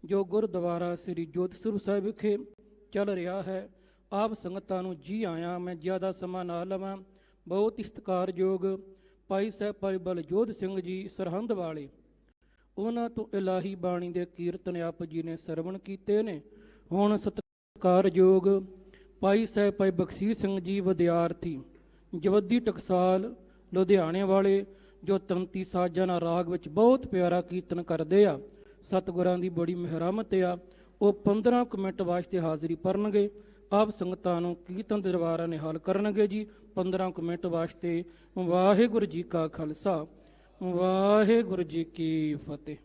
ਜੋ ਗੁਰਦੁਆਰਾ ਸ੍ਰੀ ਜੋਤਿਸਰ ਸਾਹਿਬ ਵਿਖੇ ਚੱਲ ਰਿਹਾ ਹੈ। ਆਪ ਸੰਗਤਾਂ ਨੂੰ ਜੀ ਆਇਆਂ। ਮੈਂ ਜ਼ਿਆਦਾ ਸਮਾਂ ਨਾ ਲਵਾਂ। ਬਹੁਤ ਹੀ ਸਤਿਕਾਰਯੋਗ ਭਾਈ ਸਾਹਿਬ ਭਾਈ ਬਲਜੋਤ ਸਿੰਘ ਜੀ ਸਰਹੰਦ ਵਾਲੇ, ਉਹਨਾਂ ਤੋਂ ਇਲਾਹੀ ਬਾਣੀ ਦੇ ਕੀਰਤਨ ਆਪ ਜੀ ਨੇ ਸਰਵਣ ਕੀਤੇ ਨੇ। ਹੁਣ ਸਤਿਕਾਰਯੋਗ ਭਾਈ ਸਾਹਿਬ ਭਾਈ ਬਖਸ਼ੀਸ਼ ਸਿੰਘ ਜੀ ਵਿਦਿਆਰਥੀ ਜਵੱਦੀ ਟਕਸਾਲ ਲੁਧਿਆਣੇ ਵਾਲੇ, ਜੋ ਤੰਤੀ ਸਾਜ਼ਾਂ ਨਾਲ ਰਾਗ ਵਿੱਚ ਬਹੁਤ ਪਿਆਰਾ ਕੀਰਤਨ ਕਰਦੇ ਆ। ਸਤਿਗੁਰਾਂ ਦੀ ਬੜੀ ਮਿਹਰਮਤ ਆ। ਉਹ 15 ਕੁ ਮਿੰਟ ਵਾਸਤੇ ਹਾਜ਼ਰੀ ਭਰਨਗੇ। ਆਪ ਸੰਗਤਾਂ ਨੂੰ ਕੀਰਤਨ ਦੇ ਦੁਆਰਾ ਨਿਹਾਲ ਕਰਨਗੇ ਜੀ 15 ਕੁ ਮਿੰਟ ਵਾਸਤੇ। ਵਾਹਿਗੁਰੂ ਜੀ ਕਾ ਖਾਲਸਾ, ਵਾਹਿਗੁਰੂ ਜੀ ਕੀ ਫਤਿਹ।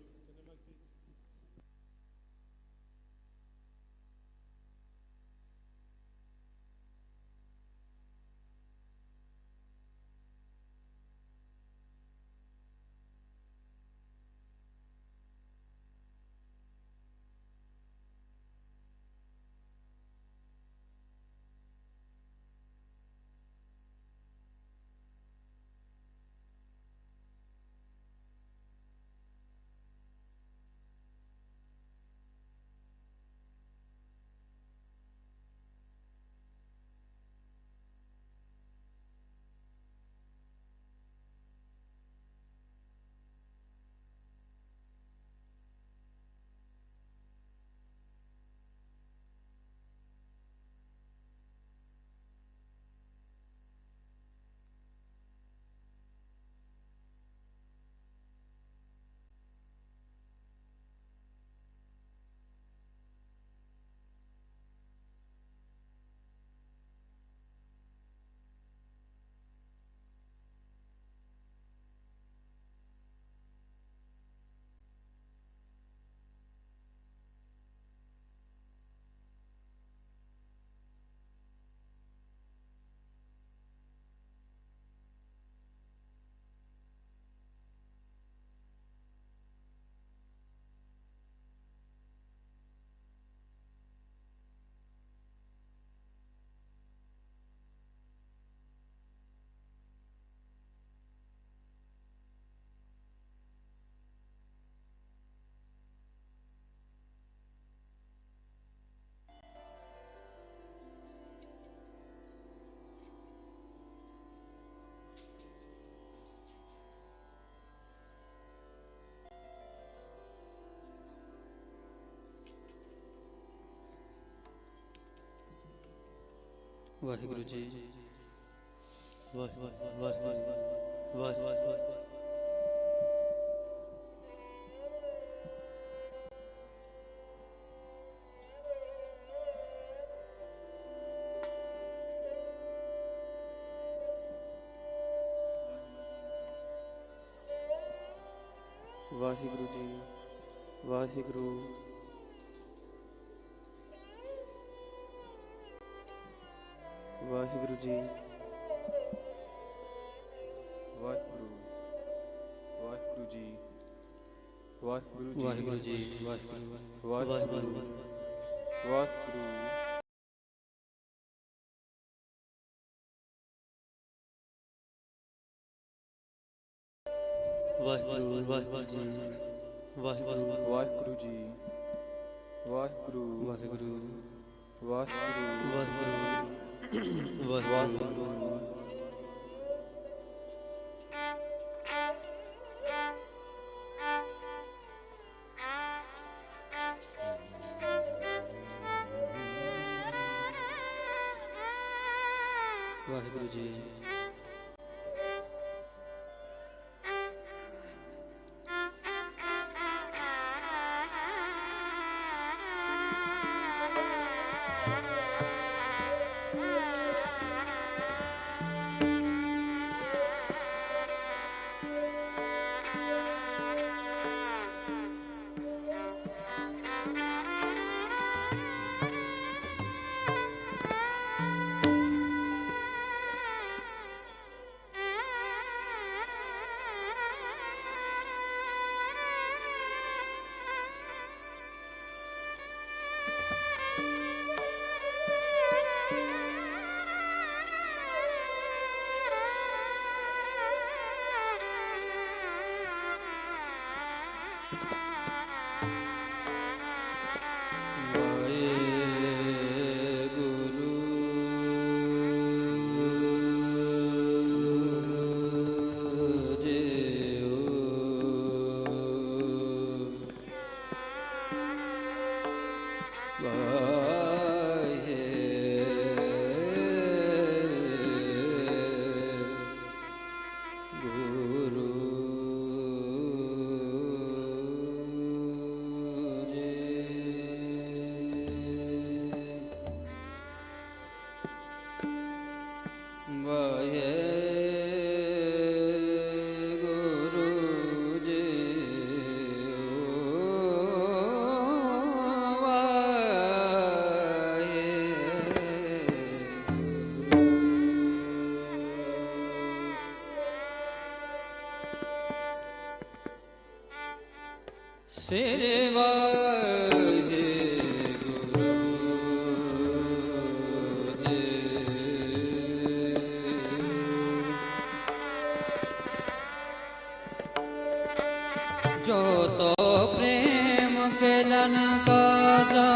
ਵਾਹਿਗੁਰੂ ਜੀ। ਵਾਹਿਗੁਰੂ ਜੀ। ਵਾਹਿਗੁਰੂ। ਵਾਹਿਗੁਰੂ ਜੀ। ਵਾਹਿਗੁਰੂ। ਵਾਹਿਗੁਰੂ ਜੀ। ਵਾਹਿਗੁਰੂ ਜੀ। ਵਾਹਿਗੁਰੂ ਜੀ। ਵਾਹਿਗੁਰੂ। ਵਾਹਿਗੁਰੂ। ਵਾਹਿਗੁਰੂ। ਵਾਹਿਗੁਰੂ। ਵਾਹਿਗੁਰੂ ਜੀ। ਵਾਹਿਗੁਰੂ। ਵਾਹਿਗੁਰੂ ਜੀ। ਵਾਹਿਗੁਰੂ। ਵਾਹਿਗੁਰੂ। ਵਾਹਿਗੁਰੂ। ਵਾਹਿਗੁਰੂ। ਵਾਹਿਗੁਰੂ। ਵਾਹਿਗੁਰੂ ਜੀ। ਸ੍ਰੀ ਵਾਹਿਗੁਰੂ जो तो प्रेम के लन काजा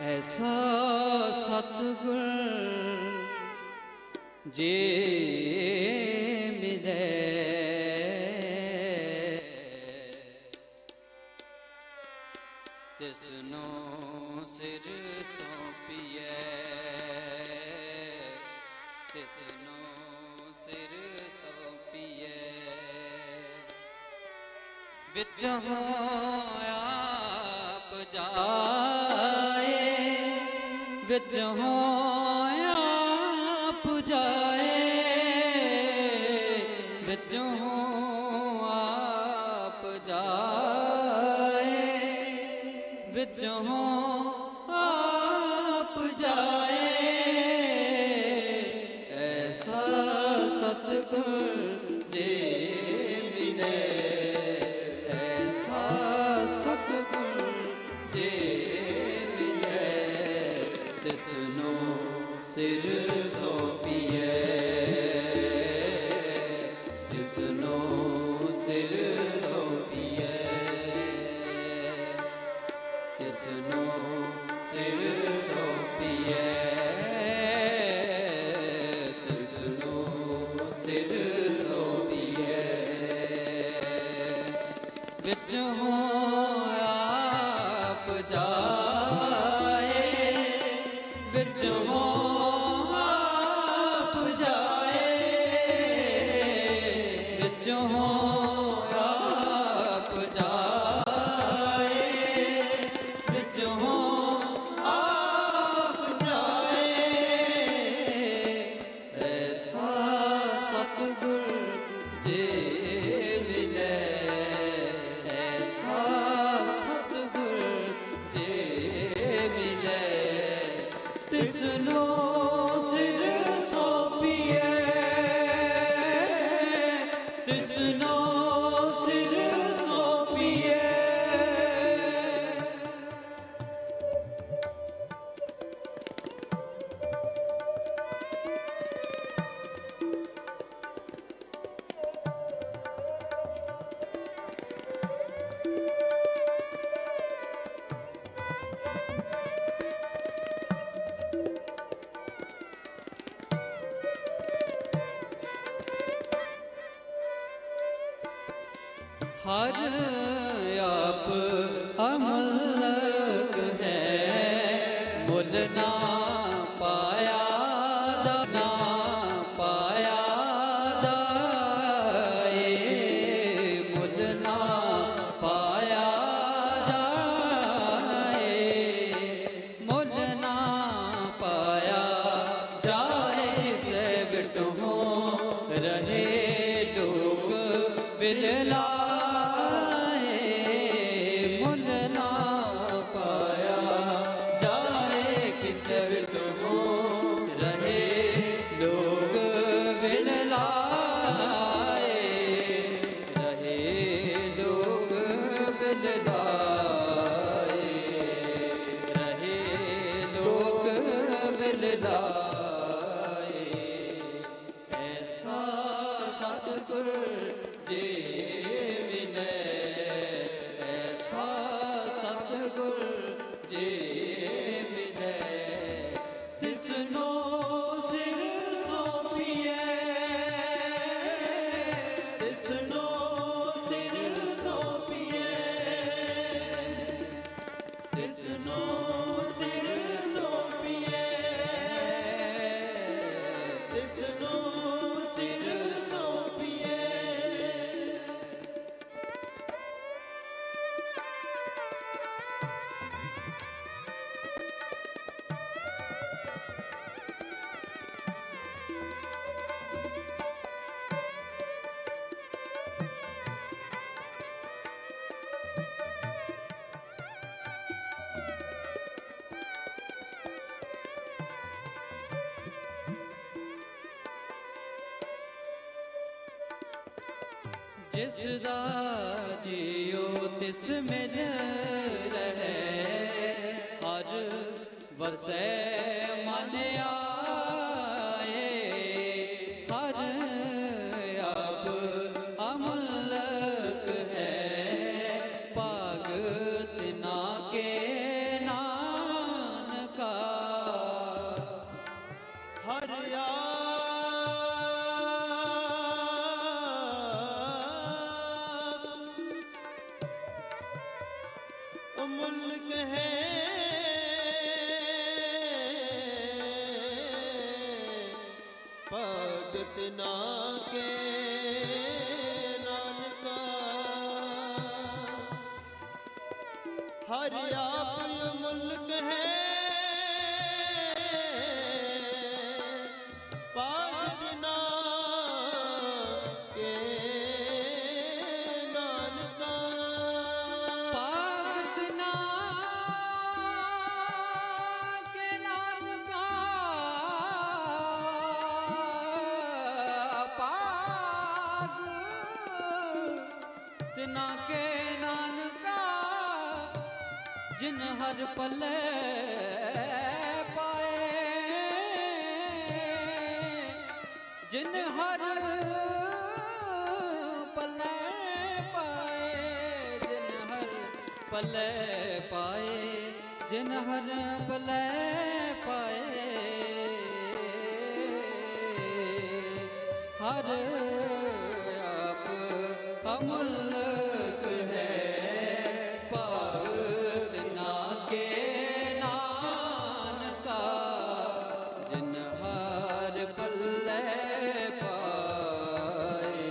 ऐसा सतगुर जे मिले तिसनो सिर सौंपिए तिसनो सिर सौंपिए विच होया आप जाए विच होया आप जाए विच हो आप जाए विच हो आप जाए ऐसा सतगुर जे मिले ऐसा सतगुर जे मिले तिसनो सिर सौंपिए तिसनो सिर सौंपिए तिसनो सिर सौंपिए तिसनो सिर सौंपिए तिसनो सिर सौंपिए, तिसनो सिर सौंपिए। हर आप अमलक है, मुल ना पाया जाना पाया जाए, मुल ना पाया जाए, मुल ना पाया जाए। से बिटू रहे लोग बिलला, जिसदा जियो तिस मिल रहे, हर वसै मन आए। हर आप अमलक है, भगत ना के नानका। हर मुल्क है, भगत ना के नानका। हर आप मुल्क है, भगत ना के नानका। ना के नानका, जिन हर पल्ले पाए, जिन हर पल्ले पाए, जिन हर पल्ले पाए, जिन हर पल्ले पाए। हर आप अमलक है, भगत ना के नानका। जिन हर पल्ले पाए,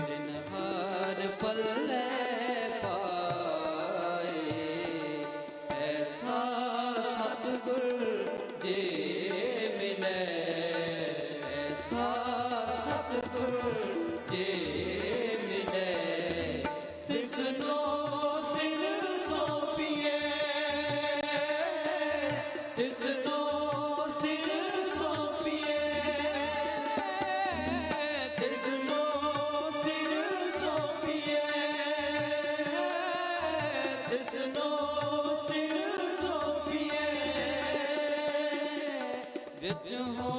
जिन हर पल्ले पाए। ऐसा सतगुर जे मिले, ऐसा सतगुर जे मिले। तिसनो सिर सौंपिए, तिसनो ਵਿੱਚ ਹੋ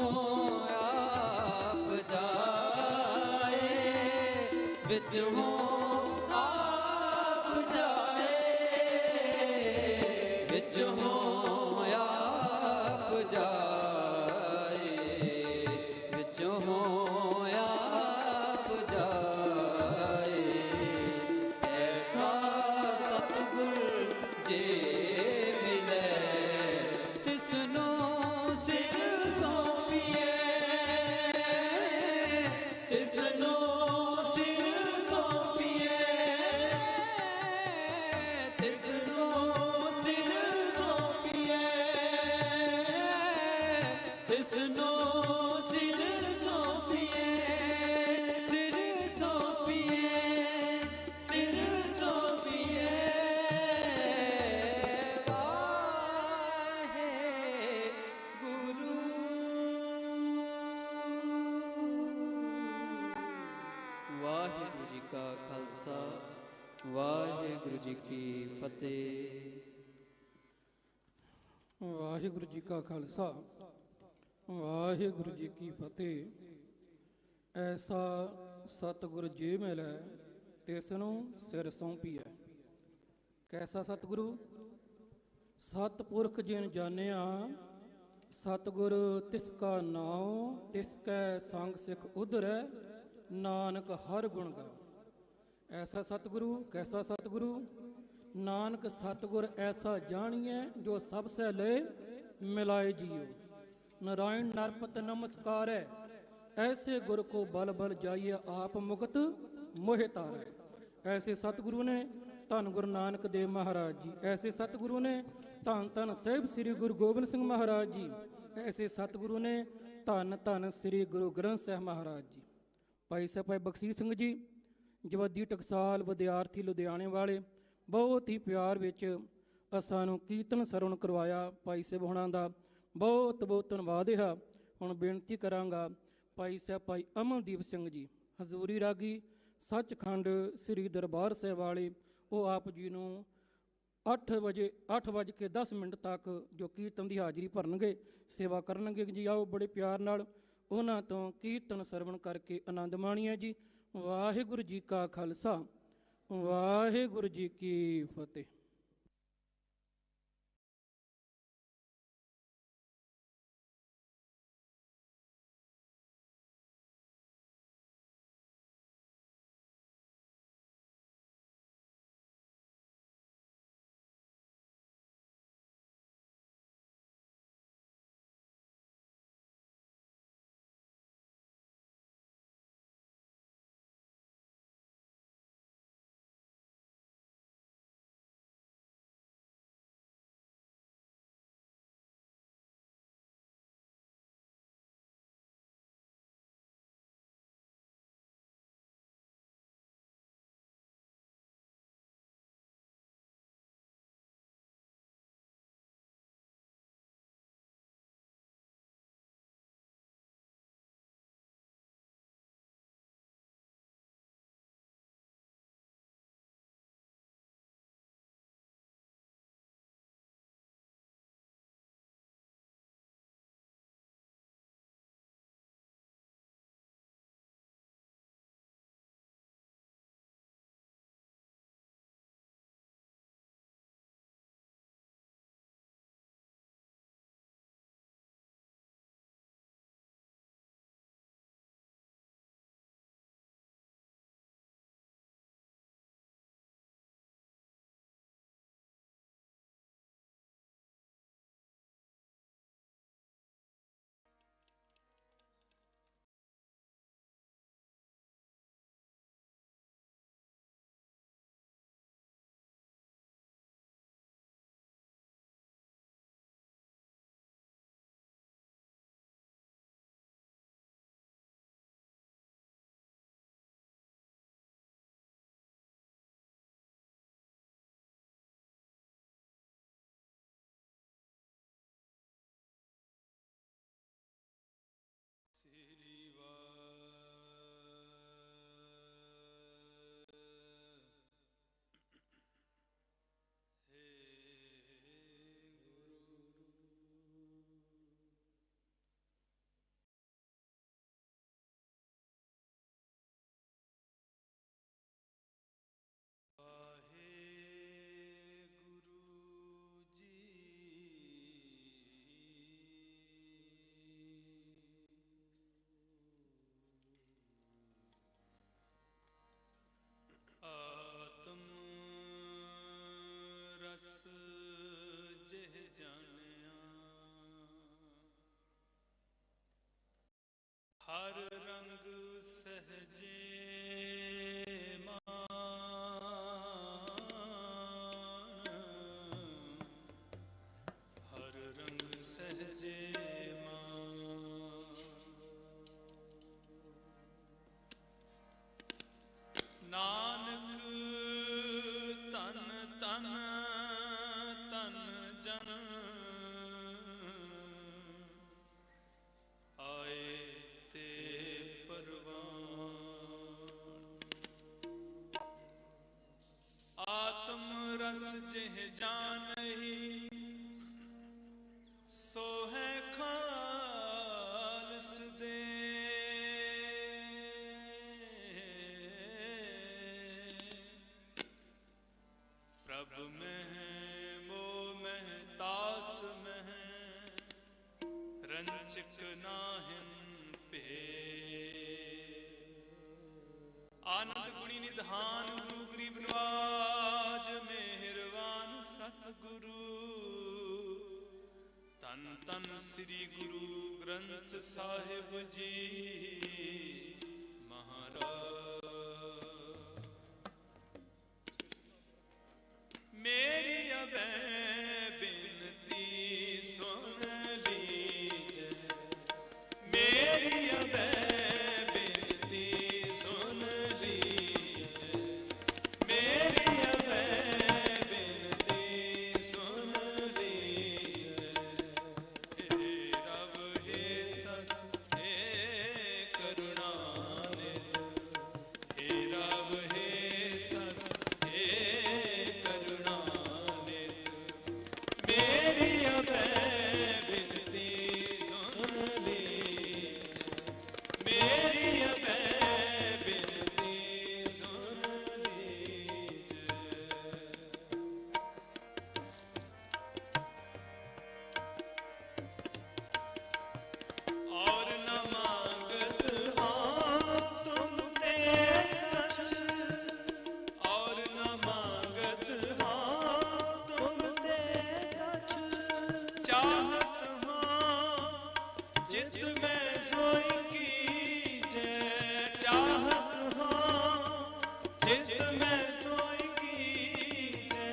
ਆਪ ਜਾਏ, ਵਿੱਚ ਹੋ ਆਪ ਜਾਏ, ਵਿੱਚ ਹੋ ਆਪ ਜਾਏ, ਵਿੱਚ ਹੋ ਆਪ ਜਾਏ। ਐਸਾ ਸਤਿਗੁਰ ਜੇ ਮਿਲੇ, ਤਿਸਨੂੰ ਸਿਰ ਸੌਂਪੀਏ, ਤਿਸਨੂੰ ਸਿਰ ਸੌਂਪੀਏ, ਤਿਸਨੂੰ ਸਿਰ ਸੌਂਪੀਏ, ਤਿਸਨੂੰ ਸਿਰ ਸੌਂਪੀਏ, ਸਿਰ ਸੌਂਪੀਏ, ਸਿਰ ਸੌਂਪੀਏ। ਵਾਹਿਗੁਰੂ ਜੀ ਕਾ ਖਾਲਸਾ, ਵਾਹਿਗੁਰੂ ਜੀ ਕੀ ਫਤਿਹ। ਵਾਹਿਗੁਰੂ ਜੀ ਕਾ ਖਾਲਸਾ, ਵਾਹਿਗੁਰੂ ਜੀ ਕੀ ਫਤਿਹ। ਐਸਾ ਸਤਿਗੁਰ ਜੇ ਮਿਲੈ, ਤਿਸਨੂੰ ਸਿਰ ਸੌਂਪੀਐ। ਕੈਸਾ ਸਤਿਗੁਰੂ? ਸਤਿਪੁਰਖ ਜਿਨ ਜਾਣਿਆ, ਸਤਿਗੁਰ ਤਿਸ ਕਾ ਨਾਉ, ਤਿਸ ਕੈ ਸੰਗ ਸਿਖ ਉਧਰੈ, ਨਾਨਕ ਹਰ ਗੁਣ ਗਾਓ। ਐਸਾ ਸਤਿਗੁਰੂ, ਕੈਸਾ ਸਤਿਗੁਰੂ? ਨਾਨਕ ਸਤਿਗੁਰ ਐਸਾ ਜਾਣੀਐ, ਜੋ ਸਭ ਸਹਿ ਲਏ ਮਿਲਾਏ ਜੀਓ। ਨਾਰਾਇਣ ਨਰਪਤ ਨਮਸਕਾਰੈ, ਐਸੇ ਗੁਰ ਕੋ ਬਲ ਬਲ ਜਾਈਏ, ਆਪ ਮੁਕਤ ਮੋਹਿ ਤਾਰੈ। ਐਸੇ ਸਤਿਗੁਰੂ ਨੇ ਧੰਨ ਗੁਰੂ ਨਾਨਕ ਦੇਵ ਮਹਾਰਾਜ ਜੀ। ਐਸੇ ਸਤਿਗੁਰੂ ਨੇ ਧੰਨ ਧੰਨ ਸਾਹਿਬ ਸ੍ਰੀ ਗੁਰੂ ਗੋਬਿੰਦ ਸਿੰਘ ਮਹਾਰਾਜ ਜੀ। ਐਸੇ ਸਤਿਗੁਰੂ ਨੇ ਧੰਨ ਧੰਨ ਸ੍ਰੀ ਗੁਰੂ ਗ੍ਰੰਥ ਸਾਹਿਬ ਮਹਾਰਾਜ ਜੀ। ਭਾਈ ਸਾਹਿਬ ਭਾਈ ਬਖਸ਼ੀਸ਼ ਸਿੰਘ ਜੀ, ਜਵੱਦੀ ਟਕਸਾਲ ਵਿਦਿਆਰਥੀ ਲੁਧਿਆਣੇ ਵਾਲੇ, ਬਹੁਤ ਹੀ ਪਿਆਰ ਵਿੱਚ ਸਾਨੂੰ ਕੀਰਤਨ ਸਰਵਣ ਕਰਵਾਇਆ। ਭਾਈ ਸਾਹਿਬ ਹੋਣਾ ਦਾ ਬਹੁਤ ਬਹੁਤ ਧੰਨਵਾਦ ਹੈ। ਹੁਣ ਬੇਨਤੀ ਕਰਾਂਗਾ ਭਾਈ ਸਾਹਿਬ ਭਾਈ ਅਮਨਦੀਪ ਸਿੰਘ ਜੀ, ਹਜ਼ੂਰੀ ਰਾਗੀ ਸੱਚਖੰਡ ਸ੍ਰੀ ਦਰਬਾਰ ਸਾਹਿਬ ਵਾਲੇ, ਉਹ ਆਪ ਜੀ ਨੂੰ 8:10 ਤੱਕ ਜੋ ਕੀਰਤਨ ਦੀ ਹਾਜ਼ਰੀ ਭਰਨਗੇ, ਸੇਵਾ ਕਰਨਗੇ ਜੀ। ਆਓ ਬੜੇ ਪਿਆਰ ਨਾਲ ਉਹਨਾਂ ਤੋਂ ਕੀਰਤਨ ਸਰਵਣ ਕਰਕੇ ਆਨੰਦ ਮਾਣੀਏ ਜੀ। ਵਾਹਿਗੁਰੂ ਜੀ ਕਾ ਖਾਲਸਾ, ਵਾਹਿਗੁਰੂ ਜੀ ਕੀ ਫਤਿਹ। जानही सो है खालस दे। प्रभ में मोह में तास में रंचिक नाहिन पे। आनंद गुणी निधान गुरु गरीब नवाज मेहरबान सतगुरु। तन तन श्री गुरु ग्रंथ साहिब जी महाराज। मेरी अबै बिनती सुन लीजिए। मेरी अबै बिनती सुन लीजिए। मेरी अबै बिनती सुन लीजिए। हे रब हे सस हे करुणानिधि। हे रब हे सस हे करुणानिधि। मेरी अबै बिनती सुन लीजिए। मेरी अबै बिनती सुन लीजिए। और न मांगत हाँ तुम ते कछ। और न मांगत हाँ तुम ते कछ। चाहत हाँ चित में सोई कीजे। चाहत हाँ चित में सोई कीजे।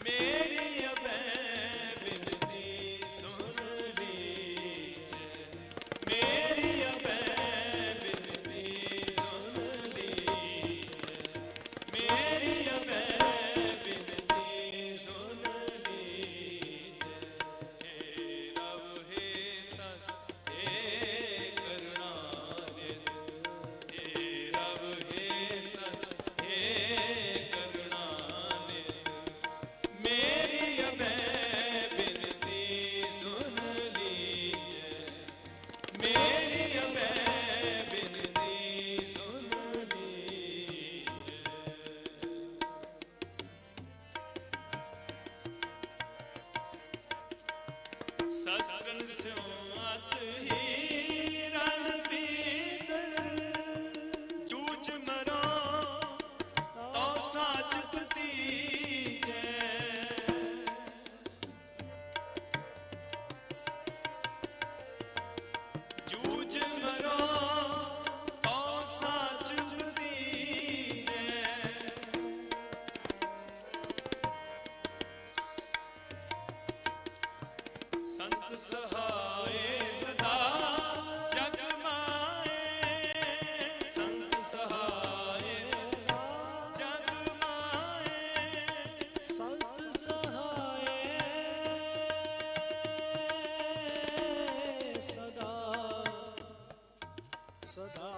मेरी अबै बिनती सुन लीजिए। मेरी अबै बिनती सुन लीजिए। मेरी अबै बिनती सुन लीजिए। हे रब हे सस हे करुणानिधि। हे रब हे सस हे करुणानिधि। मेरी अबै बिनती सुन लीजिए। मेरी अबै बिनती सुन लीजिए। सस्कन स्यों अत ही रण भीतर। जूझ मरो तो साच पतीजे। जूझ मरो तो साच पतीजे। संत सहाय सदा जग माए। संत सहाय सदा जग माए। संत सहाय सदा सदा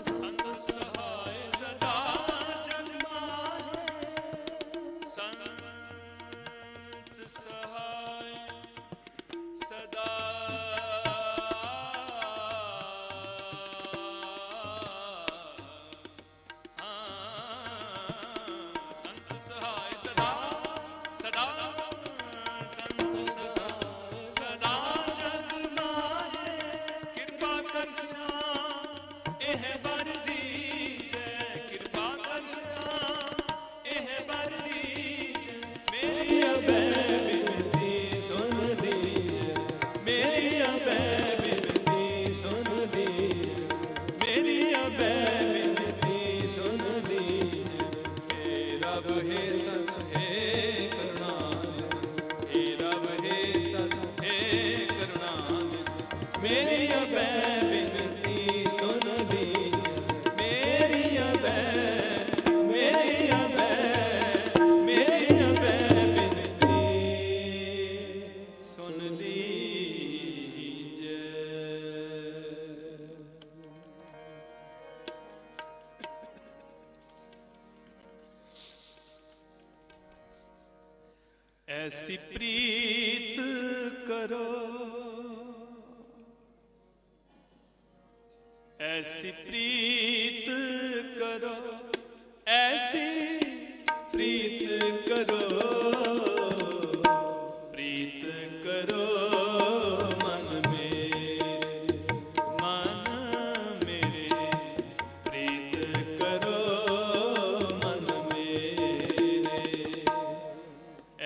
संत सहाय सदा जग माहे। संत सहाय सदा संत ऐसी प्रीत करो, ऐसी प्रीत करो, ऐसी प्रीत करो, प्रीत करो मन मेरे, मन मेरे, प्रीत करो मन मेरे,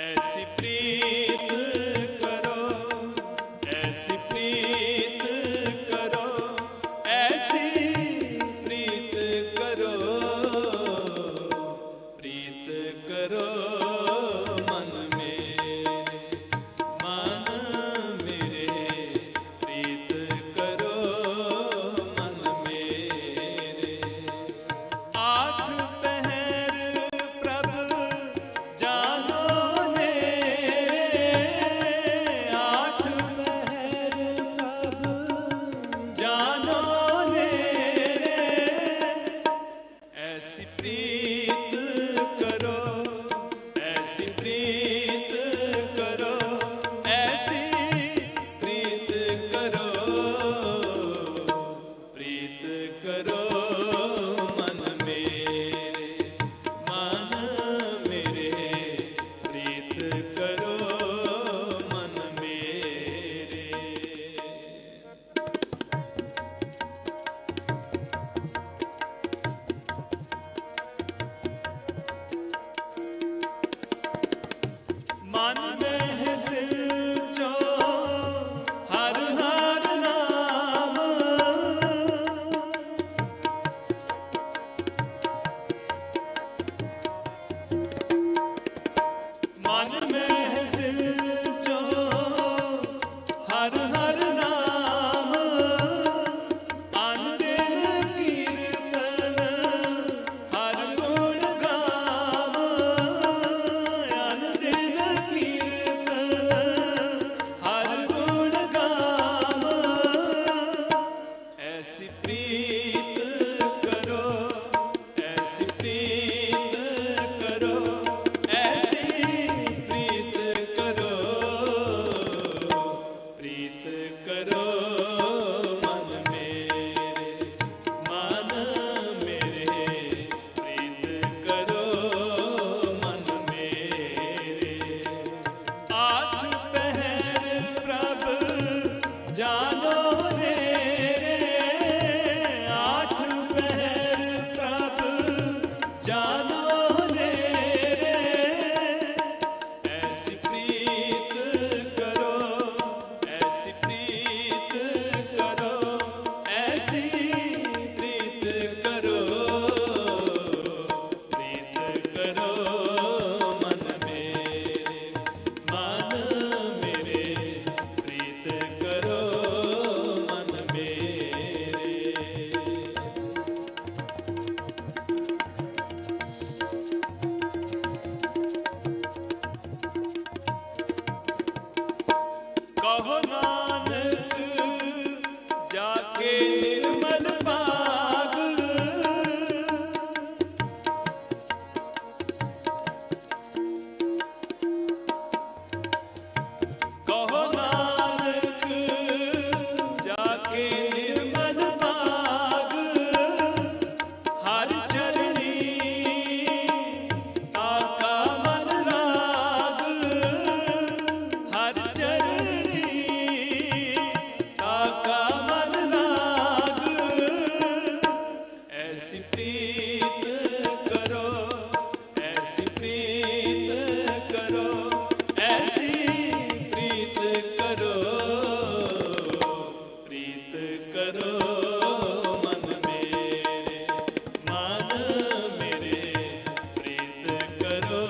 ऐसी प्रीत करो, ऐसी प्रीत करो, ऐसी प्रीत करो, प्रीत करो मन मेरे, मन मेरे, प्रीत करो मन मेरे। आठ पहर प्रभु जानो ने, आठ पहर प्रभु जानो ने, ऐसी प्रीत करो, ऐसी प्रीत करो, ऐसी प्रीत करो, प्रीत करो मन मेरे, मन मेरे, प्रीत करो मन मेरे। मन में है सिलचो हर हर नाम, मन में है सिलचो हर हर नाम, अनदिन कीर्तन हर गुण गाव, अनदिन कीर्तन हर गुण गाव, ऐसी प्रीत करो, ऐसी प्रीत करो, ऐसी प्रीत करो, प्रीत करो मन मेरे, मन मेरे, प्रीत करो मन मेरे। आठ पहर प्रभु जानो रे, आठ पहर प्रभु जानो रे, ऐसी प्रीत करो, ऐसी प्रीत करो, ऐसी प्रीत करो, प्रीत करो मन मेरे, मन मेरे, प्रीत करो मन मेरे। कहो नानक जाके निर्मल बाग, कहो नानक जाके निर्मल बाग, हर चरणी ताका मन राग, हर चरणी ताका मन राग, ऐसी प्रीत करो, ऐसी प्रीत करो, ऐसी प्रीत करो, प्रीत करो मन मेरे, मन मेरे, प्रीत करो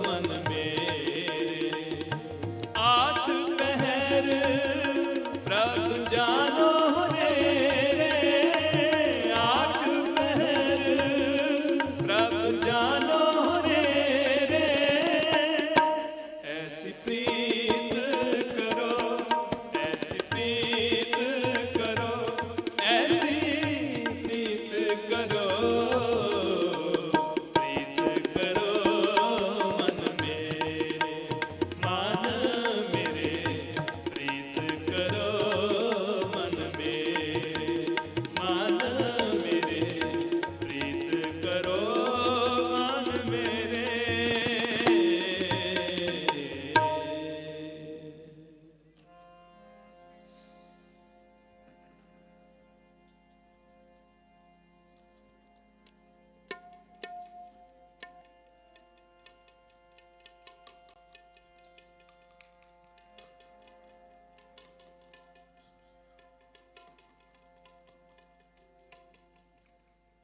मन मेरे। आठ पहर प्रभु जानो रे, आठ पहर प्रभु जानो रे, ऐसी प्रीत करो, ऐसी प्रीत करो, ऐसी प्रीत करो, प्रीत करो मन मेरे,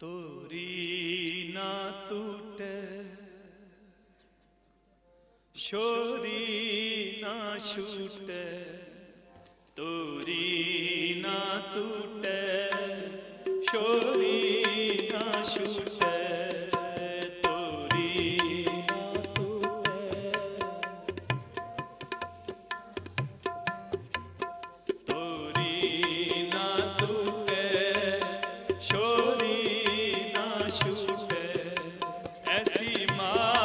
तोरी ना टूटे छोरी ना छूटे तोरी ना टूटे छोरी ना छूटे तोरी ना टूटे तोरी ना टूटे छोरी ना छूटे ऐसी माँ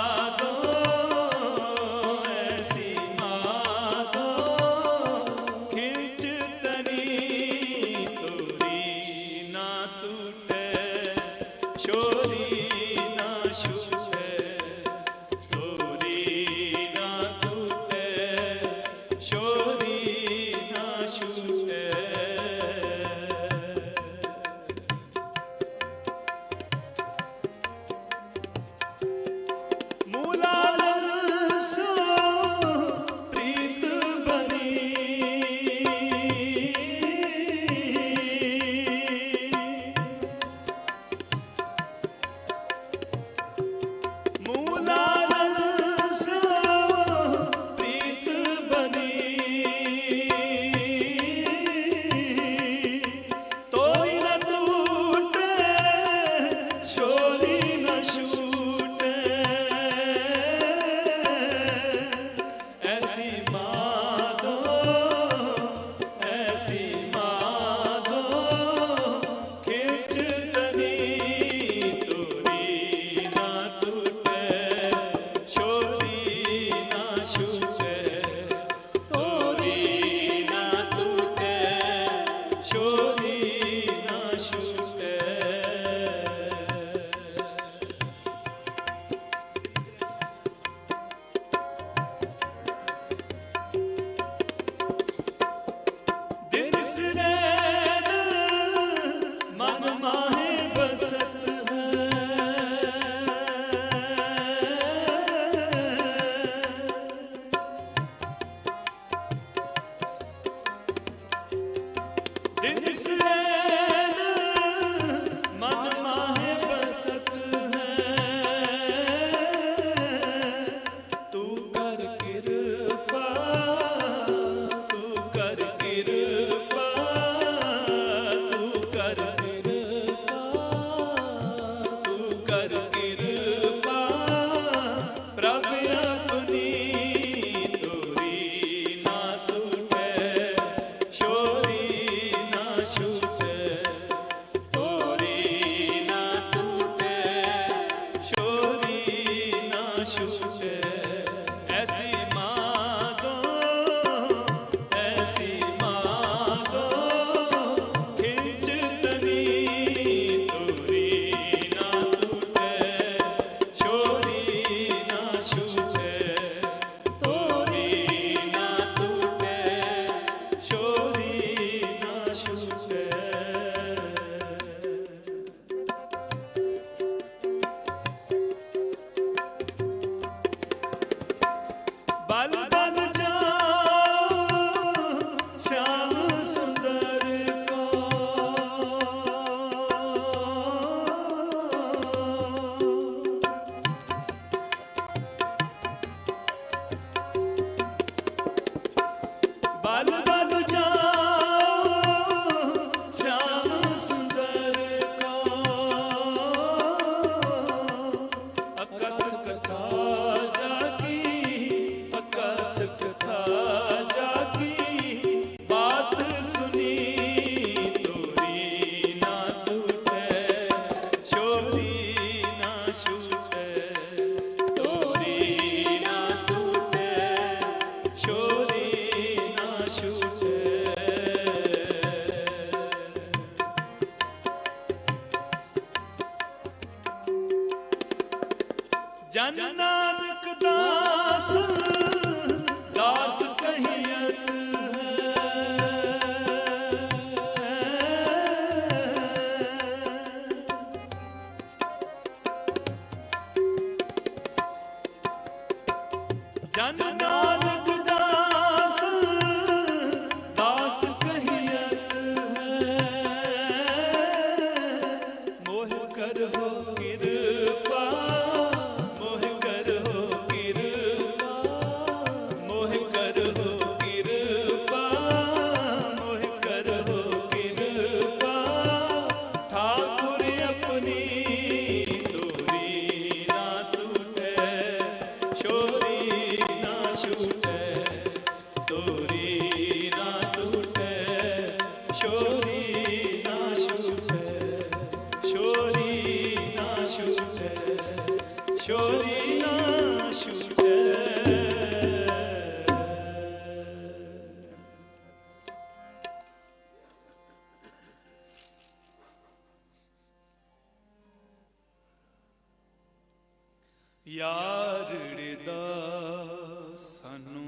जन नानक दास दास कहियत जन नानक दास दास कहियत मोह कर ਕਿਰਪਾ ਮੋਹਿ ਕਰੋ ਕਿਰਪਾ ਮੋਹਿ ਕਰੋ ਕਿਰਪਾ ਮੋਹਿ ਕਰੋ ਕਿਰਪਾ ਠਾਕੁਰ ਆਪਣੀ ਤੋਰੀ ਨਾ ਟੂਟੈ ਛੋਰੀ ਨਾ ਛੂਟੈ ਤੋਰੀ ਨਾ ਟੂਟੈ ਛੋਰੀ ਨਾ ਛੂਟੈ ਛੋਰੀ ਨਾ ਛੂਟੈ ਛੋਰੀ ਨਾ ਛੂਟੈ ਯਾਰੜੇ ਦਾ ਸਾਨੂੰ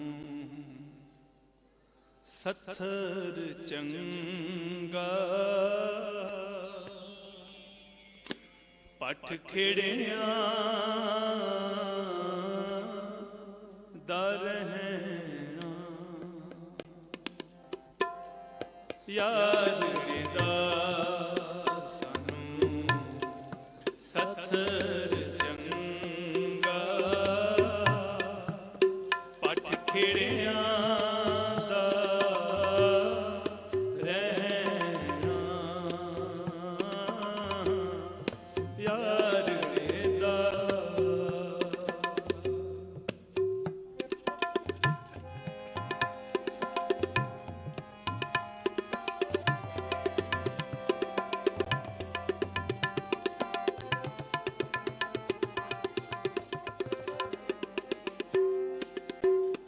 ਸੱਥਰ ਚੰਗਾ ਪੱਠ ਖੇੜਿਆਂ ਦਾ ਰਹਿਣਾ ਯਾਰੜੇ ਦਾ ਸਾਨੂੰ ਸੱਥਰ ਚੰਗਾ ਪੱਠ ਖੇੜਿਆਂ ਦਾ ਰਹਿਣਾ ਯਾਰੜੇ ਦਾ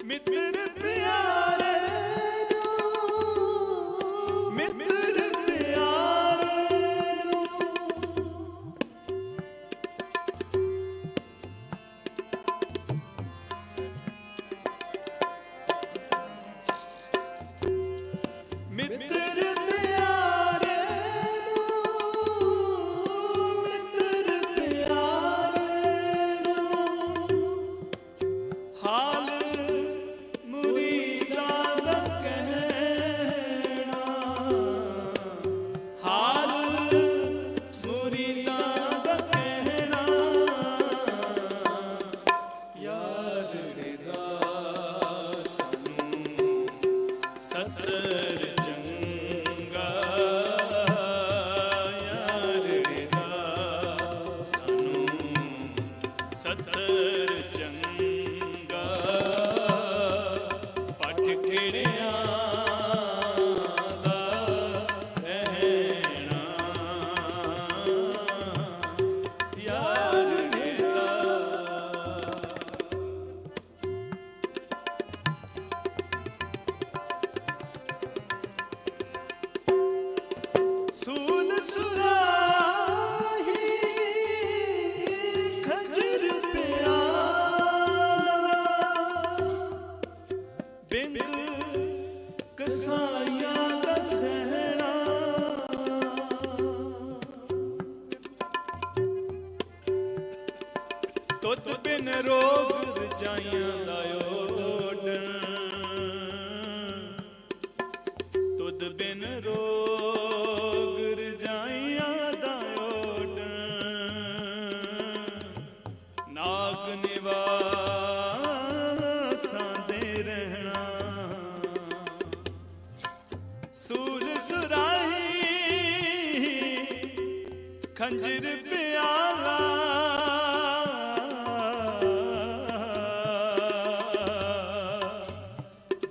ਮਿੱਤਰ ਪਿਆਰੇ ਨੂੰ ਮਿੱਤਰ ਪਿਆਰੇ ਨੂੰ ਮਿੱਤਰ ਪਿਆਰੇ ਨੂੰ ਮਿੱਤਰ ਪਿਆਰੇ ਨੂੰ ਹਾਲ ਮੁਰੀਦਾਂ ਦਾ ਕਹਿਣਾ ਹਾਲ ਮੁਰੀਦਾਂ ਦਾ ਕਹਿਣਾ ਯਾਰੜੇ ਦਾ ਸਾਨੂੰ ਸੱਤਰ ਚੰਗਾ ਯਾਰੜੇ ਦਾ ਸਾਨੂੰ ਸੱਤਰ ਚੰਗਾ ਪੱਠ ਖੇੜਿਆਂ ਦਾ ਰਹਿਣਾ ਯਾਰੜੇ ਦਾ ਸੂਲ ਸੁਰਾਹੀ ਖੰਜਰ ਪਿਆਲਾ ਬਿੰਦ ਕਸਾਈਆਂ ਦਾ ਸਹਿਣਾ ਤੁਧ ਬਿਨ ਰੋਗ ਰਜਾਈਆਂ ਦਾ ਓਡਣ ਤੁਧ ਬਿਨ ਰੋਗ ਰਜਾਈਆਂ ਦਾ ਓਡਣ ਨਾਗ ਨਿਵਾਸਾਂ ਦੇ ਰਹਿਣਾ ਸੂਲ ਸੁਰਾਹੀ ਖੰਜਰ ਪਿਆਲਾ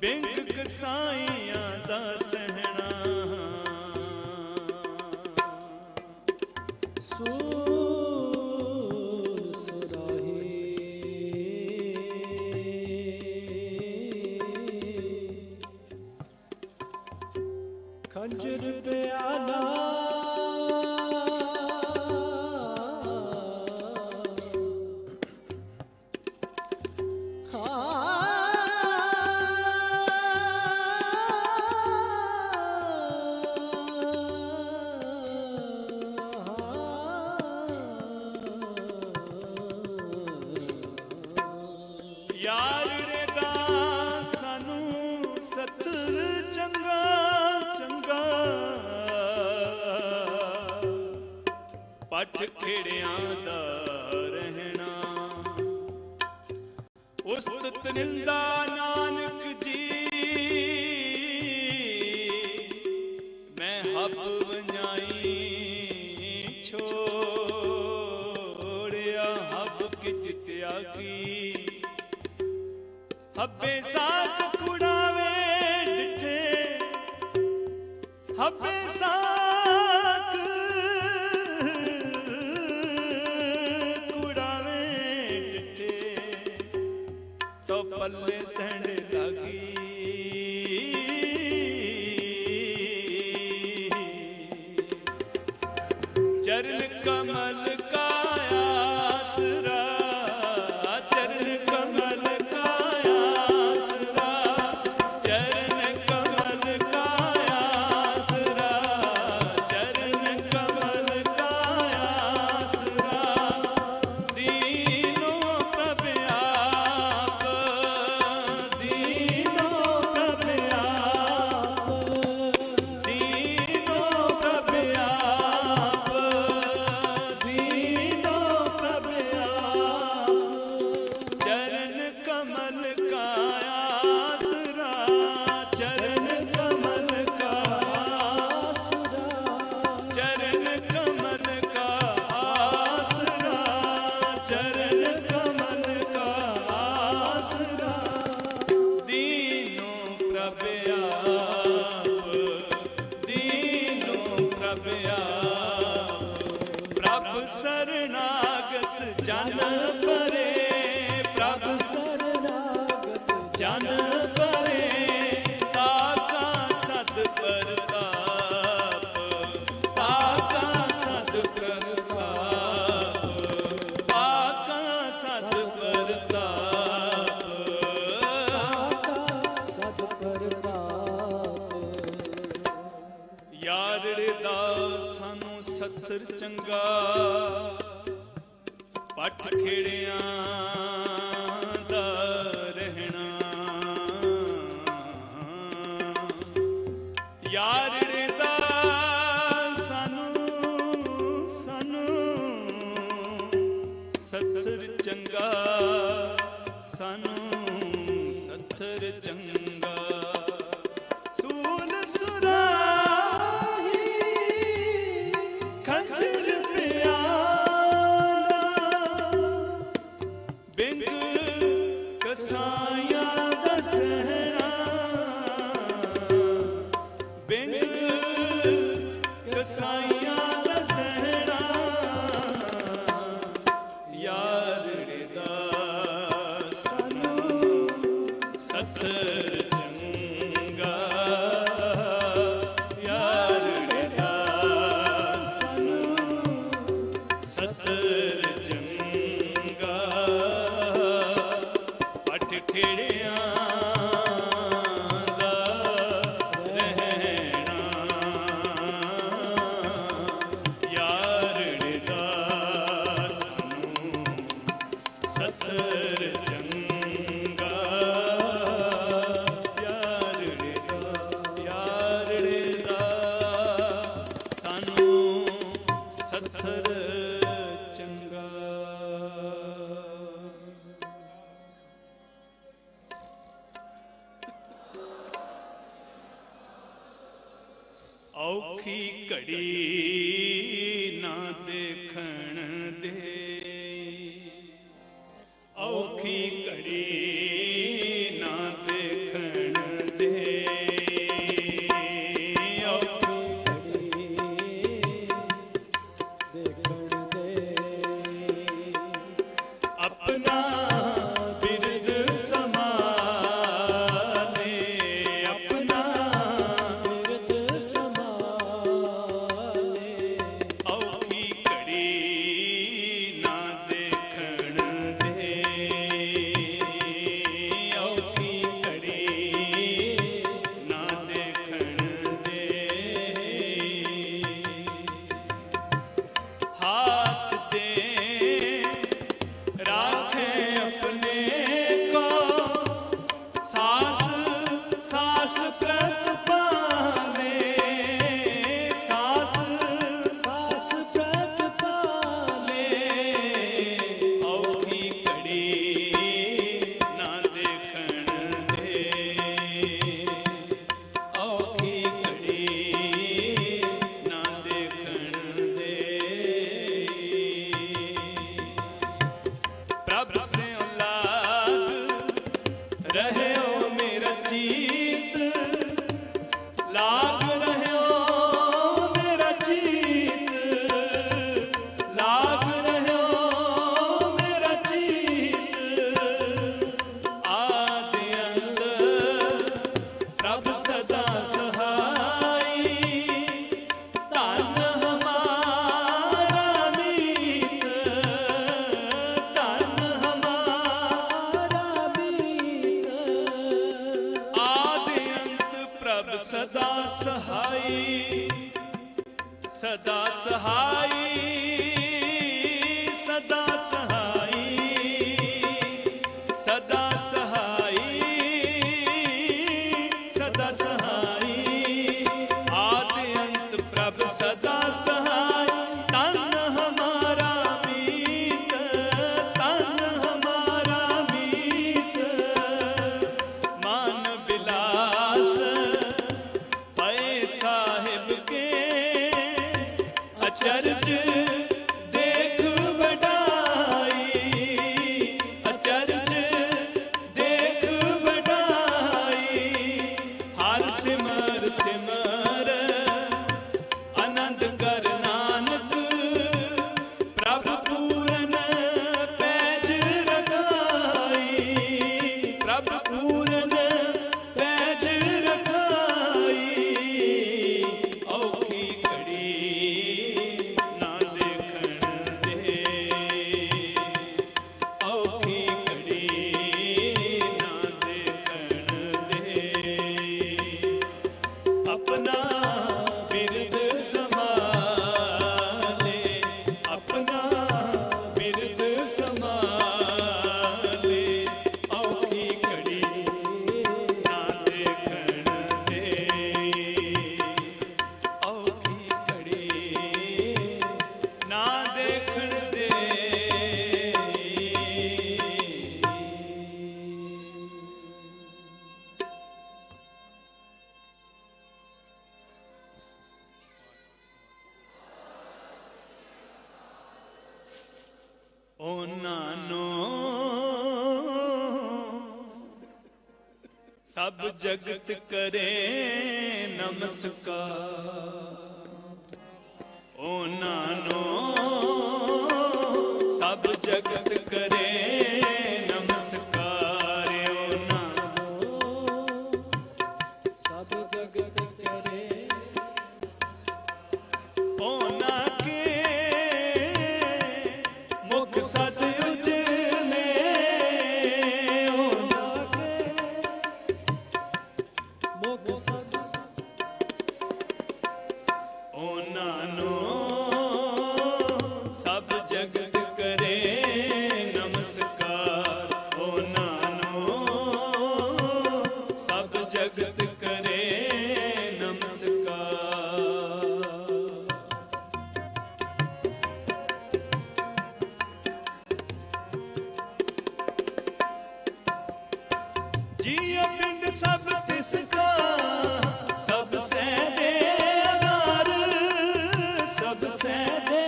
ਬਿੰਗ ਕਸਾਈਆਂ ਦਾ ਸਹਿਣਾ ਸੂਲ ਸੁਰਾਹੀ ਖੰਜਰ ਪਿਆਲਾ ਯਾਰੜੇ ਦਾ ਸਾਨੂੰ ਸੱਤਰ ਚੰਗਾ ਚੰਗਾ ਪੱਠ ਪੱਠ ਖੇੜਿਆਂ ਦਾ ਰਹਿਣਾ। ਉਸਤਤ ਨਿੰਦਾ ਨਾਨਕ ਜੀ ਮੈਂ ਹੱਬ ਵੰਜਾਈ ਛੋੜਿਆ ਹੱਬ ਕਿਚ ਤਿਆਗੀ। ਹੱਬੇ ਸਾਥ ਕੁੜਾਵੇ ਡਿਠੇ ਹੱਬੇ ਸਾਥ ਕੁੜਾਵੇ ਡਿਠੇ ਤੋ ਪੱਲੇ ਤੰਡ ਲਾਗੀ। चरण कमल का आसरा चरण कमल का आसरा चरण कमल का आसरा चरण कमल का आसरा। दीनों प्रभ आप दीनों प्रभ आप दीनों प्रभ आप चरण कमल का आसरा चरण कमल का आसरा चरण कमल का आसरा चरण कमल का आसरा। दीनों प्रभ आप दीनों प्रभ आप प्रभ शरणागत जन परे प्रभ शरणागत जन परे ताका सत प्रताप ताका सत प्रताप ताका सत प्रताप ताका सत प्रताप। यारड़े दा सानू सत्सर चंगा ਪੱਠ ਖੇੜਿਆਂ ਦਾ ਰਹਿਣਾ। ਯਾਰੜੇ ਦਾ ਸਾਨੂੰ ਸੱਥਰ ਚੰਗਾ ਸਾਨੂੰ ਸੱਥਰ ਚੰਗਾ। ਸੂਲ ਸੁਰਾਹੀ ਖੰਜਰ ਬਿੰਗ ਕਸਾਈਆਂ ਦਾ ਸਹਿਣਾ ਬਿੰਗ ਕਸਾਈਆਂ ਦਾ ਸਹਿਣਾ। ਯਾਰੜੇ ਦਾ ਸਾਨੂੰ ਸੱਥਰ ਚੰਗਾ ਯਾਰੜੇ ਦਾ ਸਾਨੂੰ ਸੱਥਰ ਚੰਗਾ। ਪੱਠ ਖੇੜਿਆਂ ਦਾ ਰਹਿਣਾ। ਯਾਰੜੇ ਦਾ ਸਾਨੂੰ ਸੱਥਰ ਚੰਗਾ ਯਾਰੜੇ ਦਾ ਸਾਨੂੰ ਸੱਥਰ ਚੰਗਾ। ਔਖੀ ਘੜੀ ਨਾ ਦੇਖਣ ਦੇ ਔਖੀ ਘੜੀ ਨਾ ਦੇਖਣ ਦੇ ਔਖੀ ਘੜੀ ਦੇਖਣ ਦੇ ਆਪਣਾ ਬਿਰਦ ਸਮਾਲੇ ਆਪਣਾ ਬਿਰਦ ਸਮਾਲੇ नानो सब जगत करे नमस्कार। ओ नानो सब जगत करे नमस्कार। ओ नानो सब जगत करे ओ ना के मुख सद उजले। ओ ना के मुख सद ओ नानो सब जगत करे नमस्कार। ओ नानो सब जगत करे नमस्कार। जियो पिंड सब तिसका सब सहदे आधार। सब सहदे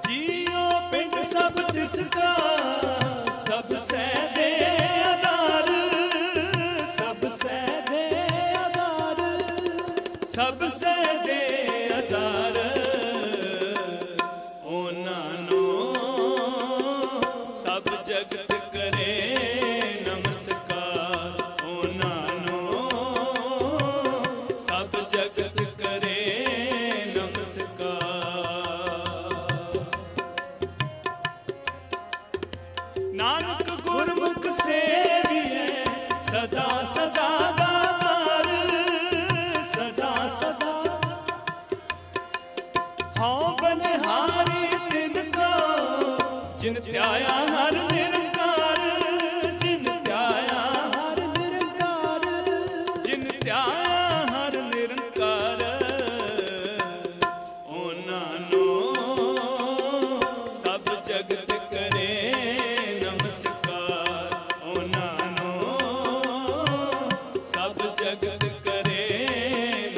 जियो पिंड सब तिसका सब सहदे आधार। सब सहदे आधार सब सहदे आधार। ओ नानो सब जगत करे नमस्कार। ओ नानो सब जगत करे नमस्कार। नानक गुरमुख सेविए सदा सदा दातार। सदा सदा हाँ बलिहारी तिनको जिन ध्याया हर निरंकार। जिन ध्याया हर निरंकार। जिन ध्याया हर निरंकार। ओ नानो सब जगत करे नमस्कार। ओ नानो सब जगत करे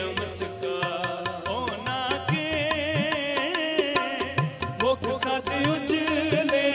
नमस्कार। ओ ना के मुख सद उजले।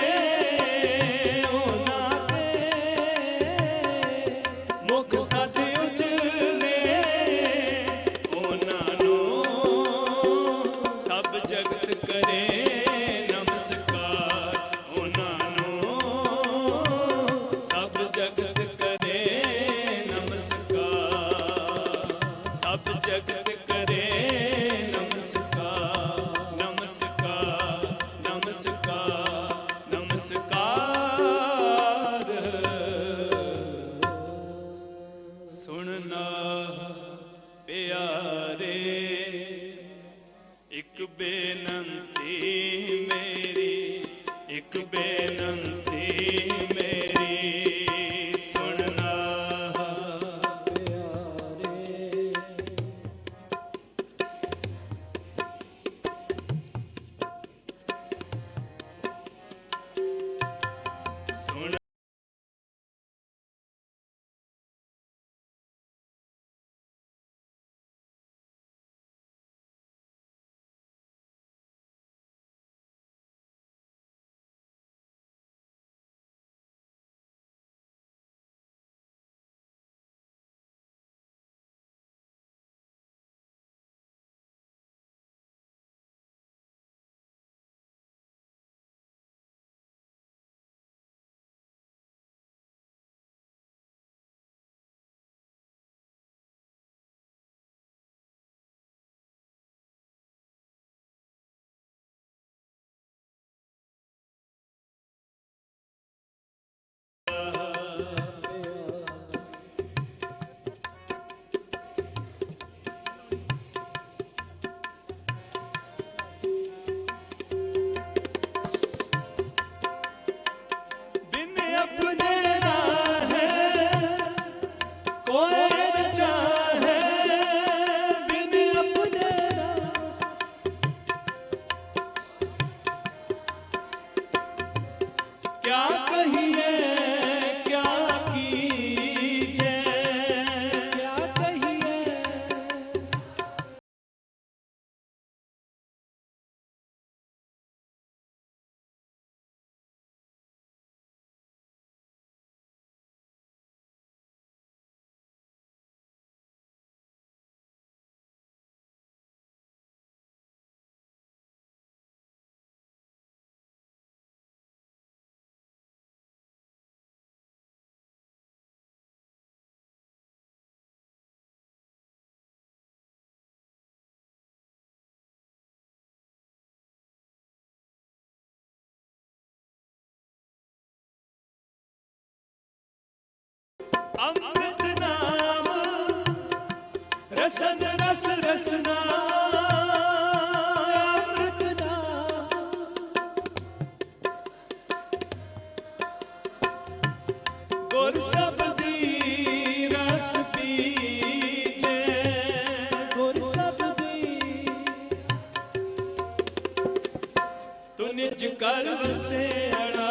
ਅੰਮ੍ਰਿਤ ਨਾਮ ਰਸਨ ਰਸ ਰਸਨਾ ਅੰਮ੍ਰਿਤ ਨਾਮ ਗੁਰ ਸਬਦੀ ਰਸ ਪੀਜੈ ਗੁਰ ਸਬਦੀ ਤੂੰ ਨਿਜ ਕਰ ਵਸੇੜਾ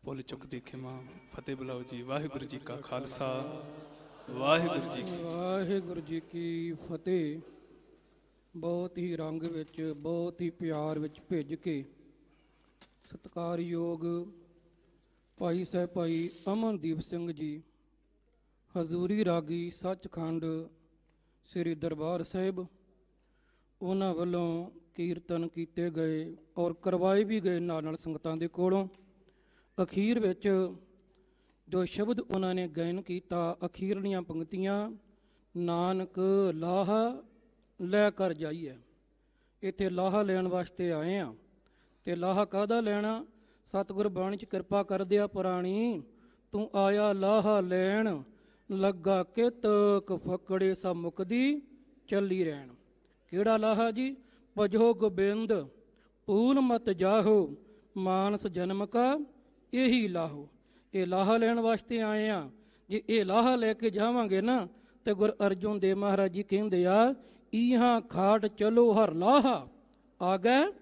ਭੁੱਲ ਚੁੱਕ ਦੀ ਖਿਮਾ। ਫਤਿਹ ਬੁਲਾਓ ਜੀ। ਵਾਹਿਗੁਰੂ ਜੀ ਕਾ ਖਾਲਸਾ, ਵਾਹਿਗੁਰੂ ਜੀ ਕੀ ਵਾਹਿਗੁਰੂ ਜੀ ਕੀ ਫਤਿਹ। ਬਹੁਤ ਹੀ ਰੰਗ ਵਿੱਚ, ਬਹੁਤ ਹੀ ਪਿਆਰ ਵਿੱਚ ਭਿੱਜ ਕੇ ਸਤਿਕਾਰਯੋਗ ਭਾਈ ਸਾਹਿਬ ਭਾਈ ਅਮਨਦੀਪ ਸਿੰਘ ਜੀ ਹਜ਼ੂਰੀ ਰਾਗੀ ਸੱਚਖੰਡ ਸ੍ਰੀ ਦਰਬਾਰ ਸਾਹਿਬ, ਉਹਨਾਂ ਵੱਲੋਂ ਕੀਰਤਨ ਕੀਤੇ ਗਏ ਔਰ ਕਰਵਾਏ ਵੀ ਗਏ ਨਾਲ ਨਾਲ ਸੰਗਤਾਂ ਦੇ ਕੋਲੋਂ। ਅਖੀਰ ਵਿੱਚ ਜੋ ਸ਼ਬਦ ਉਹਨਾਂ ਨੇ ਗਾਇਨ ਕੀਤਾ, ਅਖੀਰਲੀਆਂ ਪੰਕਤੀਆਂ, ਨਾਨਕ ਲਾਹਾ ਲੈ ਕਰ ਜਾਈਏ। ਇੱਥੇ ਲਾਹਾ ਲੈਣ ਵਾਸਤੇ ਆਏ ਹਾਂ, ਅਤੇ ਲਾਹਾ ਕਾਹਦਾ ਲੈਣਾ? ਸਤਿਗੁਰ ਬਾਣੀ 'ਚ ਕਿਰਪਾ ਕਰਦਿਆ ਪੁਰਾਣੀ, ਤੂੰ ਆਇਆ ਲਾਹਾ ਲੈਣ, ਲੱਗਾ ਕਿਤਕ ਫਕੜੇ ਸਭ ਮੁਕਦੀ ਚੱਲੀ ਰਹਿਣ। ਕਿਹੜਾ ਲਾਹਾ ਜੀ? ਭਜੋ ਗੋਬਿੰਦ ਪੂਲ ਮਤ ਜਾਹੋ, ਮਾਨਸ ਜਨਮ ਕਾ ਇਹੀ ਲਾਹੋ। ਇਹ ਲਾਹਾ ਲੈਣ ਵਾਸਤੇ ਆਏ ਆ। ਜੇ ਇਹ ਲਾਹਾ ਲੈ ਕੇ ਜਾਵਾਂਗੇ ਨਾ ਤੇ ਗੁਰ ਅਰਜੁਨ ਦੇਵ ਮਹਾਰਾਜ ਜੀ ਕਹਿੰਦੇ ਆ, ਇਹਾਂ ਖਾਟ ਚਲੋ ਹਰ ਲਾਹਾ, ਆ ਗਏ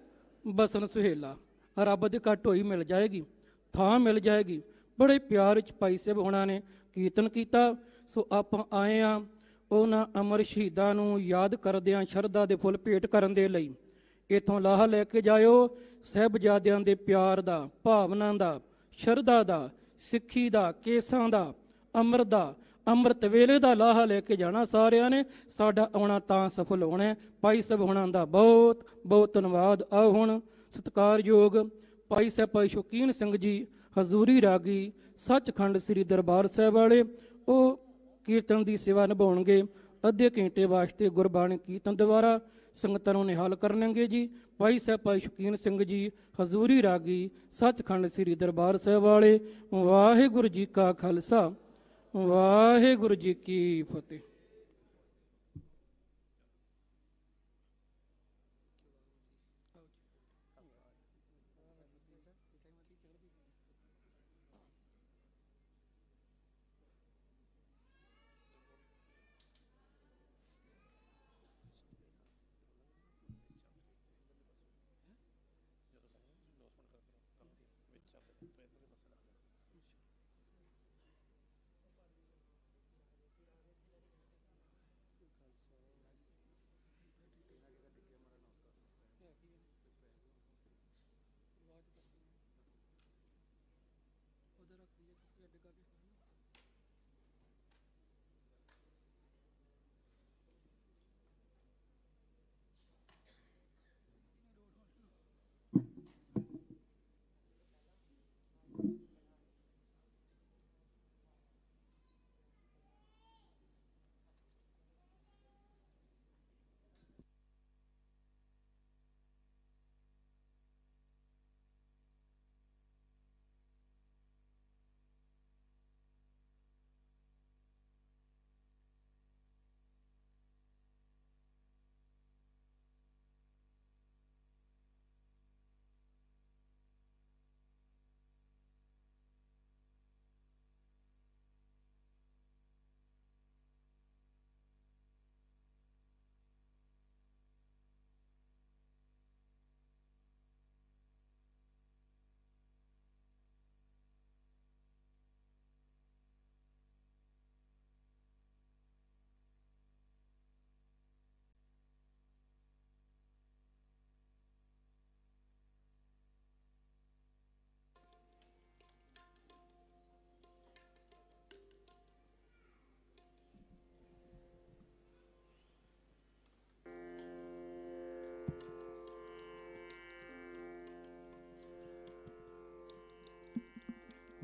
ਬਸਨ ਸੁਹੇਲਾ। ਰੱਬ ਦੀ ਘੱਟ ਹੋਈ ਮਿਲ ਜਾਏਗੀ, ਥਾਂ ਮਿਲ ਜਾਏਗੀ। ਬੜੇ ਪਿਆਰ ਵਿੱਚ ਭਾਈ ਸਾਹਿਬ ਹੋਣਾ ਨੇ ਕੀਰਤਨ ਕੀਤਾ। ਸੋ ਆਪਾਂ ਆਏ ਆ ਉਹਨਾਂ ਅਮਰ ਸ਼ਹੀਦਾਂ ਨੂੰ ਯਾਦ ਕਰਦਿਆਂ ਸ਼ਰਧਾ ਦੇ ਫੁੱਲ ਭੇਟ ਕਰਨ ਦੇ ਲਈ। ਇੱਥੋਂ ਲਾਹਾ ਲੈ ਕੇ ਜਾਇਓ ਸਾਹਿਬਜ਼ਾਦਿਆਂ ਦੇ ਪਿਆਰ ਦਾ, ਭਾਵਨਾ ਦਾ, ਸ਼ਰਧਾ ਦਾ, ਸਿੱਖੀ ਦਾ, ਕੇਸਾਂ ਦਾ, ਅੰਮ੍ਰਿਤ ਦਾ, ਅੰਮ੍ਰਿਤ ਵੇਲੇ ਦਾ ਲਾਹਾ ਲੈ ਕੇ ਜਾਣਾ ਸਾਰਿਆਂ ਨੇ। ਸਾਡਾ ਆਉਣਾ ਤਾਂ ਸਫਲ ਹੋਣਾ। ਭਾਈ ਸਾਹਿਬ ਹੋਣਾ ਦਾ ਬਹੁਤ ਬਹੁਤ ਧੰਨਵਾਦ। ਆਓ ਹੁਣ ਸਤਿਕਾਰਯੋਗ ਭਾਈ ਸਾਹਿਬ ਭਾਈ ਸ਼ੌਕੀਨ ਸਿੰਘ ਜੀ ਹਜ਼ੂਰੀ ਰਾਗੀ ਸੱਚਖੰਡ ਸ੍ਰੀ ਦਰਬਾਰ ਸਾਹਿਬ ਵਾਲੇ, ਉਹ ਕੀਰਤਨ ਦੀ ਸੇਵਾ ਨਿਭਾਉਣਗੇ। ਅੱਧੇ ਘੰਟੇ ਵਾਸਤੇ ਗੁਰਬਾਣੀ ਕੀਰਤਨ ਦੁਆਰਾ ਸੰਗਤਾਂ ਨੂੰ ਨਿਹਾਲ ਕਰਨਗੇ ਜੀ। ਭਾਈ ਸਾਹਿਬ ਭਾਈ ਸ਼ੌਕੀਨ ਸਿੰਘ ਜੀ ਹਜ਼ੂਰੀ ਰਾਗੀ ਸੱਚਖੰਡ ਸ੍ਰੀ ਦਰਬਾਰ ਸਾਹਿਬ ਵਾਲੇ। ਵਾਹਿਗੁਰੂ ਜੀ ਕਾ ਖਾਲਸਾ, ਵਾਹਿਗੁਰੂ ਜੀ ਕੀ ਫਤਿਹ।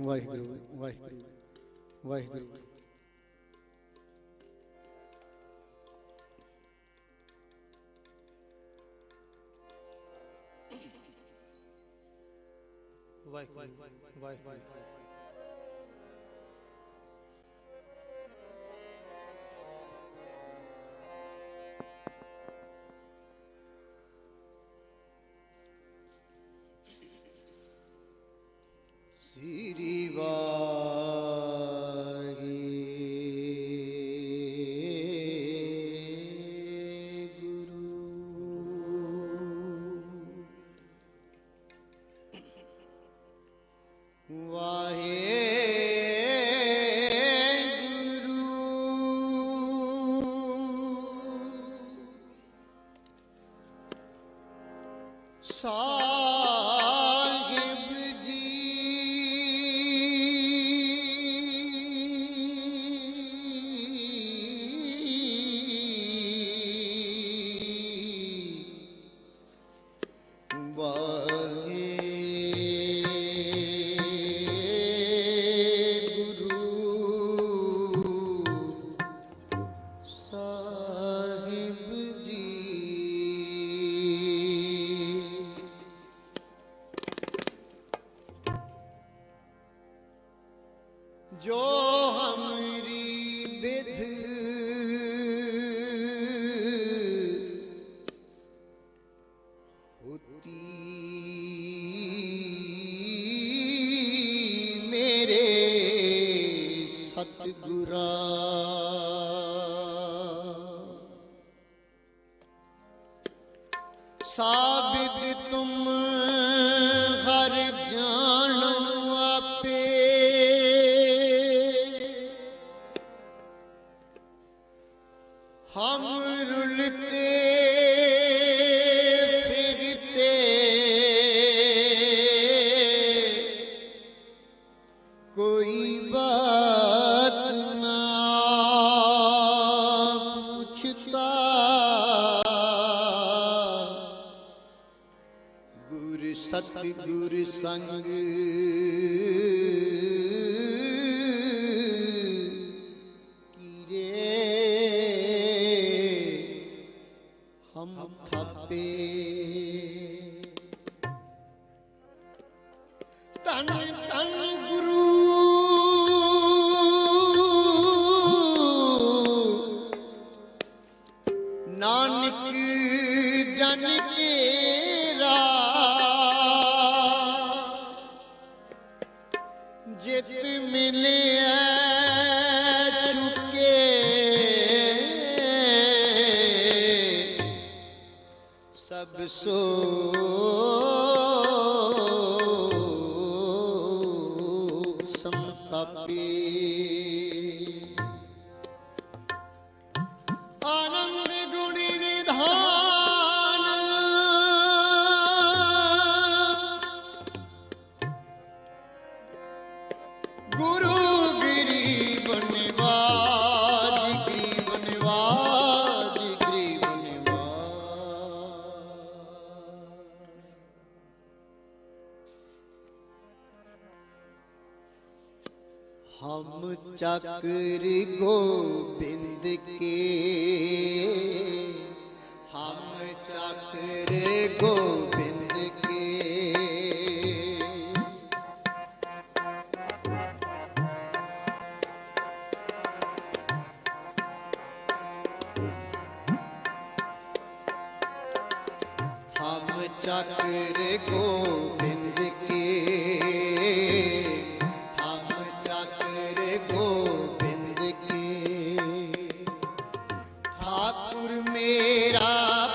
ਵਾਹਿਗੁਰੂ ਵਾਹਿਗੁਰੂ ਵਾਹਿਗੁਰੂ। ਵਾਹਿਗੁਰੂ ਵਾਹਿਗੁਰੂ। ਸ੍ਰੀ सतगुरा साबित तुम हर जानो आपे हम रुलते फिरते कोई बात ना पूछता गुर सतगुर संग कीरे हम थापे तन तन गुरु नानक जन केरा जित मिले चुके सब सो संतापे आनंद गुणी निधान गुरु गिरी बनवाज गिरी बनवाज हम चक्र गोविंद के हम चक्र गोविंद के हम चक्र गोविंद के हम चक्र गोविंद के ठाकुर मेरा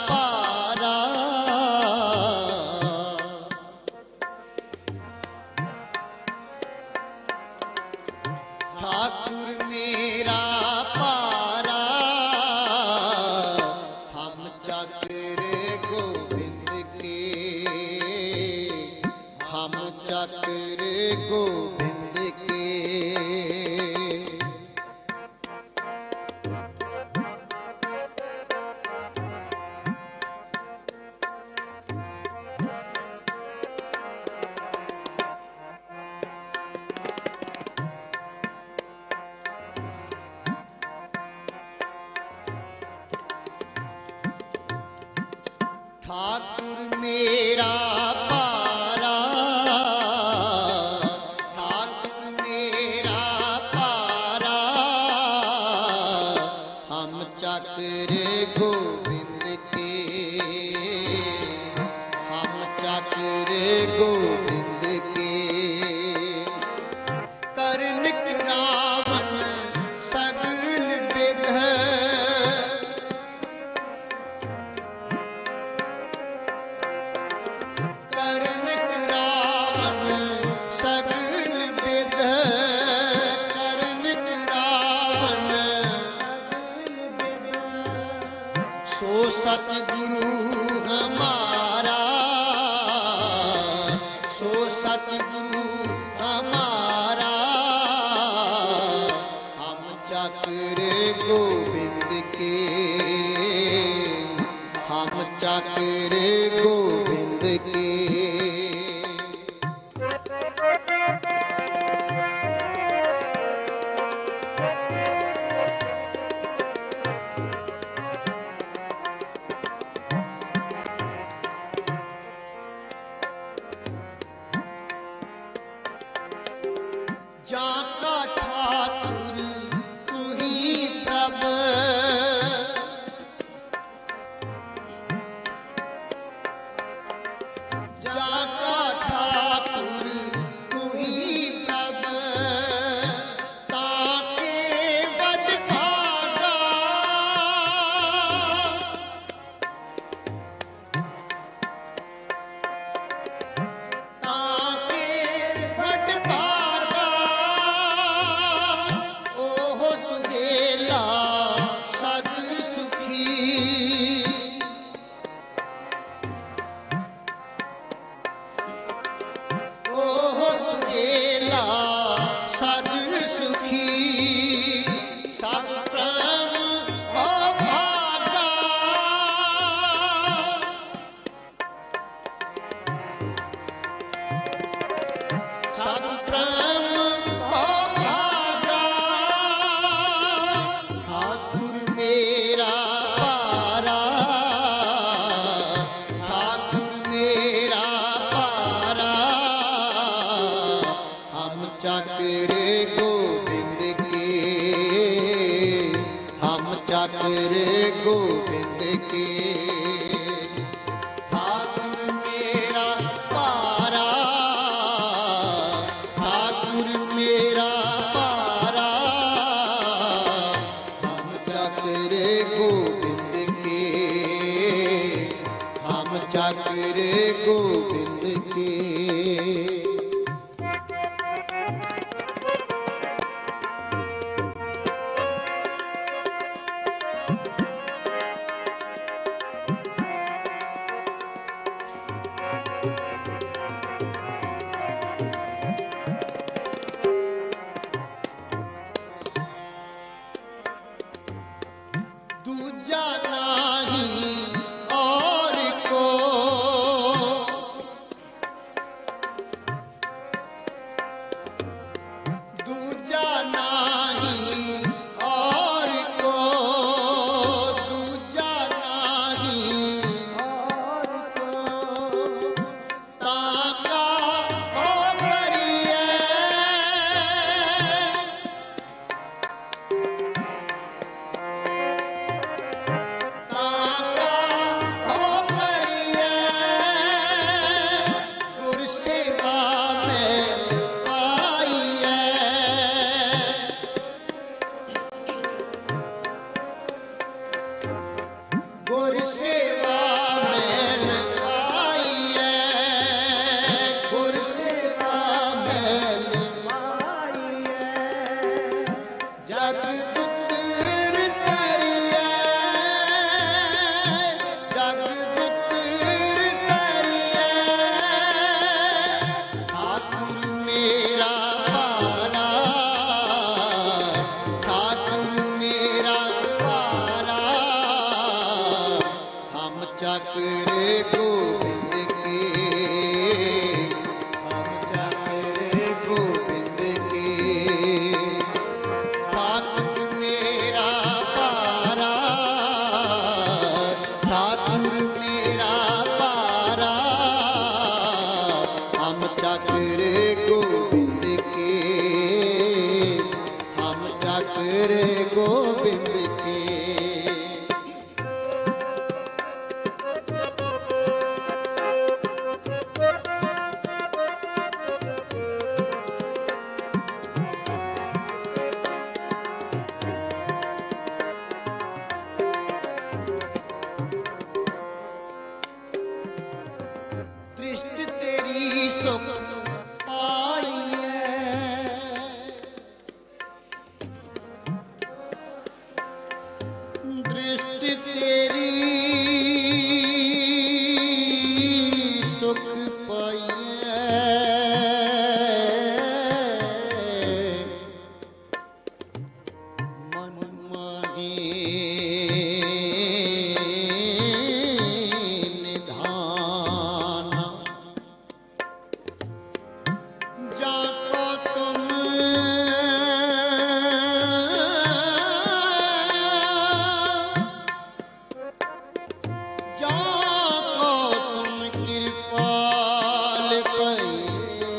पारा ठाकुर मेरा पारा हम चक्र गोविंद के हम चक्र गोविंद के ठाकुर मेरा पारा ठाकुर मेरा पारा हम चक्र गोविंद के हम चक्र गोविंद के करनिक रावण सगल विध करनिक रावण सगल विध करनिक रावण सो सतगुरु हमारा सो सतगुरु हमारा हम चक्र गोविंद के हम चक्र गोविंद के जाका ठाकुर तू ही प्रभ जा चाकर गोविंद के। ठाकुर मेरा पारा, ठाकुर मेरा पारा, हम चाकर गोविंद के, हम चाकर गोविंद के। दूजा नाही और को, दूजा नाही और को, दूजा नाही और को, ताका हो करिए, गुर सेवा में पाइए, गुर सेवा में पाइए, जग दुतर करिए, जग दुतर करिए। ठाकुर मेरा पारा, ठाकुर मेरा पारा, हम चाकर गोविंद के, हम चाकर गोविंद के। ठाकुर मेरा पारा, ठाकुर मेरा पारा, हम चाकर गोविंद के, हम चाकर गोविंद के। दृष्टि तेरी सुख पाइए, दृष्टि तेरी सुख पाइए, मन माही निधाना, जाको तुम जाको तुम कृपाल पइए,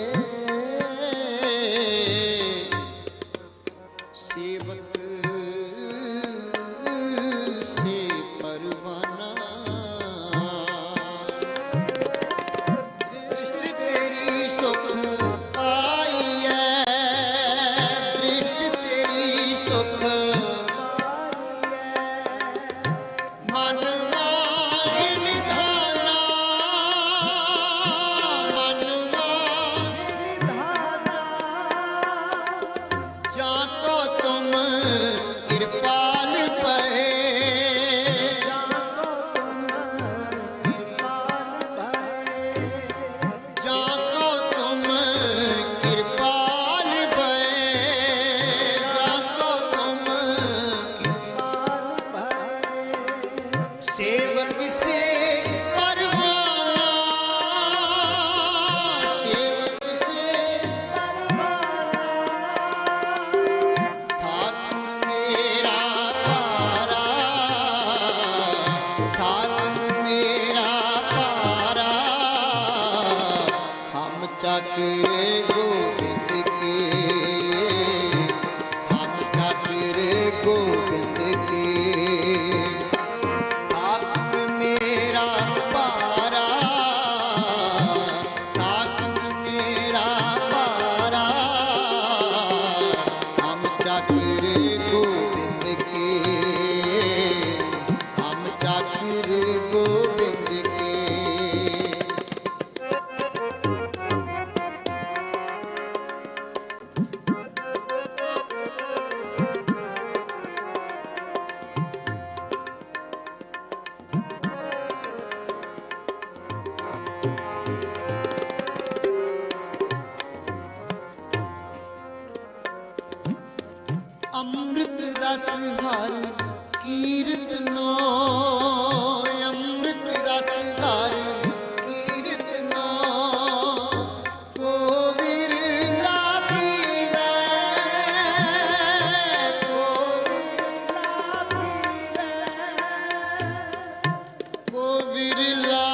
सेवक से परवाना। दृष्टि तेरी सुख पाइए, दृष्टि तेरी सुख पाइए, मन माहि निधाना, मन माहि निधाना, जाको तुम कृपाल पए, जाको तुम कृपाल पए, जाको तुम कृपाल भये, जाको तुम कृपाल भये। सेवक से परवाना, सेवक से परवाना। ठाकुर मेरा पारा, ठाकुर मेरा पारा, हम चाकर गोविंद के, हम चाकर गोविंद के। ਅੰਮ੍ਰਿਤ ਰਸ ਹਰ ਕੀਰਤਨੋ ਅੰਮ੍ਰਿਤ ਰਸ ਹਰ ਕੀਰਤਨੋ ਕੋ ਵਿਰਲਾ ਪੀਵੈ ਕੋ ਵਿਰਲਾ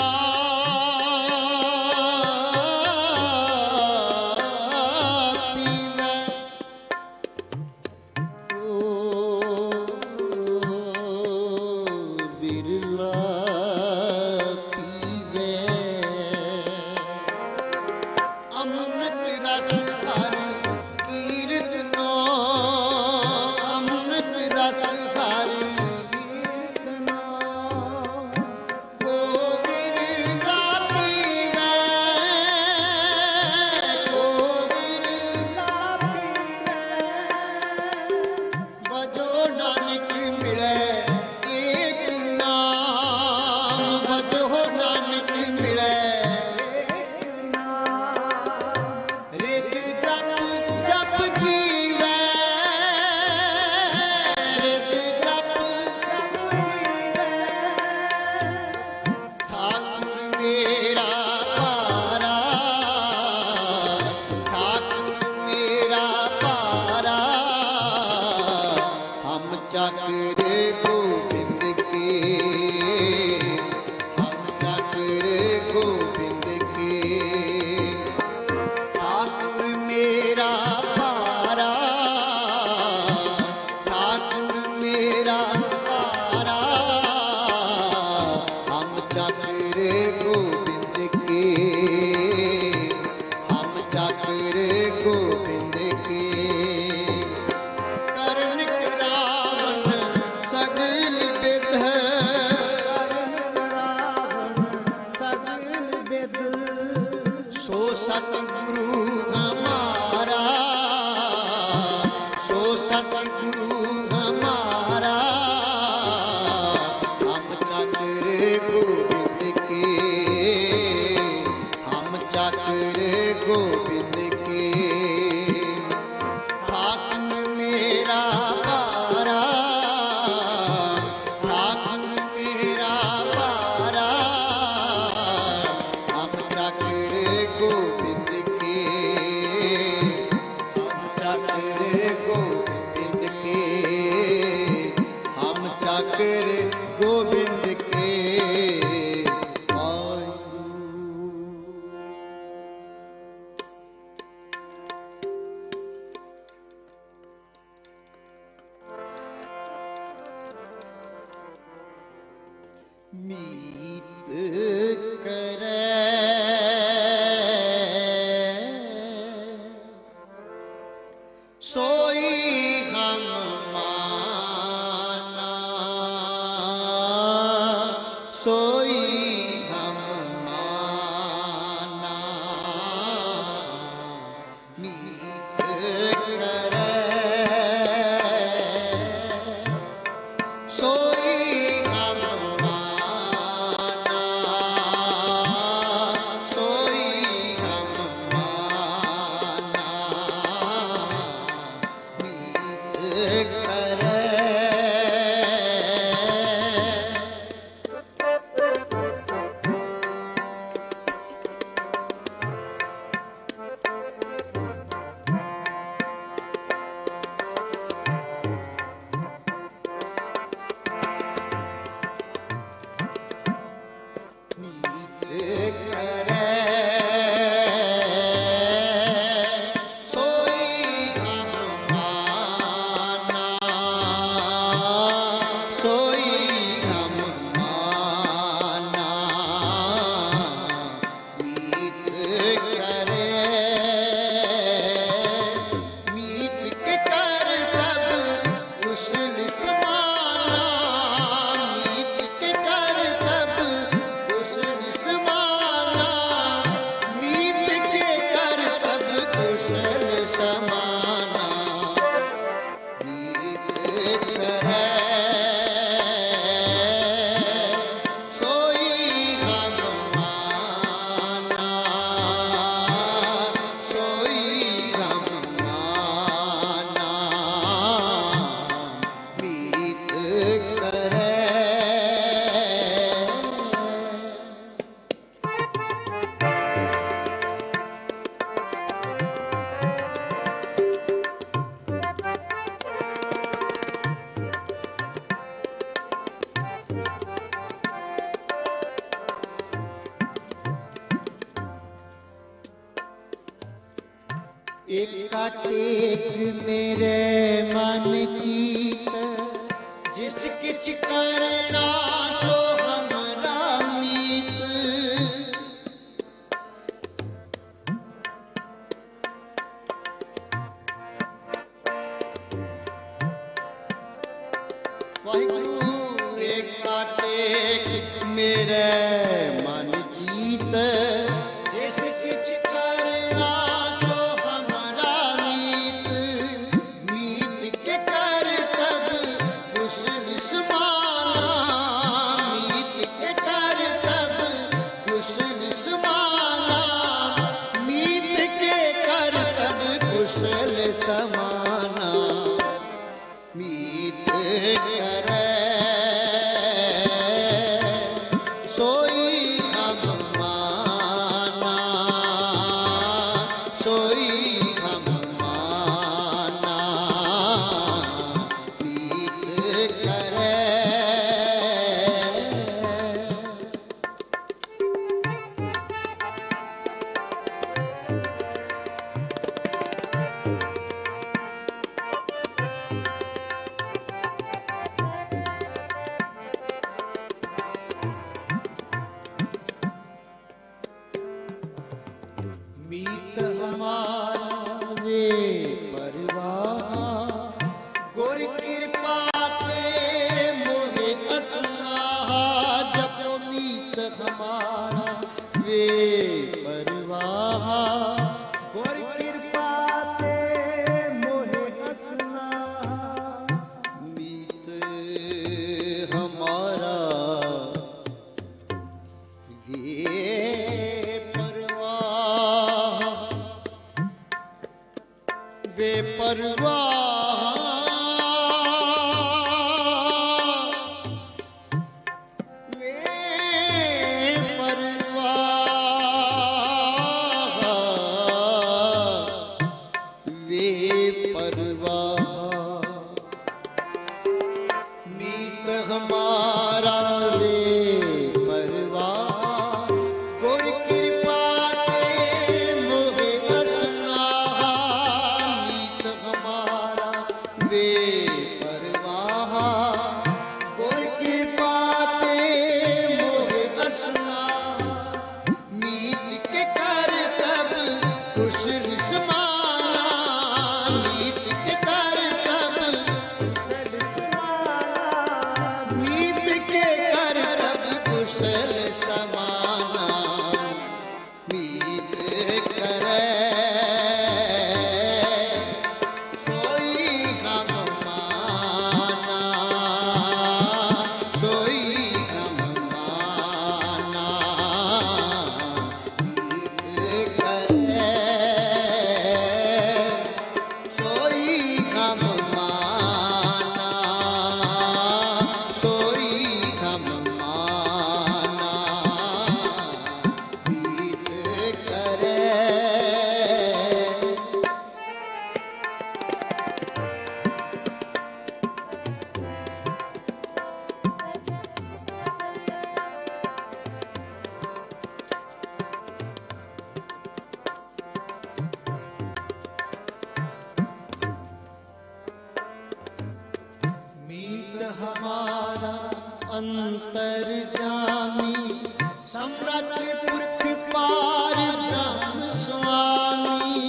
टेक मेरे मन कीत जिस किछ करना सो हमरा मीत वाहिगुरु एक टेक मेरे मन जीत जिस किछ करना सो हमरा मीत मीत के कर सब कुशल समाना मीत के कर सब कुशल समाना मीत के कर सब कुशल समाना मीत करे सोई हम माना सोई हम माना मीत करे मीत हमारा वे परवाह गुर कृपा से मोहे असनाहा जपो मीत हमारा वे परवाह गुर कृपा से मोहे असनाहा मीत हमारा वे परवाह वे परवाह मीत हमारा वे परवाह गुर कृपा से मोहे असनाहा मीत हमारा वे परवाह गुर कृपा से मोहे असनाहा मीत के कर सब कुशल समाना मीत के कर सब कुशल समाना मीत के कर सब कुशल समाना मीत करे सोई हम माना सोई हम माना मीत करे सोई हम माना सोई हम माना मीत करे मीत हमारा अंतर्जामी सम्राट पुरख पार ब्रह्म स्वामी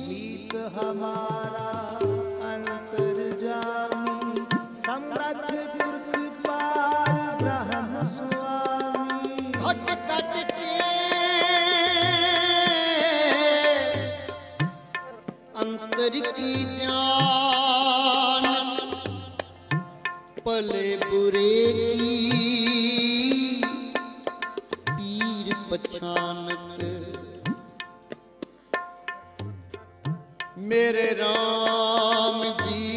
मीत हमारा अंतर्जामी सम्राट पुरख पार ब्रह्म स्वामी घट घट के अंतर की जान भले बुरे की पीर पछानत मेरे राम जी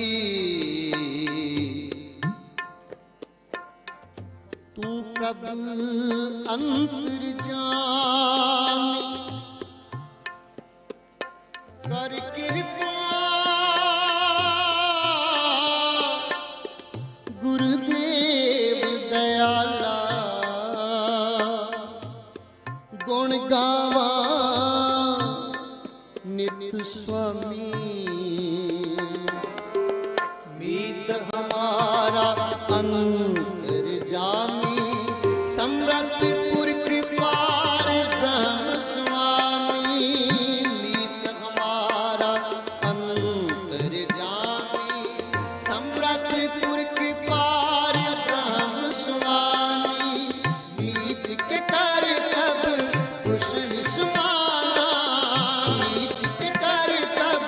तू कब अंतर जान कर कृपा गुरुदेव दयाला गुण गावा नित स्वामी पुरख पार ब्रह्म स्वामी, मीत के कर तब कुशल समाना, मीत के कर तब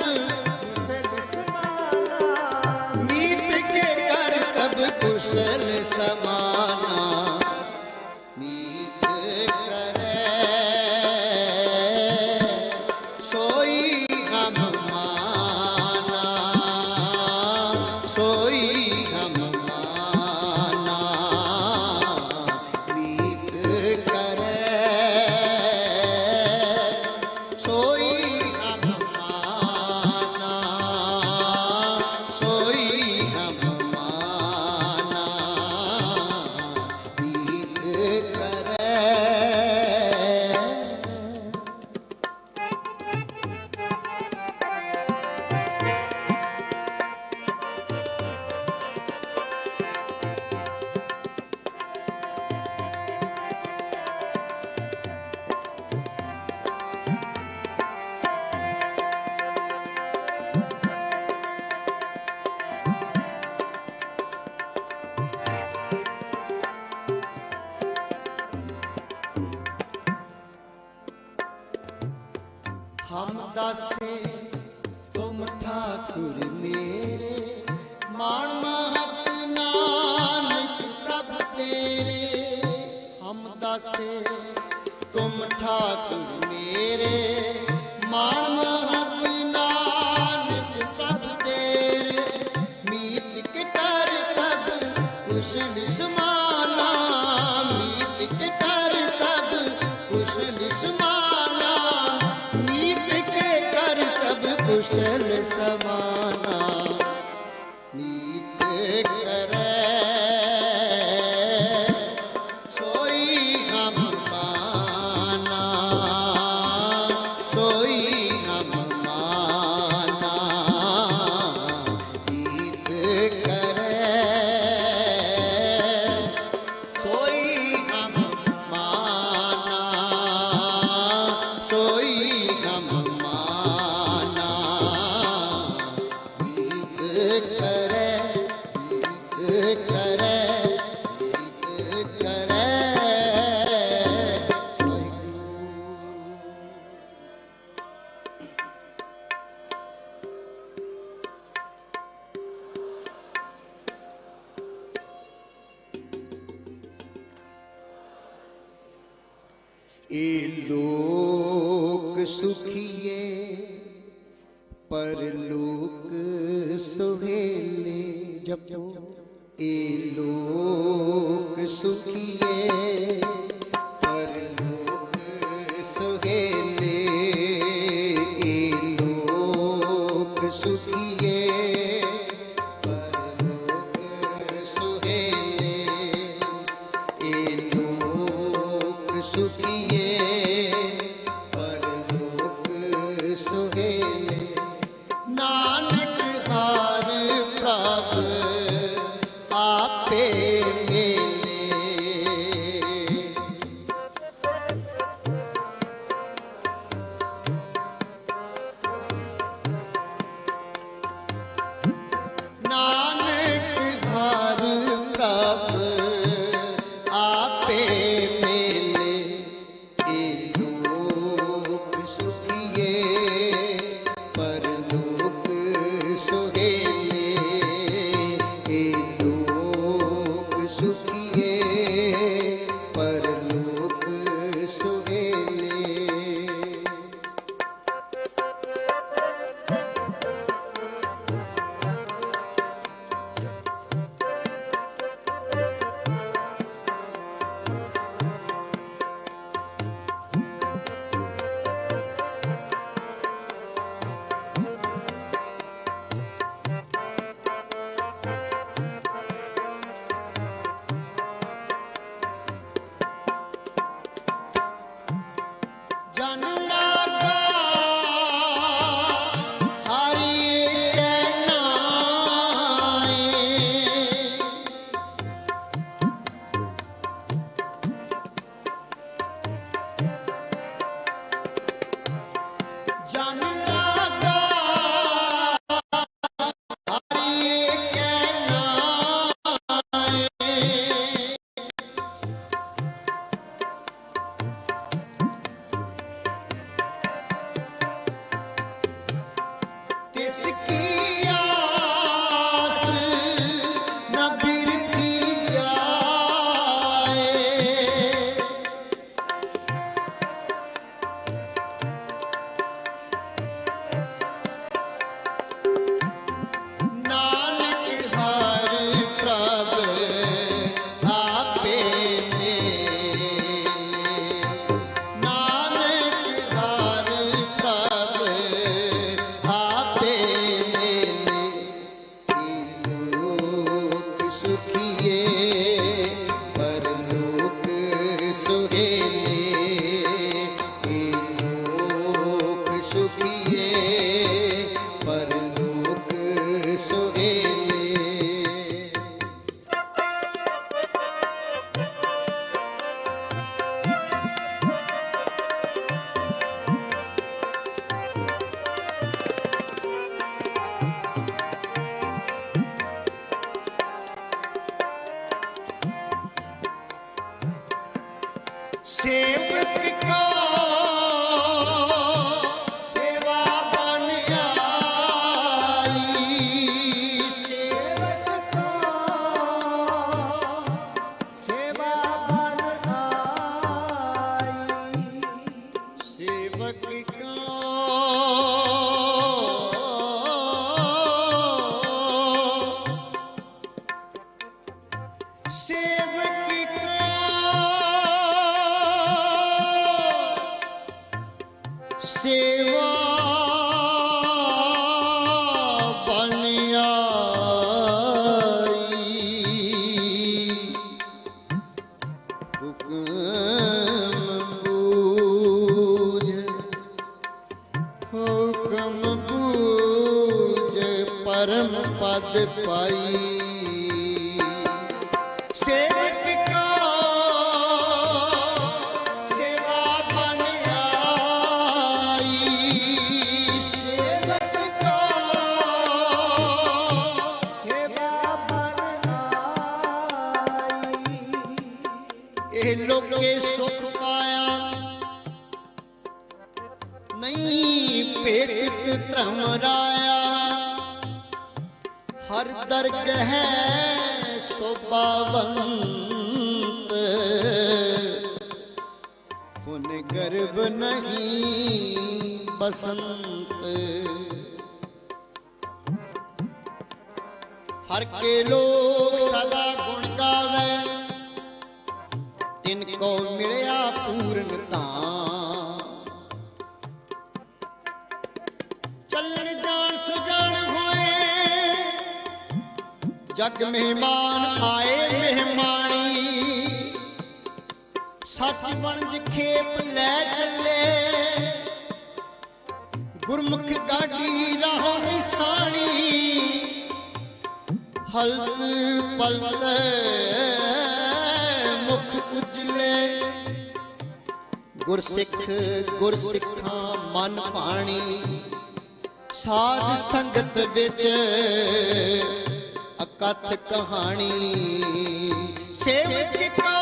मीत के कर तब कुशल समाना, मीत करे सोई हम माना, सोई हम माना, मीत करे सोई हम माना, सोई हम माना, मीत करे। हम दासे तुम ठाकुर मेरे, मान महत नानक प्रभ तेरे। हम दासे तुम ठाकुर मेरे, मान महत नानक प्रभ तेरे। मीत के कर तब कुशल समाना, मीत के कर तब कुशल समाना, मीत के कर तब कुशल समाना, मीत करे सोई हम माना, सोई हम माना, मीत करे सोई हम माना, सोई हम माना, मीत करे, मीत करे, मीत करे। ए लोक सुखिए परलोक सुहेले, जब ए लोक सुखिए परलोक सुहेले, ए लोक सुखिए परलोक सुहेले, ए लोक सुखिए परलोक सुहेले। नानक हार प्रभ आपे मेले, सेवक का सेवा बन आई, सेवक का सेवा बन आई, सेवक का सेवा बन आई, हुक्म बूझ, हुक्म बूझ परम पद पाई, सेवक का सेवा बन आई, सेवक का सेवा बन आई। ਇਹ ਲੋਕੇ ਸੁਖ ਪਾਇਆ ਨਹੀਂ ਭੇਟ ਧਰਮ ਰਾਇਆ, ਹਰ ਦਰਗ ਹੈ शोभावंत, पुन गर्भ नहीं बसंत, हर के लोग सदा गुण गावे, तिनको मिलया पूर्णता, चलन जान सुजान होए जग मेहमान आए मेहमानी, सच बनज खेप लै चले, गुरमुख गाड़ी राहों निशानी, हलत पलत मुख उजले, गुरसिखा मन पानी, साध संगत विच अकथ कहानी, सेवक का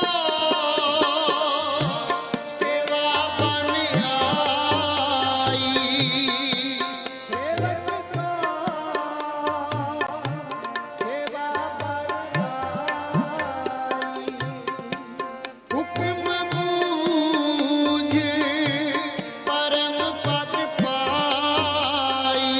सेवा बन आई, सेवक का सेवा बन आई, हुक्म बूझ परम पद पाई,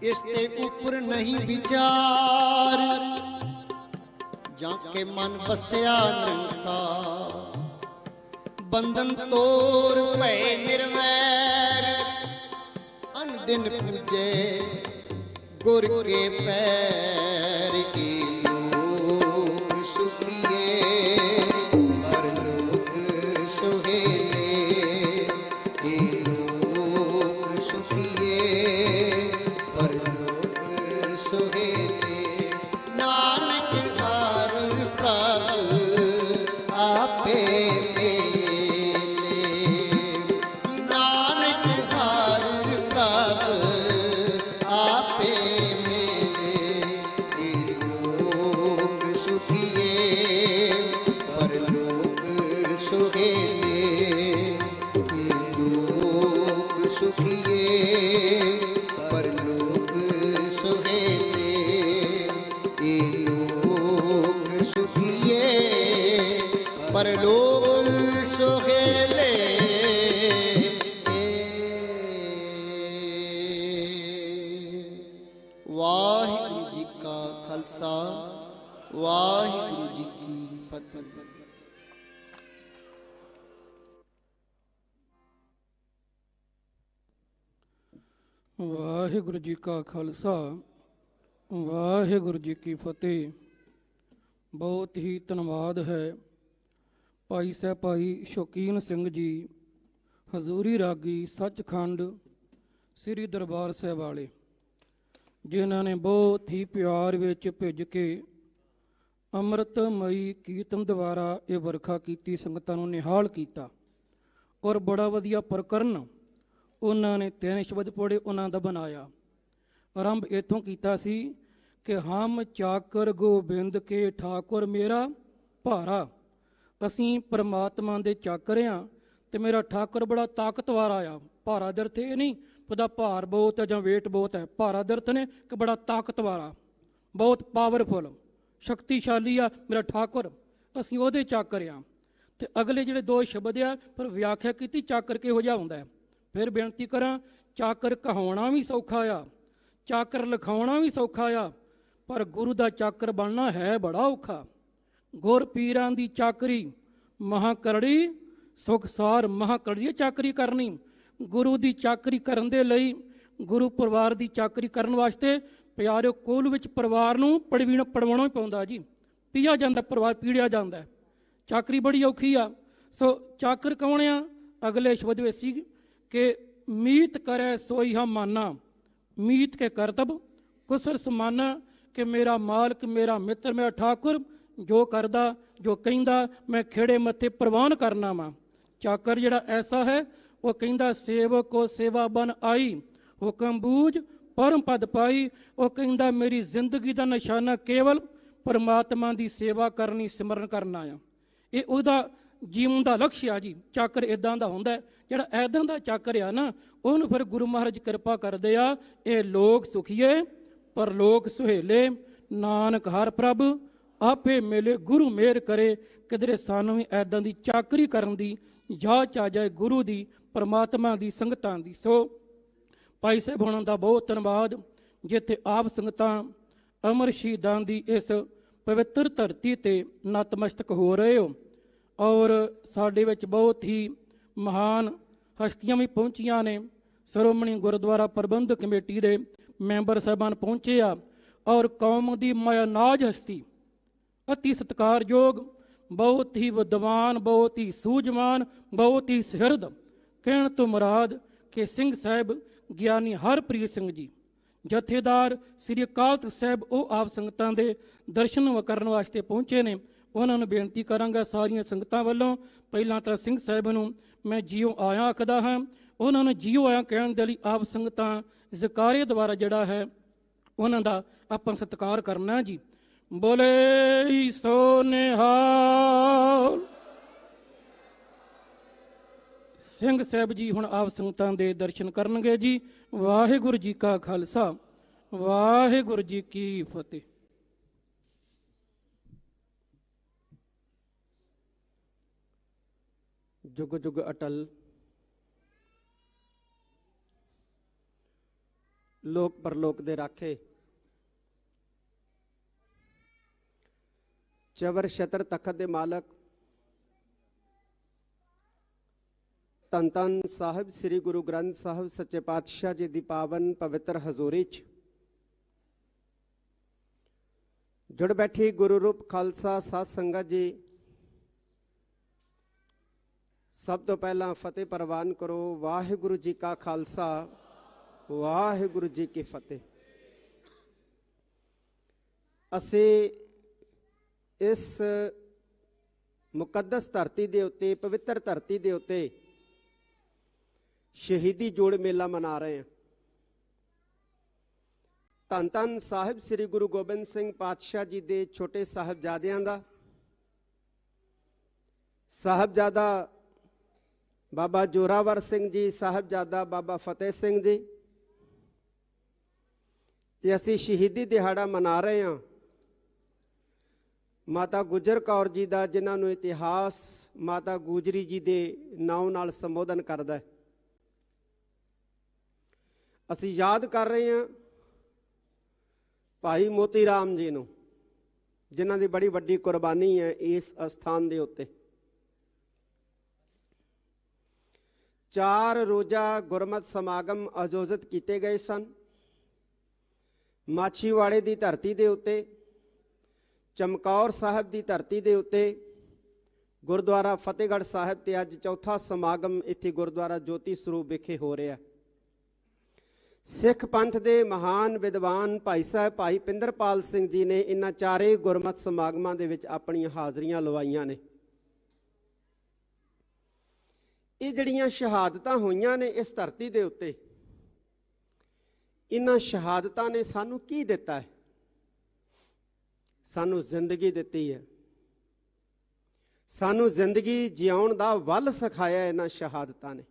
इसके ऊपर नहीं विचार, जाके मन बसया नंका, बंधन तोर भय निर्वैर, अन दिन पूजे गुर के पैर की, लोग सुखिए परलोक सुहेले, ये लोग सुखिए परलोक सुहेले, नानक हर प्रभु आपे मेले, सुखिए परलोक सुहेले। वाहिगुरु जी का खालसा वाहिगुरु जी की फतेह। ਵਾਹਿਗੁਰੂ ਜੀ ਕਾ ਖਾਲਸਾ ਵਾਹਿਗੁਰੂ ਜੀ ਕੀ ਫਤਿਹ। ਬਹੁਤ ਹੀ ਧੰਨਵਾਦ ਹੈ ਭਾਈ ਸਾਹਿਬ ਭਾਈ ਸ਼ੌਕੀਨ ਸਿੰਘ ਜੀ ਹਜ਼ੂਰੀ ਰਾਗੀ ਸੱਚਖੰਡ ਸ੍ਰੀ ਦਰਬਾਰ ਸਾਹਿਬ ਵਾਲੇ, ਜਿਨ੍ਹਾਂ ਨੇ ਬਹੁਤ ਹੀ ਪਿਆਰ ਵਿੱਚ ਭਿੱਜ ਕੇ ਅੰਮ੍ਰਿਤਮਈ ਕੀਰਤਨ ਦੁਆਰਾ ਇਹ ਵਰਖਾ ਕੀਤੀ, ਸੰਗਤਾਂ ਨੂੰ ਨਿਹਾਲ ਕੀਤਾ। ਔਰ ਬੜਾ ਵਧੀਆ ਪ੍ਰਕਰਨ ਉਹਨਾਂ ਨੇ 3 ਸ਼ਬਦ ਪੜ੍ਹੇ, ਉਹਨਾਂ ਦਾ ਬਣਾਇਆ। ਆਰੰਭ ਇੱਥੋਂ ਕੀਤਾ ਸੀ ਕਿ ਹਮ ਚਾਕਰ ਗੋਬਿੰਦ ਕੇ ਠਾਕੁਰ ਮੇਰਾ ਭਾਰਾ। ਅਸੀਂ ਪਰਮਾਤਮਾ ਦੇ ਚਾਕਰ ਹਾਂ ਤੇ ਮੇਰਾ ਠਾਕੁਰ ਬੜਾ ਤਾਕਤਵਰ ਆ। ਭਾਰਾ ਦੇ ਅਰਥ ਇਹ ਨਹੀਂ ਉਹਦਾ ਭਾਰ ਬਹੁਤ ਹੈ ਜਾਂ ਵੇਟ ਬਹੁਤ ਹੈ। ਭਾਰਾ ਦੇ ਅਰਥ ਨੇ ਕਿ ਬੜਾ ਤਾਕਤਵਰ ਆ, ਬਹੁਤ ਪਾਵਰਫੁਲ, ਸ਼ਕਤੀਸ਼ਾਲੀ ਆ ਮੇਰਾ ਠਾਕੁਰ। ਅਸੀਂ ਉਹਦੇ ਚਾਕਰ ਹਾਂ। ਤੇ ਅਗਲੇ ਜਿਹੜੇ 2 ਸ਼ਬਦ ਆ ਪਰ ਵਿਆਖਿਆ ਕੀਤੀ ਚਾਕਰ ਕਿਹੋ ਜਿਹਾ ਹੁੰਦਾ ਹੈ। ਫਿਰ ਬੇਨਤੀ ਕਰਾਂ, ਚਾਕਰ ਕਹਾਉਣਾ ਵੀ ਸੌਖਾ ਆ, ਚਾਕਰ ਲਿਖਾਉਣਾ ਵੀ ਸੌਖਾ ਆ, ਪਰ ਗੁਰੂ ਦਾ ਚਾਕਰ ਬਣਨਾ ਹੈ ਬੜਾ ਔਖਾ। ਗੁਰ ਪੀਰਾਂ ਦੀ ਚਾਕਰੀ ਮਹਾ ਕਰੜੀ, ਸੁਖਸਾਰ ਮਹਾ ਕਰੜੀ ਚਾਕਰੀ ਕਰਨੀ। ਗੁਰੂ ਦੀ ਚਾਕਰੀ ਕਰਨ ਦੇ ਲਈ, ਗੁਰੂ ਪਰਿਵਾਰ ਦੀ ਚਾਕਰੀ ਕਰਨ ਵਾਸਤੇ ਪਿਆਰਿਓ ਕੋਲ ਵਿੱਚ ਪਰਿਵਾਰ ਨੂੰ ਪੜਵਾਉਣਾ ਹੀ ਪਾਉਂਦਾ ਜੀ। ਪੀਆ ਜਾਂਦਾ, ਪਰਿਵਾਰ ਪੀੜਿਆ ਜਾਂਦਾ। ਚਾਕਰੀ ਬੜੀ ਔਖੀ ਆ। ਸੋ ਚਾਕਰ ਕੌਣ ਆ? ਅਗਲੇ ਸ਼ਬਦ ਵਿੱਚ ਸੀ ਕਿ ਮੀਤ ਕਰੇ ਸੋਈ ਹਮ ਮਾਨਾ, ਮੀਤ ਕੇ ਕਰਤਬ ਕੁਸਰ ਸਮਾਨਾ। ਕਿ ਮੇਰਾ ਮਾਲਕ, ਮੇਰਾ ਮਿੱਤਰ, ਮੇਰਾ ਠਾਕੁਰ ਜੋ ਕਰਦਾ, ਜੋ ਕਹਿੰਦਾ, ਮੈਂ ਖੇੜੇ ਮੱਥੇ ਪ੍ਰਵਾਨ ਕਰਨਾ ਵਾ। ਚਾਕਰ ਜਿਹੜਾ ਐਸਾ ਹੈ ਉਹ ਕਹਿੰਦਾ ਸੇਵਕ ਕੋ ਸੇਵਾ ਬਨ ਆਈ, ਹੁਕਮ ਬੂਝ ਪਰਮ ਪਦ ਪਾਈ। ਉਹ ਕਹਿੰਦਾ ਮੇਰੀ ਜ਼ਿੰਦਗੀ ਦਾ ਨਿਸ਼ਾਨਾ ਕੇਵਲ ਪਰਮਾਤਮਾ ਦੀ ਸੇਵਾ ਕਰਨੀ, ਸਿਮਰਨ ਕਰਨਾ ਆ। ਇਹ ਉਹਦਾ ਜੀਵਨ ਦਾ ਲਕਸ਼ ਆ ਜੀ। ਚਾਕਰ ਇਦਾਂ ਦਾ ਹੁੰਦਾ, ਜਿਹੜਾ ਐਦਾਂ ਦਾ ਚਾਕਰ ਆ ਨਾ, ਉਹਨੂੰ ਫਿਰ ਗੁਰੂ ਮਹਾਰਾਜ ਕਿਰਪਾ ਕਰਦੇ ਆ। ਇਹ ਲੋਕ ਸੁਖੀਏ ਪਰਲੋਕ ਸੁਹੇਲੇ, ਨਾਨਕ ਹਰ ਪ੍ਰਭ ਆਪੇ ਮਿਲੇ, ਗੁਰੂ ਮਿਹਰ ਕਰੇ। ਕਿਧਰੇ ਸਾਨੂੰ ਵੀ ਐਦਾਂ ਦੀ ਚਾਕਰੀ ਕਰਨ ਦੀ ਜਾਚ ਆ ਜਾਏ, ਗੁਰੂ ਦੀ, ਪਰਮਾਤਮਾ ਦੀ, ਸੰਗਤਾਂ ਦੀ। ਸੋ ਭਾਈ ਸਾਹਿਬ ਹੋਣਾ ਦਾ ਬਹੁਤ ਧੰਨਵਾਦ, ਜਿੱਥੇ ਆਪ ਸੰਗਤਾਂ ਅਮਰ ਸ਼ਹੀਦਾਂ ਦੀ ਇਸ ਪਵਿੱਤਰ ਧਰਤੀ ਤੇ ਨਤਮਸਤਕ ਹੋ ਰਹੇ ਹੋ। ਔਰ ਸਾਡੇ ਵਿੱਚ ਬਹੁਤ ਹੀ ਮਹਾਨ ਹਸਤੀਆਂ ਵੀ ਪਹੁੰਚੀਆਂ ਨੇ। ਸ਼੍ਰੋਮਣੀ ਗੁਰਦੁਆਰਾ ਪ੍ਰਬੰਧਕ ਕਮੇਟੀ ਦੇ ਮੈਂਬਰ ਸਾਹਿਬਾਨ ਪਹੁੰਚੇ ਆ। ਔਰ ਕੌਮ ਦੀ ਮਾਇਆਨਾਜ ਹਸਤੀ, ਅਤੀ ਸਤਿਕਾਰਯੋਗ, ਬਹੁਤ ਹੀ ਵਿਦਵਾਨ, ਬਹੁਤ ਹੀ ਸੂਝਵਾਨ, ਬਹੁਤ ਹੀ ਸੁਹਿਰਦ। ਕਹਿਣ ਤੋਂ ਮੁਰਾਦ ਕਿ ਸਿੰਘ ਸਾਹਿਬ ਗਿਆਨੀ ਹਰਪ੍ਰੀਤ ਸਿੰਘ ਜੀ ਜਥੇਦਾਰ ਸ੍ਰੀ ਅਕਾਲ ਤਖ਼ਤ ਸਾਹਿਬ, ਉਹ ਆਪ ਸੰਗਤਾਂ ਦੇ ਦਰਸ਼ਨ ਕਰਨ ਵਾਸਤੇ ਪਹੁੰਚੇ ਨੇ। ਉਹਨਾਂ ਨੂੰ ਬੇਨਤੀ ਕਰਾਂਗਾ ਸਾਰੀਆਂ ਸੰਗਤਾਂ ਵੱਲੋਂ, ਪਹਿਲਾਂ ਤਾਂ ਸਿੰਘ ਸਾਹਿਬ ਨੂੰ ਮੈਂ ਜੀਓ ਆਇਆ ਆਖਦਾ ਹਾਂ। ਉਹਨਾਂ ਨੂੰ ਜੀਓ ਆਇਆ ਕਹਿਣ ਦੇ ਲਈ ਆਪ ਸੰਗਤਾਂ ਜ਼ਕਾਰੇ ਦੁਆਰਾ ਜਿਹੜਾ ਹੈ ਉਹਨਾਂ ਦਾ ਆਪਾਂ ਸਤਿਕਾਰ ਕਰਨਾ ਜੀ। ਬੋਲੇ ਸੋ ਨਿਹਾਲ। ਸਿੰਘ ਸਾਹਿਬ ਜੀ ਹੁਣ ਆਪ ਸੰਗਤਾਂ ਦੇ ਦਰਸ਼ਨ ਕਰਨਗੇ ਜੀ। ਵਾਹਿਗੁਰੂ ਜੀ ਕਾ ਖਾਲਸਾ ਵਾਹਿਗੁਰੂ ਜੀ ਕੀ ਫਤਿਹ। जुग जुग अटल, लोक परलोक दे राखे, चवर छतर तखत दे मालक, धन धन साहिब श्री गुरु ग्रंथ साहिब सच्चे पातशाह जी दी पावन पवित्र हजूरी च जुड़ बैठी गुरु रूप खालसा साध संगत जी, सब तो पहला फतेह प्रवान करो। वाहिगुरु जी का खालसा वाहिगुरु जी की फतेह। असी इस मुकद्दस धरती दे उत्ते, पवित्र धरती दे उत्ते शहीदी जोड़ मेला मना रहे हैं। धन धन साहिब श्री गुरु गोबिंद सिंह पातशाह जी दे छोटे साहिबजादियां दा, साहिबजादा बाबा जोरावर सिंह जी, साहिबजादा बाबा फतेह सिंह जी, ते असी शहीदी दिहाड़ा मना रहे हैं। ਮਾਤਾ ਗੁਜਰ ਕੌਰ ਜੀ ਦਾ, ਜਿਨ੍ਹਾਂ ਨੂੰ ਇਤਿਹਾਸ ਮਾਤਾ ਗੁਜਰੀ ਜੀ ਦੇ ਨਾਮ ਨਾਲ ਸੰਬੋਧਨ ਕਰਦਾ ਹੈ। ਅਸੀਂ ਯਾਦ ਕਰ ਰਹੇ ਹਾਂ ਭਾਈ ਮੋਤੀ ਰਾਮ ਜੀ ਨੂੰ, ਜਿਨ੍ਹਾਂ ਦੀ ਬੜੀ ਵੱਡੀ ਕੁਰਬਾਨੀ ਹੈ ਇਸ ਅਸਥਾਨ ਦੇ ਉੱਤੇ। 4 ਰੋਜ਼ਾ ਗੁਰਮਤਿ ਸਮਾਗਮ ਆਯੋਜਿਤ ਕੀਤੇ ਗਏ ਸਨ। ਮਾਛੀਵਾੜੇ ਦੀ ਧਰਤੀ ਦੇ ਉੱਤੇ, ਚਮਕੌਰ ਸਾਹਿਬ ਦੀ ਧਰਤੀ ਦੇ ਉੱਤੇ, ਗੁਰਦੁਆਰਾ ਫਤਿਹਗੜ੍ਹ ਸਾਹਿਬ ਤੇ ਅੱਜ ਚੌਥਾ ਸਮਾਗਮ ਇੱਥੇ ਗੁਰਦੁਆਰਾ ਜੋਤੀ ਸਰੂਪ ਵਿਖੇ ਹੋ ਰਿਹਾ। ਸਿੱਖ ਪੰਥ ਦੇ ਮਹਾਨ ਵਿਦਵਾਨ ਭਾਈ ਸਾਹਿਬ ਭਾਈ ਪਿੰਦਰਪਾਲ ਸਿੰਘ ਜੀ ਨੇ ਇਹਨਾਂ 4 ਗੁਰਮਤਿ ਸਮਾਗਮਾਂ ਦੇ ਵਿੱਚ ਆਪਣੀਆਂ ਹਾਜ਼ਰੀਆਂ ਲਵਾਈਆਂ ਨੇ। ਇਹ ਜਿਹੜੀਆਂ ਸ਼ਹਾਦਤਾਂ ਹੋਈਆਂ ਨੇ ਇਸ ਧਰਤੀ ਦੇ ਉੱਤੇ, ਇਹਨਾਂ ਸ਼ਹਾਦਤਾਂ ਨੇ ਸਾਨੂੰ ਕੀ ਦਿੱਤਾ ਹੈ? ਸਾਨੂੰ ਜ਼ਿੰਦਗੀ ਦਿੱਤੀ ਹੈ। ਸਾਨੂੰ ਜ਼ਿੰਦਗੀ ਜਿਉਣ ਦਾ ਵੱਲ ਸਿਖਾਇਆ ਇਹਨਾਂ ਸ਼ਹਾਦਤਾਂ ਨੇ।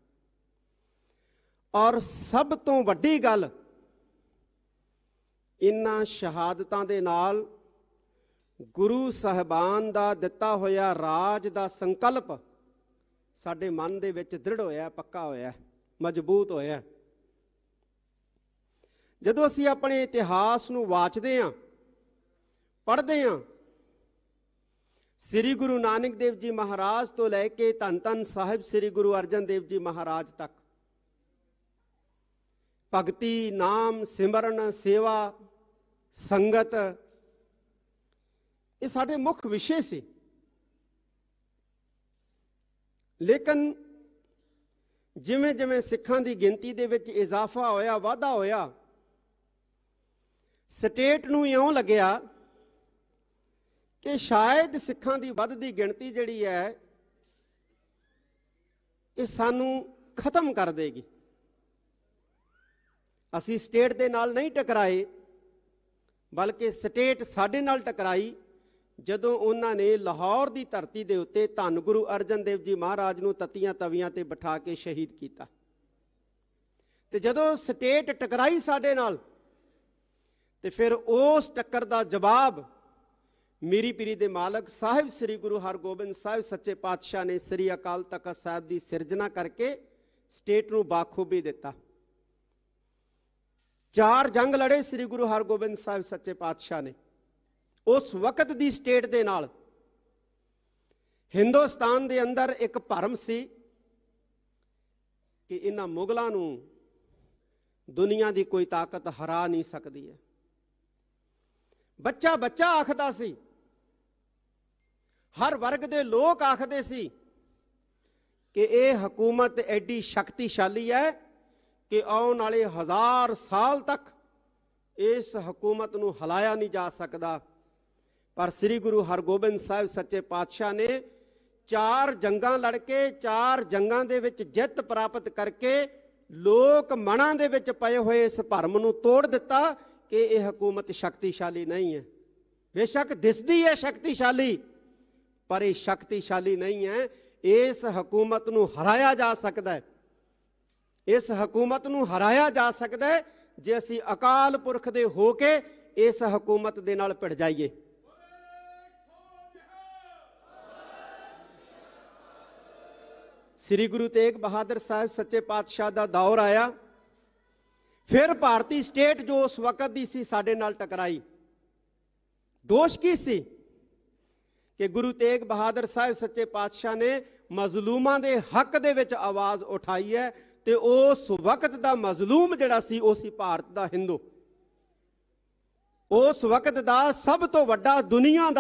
ਔਰ ਸਭ ਤੋਂ ਵੱਡੀ ਗੱਲ, ਇਹਨਾਂ ਸ਼ਹਾਦਤਾਂ ਦੇ ਨਾਲ ਗੁਰੂ ਸਾਹਿਬਾਨ ਦਾ ਦਿੱਤਾ ਹੋਇਆ ਰਾਜ ਦਾ ਸੰਕਲਪ ਸਾਡੇ ਮਨ ਦੇ ਵਿੱਚ ਦ੍ਰਿੜ ਹੋਇਆ, ਪੱਕਾ ਹੋਇਆ, ਮਜ਼ਬੂਤ ਹੋਇਆ। ਜਦੋਂ ਅਸੀਂ ਆਪਣੇ ਇਤਿਹਾਸ ਨੂੰ ਵਾਚਦੇ ਹਾਂ, ਪੜ੍ਹਦੇ ਹਾਂ, ਸ੍ਰੀ ਗੁਰੂ ਨਾਨਕ ਦੇਵ ਜੀ ਮਹਾਰਾਜ ਤੋਂ ਲੈ ਕੇ ਧੰਨ ਧੰਨ ਸਾਹਿਬ ਸ੍ਰੀ ਗੁਰੂ ਅਰਜਨ ਦੇਵ ਜੀ ਮਹਾਰਾਜ ਤੱਕ ਭਗਤੀ, ਨਾਮ, ਸਿਮਰਨ, ਸੇਵਾ, ਸੰਗਤ, ਇਹ ਸਾਡੇ ਮੁੱਖ ਵਿਸ਼ੇ ਸੀ। ਲੇਕਿਨ ਜਿਵੇਂ ਜਿਵੇਂ ਸਿੱਖਾਂ ਦੀ ਗਿਣਤੀ ਦੇ ਵਿੱਚ ਇਜ਼ਾਫਾ ਹੋਇਆ, ਵਾਧਾ ਹੋਇਆ, ਸਟੇਟ ਨੂੰ ਇਉਂ ਲੱਗਿਆ ਕਿ ਸ਼ਾਇਦ ਸਿੱਖਾਂ ਦੀ ਵੱਧਦੀ ਗਿਣਤੀ ਜਿਹੜੀ ਹੈ ਇਹ ਸਾਨੂੰ ਖਤਮ ਕਰ ਦੇਗੀ। ਅਸੀਂ ਸਟੇਟ ਦੇ ਨਾਲ ਨਹੀਂ ਟਕਰਾਏ, ਬਲਕਿ ਸਟੇਟ ਸਾਡੇ ਨਾਲ ਟਕਰਾਈ ਜਦੋਂ ਉਹਨਾਂ ਨੇ ਲਾਹੌਰ ਦੀ ਧਰਤੀ ਦੇ ਉੱਤੇ ਧੰਨ ਗੁਰੂ ਅਰਜਨ ਦੇਵ ਜੀ ਮਹਾਰਾਜ ਨੂੰ ਤਤੀਆਂ ਤਵੀਆਂ ਤੇ ਬਿਠਾ ਕੇ ਸ਼ਹੀਦ ਕੀਤਾ। ਤੇ ਜਦੋਂ ਸਟੇਟ ਟਕਰਾਈ ਸਾਡੇ ਨਾਲ, ਤੇ ਫਿਰ ਉਸ ਟੱਕਰ ਦਾ ਜਵਾਬ ਮੀਰੀ ਪੀਰੀ ਦੇ ਮਾਲਕ ਸਾਹਿਬ ਸ੍ਰੀ ਗੁਰੂ ਹਰਗੋਬਿੰਦ ਸਾਹਿਬ ਸੱਚੇ ਪਾਤਸ਼ਾਹ ਨੇ ਸ੍ਰੀ ਅਕਾਲ ਤਖਤ ਸਾਹਿਬ ਦੀ ਸਿਰਜਣਾ ਕਰਕੇ ਸਟੇਟ ਨੂੰ ਬਾਖੂਬੀ ਦਿੱਤਾ। 4 ਜੰਗ ਲੜੇ ਸ੍ਰੀ ਗੁਰੂ ਹਰਗੋਬਿੰਦ ਸਾਹਿਬ ਸੱਚੇ ਪਾਤਸ਼ਾਹ ਨੇ। ਉਸ ਵਕਤ ਦੀ ਸਟੇਟ ਦੇ ਨਾਲ ਹਿੰਦੁਸਤਾਨ ਦੇ ਅੰਦਰ ਇੱਕ ਭਰਮ ਸੀ ਕਿ ਇਹਨਾਂ ਮੁਗਲਾਂ ਨੂੰ ਦੁਨੀਆ ਦੀ ਕੋਈ ਤਾਕਤ ਹਰਾ ਨਹੀਂ ਸਕਦੀ ਹੈ। ਬੱਚਾ ਬੱਚਾ ਆਖਦਾ ਸੀ, ਹਰ ਵਰਗ ਦੇ ਲੋਕ ਆਖਦੇ ਸੀ ਕਿ ਇਹ ਹਕੂਮਤ ਐਡੀ ਸ਼ਕਤੀਸ਼ਾਲੀ ਹੈ ਕਿ ਆਉਣ ਵਾਲੇ 1000 ਸਾਲ ਤੱਕ ਇਸ ਹਕੂਮਤ ਨੂੰ ਹਿਲਾਇਆ ਨਹੀਂ ਜਾ ਸਕਦਾ। ਪਰ ਸ੍ਰੀ ਗੁਰੂ ਹਰਗੋਬਿੰਦ ਸਾਹਿਬ ਸੱਚੇ ਪਾਤਸ਼ਾਹ ਨੇ 4 ਜੰਗਾਂ ਲੜ ਕੇ 4 ਜੰਗਾਂ ਦੇ ਵਿੱਚ ਜਿੱਤ ਪ੍ਰਾਪਤ ਕਰਕੇ ਲੋਕ ਮਨਾਂ ਦੇ ਵਿੱਚ ਪਏ ਹੋਏ ਇਸ ਭਰਮ ਨੂੰ ਤੋੜ ਦਿੱਤਾ ਕਿ ਇਹ ਹਕੂਮਤ ਸ਼ਕਤੀਸ਼ਾਲੀ ਨਹੀਂ ਹੈ। ਬੇਸ਼ੱਕ ਦਿਸਦੀ ਹੈ ਸ਼ਕਤੀਸ਼ਾਲੀ, ਪਰ ਇਹ ਸ਼ਕਤੀਸ਼ਾਲੀ ਨਹੀਂ ਹੈ। ਇਸ ਹਕੂਮਤ ਨੂੰ ਹਰਾਇਆ ਜਾ ਸਕਦਾ ਹੈ। ਇਸ ਹਕੂਮਤ ਨੂੰ ਹਰਾਇਆ ਜਾ ਸਕਦਾ ਹੈ ਜੇ ਅਸੀਂ ਅਕਾਲ ਪੁਰਖ ਦੇ ਹੋ ਕੇ ਇਸ ਹਕੂਮਤ ਦੇ ਨਾਲ ਭਿੜ ਜਾਈਏ। ਸ੍ਰੀ ਗੁਰੂ ਤੇਗ ਬਹਾਦਰ ਸਾਹਿਬ ਸੱਚੇ ਪਾਤਸ਼ਾਹ ਦਾ ਦੌਰ ਆਇਆ। ਫਿਰ ਭਾਰਤੀ ਸਟੇਟ ਜੋ ਉਸ ਵਕਤ ਦੀ ਸੀ ਸਾਡੇ ਨਾਲ ਟਕਰਾਈ। ਦੋਸ਼ ਕੀ ਸੀ ਕਿ ਗੁਰੂ ਤੇਗ ਬਹਾਦਰ ਸਾਹਿਬ ਸੱਚੇ ਪਾਤਸ਼ਾਹ ਨੇ ਮਜ਼ਲੂਮਾਂ ਦੇ ਹੱਕ ਦੇ ਵਿੱਚ ਆਵਾਜ਼ ਉਠਾਈ ਹੈ, ਤੇ ਉਸ ਵਕਤ ਦਾ ਮਜ਼ਲੂਮ ਜਿਹੜਾ ਸੀ ਉਹ ਸੀ ਭਾਰਤ ਦਾ ਹਿੰਦੂ। ਉਸ ਵਕਤ ਦਾ ਸਭ ਤੋਂ ਵੱਡਾ ਦੁਨੀਆ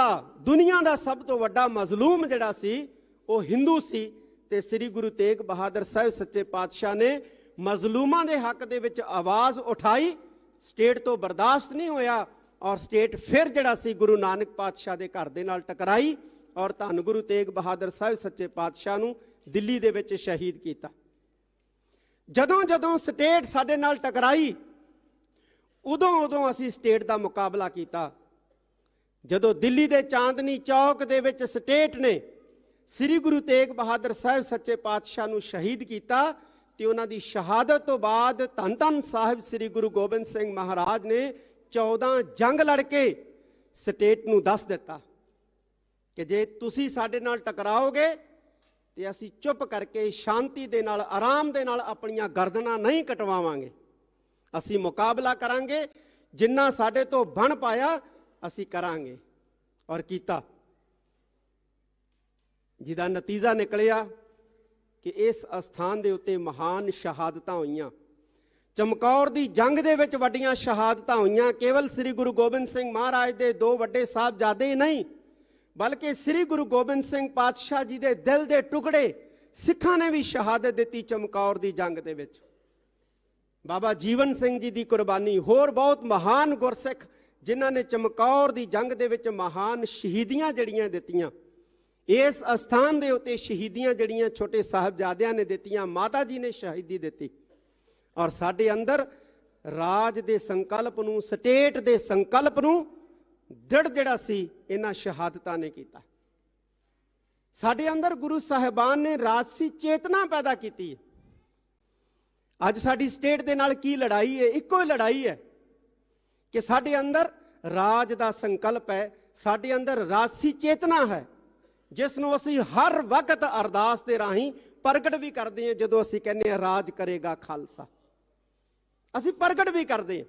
ਦਾ ਸਭ ਤੋਂ ਵੱਡਾ ਮਜ਼ਲੂਮ ਜਿਹੜਾ ਸੀ ਉਹ ਹਿੰਦੂ ਸੀ। ਤੇ ਸ੍ਰੀ ਗੁਰੂ ਤੇਗ ਬਹਾਦਰ ਸਾਹਿਬ ਸੱਚੇ ਪਾਤਸ਼ਾਹ ਨੇ ਮਜ਼ਲੂਮਾਂ ਦੇ ਹੱਕ ਦੇ ਵਿੱਚ ਆਵਾਜ਼ ਉਠਾਈ। ਸਟੇਟ ਤੋਂ ਬਰਦਾਸ਼ਤ ਨਹੀਂ ਹੋਇਆ ਔਰ ਸਟੇਟ ਫਿਰ ਜਿਹੜਾ ਸੀ ਗੁਰੂ ਨਾਨਕ ਪਾਤਸ਼ਾਹ ਦੇ ਘਰ ਦੇ ਨਾਲ ਟਕਰਾਈ ਔਰ ਧੰਨ ਗੁਰੂ ਤੇਗ ਬਹਾਦਰ ਸਾਹਿਬ ਸੱਚੇ ਪਾਤਸ਼ਾਹ ਨੂੰ ਦਿੱਲੀ ਦੇ ਵਿੱਚ ਸ਼ਹੀਦ ਕੀਤਾ। ਜਦੋਂ ਜਦੋਂ ਸਟੇਟ ਸਾਡੇ ਨਾਲ ਟਕਰਾਈ, ਉਦੋਂ ਅਸੀਂ ਸਟੇਟ ਦਾ ਮੁਕਾਬਲਾ ਕੀਤਾ। ਜਦੋਂ ਦਿੱਲੀ ਦੇ ਚਾਂਦਨੀ ਚੌਕ ਦੇ ਵਿੱਚ ਸਟੇਟ ਨੇ ਸ੍ਰੀ ਗੁਰੂ ਤੇਗ ਬਹਾਦਰ ਸਾਹਿਬ ਸੱਚੇ ਪਾਤਸ਼ਾਹ ਨੂੰ ਸ਼ਹੀਦ ਕੀਤਾ, ਤੇ ਉਹਨਾਂ ਦੀ ਸ਼ਹਾਦਤ ਤੋਂ ਬਾਅਦ ਧੰਨ ਧੰਨ ਸਾਹਿਬ ਸ੍ਰੀ ਗੁਰੂ ਗੋਬਿੰਦ ਸਿੰਘ ਮਹਾਰਾਜ ਨੇ 14 ਜੰਗ ਲੜ ਕੇ ਸਟੇਟ ਨੂੰ ਦੱਸ ਦਿੱਤਾ कि जे तुसी साडे नाल टकराओगे तो असी चुप करके शांति दे नाल आराम दे नाल अपनियां गर्दनां नहीं कटवावांगे। असी मुकाबला करांगे, जिन्ना साडे तो बन पाया असी करांगे। और कीता, जिहदा नतीजा निकलिया कि इस अस्थान दे उत्ते महान शहादतां होईयां। चमकौर दी जंग दे विच वड्डियां शहादतां होईयां। केवल श्री गुरु गोबिंद सिंह महाराज दे दो वड्डे साहबजादे ही नहीं, बल्कि श्री गुरु गोबिंद सिंह पातशाह जी दे दिल दे टुकड़े सिखां ने भी शहादत दी चमकौर दी जंग दे विच। बाबा जीवन सिंह जी दी कुर्बानी, होर बहुत महान गुरसिख जिन्हां ने चमकौर दी जंग दे विच महान शहीदियां जड़ियां दित्तियां। इस अस्थान दे उत्ते शहीदियां जड़ियां छोटे साहबजादियां ने दित्तियां, माता जी ने शहीदी दित्ती। और साडे अंदर राज दे संकल्प नूं, स्टेट दे संकल्प नूं दृढ़ जिहड़ा सी इन्हां शहादतां ने कीता। साडे अंदर गुरु साहिबान ने राजसी चेतना पैदा कीती है। अज साडी स्टेट दे नाल की लड़ाई है? इक्को ही लड़ाई है कि साडे अंदर राज दा संकल्प है, साडे अंदर राजसी चेतना है, जिस नूं असीं हर वक्त अरदास दे राहीं प्रगट भी करते हैं। जदों असीं कहने हैं राज करेगा खालसा, असीं प्रगट भी करते हैं।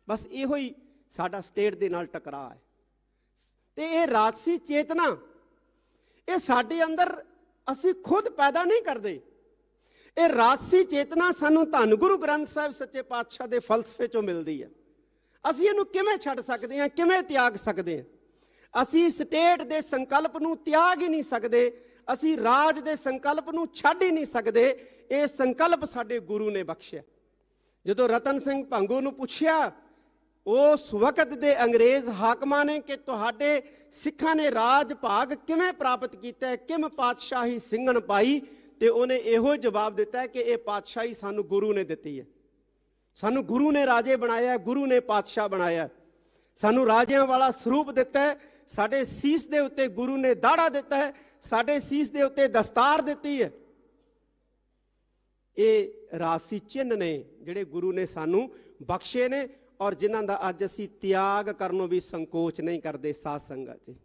बस इहो ही साडा स्टेट दे नाल टकराव है। ते ये राजसी चेतना ये साडे अंदर असीं खुद पैदा नहीं करते। ये राजसी चेतना सानूं धन गुरु ग्रंथ साहिब सच्चे पातशाह दे फलसफे चों मिलदी है। असीं इहनूं किवें छड्ड सकदे हां, किवें त्याग सकदे हां? असीं स्टेट दे संकल्प नूं त्याग ही नहीं सकदे, असीं राज दे संकल्प नूं छड्ड ही नहीं सकदे। ये संकल्प साडे गुरु ने बख्शिया। जदों रतन सिंह भंगू नूं पुछिया उस वक्त दे अंग्रेज हाकमां ने कि तुहाडे सिखां ने राज भाग किवें प्राप्त कीता है, किम पातशाही ਸਿੰਘਣ पाई, ते उन्हें इहो जवाब दिता है कि यह पातशाही सानू गुरु ने दिती है। सानू गुरु ने राजे बनाया, गुरु ने पातशाह बनाया, सानू राजियां वाला स्वरूप दिता है। साडे सीस दे उत्ते गुरु ने दाड़ा दिता है, साडे सीस दे उत्ते दस्तार दिती है। ये राजसी चिन्ह ने जिहड़े गुरु ने सानू बख्शे ने और जिन्हां दा अज असीं त्याग करनों भी संकोच नहीं करते। साध संगत जी,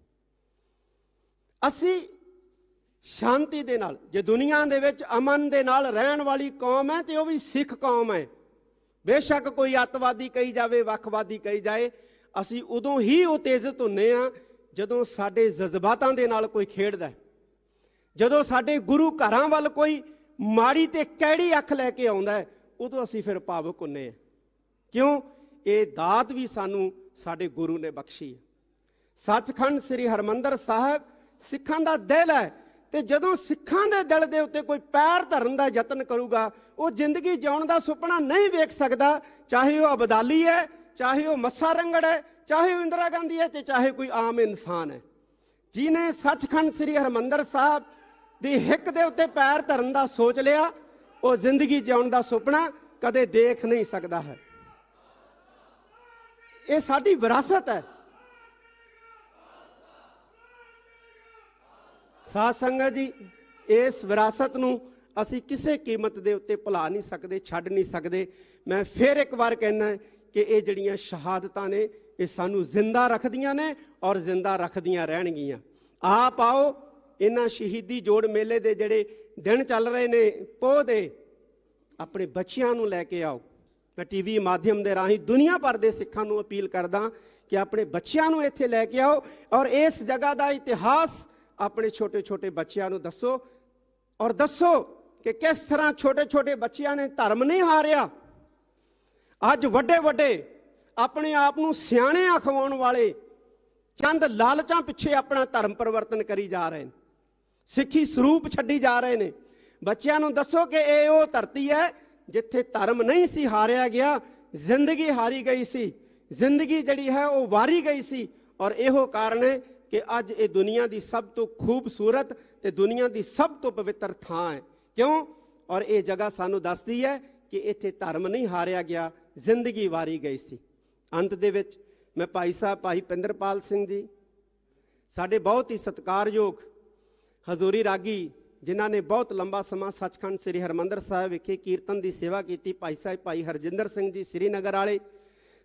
असीं शांति दे नाल, जे दुनिया दे विच अमन दे नाल रहण वाली कौम है तो वह भी सिख कौम है। बेशक कोई अतवादी कही जाए, वखवादी कही जाए, असीं उदों ही उत्तेजित हुंदे हां जदों साडे जज्बातां दे नाल कोई खेडदा है, जदों साडे गुरु घरां वल कोई माड़ी ते कैड़ी अख लैके आउंदा है, उदों असीं फिर भावुक हुंदे हां। क्यों? ये दात भी सानू साडे गुरु ने बख्शी है। सचखंड श्री हरमंदर साहब सिखां दा दिल है, ते जदों सिखां दे दिल दे उत्ते कोई पैर धरन दा यतन करूगा, वो जिंदगी जिउण दा सुपना नहीं वेख सकदा। चाहे वह अबदाली है, चाहे वह मस्सा रंगड़ है, चाहे वह इंदिरा गांधी है, ते चाहे कोई आम इंसान है। जिन्हें सचखंड श्री हरमंदर साहब दी हिक दे उत्ते पैर धरन दा सोच लिया, वो जिंदगी जिउण दा सुपना कदे देख नहीं सकता है। ये साडी विरासत है। साध संगत जी, इस विरासत नूं असीं किसी कीमत दे उत्ते भुला नहीं सकते, छड्ड नहीं सकते। मैं फिर एक बार कहना कि ये जिहड़ियां शहादतां ने ये सानू जिंदा रखदियां ने और जिंदा रखदियां रहणगीਆਂ। आप आओ इन्हां शहीदी जोड़ मेले दे जिहड़े दिन चल रहे ने पोह दे, अपने बच्चियां नूं लैके आओ। मैं टीवी माध्यम के राही दुनिया भर के सिखां नूं अपील करदा कि अपने बच्चों नूं इत्थे लैके आओ और इस जगह का इतिहास अपने छोटे छोटे बच्चों नूं दसो और दसो कि किस तरह छोटे छोटे बच्चों ने धर्म नहीं हारिया। अज वड्डे वड्डे अपने आप नूं सियाणे अखवाउण वाले चंद लालचां पिछे अपना धर्म परिवर्तन करी जा रहे हैं, सिक्खी स्वरूप छड्डी जा रहे हैं। बच्चों नूं दसो कि यह वो धरती है जिथे धर्म नहीं सी हारिया गया, जिंदगी हारी गई सी, जिंदगी जड़ी है वो वारी गई सी। और इहो कारण है कि अज ये दुनिया की सब तो खूबसूरत ते दुनिया की सब तो पवित्र थां है। क्यों? और ये जगह सानू दसदी है कि इत्थे धर्म नहीं हारिया गया, जिंदगी वारी गई सी। अंत दे विच मैं भाई साहब भाई पिंदरपाल सिंह जी, साडे बहुत ही सत्कारयोग हजूरी रागी, जिन्हों ने बहुत लंबा समा सचखंड श्री हरमंदर साहिब विखे कीर्तन की सेवा की, भाई साहब भाई हरजिंदर सिंह जी श्रीनगर वाले,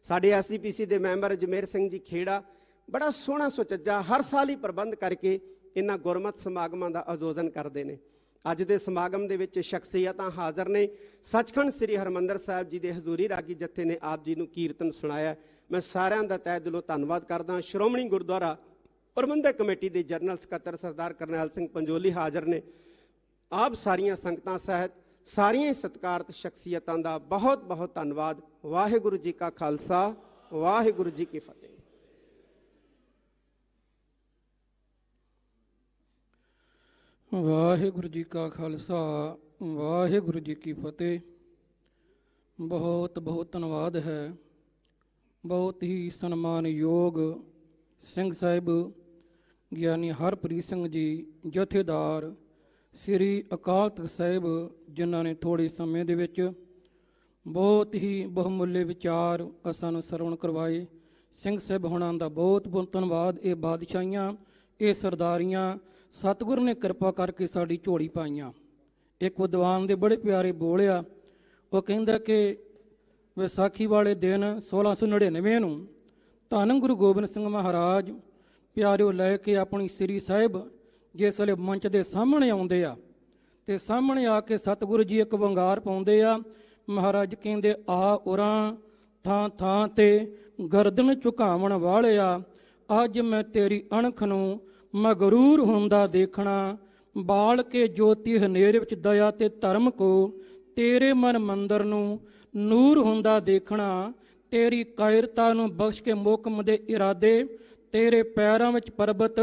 साडे SCPC के मैंबर जमेर सिंह जी खेड़ा, ਬੜਾ ਸੋਹਣਾ ਸੁਚੱਜਾ ਹਰ ਸਾਲ ਹੀ ਪ੍ਰਬੰਧ ਕਰਕੇ ਇਹਨਾਂ ਗੁਰਮਤਿ ਸਮਾਗਮਾਂ ਦਾ ਆਯੋਜਨ ਕਰਦੇ ਨੇ। ਅੱਜ ਦੇ ਸਮਾਗਮ ਦੇ ਵਿੱਚ ਸ਼ਖਸੀਅਤਾਂ ਹਾਜ਼ਰ ਨੇ। ਸੱਚਖੰਡ ਸ੍ਰੀ ਹਰਿਮੰਦਰ ਸਾਹਿਬ ਜੀ ਦੇ ਹਜ਼ੂਰੀ ਰਾਗੀ ਜੱਥੇ ਨੇ ਆਪ ਜੀ ਨੂੰ ਕੀਰਤਨ ਸੁਣਾਇਆ। ਮੈਂ ਸਾਰਿਆਂ ਦਾ ਤਹਿ ਦਿਲੋਂ ਧੰਨਵਾਦ ਕਰਦਾ। ਸ਼੍ਰੋਮਣੀ ਗੁਰਦੁਆਰਾ ਪ੍ਰਬੰਧਕ ਕਮੇਟੀ ਦੇ ਜਨਰਲ ਸਕੱਤਰ ਸਰਦਾਰ ਕਰਨੈਲ ਸਿੰਘ ਪੰਜੋਲੀ ਹਾਜ਼ਰ ਨੇ। ਆਪ ਸਾਰੀਆਂ ਸੰਗਤਾਂ ਸਹਿਤ ਸਾਰੀਆਂ ਹੀ ਸਤਿਕਾਰਤ ਸ਼ਖਸੀਅਤਾਂ ਦਾ ਬਹੁਤ ਬਹੁਤ ਧੰਨਵਾਦ। ਵਾਹਿਗੁਰੂ ਜੀ ਕਾ ਖਾਲਸਾ, ਵਾਹਿਗੁਰੂ ਜੀ ਕੀ ਫਤਿਹ। ਵਾਹਿਗੁਰੂ ਜੀ ਕਾ ਖਾਲਸਾ, ਵਾਹਿਗੁਰੂ ਜੀ ਕੀ ਫਤਿਹ। ਬਹੁਤ ਬਹੁਤ ਧੰਨਵਾਦ ਹੈ। ਬਹੁਤ ਹੀ ਸਨਮਾਨਯੋਗ ਸਿੰਘ ਸਾਹਿਬ ਗਿਆਨੀ ਹਰਪ੍ਰੀਤ ਸਿੰਘ ਜੀ ਜਥੇਦਾਰ ਸ੍ਰੀ ਅਕਾਲ ਤਖ਼ਤ ਸਾਹਿਬ, ਜਿਨ੍ਹਾਂ ਨੇ ਥੋੜ੍ਹੇ ਸਮੇਂ ਦੇ ਵਿੱਚ ਬਹੁਤ ਹੀ ਬਹੁਮੁੱਲੇ ਵਿਚਾਰ ਸਾਨੂੰ ਸਰਵਣ ਕਰਵਾਏ। ਸਿੰਘ ਸਾਹਿਬ ਹੋਣਾ ਦਾ ਬਹੁਤ ਬਹੁਤ ਧੰਨਵਾਦ। ਇਹ ਬਾਦਸ਼ਾਹੀਆਂ, ਇਹ ਸਰਦਾਰੀਆਂ ਸਤਿਗੁਰ ਨੇ ਕਿਰਪਾ ਕਰਕੇ ਸਾਡੀ ਝੋਲੀ ਪਾਈਆਂ। ਇੱਕ ਵਿਦਵਾਨ ਦੇ ਬੜੇ ਪਿਆਰੇ ਬੋਲਿਆ, ਉਹ ਕਹਿੰਦਾ ਕਿ ਵਿਸਾਖੀ ਵਾਲੇ ਦਿਨ 1699 ਨੂੰ ਧੰਨ ਗੁਰੂ ਗੋਬਿੰਦ ਸਿੰਘ ਮਹਾਰਾਜ ਪਿਆਰਿਓ ਲੈ ਕੇ ਆਪਣੀ ਸ੍ਰੀ ਸਾਹਿਬ ਜਿਸ ਵੇਲੇ ਮੰਚ ਦੇ ਸਾਹਮਣੇ ਆਉਂਦੇ ਆ ਤੇ ਸਾਹਮਣੇ ਆ ਕੇ ਸਤਿਗੁਰੂ ਜੀ ਇੱਕ ਵੰਗਾਰ ਪਾਉਂਦੇ ਆ। ਮਹਾਰਾਜ ਕਹਿੰਦੇ, ਆ ਉਰਾਂ ਥਾਂ ਥਾਂ ਤੇ ਗਰਦਨ ਝੁਕਾਵਣ ਵਾਲਿਆ, ਅੱਜ ਮੈਂ ਤੇਰੀ ਅਣਖ ਨੂੰ ਮਗਰੂਰ ਹੁੰਦਾ ਦੇਖਣਾ। ਬਾਲ ਕੇ ਜੋਤੀ ਹਨੇਰੇ ਵਿੱਚ ਦਇਆ ਤੇ ਧਰਮ ਕੋ, ਤੇਰੇ ਮਨ ਮੰਦਰ ਨੂੰ ਨੂਰ ਹੁੰਦਾ ਦੇਖਣਾ। ਤੇਰੀ ਕਾਇਰਤਾ ਨੂੰ ਬਖਸ਼ ਕੇ ਮੁਕਮ ਦੇ ਇਰਾਦੇ, ਤੇਰੇ ਪੈਰਾਂ ਵਿੱਚ ਪਰਬਤ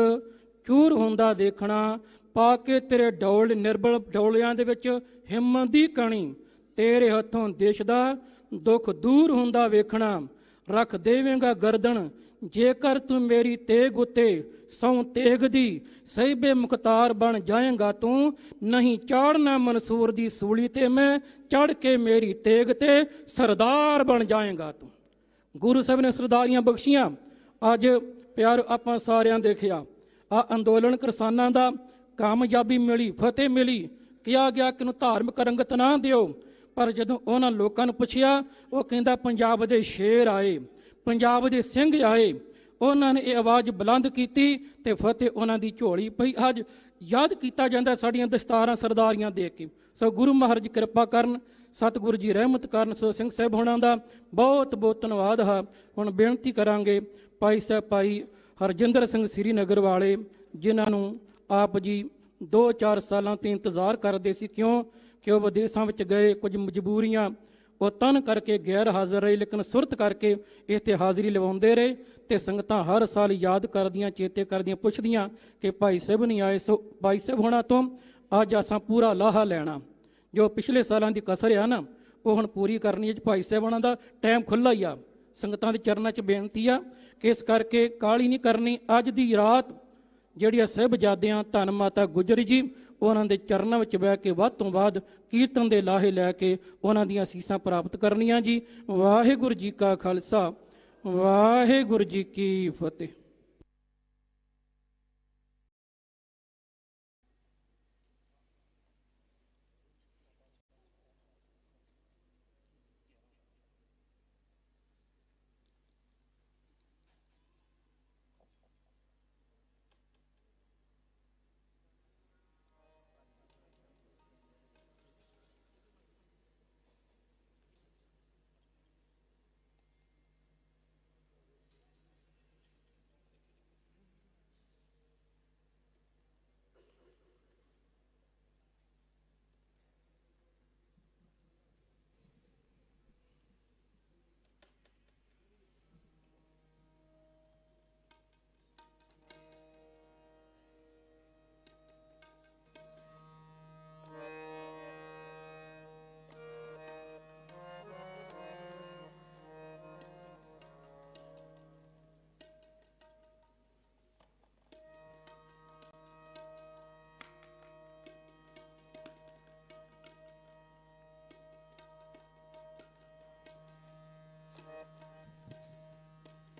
ਚੂਰ ਹੁੰਦਾ ਦੇਖਣਾ। ਪਾ ਕੇ ਤੇਰੇ ਡੌਲ ਨਿਰਬਲ ਡੌਲਿਆਂ ਦੇ ਵਿੱਚ ਹਿੰਮਤ ਦੀ ਕਣੀ, ਤੇਰੇ ਹੱਥੋਂ ਦੇਸ਼ ਦਾ ਦੁੱਖ ਦੂਰ ਹੁੰਦਾ ਵੇਖਣਾ। ਰੱਖ ਦੇਵੇਂਗਾ ਗਰਦਨ ਜੇਕਰ ਤੂੰ ਮੇਰੀ ਤੇਗ ਉੱਤੇ, ਸਹੁੰ ਤੇਗ ਦੀ ਸਹਿਬੇ ਮੁਖਤਾਰ ਬਣ ਜਾਏਗਾ ਤੂੰ। ਨਹੀਂ ਚਾੜਨਾ ਮਨਸੂਰ ਦੀ ਸੂਲੀ ਤੇ ਮੈਂ, ਚੜ ਕੇ ਮੇਰੀ ਤੇਗ ਤੇ ਸਰਦਾਰ ਬਣ ਜਾਏਗਾ ਤੂੰ। ਗੁਰੂ ਸਾਹਿਬ ਨੇ ਸਰਦਾਰੀਆਂ ਬਖਸ਼ੀਆਂ। ਅੱਜ ਪਿਆਰ ਆਪਾਂ ਸਾਰਿਆਂ ਦੇਖਿਆ ਆ ਅੰਦੋਲਨ ਕਿਸਾਨਾਂ ਦਾ ਕਾਮਯਾਬੀ ਮਿਲੀ, ਫਤਿਹ ਮਿਲੀ। ਕਿਹਾ ਗਿਆ ਕਿ ਨੂੰ ਧਾਰਮਿਕ ਰੰਗਤ ਨਾ ਦਿਓ, ਪਰ ਜਦੋਂ ਉਹਨਾਂ ਲੋਕਾਂ ਨੂੰ ਪੁੱਛਿਆ, ਉਹ ਕਹਿੰਦਾ ਪੰਜਾਬ ਦੇ ਸ਼ੇਰ ਆਏ, ਪੰਜਾਬ ਦੇ ਸਿੰਘ ਆਏ, ਉਹਨਾਂ ਨੇ ਇਹ ਆਵਾਜ਼ ਬੁਲੰਦ ਕੀਤੀ ਤੇ ਫਤਿਹ ਉਹਨਾਂ ਦੀ ਝੋਲੀ ਪਈ। ਅੱਜ ਯਾਦ ਕੀਤਾ ਜਾਂਦਾ ਸਾਡੀਆਂ ਦਸਤਾਰਾਂ ਸਰਦਾਰੀਆਂ ਦੇਖ ਕੇ। ਸੋ ਗੁਰੂ ਮਹਾਰਾਜ ਕਿਰਪਾ ਕਰਨ, ਸਤਿਗੁਰੂ ਜੀ ਰਹਿਮਤ ਕਰਨ। ਸੋ ਸਿੰਘ ਸਾਹਿਬ ਹੋਣਾ ਦਾ ਬਹੁਤ ਬਹੁਤ ਧੰਨਵਾਦ ਹੈ। ਹੁਣ ਬੇਨਤੀ ਕਰਾਂਗੇ ਭਾਈ ਸਾਹਿਬ ਭਾਈ ਹਰਜਿੰਦਰ ਸਿੰਘ ਸ੍ਰੀਨਗਰ ਵਾਲੇ, ਜਿਨ੍ਹਾਂ ਨੂੰ ਆਪ ਜੀ 2-4 ਸਾਲਾਂ ਤੋਂ ਇੰਤਜ਼ਾਰ ਕਰਦੇ ਸੀ। ਕਿਉਂ ਕਿ ਉਹ ਵਿਦੇਸ਼ਾਂ ਵਿੱਚ ਗਏ, ਕੁਝ ਮਜਬੂਰੀਆਂ ਉਹ ਤਨ ਕਰਕੇ ਗੈਰ ਹਾਜ਼ਰ ਰਹੇ, ਲੇਕਿਨ ਸੁਰਤ ਕਰਕੇ ਇੱਥੇ ਹਾਜ਼ਰੀ ਲਵਾਉਂਦੇ ਰਹੇ ਤੇ ਸੰਗਤਾਂ ਹਰ ਸਾਲ ਯਾਦ ਕਰਦੀਆਂ, ਚੇਤੇ ਕਰਦੀਆਂ, ਪੁੱਛਦੀਆਂ ਕਿ ਭਾਈ ਸਾਹਿਬ ਨਹੀਂ ਆਏ। ਸੋ ਭਾਈ ਸਾਹਿਬ ਹੋਣਾ ਤੋਂ ਅੱਜ ਅਸਾਂ ਪੂਰਾ ਲਾਹਾ ਲੈਣਾ। ਜੋ ਪਿਛਲੇ ਸਾਲਾਂ ਦੀ ਕਸਰ ਆ ਨਾ, ਉਹ ਹੁਣ ਪੂਰੀ ਕਰਨੀ ਹੈ। ਭਾਈ ਸਾਹਿਬ ਹੋਣਾ ਦਾ ਟਾਈਮ ਖੁੱਲ੍ਹਾ ਹੀ ਆ। ਸੰਗਤਾਂ ਦੇ ਚਰਨਾਂ 'ਚ ਬੇਨਤੀ ਆ ਕਿ ਇਸ ਕਰਕੇ ਕਾਹਲੀ ਨਹੀਂ ਕਰਨੀ। ਅੱਜ ਦੀ ਰਾਤ ਜਿਹੜੀਆਂ ਸਾਹਿਬਜ਼ਾਦਿਆਂ ਧੰਨ ਮਾਤਾ ਗੁਜਰੀ ਜੀ, ਉਹਨਾਂ ਦੇ ਚਰਨਾਂ ਵਿੱਚ ਬਹਿ ਕੇ ਵੱਧ ਤੋਂ ਵੱਧ ਕੀਰਤਨ ਦੇ ਲਾਹੇ ਲੈ ਕੇ ਉਹਨਾਂ ਦੀਆਂ ਅਸੀਸਾਂ ਪ੍ਰਾਪਤ ਕਰਨੀਆਂ ਜੀ। ਵਾਹਿਗੁਰੂ ਜੀ ਕਾ ਖਾਲਸਾ, ਵਾਹਿਗੁਰੂ ਜੀ ਕੀ ਫਤਿਹ।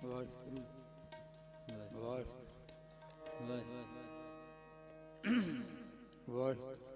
ਵਾਹਿਗੁਰੂ ਵਾਹਿਗੁਰੂ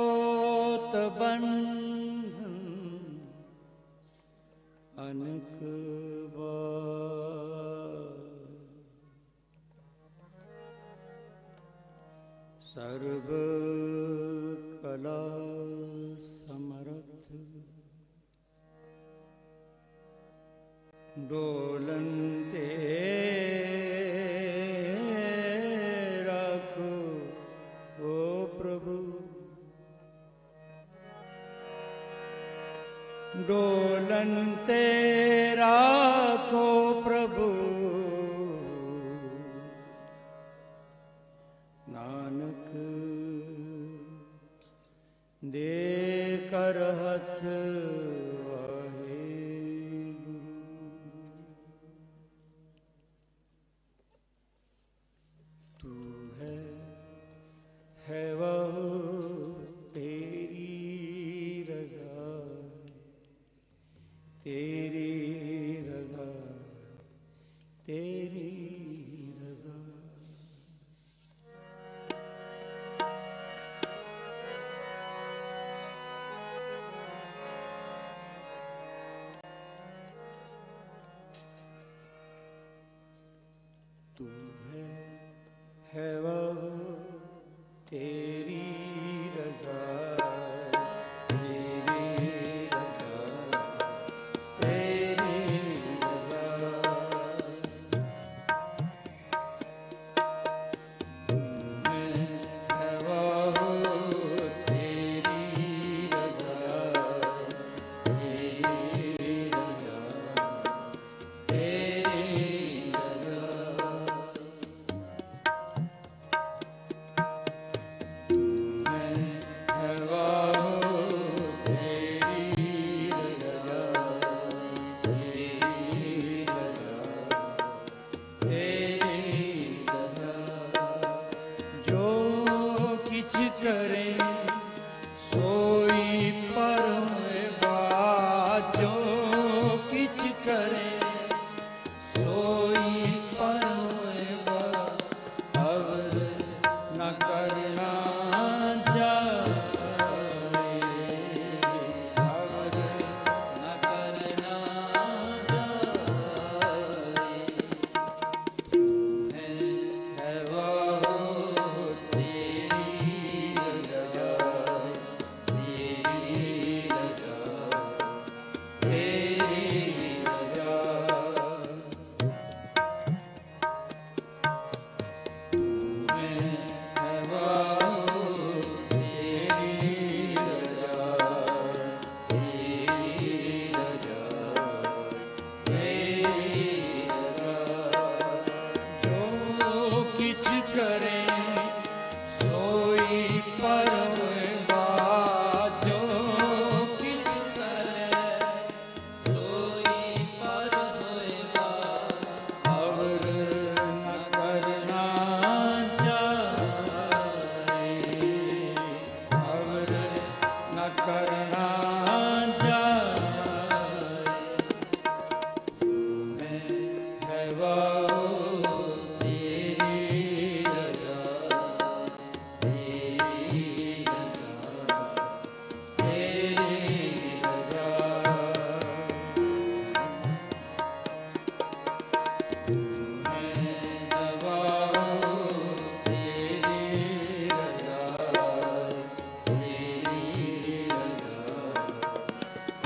दंडोत बंधन अनक सर्व कला समर्थ डोलनते रखो ओ प्रभु डोलनते राखो प्रभु नानक दे कर हथ वाहे तू है वह तेरी रजा तेरी रजा तेरी रजा तू है वह तेरी रजा तेरी रजा तेरी रजा तू है वह तेरी रजा तेरी रजा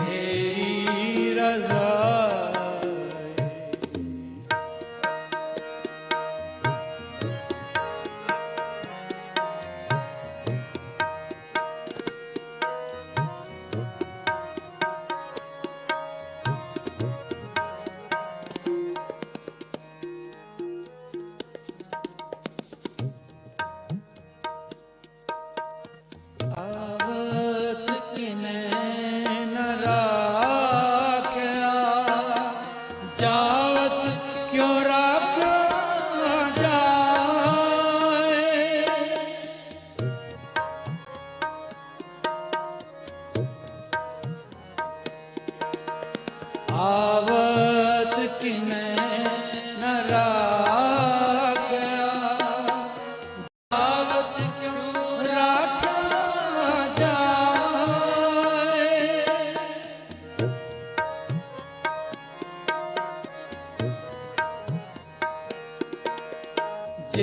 तेरी रजा आवत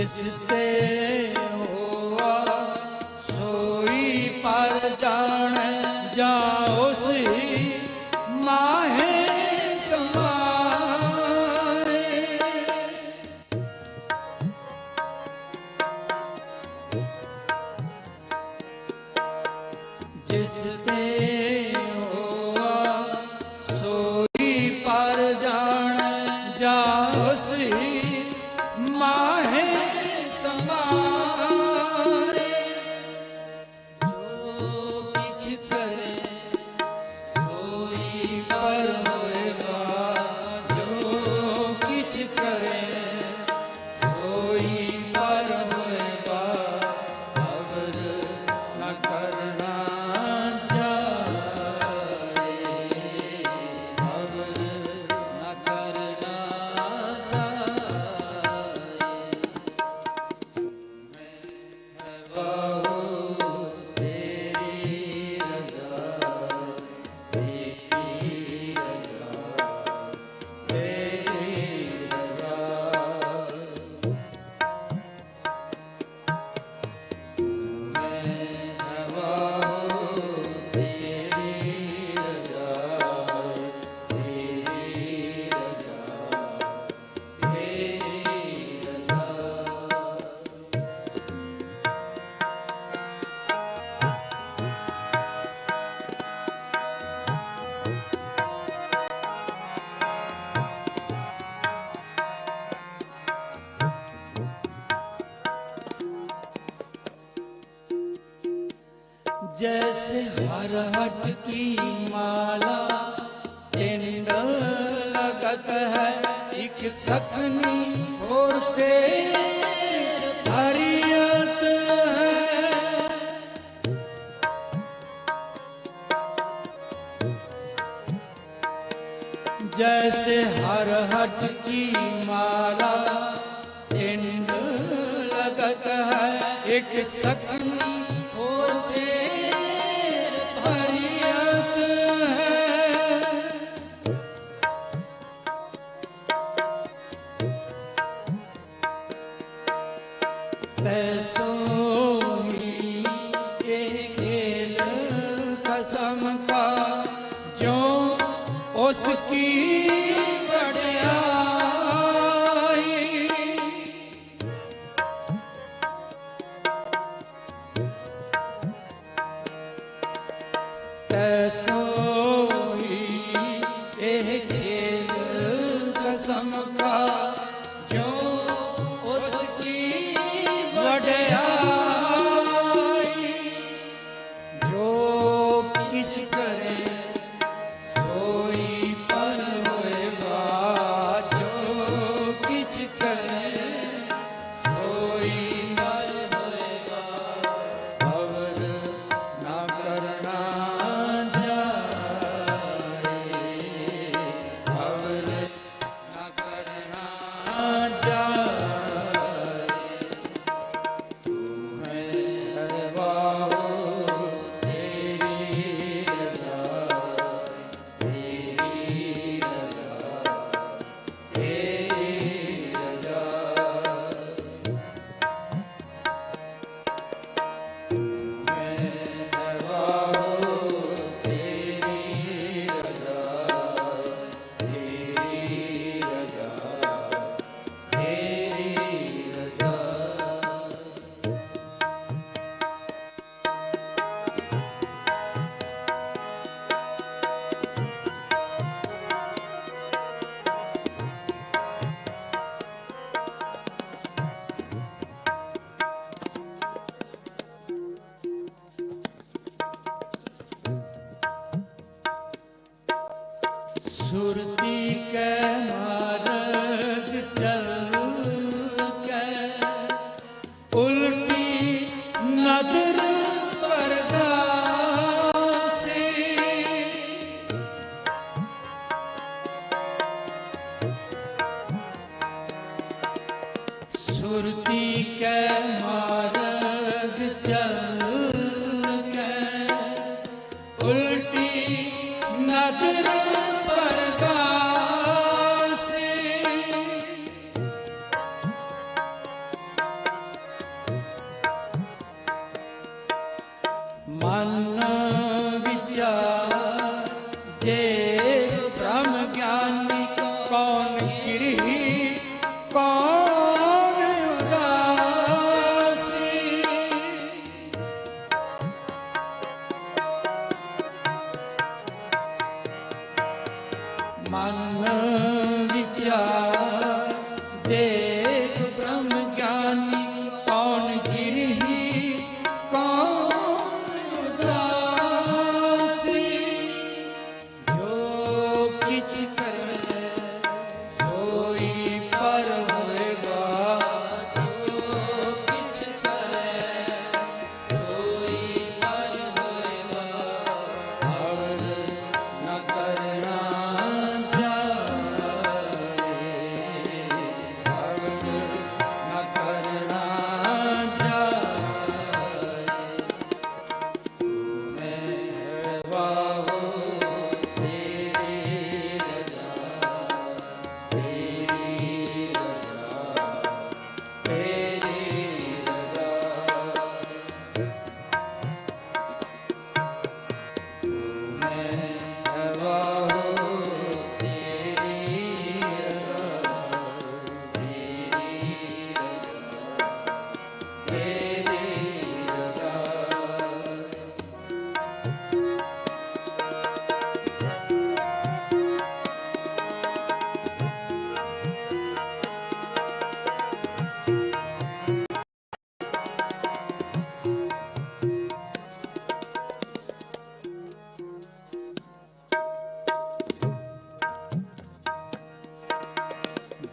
जिसते हुआ सोई पर जान जाओ सी माहे समाए। जिसते हुआ सोई पर जान जाओ सी माहे समाए। जो किछ करे सोई पर होएगा, जो किछ करे सोई पर होएगा, अवर न करना जाए, अवर न करना जैसे हर हट की माला टिंड लगत है, एक सखनी और तेर हरियत है। जैसे हर हट की माला टिंड लगत है, एक सखनी और तेर हरियत है। पैसों ही के खेल कसम का जो उसकी बड़ाई। पैसों ही के खेल कसम का जो उसकी बड़ाई। जो किछ करे सोई पर होएगा, जो किछ करे सोई पर होएगा, अवर न करना जाए, अवर न करना जाए। तू है बाबू तेरी रजा, तेरी रजा, तेरी रजा। तू है बाबू तेरी रजा, तेरी रजा, तेरी रजा। सुरती के मार्ग चल के उल्टी नजर परगासी। सुरती के मार्ग चल के उल्टी नजर परगासी। मन विचार देख ब्रह्म ज्ञानी कौन गिरही कौन उदासी जो किछ करे सोई पर होएगा जो किछ करे सोई पर होएगा और न करना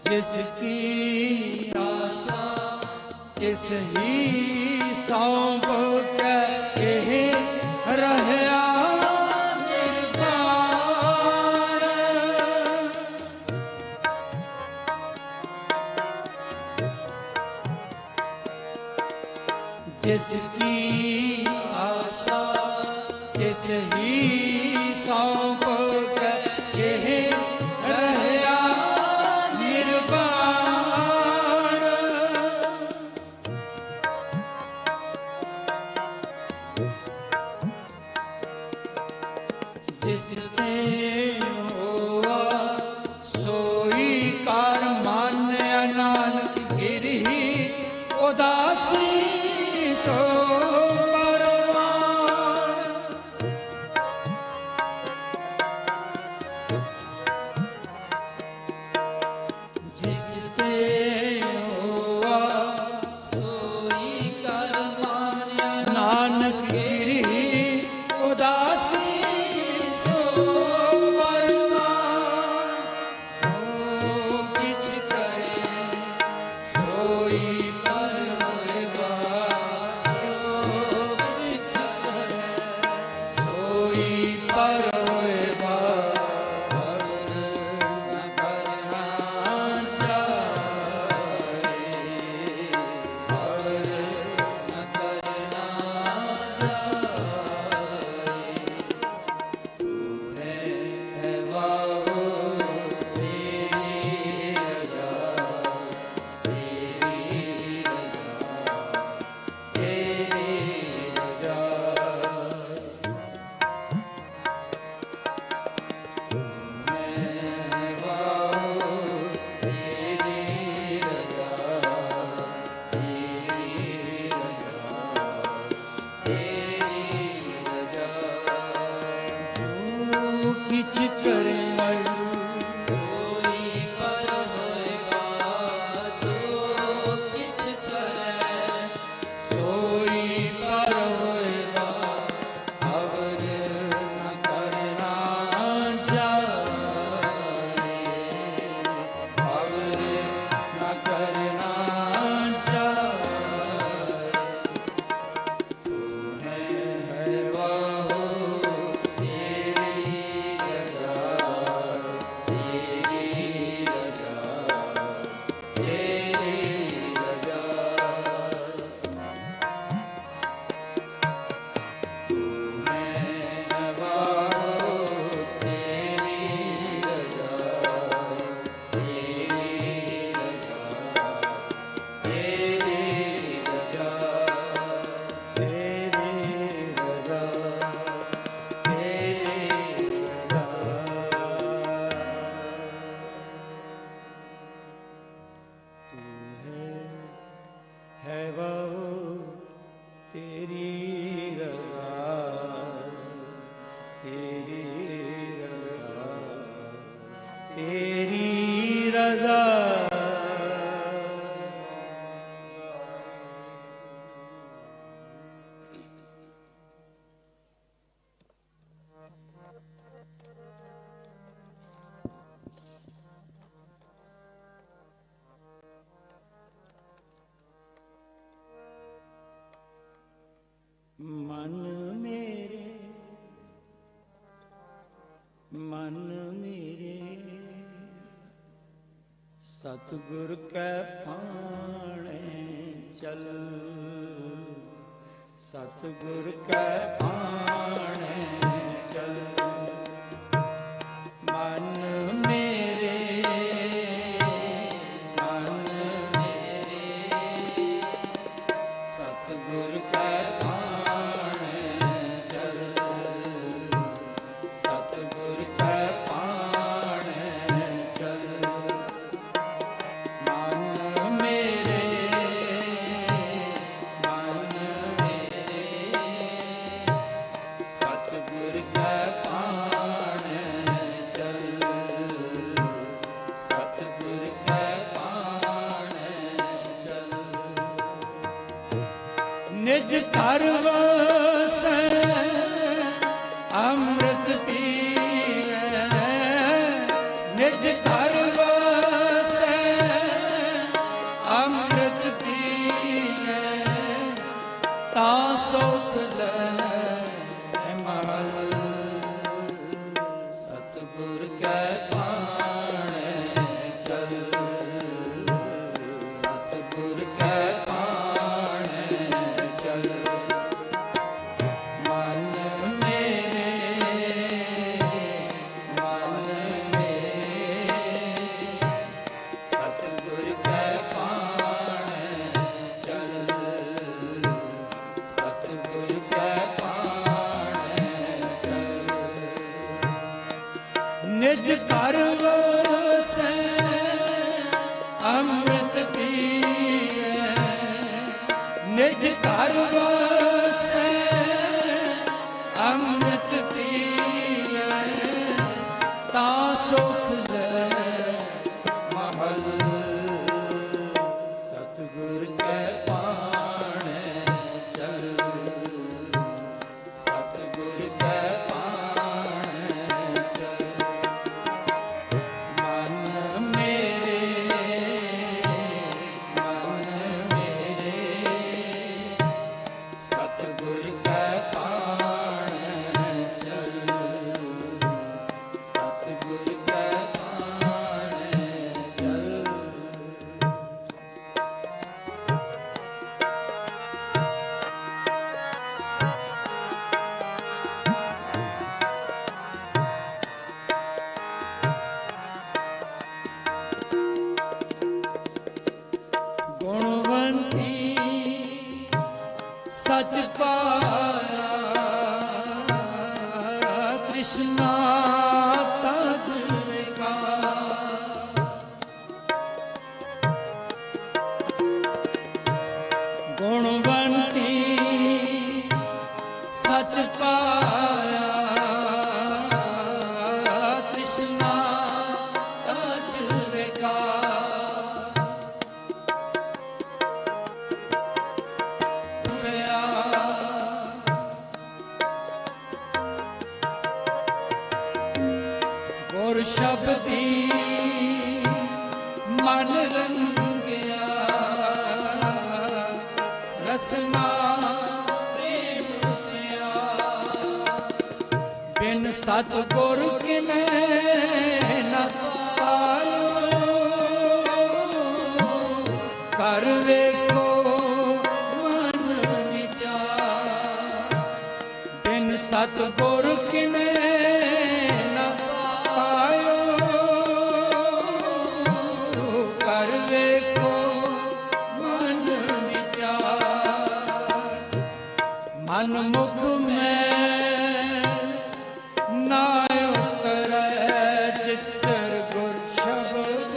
जिसकी आशा किस ही सौंप के रहया निर्वाण जिसकी आशा किस ही सौंप के रहया जिससे हुआ सोई कार मान्य नानक गिरही उदासी सो परवान जिससे हुआ सोई कार मान्य नानक गिरही उदासी तेरी रजा मन मेरे सतगुर कै पाणे चल, सतगुर कै पाणे चल। मन मेरे सतगुर कै निज घर वसै अमृत पीवै, निज घर वसै अमृत पीवै, ता सुख लै महल। सतगुर कै पाणे चल, सतगुर कै निज घर वसै अमृत पीवै, निज घर वसै अमृत पीवै, ता सुख लै महल। सतगुर कै पाणे चल, सतगुर कै सच पाया कृष्णा तज का, गुणवंती सच पाया कृष्णा तज का। गुर शब्दी मन रंगिया, रसना प्रेम दिया, बिन सतगुर किने न पायो, कर वेखो मन विचार, बिन सतगुर किने कर वेखो मन विचार। मन मुख में ना उतरै चित्तर गुर शब्द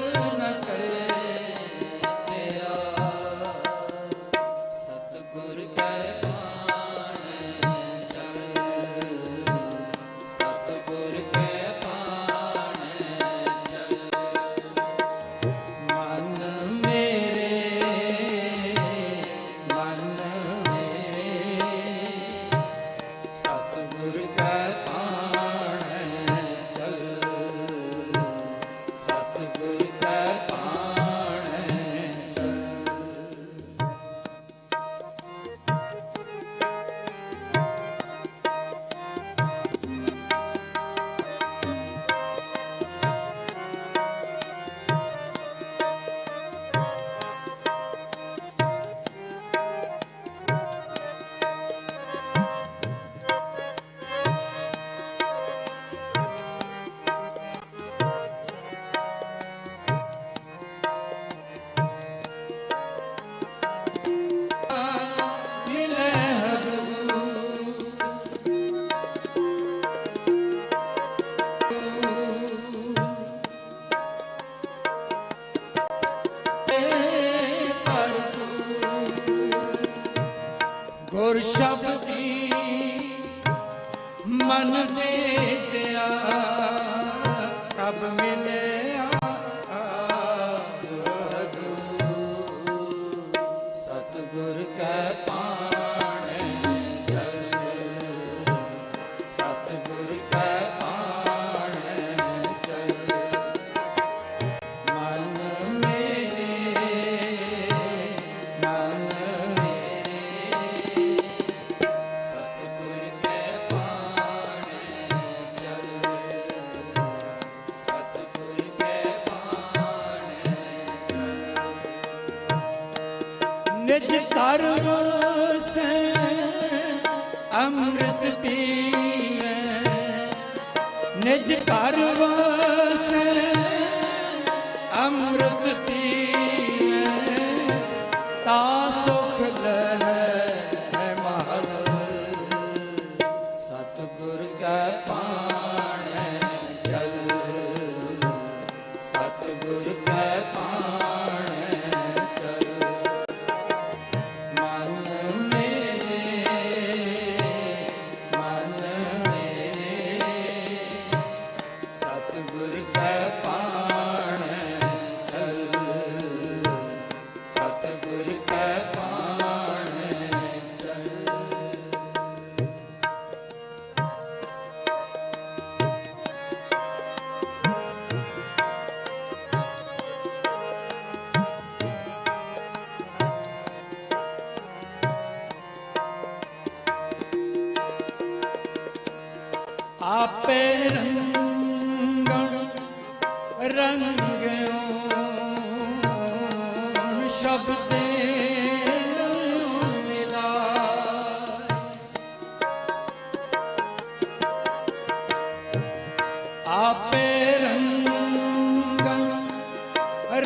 निज कर वसै अमृत पीवै, निज कर वसै अमृत पीवै, ता सुख लहै महल, सतगुर कै पाणै चल, सतगुर कै पाणै चल। मन मेरे सतगुर कै पाणै चल, सतगुर कै पाणै चल। आपे रंगण रंग्यो शब्दे मिलाए, आपे रंगण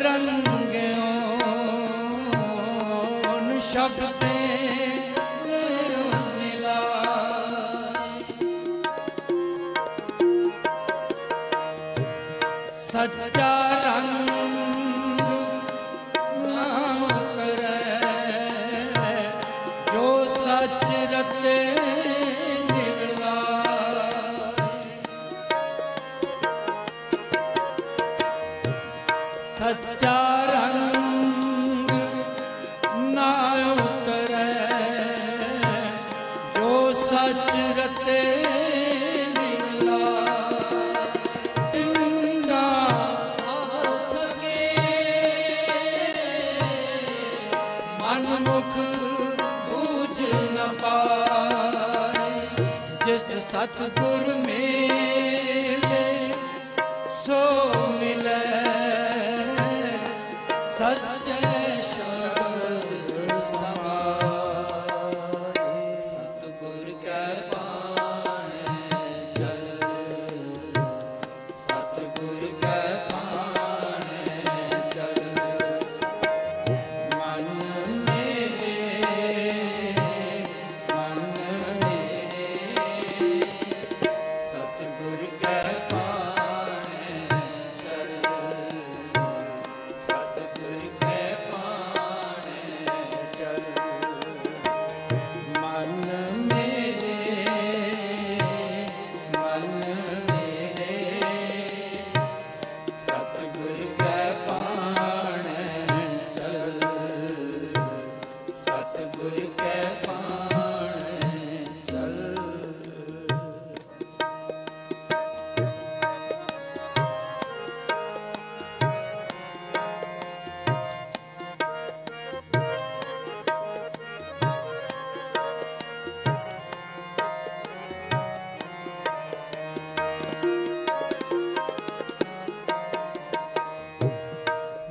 रंग्यो शब्दे सच्चा रंग नाम करे, जो सच रते निवलाए, सच्चा रंग नाम करे, जो सच रते मुख बूझ न पाए, जिस सतगुर मिले सो मिले, सच्चे शब्द समाए, सतगुर कै पाणै चल, सतगुर कै पाणै चल।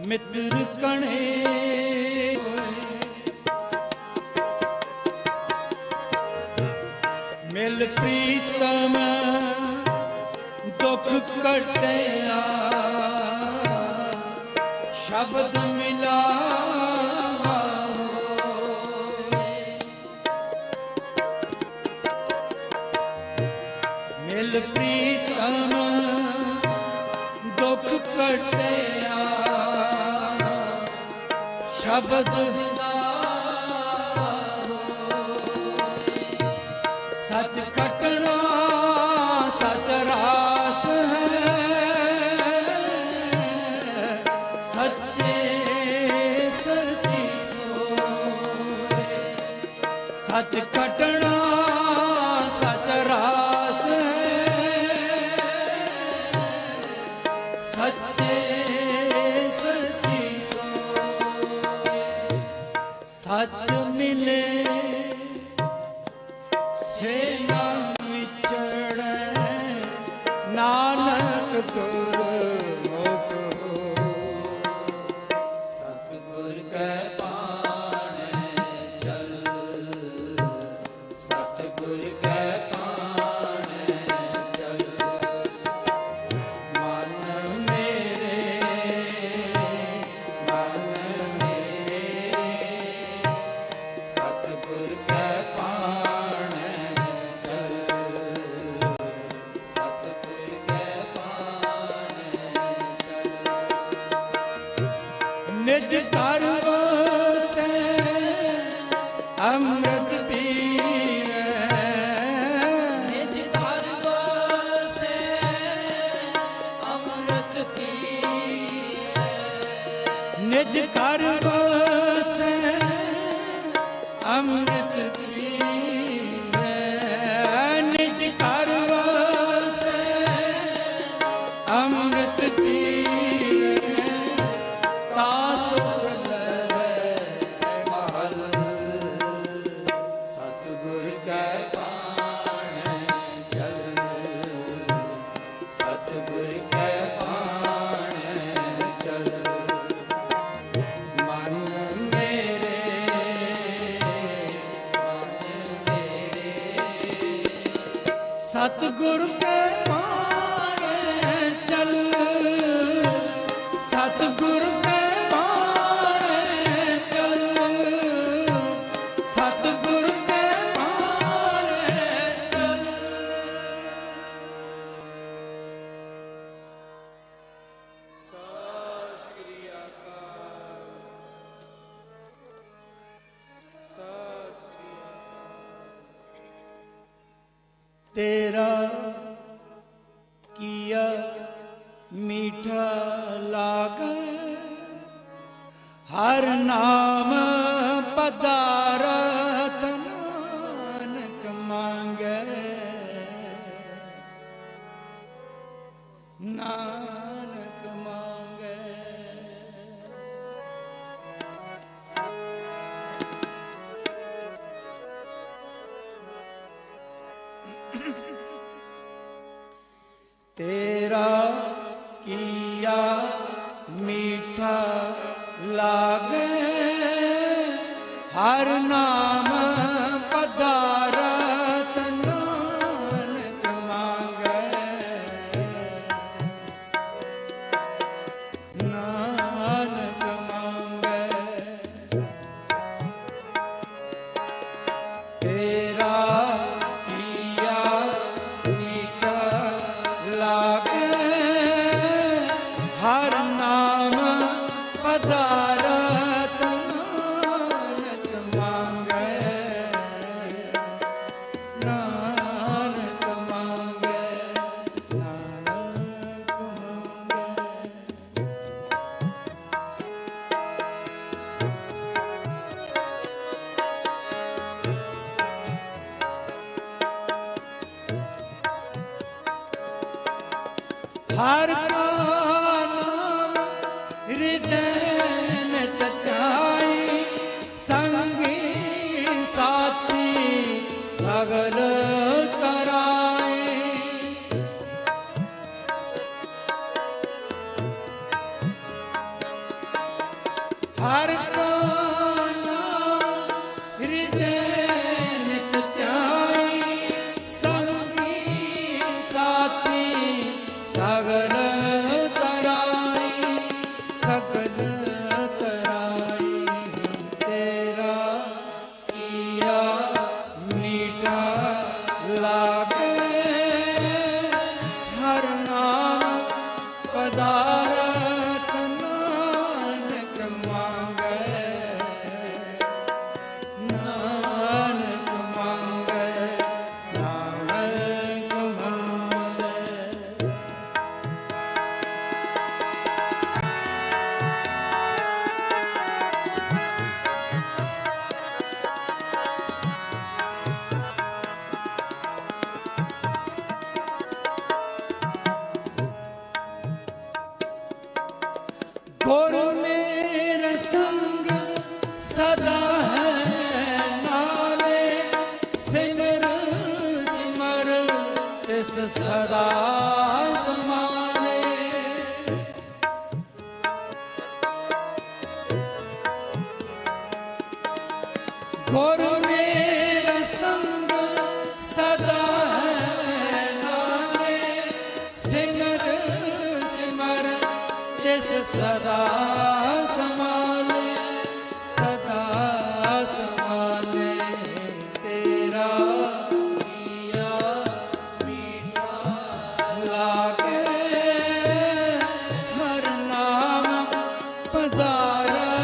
मित्र कणे मिल प्रीतम दुख कटिया, शब्द मिला मिल प्रीतम दुख कटिया, शब्द सच कटना सच रास है, सच्चे सच्ची सोए, सच कटना सच रास है, सच्चे सच्ची सोए, सच मिले से ना विछड़े, नानक गुरमुख हो, सतगुर कै पाणै निज घर बसे अमृत पीवे, निज घर बसे अमृत पीवे, निज घर बसे अमृत पीवे, निज घर बसे अमृत पीवे, तासुख लहै महल सतगुर कै पाणै चल, सतगुर कै पाणै चल, मन मेरे सतगुर के पाणे चल, सतगुर के पाणे चल, सतगुर के पाणे चल। तेरा किया मीठा लागे, हर नाम पदारथ नानक मांगे, नानक मांगे। तेरा किया मीठा लागे, हर नाम पदारथ नानक मांगे, नानक मांगे। तेरा किया मीठा लागे, हर नाम पदारथ नानक मांगे, नानक मांगे, नानक मांगे। हर का नाम हृदय में सचाई, संगी साथी सगल कराए। हर का नाम हृदय में सचाई, संगी साथी सगल कराई, सगल कराई। तेरा किया मीठा लागे, हर नाम पदारथ नानक मांगे, नानक मांगे, नानक मांगे। गुरु मेरा संग सदा है नाले, सिमर सिमर तिस सदा समाले। गुरु मेरा संग सदा है नाले, सिमर सिमर तिस सदा समाले, सदा समाले। तेरा किया मीठा लागे, हर नाम पधारा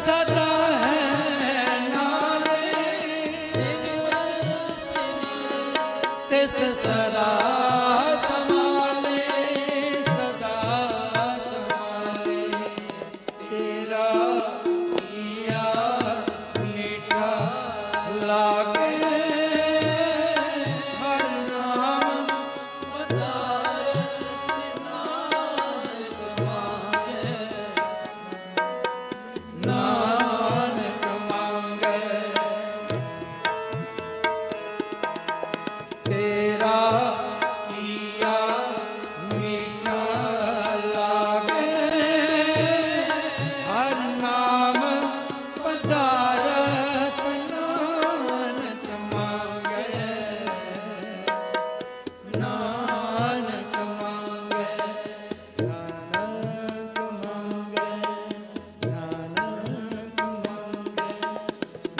ਸਦਾ ਹੈ ਨਾਲੇ ਤਿਸ ਸਦਾ ਸੰਭਾਲੇ ਸਦਾ ਸੰਭਾਲੇ ਤੇਰਾ ਕੀਆ ਮੀਠਾ ਲਾਗੇ ਹਰ ਨਾਮ ਨਾਨਕ ਮੰਗੇ ਤੇਰਾ ਕੀਆ ਮੀਠਾ ਲਾਗੇ ਹਰ ਨਾਮ ਪਧਾਰਤ ਨਾਨਕ ਮੰਗੇ ਨਾਨਕ ਮੰਗੇ ਨਾਨਕ ਮੰਗੇ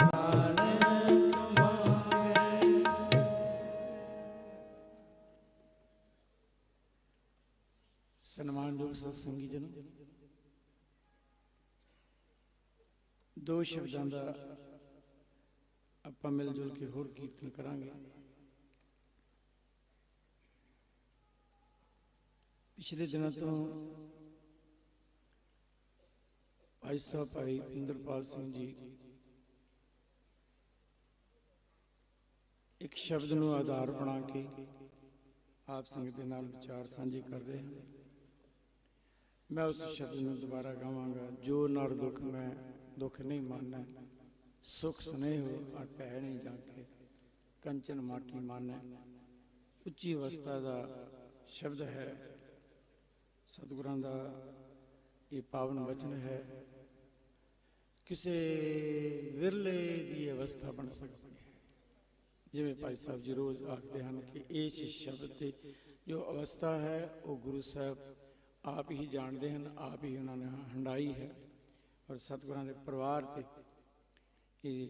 ਨਾਨਕ ਮੰਗੇ ਸਨਮਾਨਯੋਗ ਸਤਸੰਗੀ ਜਨੋ, ਦੋ ਸ਼ਬਦਾਂ ਦਾ ਆਪਾਂ ਮਿਲ ਜੁਲ ਕੇ ਹੋਰ ਕੀਰਤਨ ਕਰਾਂਗੇ। ਪਿਛਲੇ ਦਿਨਾਂ ਤੋਂ ਭਾਈ ਸਾਹਿਬ ਭਾਈ ਇੰਦਰਪਾਲ ਸਿੰਘ ਜੀ ਇੱਕ ਸ਼ਬਦ ਨੂੰ ਆਧਾਰ ਬਣਾ ਕੇ ਆਪ ਸੰਗਤ ਦੇ ਨਾਲ ਵਿਚਾਰ ਸਾਂਝੇ ਕਰ ਰਹੇ ਹਨ। ਮੈਂ ਉਸ ਸ਼ਬਦ ਨੂੰ ਦੁਬਾਰਾ ਗਾਵਾਂਗਾ। ਜੋ ਨਰ ਦੁੱਖ ਮੈਂ ਦੁੱਖ ਨਹੀਂ ਮਾਨੈ, ਸੁਖ ਸੁਨੇਹੋ ਅਰ ਭੈ ਨਹੀਂ ਜਾਕੇ, ਕੰਚਨ ਮਾਟੀ ਮਾਨੈ। ਉੱਚੀ ਅਵਸਥਾ ਦਾ ਸ਼ਬਦ ਹੈ, ਸਤਿਗੁਰਾਂ ਦਾ ਇਹ ਪਾਵਨ ਵਚਨ ਹੈ। ਕਿਸੇ ਵਿਰਲੇ ਦੀ ਅਵਸਥਾ ਬਣ ਸਕਦੀ ਹੈ, ਜਿਵੇਂ ਭਾਈ ਸਾਹਿਬ ਜੀ ਰੋਜ਼ ਆਖਦੇ ਹਨ ਕਿ ਇਸ ਸ਼ਬਦ ਤੇ ਜੋ ਅਵਸਥਾ ਹੈ ਉਹ ਗੁਰੂ ਸਾਹਿਬ ਆਪ ਹੀ ਜਾਣਦੇ ਹਨ, ਆਪ ਹੀ ਉਹਨਾਂ ਨੇ ਹੰਡਾਈ ਹੈ। ਔਰ ਸਤਿਗੁਰਾਂ ਦੇ ਪਰਿਵਾਰ ਤੇ ਇਹ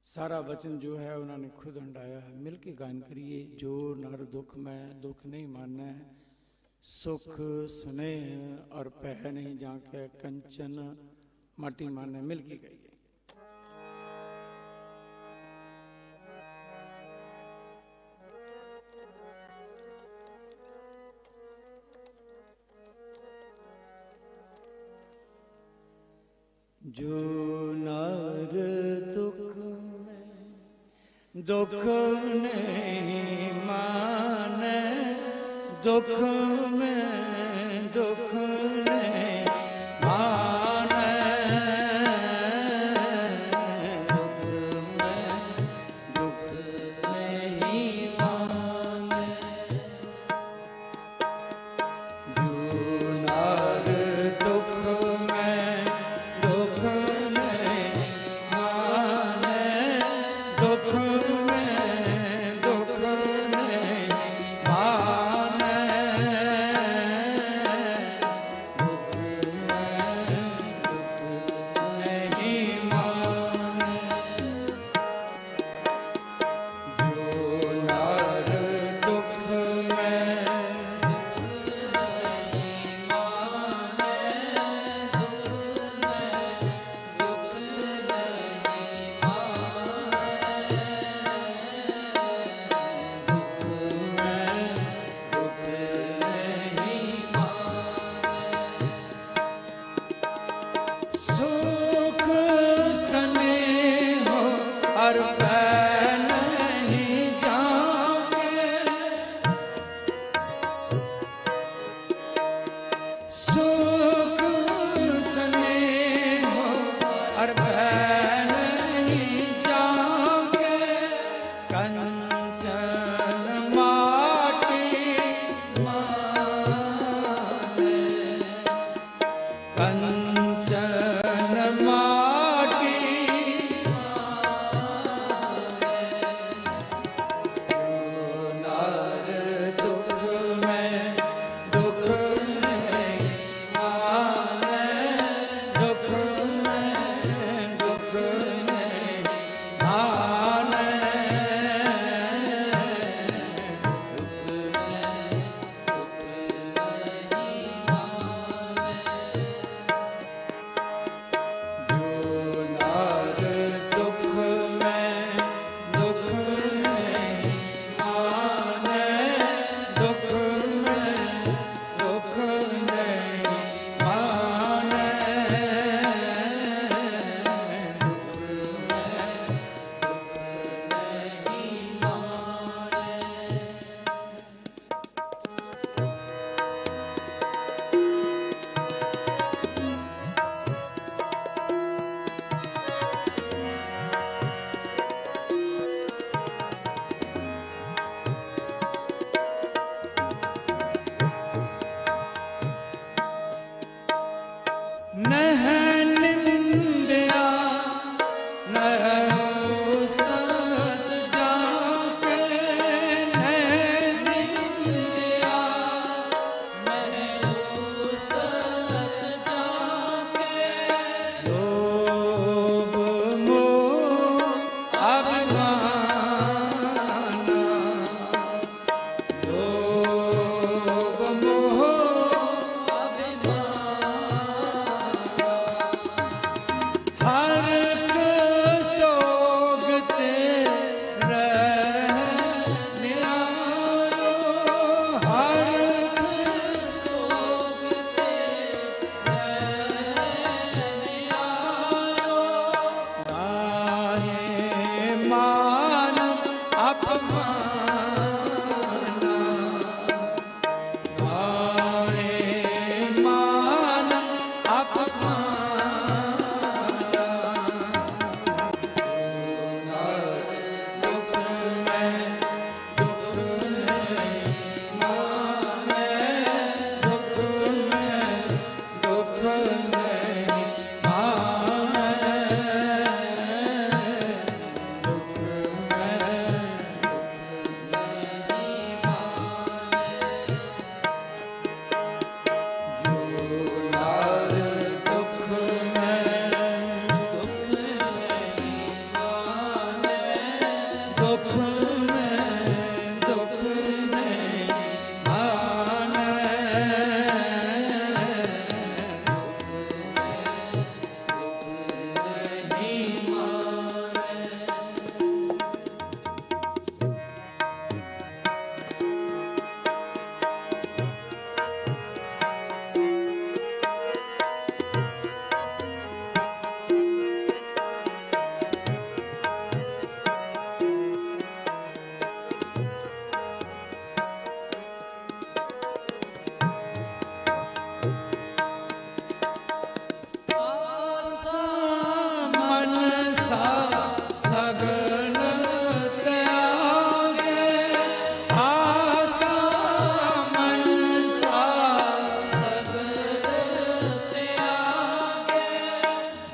ਸਾਰਾ ਵਚਨ ਜੋ ਹੈ ਉਹਨਾਂ ਨੇ ਖੁਦ ਹੰਡਾਇਆ ਹੈ। ਮਿਲ ਕੇ ਗਾਇਨ ਕਰੀਏ। ਜੋ ਨਰ ਦੁੱਖ ਮੈਂ ਦੁੱਖ ਨਹੀਂ ਮਾਨੈ, ਸੁਖ ਸੁਨੇਹ ਔਰ ਭੈ ਨਹੀਂ ਜਾਕੇ, ਕੰਚਨ ਮਾਟੀ ਮਾਨੈ। ਮਿਲ ਕੇ ਗਾਈਏ। ਜੋ ਨਰ ਦੁੱਖ ਮੈਂ ਦੁੱਖ ਨਹੀਂ ਮਾਨੈ, ਦੁੱਖ ਮੈਂ ਦੁੱਖ ਨਹੀਂ ਮਾਨੈ, ਦੁੱਖ ਮੈਂ ਦੁੱਖ ਨਹੀਂ ਮਾਨੈ। ਜੋ ਨਰ ਦੁੱਖ ਮੈਂ ਦੁੱਖ ਨਹੀਂ ਮਾਨੈ, ਦੁੱਖ ਮੈਂ ਦੁੱਖ ਨਹੀਂ ਮਾਨੈ,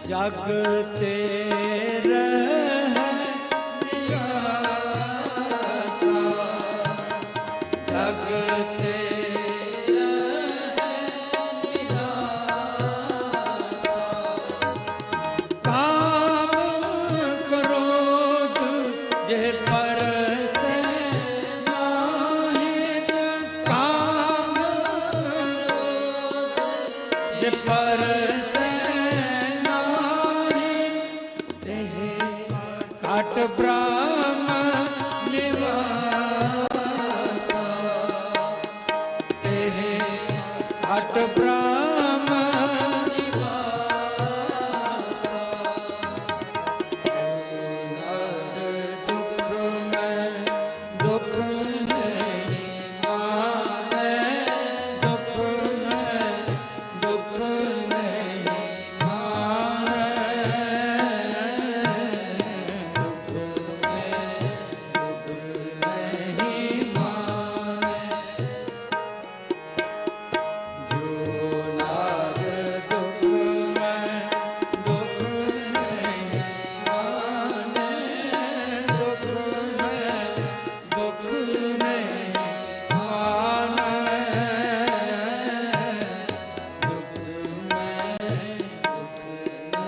जग तेरे ब्रह्म निवासा तेहे हट ब्रह्म निवासा दुख में दुख नहीं माने दुख में दुख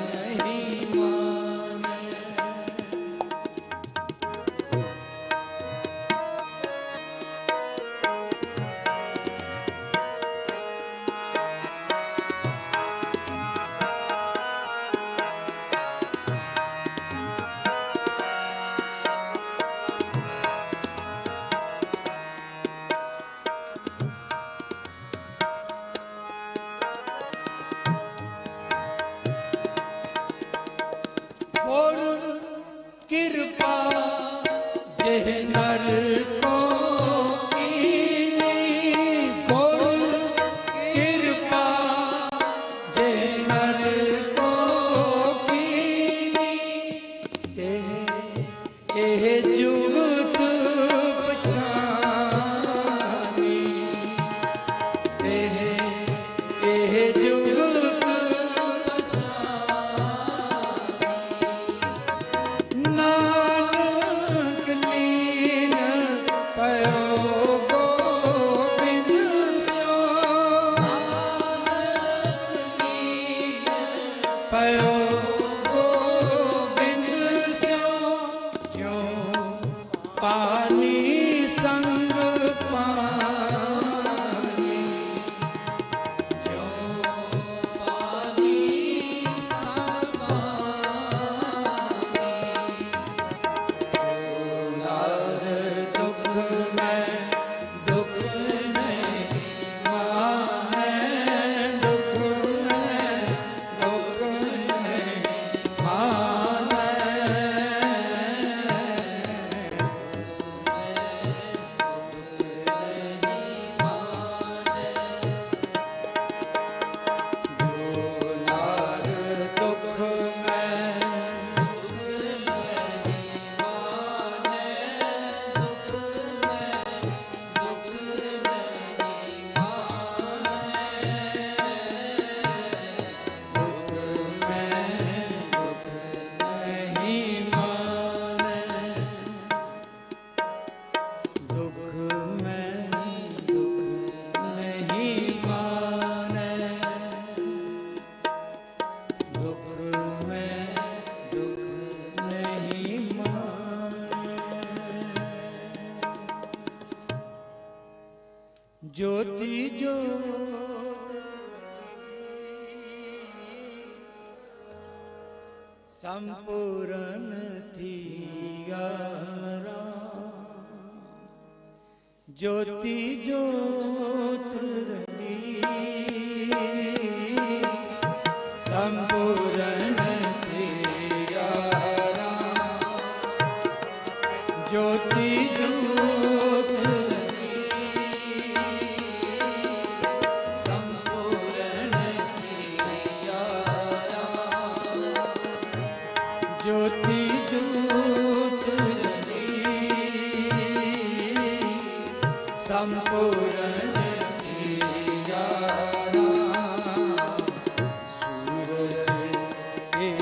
नहीं माने कृपा जह नर को कीनी गुर कृपा जह नर को कीनी तेह जुगत पछानी तेह जुगत नानक लीन पयो गोबिंद स्यो पयो गोबिंद स्यो क्यों पानी संग पानी क्यों पानी संग दुख में दुख नहीं माने दुख में दुख नहीं माने दुख में ज्योति संपूर्ण थिया ज्योति ज्योत संपूर्ण थिया ज्योति ज्योत ज्योति ज्योत संपूर्ण सूरज के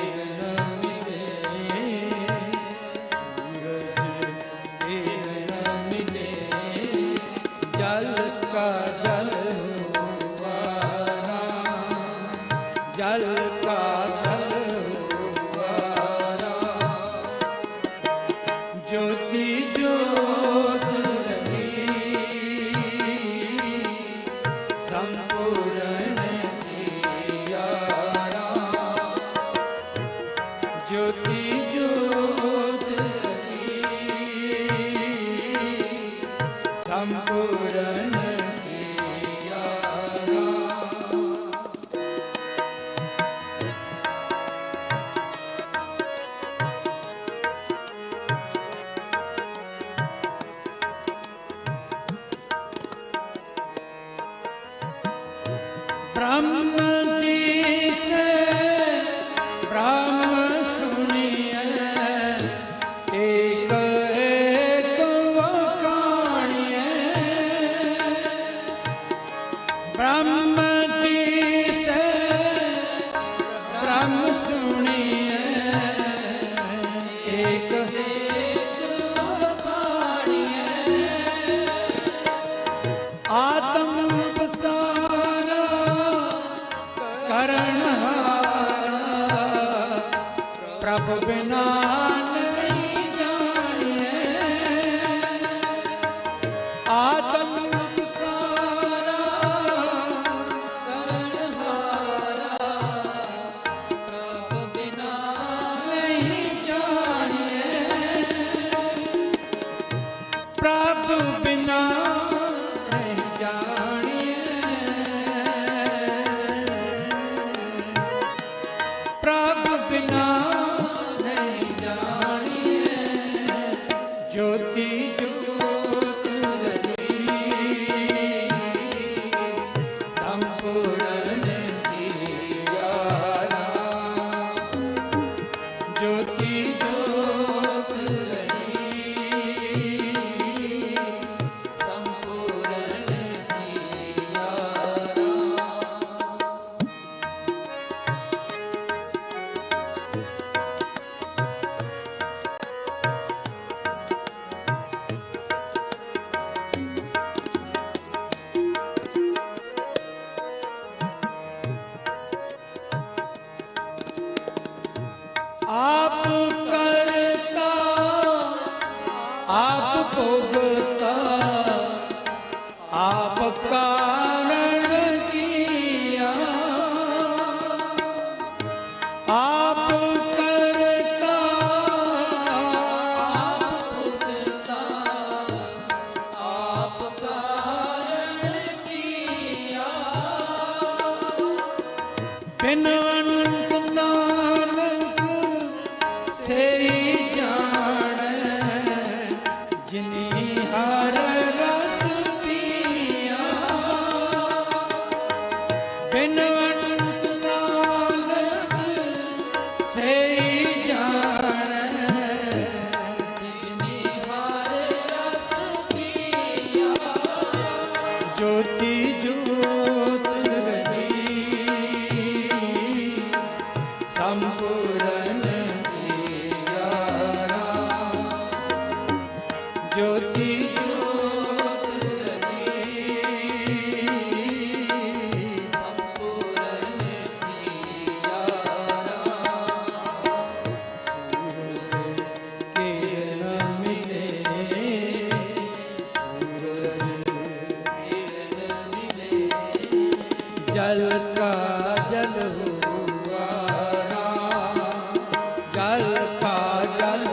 सुनिए एक आत्म पसारा करणहारा प्रभु बिना नहीं जानिए आत्म पसारा करणहारा प्रभु बिना नहीं जानिए प्रभु बिना ज्योति ज्योत संपूर्ण दियारा ज्योति ज्योत संपूर्ण आप करता आप भोगता आप कारण किया आप करता आप भोगता आप कारण किया बिन से जान जिनी हर रस पिया बिन से जान जिनी हर रस पिया ज्योति ज्योत संपूर्ण ज्योति ज्योत संपूर्ण किरण मिले जल का जल हुआ जल का जल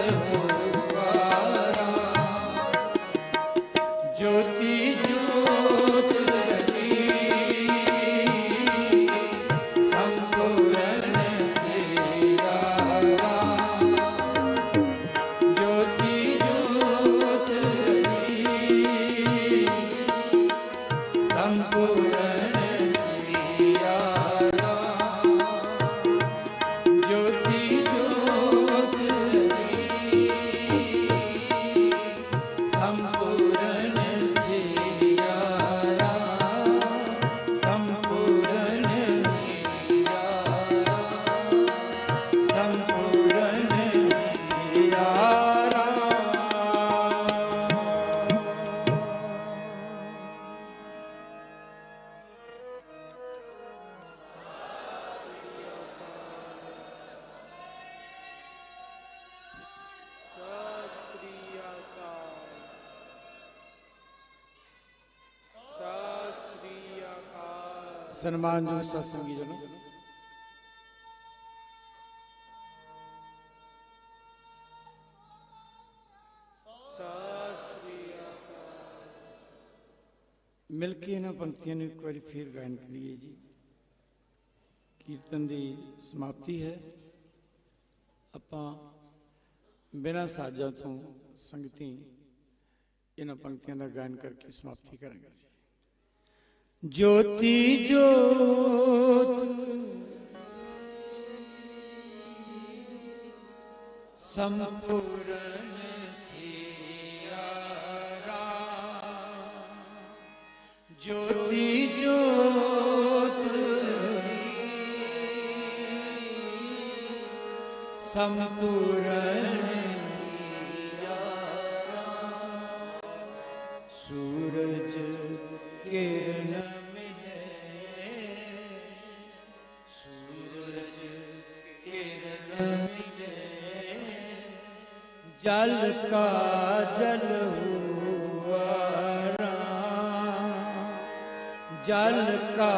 ज्योति ज्योत संपूर्ण दियारा ज्योति ज्योत संपूर्ण दियारा ज्योति ज्योत संपूर्ण सम्मानजोग सत्संगी जनों, मिलके इन्हां पंक्तियों ਨੂੰ ਇੱਕ ਵਾਰੀ ਫੇਰ ਗਾਇਨ ਕਰੀਏ ਜੀ। ਕੀਰਤਨ ਦੀ ਸਮਾਪਤੀ ਹੈ। ਆਪਾਂ ਬਿਨਾਂ ਸਾਜ਼ਾਂ ਤੋਂ ਸੰਗਤੀ ਇਹਨਾਂ ਪੰਕਤੀਆਂ ਦਾ ਗਾਇਨ ਕਰਕੇ ਸਮਾਪਤੀ ਕਰਾਂਗੇ। ज्योति ज्योत संपूर्ण दियारा ज्योति ज्योत ਸੰਪੂਰਨ ਸੂਰਜ ਕਿਰਨ ਮਿਲੇ ਸੂਰਜ ਕਿਰਨ ਮਿਲੇ ਜਲ ਕਾ ਜਲ ਹੁਆ ਜਲ ਕਾ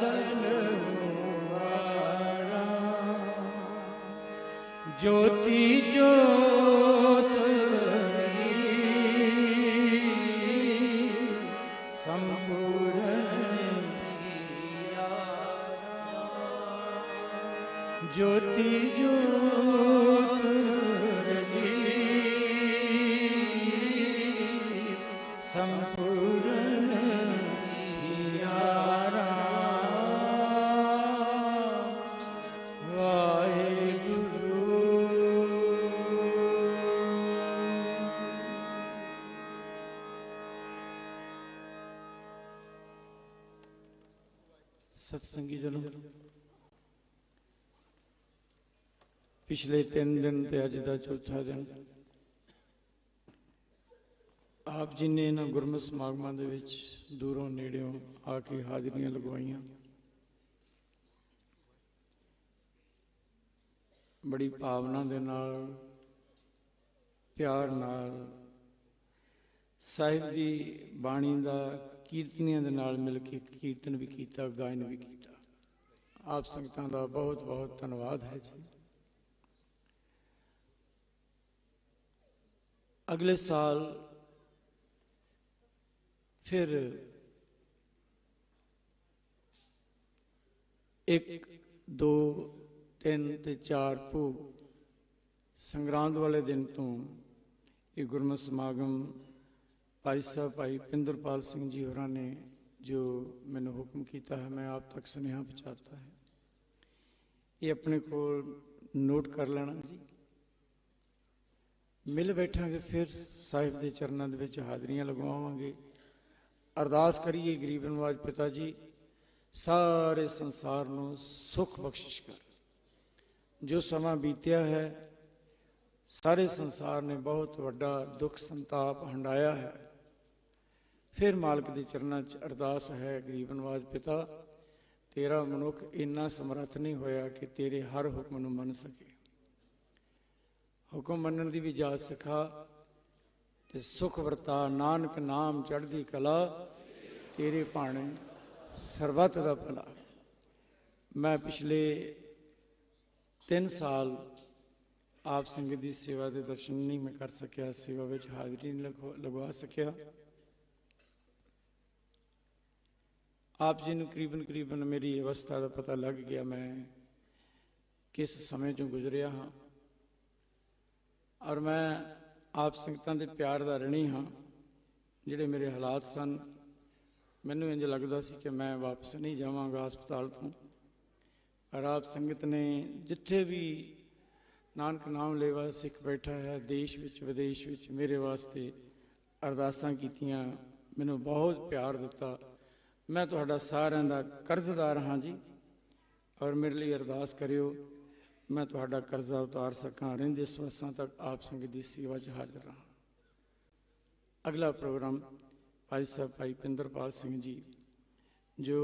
ਜਲ ਹੁਆ ज्योति ज्योत संपूर्ण ज्योति ज्योत संपूर्ण सत्संगी जनों, पिछले 3 दिन ते अज दा चौथा दिन आप जी ने इन्हां गुरमत समागमां दे विच दूरों नेड़ियों आके हाज़रियां लगवाइयां। बड़ी भावना दे नाल प्यार नाल साहिब दी बाणी दा कीर्तनियां दे नाल मिल के कीर्तन भी कीता, गायन भी कीता। आप संगतां दा बहुत बहुत धन्यवाद है जी। अगले साल फिर 1, 2, 3 ते 4 भोग संगरांद वाले दिन तो ये गुरमत समागम भाई साहब भाई पिंदरपाल सिंह जी होरां ने जो मैंने हुक्म किया है, मैं आप तक सुनेहा पहुँचाता है। ये अपने को नोट कर लेना जी। मिल बैठांगे फिर साहिब के चरणों के विच हाज़रियां लगवावांगे। अरदास करिए गरीब नवाज पिता जी सारे संसार नूं सुख बख्शिश कर। जो समा बीतिया है सारे संसार ने बहुत वड्डा दुख संताप हंडाया है। फिर मालिक के चरणों च अरदास है गरीब नवाज पिता, तेरा मनुख इन्ना समर्थ नहीं होया कि तेरे हर हुक्म नूं मन सके। हुक्म मनण दी भी जाच सिखा ते सुख वरता, नानक नाम चढ़दी कला, तेरे भाणे सरबत दा भला। मैं पिछले 3 साल आप संगत की सेवा के दर्शन नहीं मैं कर सकिया, सेवा में हाज़री नहीं लगवा सकिया। आप जी ने करीबन मेरी अवस्था का पता लग गया, मैं किस समय चों गुजरिया हाँ। और मैं आप संगतां दे प्यार का ऋणी हाँ। जिहड़े मेरे हालात सन, मैनूं इंज लगदा सी कि मैं वापस नहीं जावांगा हस्पताल तो। और आप संगत ने जिथे भी नानक नाम लेवा सिख बैठा है, देश विच विदेश विच मेरे वास्ते अरदासां कीतियां, मैनूं बहुत प्यार दिता। मैं तुहाडा सारिआं दा कर्जदार हाँ जी। और मेरे लिए अरदास करियो मैं तुहाडा कर्जा उतार सकां, रहिंदे सवासां तक आप संगत की सेवा च हाज़र रहां। अगला प्रोग्राम भाई साहब भाई पिंदरपाल सिंह जी जो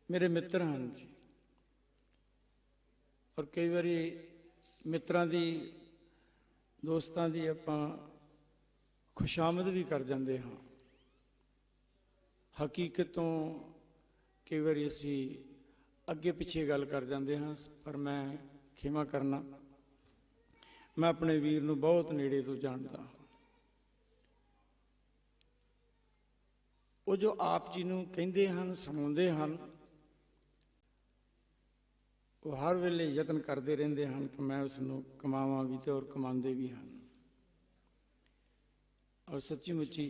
मेरे मित्र हैं जी। और कई बारी मित्रां दी दोस्तां दी आपां खुशामद भी कर जाते हाँ। हकीकतों कई बारी असी अगे पिछे गल कर जाते हाँ, पर मैं खिमा करना, मैं अपने वीर नूं बहुत नेड़े तो जानता। वो जो आप जी नूं कहिंदे हन, सुणाउंदे हन, वो हर वेले यतन करते रहते हैं कि मैं उसनूं कमावां भी ते और कमांदे भी हैं। और सच्ची मुच्ची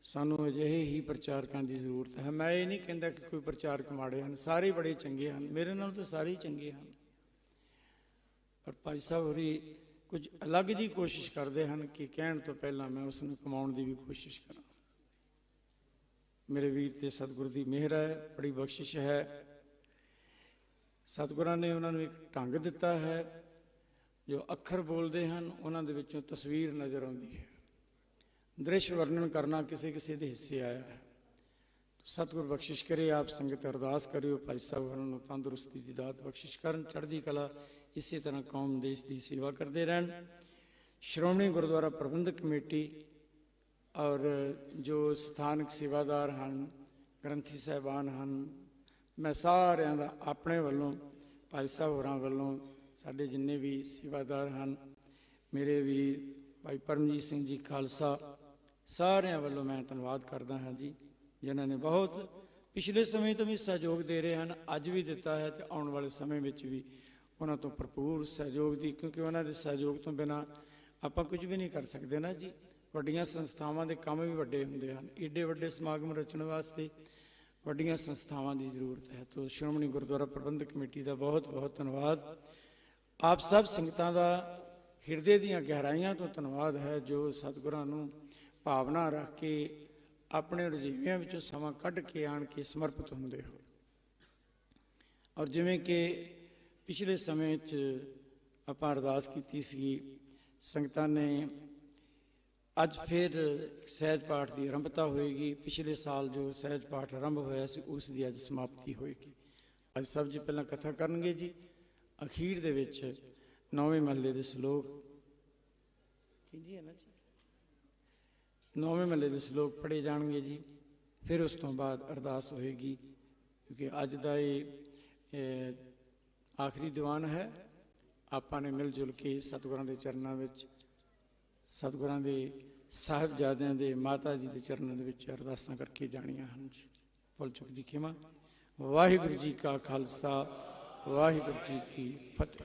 सानू अजिहे ही प्रचारकों की जरूरत है। मैं ये नहीं कहता कि कोई प्रचारक माड़े हैं, सारे बड़े चंगे हैं, मेरे नाल तो सारे ही चंगे हैं। पर भाई साहब होरी कुछ अलग जी कोशिश करते हैं कि कहण तो पहला मैं उसनूं कमाउण दी भी कोशिश करा। मेरे वीर ते सतगुरु की मेहर है, बड़ी बख्शिश है। सतगुरां ने उन्होंने एक ढंग दिता है ਜੋ ਅੱਖਰ ਬੋਲਦੇ ਹਨ ਉਹਨਾਂ ਦੇ ਵਿੱਚੋਂ ਤਸਵੀਰ ਨਜ਼ਰ ਆਉਂਦੀ ਹੈ। ਦ੍ਰਿਸ਼ ਵਰਣਨ ਕਰਨਾ ਕਿਸੇ ਕਿਸੇ ਦੇ ਹਿੱਸੇ ਆਇਆ ਹੈ। ਸਤਿਗੁਰ ਬਖਸ਼ਿਸ਼ ਕਰੇ, ਆਪ ਸੰਗਤ ਅਰਦਾਸ ਕਰਿਓ ਭਾਈ ਸਾਹਿਬ ਉਹਨਾਂ ਨੂੰ ਤੰਦਰੁਸਤੀ ਦੀ ਦਾਤ ਬਖਸ਼ਿਸ਼ ਕਰਨ, ਚੜ੍ਹਦੀ ਕਲਾ, ਇਸੇ ਤਰ੍ਹਾਂ ਕੌਮ ਦੇਸ਼ ਦੀ ਸੇਵਾ ਕਰਦੇ ਰਹਿਣ। ਸ਼੍ਰੋਮਣੀ ਗੁਰਦੁਆਰਾ ਪ੍ਰਬੰਧਕ ਕਮੇਟੀ ਔਰ ਜੋ ਸਥਾਨਕ ਸੇਵਾਦਾਰ ਹਨ, ਗ੍ਰੰਥੀ ਸਾਹਿਬਾਨ ਹਨ, ਮੈਂ ਸਾਰਿਆਂ ਦਾ ਆਪਣੇ ਵੱਲੋਂ, ਭਾਈ ਸਾਹਿਬ ਹੋਰਾਂ ਵੱਲੋਂ, ਸਾਡੇ ਜਿੰਨੇ ਵੀ ਸੇਵਾਦਾਰ ਹਨ, ਮੇਰੇ ਵੀਰ ਭਾਈ ਪਰਮਜੀਤ ਸਿੰਘ ਜੀ ਖਾਲਸਾ, ਸਾਰਿਆਂ ਵੱਲੋਂ ਮੈਂ ਧੰਨਵਾਦ ਕਰਦਾ ਹਾਂ ਜੀ, ਜਿਨ੍ਹਾਂ ਨੇ ਬਹੁਤ ਪਿਛਲੇ ਸਮੇਂ ਤੋਂ ਵੀ ਸਹਿਯੋਗ ਦੇ ਰਹੇ ਹਨ, ਅੱਜ ਵੀ ਦਿੱਤਾ ਹੈ ਅਤੇ ਆਉਣ ਵਾਲੇ ਸਮੇਂ ਵਿੱਚ ਵੀ ਉਹਨਾਂ ਤੋਂ ਭਰਪੂਰ ਸਹਿਯੋਗ ਦੀ, ਕਿਉਂਕਿ ਉਹਨਾਂ ਦੇ ਸਹਿਯੋਗ ਤੋਂ ਬਿਨਾਂ ਆਪਾਂ ਕੁਝ ਵੀ ਨਹੀਂ ਕਰ ਸਕਦੇ ਨਾ ਜੀ। ਵੱਡੀਆਂ ਸੰਸਥਾਵਾਂ ਦੇ ਕੰਮ ਵੀ ਵੱਡੇ ਹੁੰਦੇ ਹਨ, ਏਡੇ ਵੱਡੇ ਸਮਾਗਮ ਰਚਣ ਵਾਸਤੇ ਵੱਡੀਆਂ ਸੰਸਥਾਵਾਂ ਦੀ ਜ਼ਰੂਰਤ ਹੈ। ਤੋਂ ਸ਼੍ਰੋਮਣੀ ਗੁਰਦੁਆਰਾ ਪ੍ਰਬੰਧਕ ਕਮੇਟੀ ਦਾ ਬਹੁਤ ਬਹੁਤ ਧੰਨਵਾਦ। ਆਪ ਸਭ ਸੰਗਤਾਂ ਦਾ ਹਿਰਦੇ ਦੀਆਂ ਗਹਿਰਾਈਆਂ ਤੋਂ ਧੰਨਵਾਦ ਹੈ, ਜੋ ਸਤਿਗੁਰਾਂ ਨੂੰ ਭਾਵਨਾ ਰੱਖ ਕੇ ਆਪਣੇ ਰੁਝੇਵਿਆਂ ਵਿੱਚੋਂ ਸਮਾਂ ਕੱਢ ਕੇ ਆਣ ਕੇ ਸਮਰਪਿਤ ਹੁੰਦੇ ਹੋ। ਔਰ ਜਿਵੇਂ ਕਿ ਪਿਛਲੇ ਸਮੇਂ 'ਚ ਆਪਾਂ ਅਰਦਾਸ ਕੀਤੀ ਸੀ, ਸੰਗਤਾਂ ਨੇ ਅੱਜ ਫਿਰ ਸਹਿਜ ਪਾਠ ਦੀ ਆਰੰਭਤਾ ਹੋਏਗੀ। ਪਿਛਲੇ ਸਾਲ ਜੋ ਸਹਿਜ ਪਾਠ ਆਰੰਭ ਹੋਇਆ ਸੀ ਉਸ ਦੀ ਅੱਜ ਸਮਾਪਤੀ ਹੋਏਗੀ। ਅੱਜ ਸਾਹਿਬ ਜੀ ਪਹਿਲਾਂ ਕਥਾ ਕਰਨਗੇ ਜੀ, ਅਖੀਰ ਦੇ ਵਿੱਚ 9ਵੇਂ ਮਹੱਲੇ ਦੇ ਸ਼ਲੋਕ ਜੀ ਹੈ ਨਾ ਜੀ, 9ਵੇਂ ਮਹੱਲੇ ਦੇ ਸ਼ਲੋਕ ਪੜ੍ਹੇ ਜਾਣਗੇ ਜੀ। ਫਿਰ ਉਸ ਤੋਂ ਬਾਅਦ ਅਰਦਾਸ ਹੋਏਗੀ, ਕਿਉਂਕਿ ਅੱਜ ਦਾ ਇਹ ਆਖਰੀ ਦੀਵਾਨ ਹੈ। ਆਪਾਂ ਨੇ ਮਿਲ ਜੁਲ ਕੇ ਸਤਿਗੁਰਾਂ ਦੇ ਚਰਨਾਂ ਵਿੱਚ, ਸਤਿਗੁਰਾਂ ਦੇ ਸਾਹਿਬਜ਼ਾਦਿਆਂ ਦੇ, ਮਾਤਾ ਜੀ ਦੇ ਚਰਨਾਂ ਦੇ ਵਿੱਚ ਅਰਦਾਸਾਂ ਕਰਕੇ ਜਾਣੀਆਂ ਹਨ ਜੀ। ਭੁੱਲ ਚੁੱਕ ਦੀ ਖਿਮਾ। ਵਾਹਿਗੁਰੂ ਜੀ ਕਾ ਖਾਲਸਾ, ਵਾਹਿਗੁਰੂ ਜੀ ਕੀ ਫਤਿਹ।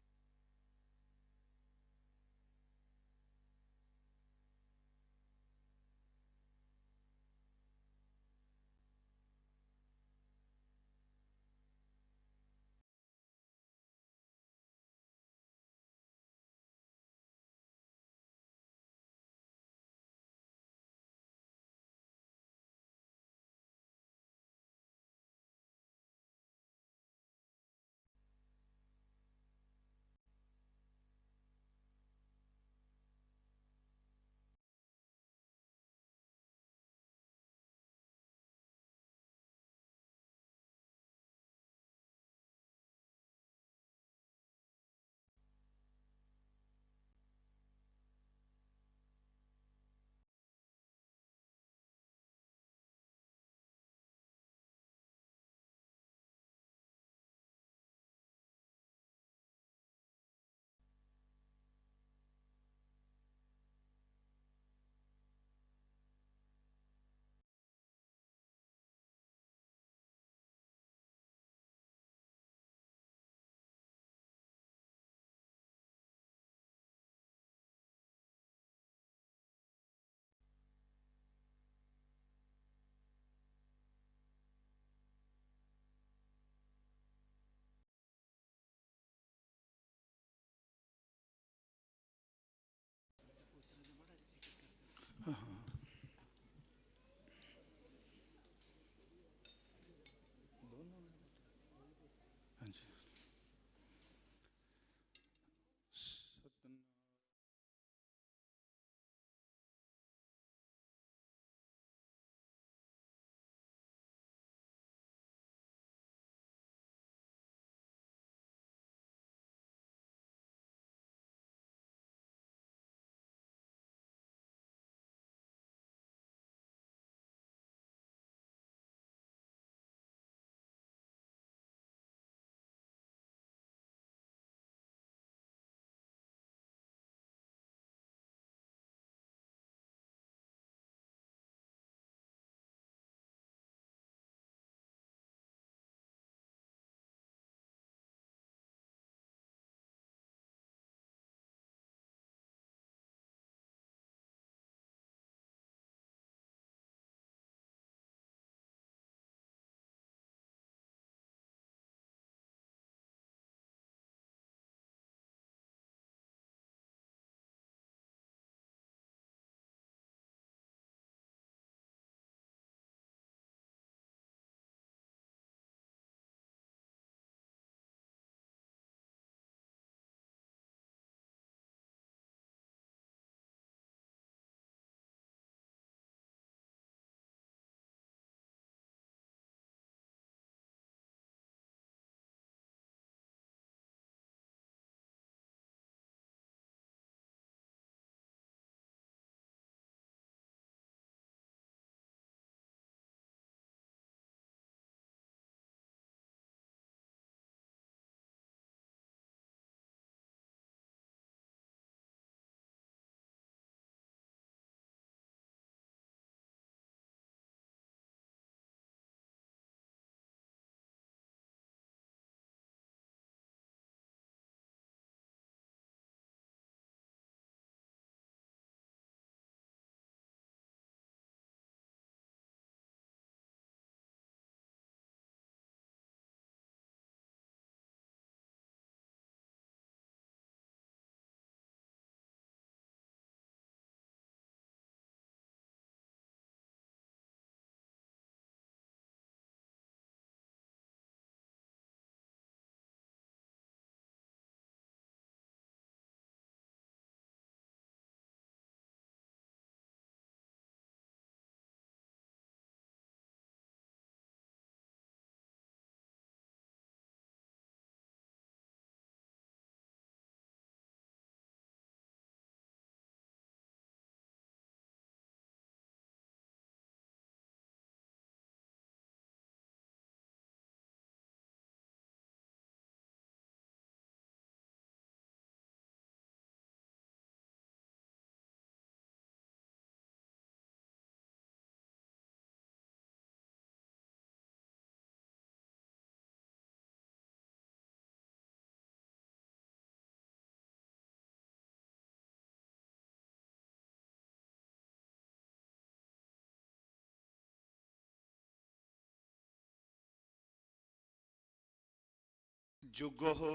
जुगो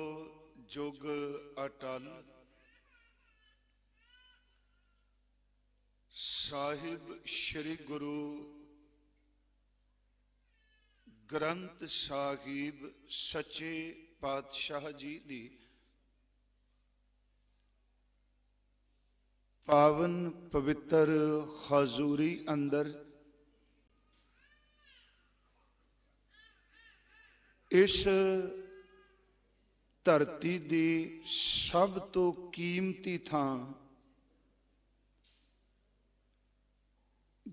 जुग अटल साहिब श्री गुरु ग्रंथ साहिब सच्चे पातशाह जी दी पावन पवित्र हजूरी अंदर इस धरती दी सब तो कीमती थां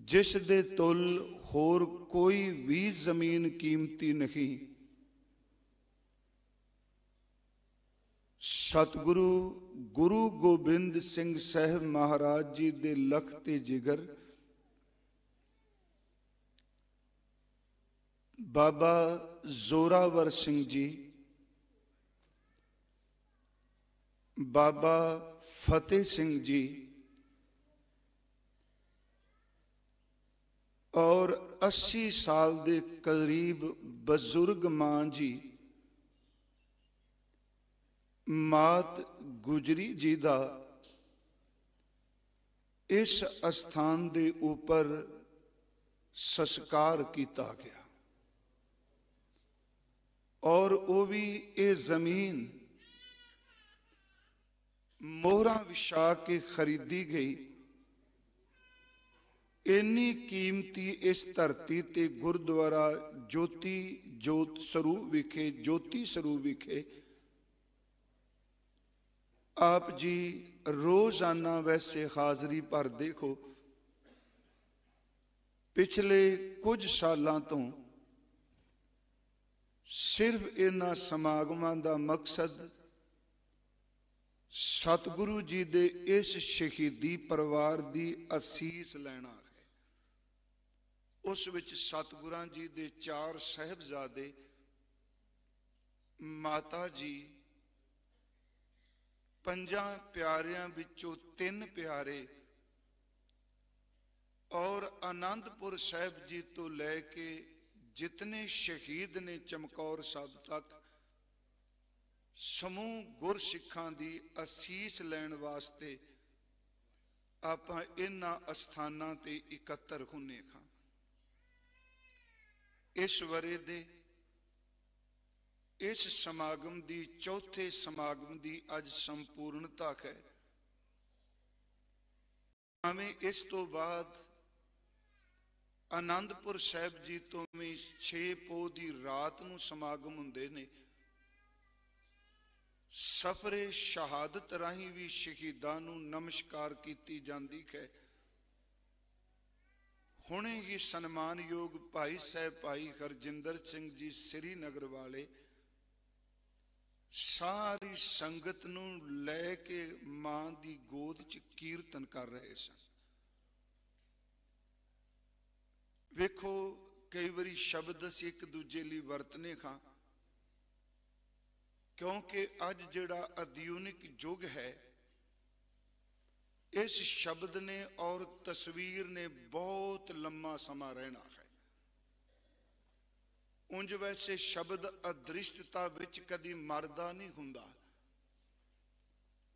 जिस दे तुल होर कोई भी जमीन कीमती नहीं, सतगुरु गुरु गोबिंद सिंह साहब महाराज जी दे लख ते जिगर बाबा जोरावर सिंह जी, बाबा फतेह सिंह जी और 80 साल के करीब बजुर्ग मां जी मात गुजरी जी का इस स्थान के ऊपर संस्कार किया गया और वो भी ये जमीन मोहरा विछा के खरीदी गई। इन्नी कीमती इस धरती ते गुरुद्वारा ज्योति जोत स्वरूप विखे ज्योति स्वरूप विखे आप जी रोजाना वैसे हाजरी भर देखो, पिछले कुछ सालों तो सिर्फ इन्हां समागमां दा मकसद सतगुरु जी दे इस शहीदी परिवार दी असीस लेना है। उस विच सतगुरां जी दे 4 साहिबजादे, माता जी, 5 प्यारियां विचों 3 प्यारे और आनंदपुर साहिब जी तो लैके जितने शहीद ने चमकौर साहब तक समूह गुरसिखां दी असीस लैण वास्ते आपां इन्हां अस्थानां ते इकत्तर हुन्ने खां। इस वरे दे इस समागम दी चौथे समागम दी अज संपूर्णता है। हमें इस तो बाद आनंदपुर साहिब जी तो भी 6 पो की रात नूं समागम हुंदे ने। सफरे शहादत राही भी शहीदां नूं नमस्कार की जाती है। हुणे ही सन्मानयोग भाई साहब भाई हरजिंदर सिंह जी श्रीनगर वाले सारी संगत नूं लैके मां दी गोद च कीर्तन कर रहे सन। वेखो कई बारी शब्द असीं एक दूजे लई वरतने खां, क्योंकि अज जिहड़ा आधुनिक युग है इस शब्द ने और तस्वीर ने बहुत लंबा समा रहना है। उंज वैसे शब्द अदृष्टता विच कदी मरदा नहीं हुंदा,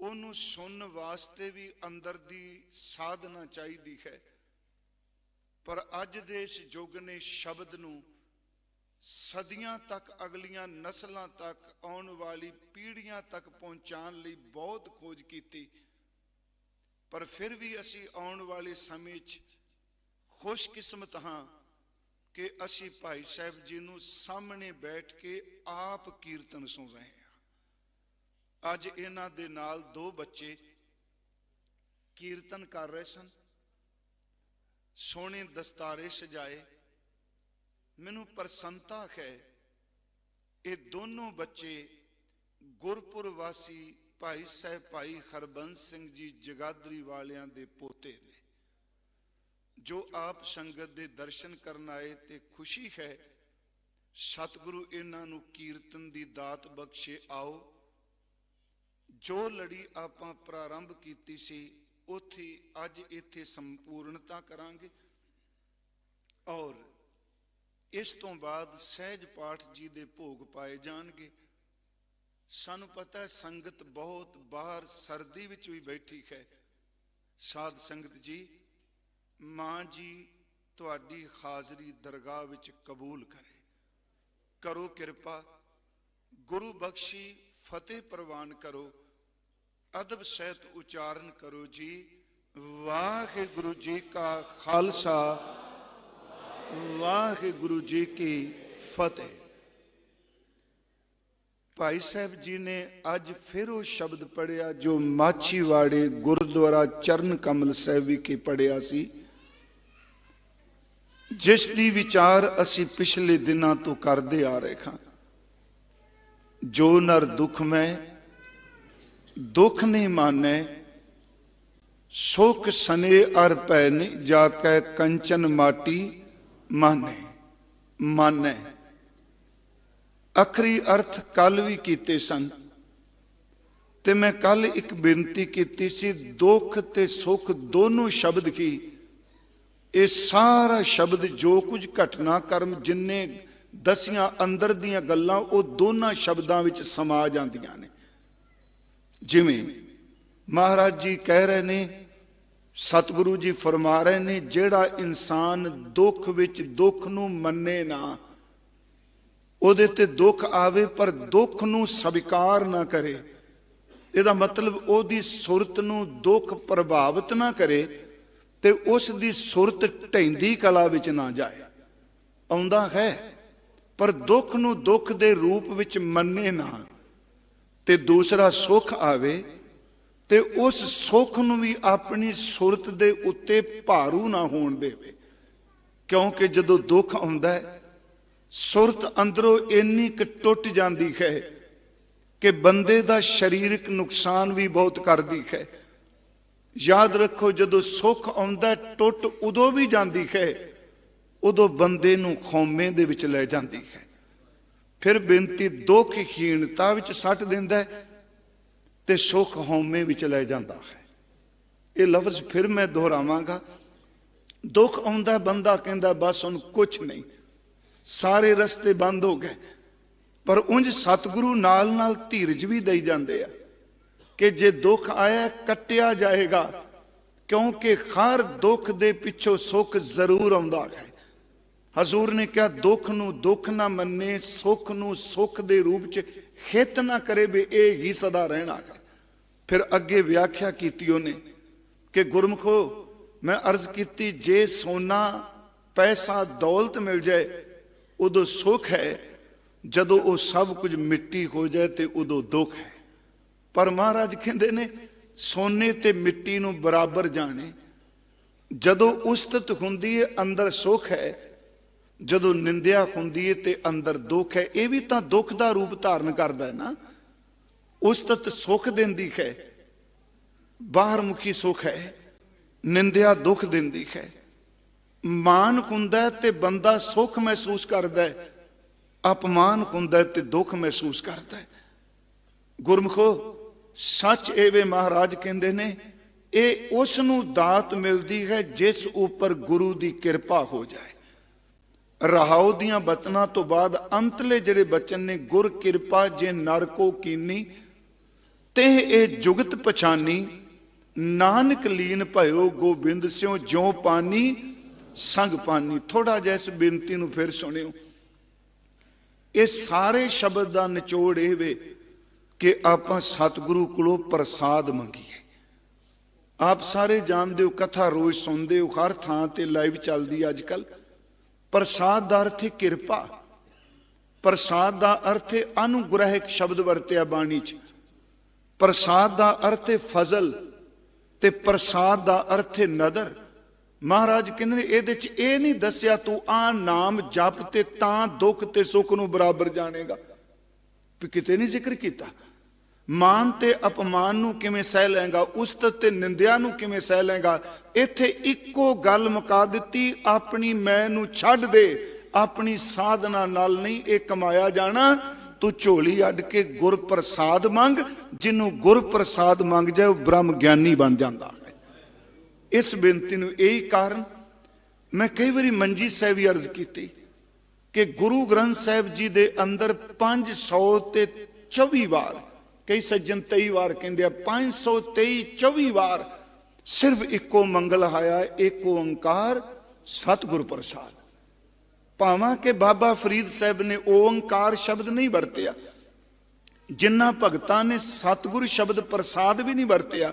उन्होंने सुनने वास्ते भी अंदर दी साधना चाहिदी है। पर अज दे इस युग ने शब्द नूं सदियां तक अगलियां नस्लों तक आने वाली पीढ़ियां तक पहुंचाने लई बहुत खोज की, पर फिर भी असी आने वाले समय खुशकिस्मत हाँ कि असी भाई साहब जी नूं सामने बैठ के आप कीर्तन सुन रहे हैं। अज इन्हां दे नाल 2 बच्चे कीर्तन कर रहे सन, सोहणे दस्तारे सजाए। मैनू प्रसन्नता है ये दोनों बच्चे गुरपुर वासी भाई साहब भाई हरबंस सिंह जी जगाधरी वालियां दे पोते ने, जो आप संगत दे दर्शन करन आए ते खुशी है। सतगुरु इन्हां नूं कीर्तन दी दात बख्शे। आओ जो लड़ी आपां प्रारंभ कीती सी उत्थे अज इत्थे संपूर्णता करांगे और इस तो बाद सहज पाठ जी दे भोग पाए जाणगे। ਸਾਨੂੰ ਪਤਾ ਹੈ ਸੰਗਤ ਬਹੁਤ ਬਾਹਰ ਸਰਦੀ ਵਿੱਚ ਵੀ ਬੈਠੀ ਹੈ। ਸਾਧ ਸੰਗਤ ਜੀ, ਮਾਂ ਜੀ ਤੁਹਾਡੀ ਹਾਜ਼ਰੀ ਦਰਗਾਹ ਵਿੱਚ ਕਬੂਲ ਕਰੇ। ਕਰੋ ਕਿਰਪਾ, ਗੁਰੂ ਬਖਸ਼ੀ ਫਤਿਹ ਪ੍ਰਵਾਨ ਕਰੋ, ਅਦਬ ਸਹਿਤ ਉਚਾਰਨ ਕਰੋ ਜੀ। ਵਾਹਿਗੁਰੂ ਜੀ ਕਾ ਖਾਲਸਾ, ਵਾਹਿਗੁਰੂ ਜੀ ਕੀ ਫਤਿਹ। ਭਾਈ ਸਾਹਿਬ ਜੀ ਨੇ ਅੱਜ ਫਿਰ ਉਹ ਸ਼ਬਦ ਪੜਿਆ ਜੋ ਮਾਛੀਵਾੜੇ ਗੁਰਦੁਆਰਾ ਚਰਨ ਕਮਲ ਸਾਹਿਬ ਵਿਖੇ ਪੜਿਆ ਸੀ, ਜਿਸ ਦੀ ਵਿਚਾਰ ਅਸੀਂ ਪਿਛਲੇ ਦਿਨਾਂ ਤੋਂ ਕਰਦੇ ਆ ਰਹੇ ਹਾਂ। ਜੋ ਨਰ ਦੁਖ ਮੈਂ ਦੁਖ ਨਹੀਂ ਮਾਨੈ, ਸੁਖ ਸਨੇ ਅਰ ਪੈ ਨੀ, ਜਾ ਕੈ ਕੰਚਨ ਮਾਟੀ ਮਾਨੈ। ਅਖਰੀ ਅਰਥ ਕੱਲ ਵੀ ਕੀਤੇ ਸਨ, ਤੇ ਮੈਂ ਕੱਲ ਇੱਕ ਬੇਨਤੀ ਕੀਤੀ ਸੀ, ਦੁੱਖ ਤੇ ਸੁੱਖ ਦੋਨੋਂ ਸ਼ਬਦ ਕੀ, ਇਹ ਸਾਰਾ ਸ਼ਬਦ ਜੋ ਕੁਝ ਘਟਨਾ ਕਰਮ ਜਿੰਨੇ ਦਸੀਆਂ ਅੰਦਰ ਦੀਆਂ ਗੱਲਾਂ ਉਹ ਦੋਨਾਂ ਸ਼ਬਦਾਂ ਵਿੱਚ ਸਮਾ ਜਾਂਦੀਆਂ ਨੇ। ਜਿਵੇਂ ਮਹਾਰਾਜ ਜੀ ਕਹਿ ਰਹੇ ਨੇ, ਸਤਿਗੁਰੂ ਜੀ ਫਰਮਾ ਰਹੇ ਨੇ, ਜਿਹੜਾ ਇਨਸਾਨ ਦੁੱਖ ਵਿੱਚ ਦੁੱਖ ਨੂੰ ਮੰਨੇ ਨਾ, ਉਹਦੇ ਤੇ ਦੁੱਖ ਆਵੇ ਪਰ ਦੁੱਖ ਨੂੰ ਸਵੀਕਾਰ ਨਾ ਕਰੇ, ਇਹਦਾ ਮਤਲਬ ਉਹਦੀ ਸੁਰਤ ਨੂੰ ਦੁੱਖ ਪ੍ਰਭਾਵਿਤ ਨਾ ਕਰੇ ਤੇ ਉਸ ਦੀ ਸੁਰਤ ਢਹਿੰਦੀ ਕਲਾ ਵਿੱਚ ਨਾ ਜਾਏ। ਆਉਂਦਾ ਹੈ ਪਰ ਦੁੱਖ ਨੂੰ ਦੁੱਖ ਦੇ ਰੂਪ ਵਿੱਚ ਮੰਨੇ ਨਾ, ਤੇ ਦੂਸਰਾ ਸੁੱਖ ਆਵੇ ਤੇ ਉਸ ਸੁੱਖ ਨੂੰ ਵੀ ਆਪਣੀ ਸੁਰਤ ਦੇ ਉੱਤੇ ਭਾਰੂ ਨਾ ਹੋਣ ਦੇਵੇ। ਕਿਉਂਕਿ ਜਦੋਂ ਦੁੱਖ ਆਉਂਦਾ ਹੈ, ਸੁਰਤ ਅੰਦਰੋਂ ਇੰਨੀ ਕੁ ਟੁੱਟ ਜਾਂਦੀ ਹੈ ਕਿ ਬੰਦੇ ਦਾ ਸਰੀਰਕ ਨੁਕਸਾਨ ਵੀ ਬਹੁਤ ਕਰਦੀ ਹੈ। ਯਾਦ ਰੱਖੋ, ਜਦੋਂ ਸੁੱਖ ਆਉਂਦਾ ਟੁੱਟ ਉਦੋਂ ਵੀ ਜਾਂਦੀ ਹੈ, ਉਦੋਂ ਬੰਦੇ ਨੂੰ ਖੌਮੇ ਦੇ ਵਿੱਚ ਲੈ ਜਾਂਦੀ ਹੈ। ਫਿਰ ਬੇਨਤੀ ਦੁੱਖਹੀਣਤਾ ਵਿੱਚ ਸੱਟ ਦਿੰਦਾ ਹੈ ਤੇ ਸੁੱਖ ਹਉਮੈ ਵਿੱਚ ਲੈ ਜਾਂਦਾ ਹੈ। ਇਹ ਲਫ਼ਜ਼ ਫਿਰ ਮੈਂ ਦੁਹਰਾਵਾਂਗਾ। ਦੁੱਖ ਆਉਂਦਾ, ਬੰਦਾ ਕਹਿੰਦਾ ਬਸ ਹੁਣ ਕੁਛ ਨਹੀਂ, ਸਾਰੇ ਰਸਤੇ ਬੰਦ ਹੋ ਗਏ, ਪਰ ਉਂਝ ਸਤਿਗੁਰੂ ਨਾਲ ਨਾਲ ਧੀਰਜ ਵੀ ਦੇਈ ਜਾਂਦੇ ਆ ਕਿ ਜੇ ਦੁੱਖ ਆਇਆ ਕੱਟਿਆ ਜਾਏਗਾ, ਕਿਉਂਕਿ ਹਰ ਦੁੱਖ ਦੇ ਪਿੱਛੋਂ ਸੁੱਖ ਜ਼ਰੂਰ ਆਉਂਦਾ ਹੈ। ਹਜ਼ੂਰ ਨੇ ਕਿਹਾ, ਦੁੱਖ ਨੂੰ ਦੁੱਖ ਨਾ ਮੰਨੇ, ਸੁੱਖ ਨੂੰ ਸੁੱਖ ਦੇ ਰੂਪ 'ਚ ਹਿੱਤ ਨਾ ਕਰੇ, ਵੀ ਇਹ ਹੀ ਸਦਾ ਰਹਿਣਾ ਹੈ। ਫਿਰ ਅੱਗੇ ਵਿਆਖਿਆ ਕੀਤੀ ਉਹਨੇ ਕਿ ਗੁਰਮੁਖੋ, ਮੈਂ ਅਰਜ਼ ਕੀਤੀ, ਜੇ ਸੋਨਾ ਪੈਸਾ ਦੌਲਤ ਮਿਲ ਜਾਏ ਉਦੋਂ ਸੁੱਖ ਹੈ, ਜਦੋਂ ਉਹ ਸਭ ਕੁਝ ਮਿੱਟੀ ਹੋ ਜਾਏ ਤੇ ਉਦੋਂ ਦੁੱਖ ਹੈ। ਪਰ ਮਹਾਰਾਜ ਕਹਿੰਦੇ ਨੇ, ਸੋਨੇ ਤੇ ਮਿੱਟੀ ਨੂੰ ਬਰਾਬਰ ਜਾਣੇ। ਜਦੋਂ ਉਸਤਤ ਹੁੰਦੀ ਹੈ ਅੰਦਰ ਸੁੱਖ ਹੈ, ਜਦੋਂ ਨਿੰਦਿਆ ਹੁੰਦੀ ਹੈ ਤੇ ਅੰਦਰ ਦੁੱਖ ਹੈ। ਇਹ ਵੀ ਤਾਂ ਦੁੱਖ ਦਾ ਰੂਪ ਧਾਰਨ ਕਰਦਾ ਹੈ ਨਾ। ਉਸਤਤ ਸੁੱਖ ਦਿੰਦੀ ਹੈ, ਬਾਹਰ ਮੁਖੀ ਸੁੱਖ ਹੈ, ਨਿੰਦਿਆ ਦੁੱਖ ਦਿੰਦੀ ਹੈ। ਮਾਨ ਹੁੰਦਾ ਤੇ ਬੰਦਾ ਸੁੱਖ ਮਹਿਸੂਸ ਕਰਦਾ ਹੈ, ਅਪਮਾਨ ਹੁੰਦਾ ਤੇ ਦੁੱਖ ਮਹਿਸੂਸ ਕਰਦਾ ਹੈ। ਗੁਰਮੁਖੋ, ਸੱਚ ਇਹ ਵੇ, ਮਹਾਰਾਜ ਕਹਿੰਦੇ ਨੇ, ਇਹ ਉਸ ਨੂੰ ਦਾਤ ਮਿਲਦੀ ਹੈ ਜਿਸ ਉੱਪਰ ਗੁਰੂ ਦੀ ਕਿਰਪਾ ਹੋ ਜਾਏ। ਰਹਾਉ ਦੀਆਂ ਬਚਨਾਂ ਤੋਂ ਬਾਅਦ ਅੰਤਲੇ ਜਿਹੜੇ ਬਚਨ ਨੇ, ਗੁਰ ਕਿਰਪਾ ਜੇ ਨਰ ਕੋ ਕੀਨੀ, ਤੇ ਇਹ ਜੁਗਤ ਪਛਾਨੀ, ਨਾਨਕ ਲੀਨ ਭਇਓ ਗੋਬਿੰਦ ਸਿਉ, ਜਿਉ ਪਾਨੀ ਸੰਗ ਪਾਨੀ। ਥੋੜਾ ਜਿਹਾ ਇਸ ਬੇਨਤੀ ਨੂੰ ਫਿਰ ਸੁਣਿਓ। ਇਹ ਸਾਰੇ ਸ਼ਬਦ ਦਾ ਨਿਚੋੜ ਇਹ ਵੇ ਕਿ ਆਪਾਂ ਸਤਿਗੁਰੂ ਕੋਲੋਂ ਪ੍ਰਸਾਦ ਮੰਗੀਏ। ਆਪ ਸਾਰੇ ਜਾਣਦੇ ਹੋ, ਕਥਾ ਰੋਜ਼ ਸੁਣਦੇ ਹੋ, ਹਰ ਥਾਂ ਤੇ ਲਾਈਵ ਚੱਲਦੀ ਅੱਜ ਕੱਲ। ਪ੍ਰਸਾਦ ਦਾ ਅਰਥ ਹੈ ਕਿਰਪਾ। ਪ੍ਰਸਾਦ ਦਾ ਅਰਥ ਹੈ ਅਨੁਗ੍ਰਹਿਕ ਸ਼ਬਦ ਵਰਤਿਆ ਬਾਣੀ 'ਚ। ਪ੍ਰਸਾਦ ਦਾ ਅਰਥ ਹੈ ਫਜ਼ਲ, ਤੇ ਪ੍ਰਸਾਦ ਦਾ ਅਰਥ ਹੈ ਨਦਰ। ਮਹਾਰਾਜ ਕਹਿੰਦੇ ਨੇ, ਇਹਦੇ 'ਚ ਇਹ ਨਹੀਂ ਦੱਸਿਆ ਤੂੰ ਆ ਨਾਮ ਜਪ ਤੇ ਤਾਂ ਦੁੱਖ ਤੇ ਸੁੱਖ ਨੂੰ ਬਰਾਬਰ ਜਾਣੇਗਾ, ਕਿਤੇ ਨਹੀਂ ਜ਼ਿਕਰ ਕੀਤਾ। ਮਾਨ ਤੇ ਅਪਮਾਨ ਨੂੰ ਕਿਵੇਂ ਸਹਿ ਲਏਗਾ, ਉਸਤਤ ਤੇ ਨਿੰਦਿਆ ਨੂੰ ਕਿਵੇਂ ਸਹਿ ਲਏਗਾ। ਇੱਥੇ ਇੱਕੋ ਗੱਲ ਮੁਕਾ ਦਿੱਤੀ, ਆਪਣੀ ਮੈਂ ਨੂੰ ਛੱਡ ਦੇ, ਆਪਣੀ ਸਾਧਨਾ ਨਾਲ ਨਹੀਂ ਇਹ ਕਮਾਇਆ ਜਾਣਾ। ਤੂੰ ਝੋਲੀ ਅੱਡ ਕੇ ਗੁਰ ਪ੍ਰਸਾਦ ਮੰਗ। ਜਿਹਨੂੰ ਗੁਰ ਪ੍ਰਸਾਦ ਮੰਗ ਜਾਏ ਉਹ ਬ੍ਰਹਮ ਗਿਆਨੀ ਬਣ ਜਾਂਦਾ ਹੈ। ਇਸ ਬੇਨਤੀ ਨੂੰ ਇਹੀ ਕਾਰਨ, ਮੈਂ ਕਈ ਵਾਰੀ ਮੰਜੀ ਸਾਹਿਬ ਵੀ ਅਰਜ਼ ਕੀਤੀ ਕਿ ਗੁਰੂ ਗ੍ਰੰਥ ਸਾਹਿਬ ਜੀ ਦੇ ਅੰਦਰ 500 ਤੇ 524 ਵਾਰ, ਕਈ ਸੱਜਣ 23 ਵਾਰ ਕਹਿੰਦੇ ਆ, 523 24 ਵਾਰ ਸਿਰਫ ਇੱਕੋ ਮੰਗਲ ਹਾਇਆ, ਇੱਕ ਓੰਕਾਰ ਸਤਿਗੁਰ ਪ੍ਰਸਾਦ। ਭਾਵਾਂ ਕਿ ਬਾਬਾ ਫਰੀਦ ਸਾਹਿਬ ਨੇ ਓੰਕਾਰ ਸ਼ਬਦ ਨਹੀਂ ਵਰਤਿਆ, ਜਿਨ੍ਹਾਂ ਭਗਤਾਂ ਨੇ ਸਤਿਗੁਰ ਸ਼ਬਦ ਪ੍ਰਸਾਦ ਵੀ ਨਹੀਂ ਵਰਤਿਆ,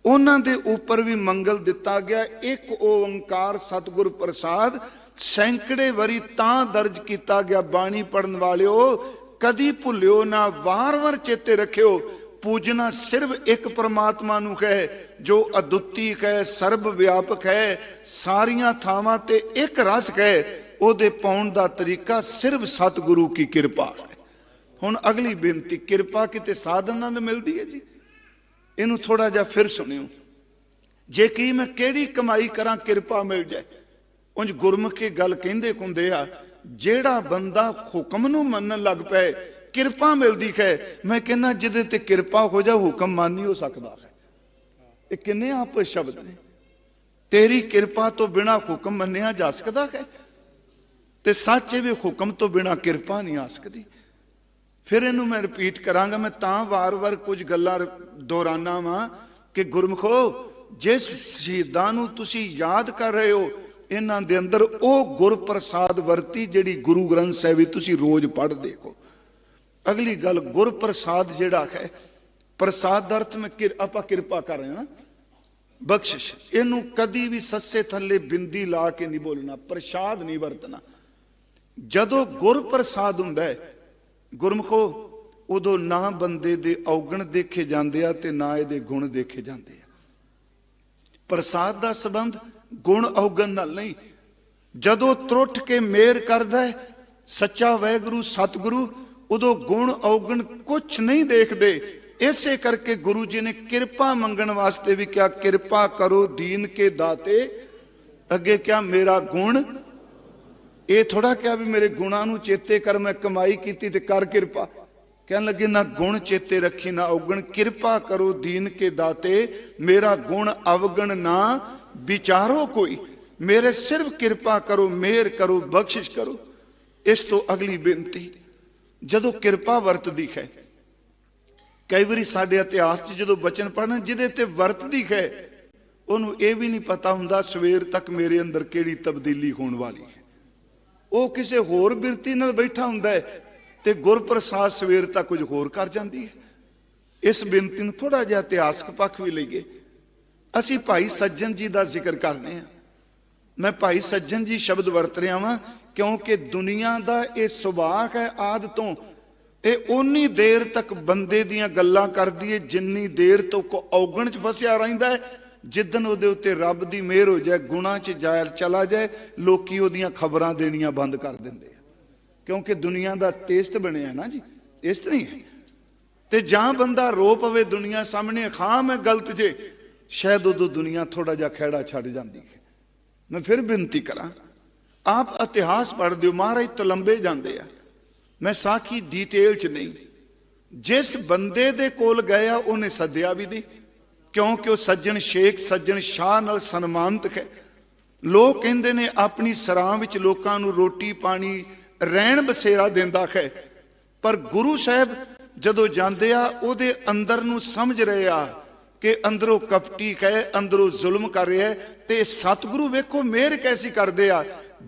ਉਹਨਾਂ ਦੇ ਉੱਪਰ ਵੀ ਮੰਗਲ ਦਿੱਤਾ ਗਿਆ। ਇੱਕ ਓੰਕਾਰ ਸਤਿਗੁਰ ਪ੍ਰਸਾਦ ਸੈਂਕੜੇ ਵਾਰੀ ਤਾਂ ਦਰਜ ਕੀਤਾ ਗਿਆ। ਬਾਣੀ ਪੜਨ ਵਾਲਿਓ ਕਦੀ ਭੁੱਲਿਓ ਨਾ, ਵਾਰ-ਵਾਰ ਚੇਤੇ ਰੱਖਿਓ, ਪੂਜਣਾ ਸਿਰਫ ਇੱਕ ਪਰਮਾਤਮਾ ਨੂੰ ਹੈ ਜੋ ਅਦੁੱਤੀ ਹੈ, ਸਰਬ ਵਿਆਪਕ ਹੈ, ਸਾਰੀਆਂ ਥਾਵਾਂ ਤੇ ਇੱਕ ਰਸ ਹੈ। ਉਹਦੇ ਪਾਉਣ ਦਾ ਤਰੀਕਾ ਸਿਰਫ ਸਤਿਗੁਰੂ ਕੀ ਕਿਰਪਾ ਹੈ। ਹੁਣ ਅਗਲੀ ਬੇਨਤੀ, ਕਿਰਪਾ ਕਿਤੇ ਸਾਧਨ ਨਾਲ ਮਿਲਦੀ ਹੈ ਜੀ? ਇਹਨੂੰ ਥੋੜਾ ਜਿਹਾ ਫਿਰ ਸੁਣਿਓ। ਜੇ ਕੀ ਮੈਂ ਕਿਹੜੀ ਕਮਾਈ ਕਰਾਂ ਕਿਰਪਾ ਮਿਲ ਜਾਏ? ਉਂਝ ਗੁਰਮੁਖੀ ਗੱਲ ਕਹਿੰਦੇ ਹੁੰਦੇ ਆ, ਜਿਹੜਾ ਬੰਦਾ ਹੁਕਮ ਨੂੰ ਮੰਨਣ ਲੱਗ ਪਏ ਕਿਰਪਾ ਮਿਲਦੀ ਹੈ। ਮੈਂ ਕਹਿੰਦਾ ਜਿਹਦੇ ਤੇ ਕਿਰਪਾ ਹੋ ਜਾ ਹੁਕਮ ਮੰਨ ਨਹੀਂ ਹੋ ਸਕਦਾ ਹੈ। ਇਹ ਕਿੰਨੇ ਆਪ ਸ਼ਬਦ ਨੇ। ਤੇਰੀ ਕਿਰਪਾ ਤੋਂ ਬਿਨਾ ਹੁਕਮ ਮੰਨਿਆ ਜਾ ਸਕਦਾ ਹੈ, ਤੇ ਸੱਚ ਇਹ ਵੀ ਹੁਕਮ ਤੋਂ ਬਿਨਾ ਕਿਰਪਾ ਨਹੀਂ ਆ ਸਕਦੀ। ਫਿਰ ਇਹਨੂੰ ਮੈਂ ਰਿਪੀਟ ਕਰਾਂਗਾ, ਮੈਂ ਤਾਂ ਵਾਰ-ਵਾਰ ਕੁਝ ਗੱਲਾਂ ਦੁਹਰਾਨਾ ਵਾਂ ਕਿ ਗੁਰਮੁਖੋ, ਜਿਸ ਸ਼ਹੀਦਾਂ ਨੂੰ ਤੁਸੀਂ ਯਾਦ ਕਰ ਰਹੇ ਹੋ, ਇਹਨਾਂ ਦੇ ਅੰਦਰ ਉਹ ਗੁਰਪ੍ਰਸਾਦ ਵਰਤੀ ਜਿਹੜੀ ਗੁਰੂ ਗ੍ਰੰਥ ਸਾਹਿਬ ਵਿੱਚ ਤੁਸੀਂ ਰੋਜ਼ ਪੜ੍ਹਦੇ ਹੋ। ਅਗਲੀ ਗੱਲ, ਗੁਰਪ੍ਰਸਾਦ ਜਿਹੜਾ ਹੈ, ਪ੍ਰਸਾਦ ਦਾ ਅਰਥ ਮੈਂ ਆਪਾਂ ਕਿਰਪਾ ਕਰ ਰਹੇ ਹਾਂ, ਬਖਸ਼ਿਸ਼। ਇਹਨੂੰ ਕਦੀ ਵੀ ਸੱਸੇ ਥੱਲੇ ਬਿੰਦੀ ਲਾ ਕੇ ਨਹੀਂ ਬੋਲਣਾ, ਪ੍ਰਸਾਦ ਨਹੀਂ ਵਰਤਣਾ। ਜਦੋਂ ਗੁਰਪ੍ਰਸਾਦ ਹੁੰਦਾ ਹੈ ਗੁਰਮੁਖੋ, ਉਦੋਂ ਨਾ ਬੰਦੇ ਦੇ ਔਗਣ ਦੇਖੇ ਜਾਂਦੇ ਆ ਤੇ ਨਾ ਇਹਦੇ ਗੁਣ ਦੇਖੇ ਜਾਂਦੇ ਆ। ਪ੍ਰਸਾਦ ਦਾ ਸੰਬੰਧ ਗੁਣ ਔਗਣ ਨਾਲ ਨਹੀਂ। ਜਦੋਂ ਤਰੁੱਠ ਕੇ ਮਿਹਰ ਕਰਦਾ ਹੈ ਸੱਚਾ ਵਾਹਿਗੁਰੂ ਸਤਿਗੁਰੂ, ਉਦੋਂ ਗੁਣ ਔਗਣ ਕੁਛ ਨਹੀਂ ਦੇਖਦੇ। ਇਸੇ ਕਰਕੇ ਗੁਰੂ ਜੀ ਨੇ ਕਿਰਪਾ ਮੰਗਣ ਵਾਸਤੇ ਵੀ ਕਿਹਾ, ਕਿਰਪਾ ਕਰੋ ਦੀਨ ਕੇ ਦਾਤੇ। ਅੱਗੇ ਕਿਹਾ ਮੇਰਾ ਗੁਣ। ਇਹ ਥੋੜਾ ਕਿਹਾ ਵੀ ਮੇਰੇ ਗੁਣਾਂ ਨੂੰ ਚੇਤੇ ਕਰ, ਮੈਂ ਕਮਾਈ ਕੀਤੀ ਤੇ ਕਰ ਕਿਰਪਾ। ਕਹਿਣ ਲੱਗੇ ਨਾ ਗੁਣ ਚੇਤੇ ਰੱਖੀ ਨਾ ਔਗਣ, ਕਿਰਪਾ ਕਰੋ ਦੀਨ ਕੇ ਦਾਤੇ, ਮੇਰਾ ਗੁਣ ਅਵਗਣ ਨਾ ਵਿਚਾਰੋ ਕੋਈ, ਮੇਰੇ ਸਿਰਫ ਕਿਰਪਾ ਕਰੋ, ਮਿਹਰ ਕਰੋ, ਬਖਸ਼ਿਸ਼ ਕਰੋ। ਇਸ ਤੋਂ ਅਗਲੀ ਬੇਨਤੀ, ਜਦੋਂ ਕਿਰਪਾ ਵਰਤਦੀ ਹੈ, ਕਈ ਵਾਰੀ ਸਾਡੇ ਇਤਿਹਾਸ 'ਚ ਜਦੋਂ ਬਚਨ ਪੜ੍ਹਨ ਜਿਹਦੇ ਤੇ ਵਰਤਦੀ ਹੈ, ਉਹਨੂੰ ਇਹ ਵੀ ਨਹੀਂ ਪਤਾ ਹੁੰਦਾ ਸਵੇਰ ਤੱਕ ਮੇਰੇ ਅੰਦਰ ਕਿਹੜੀ ਤਬਦੀਲੀ ਹੋਣ ਵਾਲੀ ਹੈ। ਉਹ ਕਿਸੇ ਹੋਰ ਬਿਰਤੀ ਨਾਲ ਬੈਠਾ ਹੁੰਦਾ ਹੈ ਤੇ ਗੁਰਪ੍ਰਸਾਦ ਸਵੇਰ ਤੱਕ ਕੁਝ ਹੋਰ ਕਰ ਜਾਂਦੀ ਹੈ। ਇਸ ਬੇਨਤੀ ਨੂੰ ਥੋੜਾ ਜਿਹਾ ਇਤਿਹਾਸਕ ਪੱਖ ਵੀ ਲਈਏ। ਅਸੀਂ ਭਾਈ ਸੱਜਣ ਜੀ ਦਾ ਜ਼ਿਕਰ ਕਰਨੇ ਆ। ਮੈਂ ਭਾਈ ਸੱਜਣ ਜੀ ਸ਼ਬਦ ਵਰਤ ਰਿਹਾ ਵਾਂ ਕਿਉਂਕਿ ਦੁਨੀਆ ਦਾ ਇਹ ਸੁਭਾਅ ਹੈ ਆਦਤੋਂ, ਇਹ ਉਨੀ ਦੇਰ ਤੱਕ ਬੰਦੇ ਦੀਆਂ ਗੱਲਾਂ ਕਰਦੀ ਹੈ ਜਿੰਨੀ ਦੇਰ ਤੋਂ ਕੋ ਔਗਣ 'ਚ ਫਸਿਆ ਰਹਿੰਦਾ ਹੈ। ਜਿੱਦਣ ਉਹਦੇ ਉੱਤੇ ਰੱਬ ਦੀ ਮਿਹਰ ਹੋ ਜਾਏ, ਗੁਨਾਹ 'ਚ ਜਾਇਰ ਚਲਾ ਜਾਏ, ਲੋਕੀ ਉਹਦੀਆਂ ਖਬਰਾਂ ਦੇਣੀਆਂ ਬੰਦ ਕਰ ਦਿੰਦੇ ਆ, ਕਿਉਂਕਿ ਦੁਨੀਆ ਦਾ ਟੇਸਟ ਬਣਿਆ ਨਾ ਜੀ, ਇਸ ਤਰ੍ਹਾਂ ਹੀ ਹੈ। ਤੇ ਜਾਂ ਬੰਦਾ ਰੋ ਪਵੇ ਦੁਨੀਆ ਸਾਹਮਣੇ, ਖਾਂ ਮੈਂ ਗਲਤ ਜੇ, ਸ਼ਾਇਦ ਉਦੋਂ ਦੁਨੀਆ ਥੋੜਾ ਜਿਹਾ ਖਹਿੜਾ ਛੱਡ ਜਾਂਦੀ ਹੈ। ਮੈਂ ਫਿਰ ਬੇਨਤੀ ਕਰਾਂ, ਆਪ ਇਤਿਹਾਸ ਪੜ੍ਹਦੇ ਹੋ, ਮਹਾਰਾਜ ਤਲੰਬੇ ਜਾਂਦੇ ਆ, ਮੈਂ ਸਾਖੀ ਡਿਟੇਲ 'ਚ ਨਹੀਂ। ਜਿਸ ਬੰਦੇ ਦੇ ਕੋਲ ਗਏ ਆ ਉਹਨੇ ਸੱਦਿਆ ਵੀ ਨਹੀਂ, ਕਿਉਂਕਿ ਉਹ ਸੱਜਣ ਸ਼ੇਖ ਸੱਜਣ ਸ਼ਾਹ ਨਾਲ ਸਨਮਾਨਿਤ ਹੈ। ਲੋਕ ਕਹਿੰਦੇ ਨੇ ਆਪਣੀ ਸਰਾਂ ਵਿੱਚ ਲੋਕਾਂ ਨੂੰ ਰੋਟੀ ਪਾਣੀ ਰਹਿਣ ਬਸੇਰਾ ਦਿੰਦਾ ਹੈ, ਪਰ ਗੁਰੂ ਸਾਹਿਬ ਜਦੋਂ ਜਾਂਦੇ ਆ ਉਹਦੇ ਅੰਦਰ ਨੂੰ ਸਮਝ ਰਹੇ ਆ ਕਿ ਅੰਦਰੋਂ ਕਪਟੀ ਹੈ, ਅੰਦਰੋਂ ਜ਼ੁਲਮ ਕਰ ਰਿਹਾ ਹੈ। ਤੇ ਸਤਿਗੁਰੂ ਵੇਖੋ ਮਿਹਰ ਕੈਸੀ ਕਰਦੇ ਆ,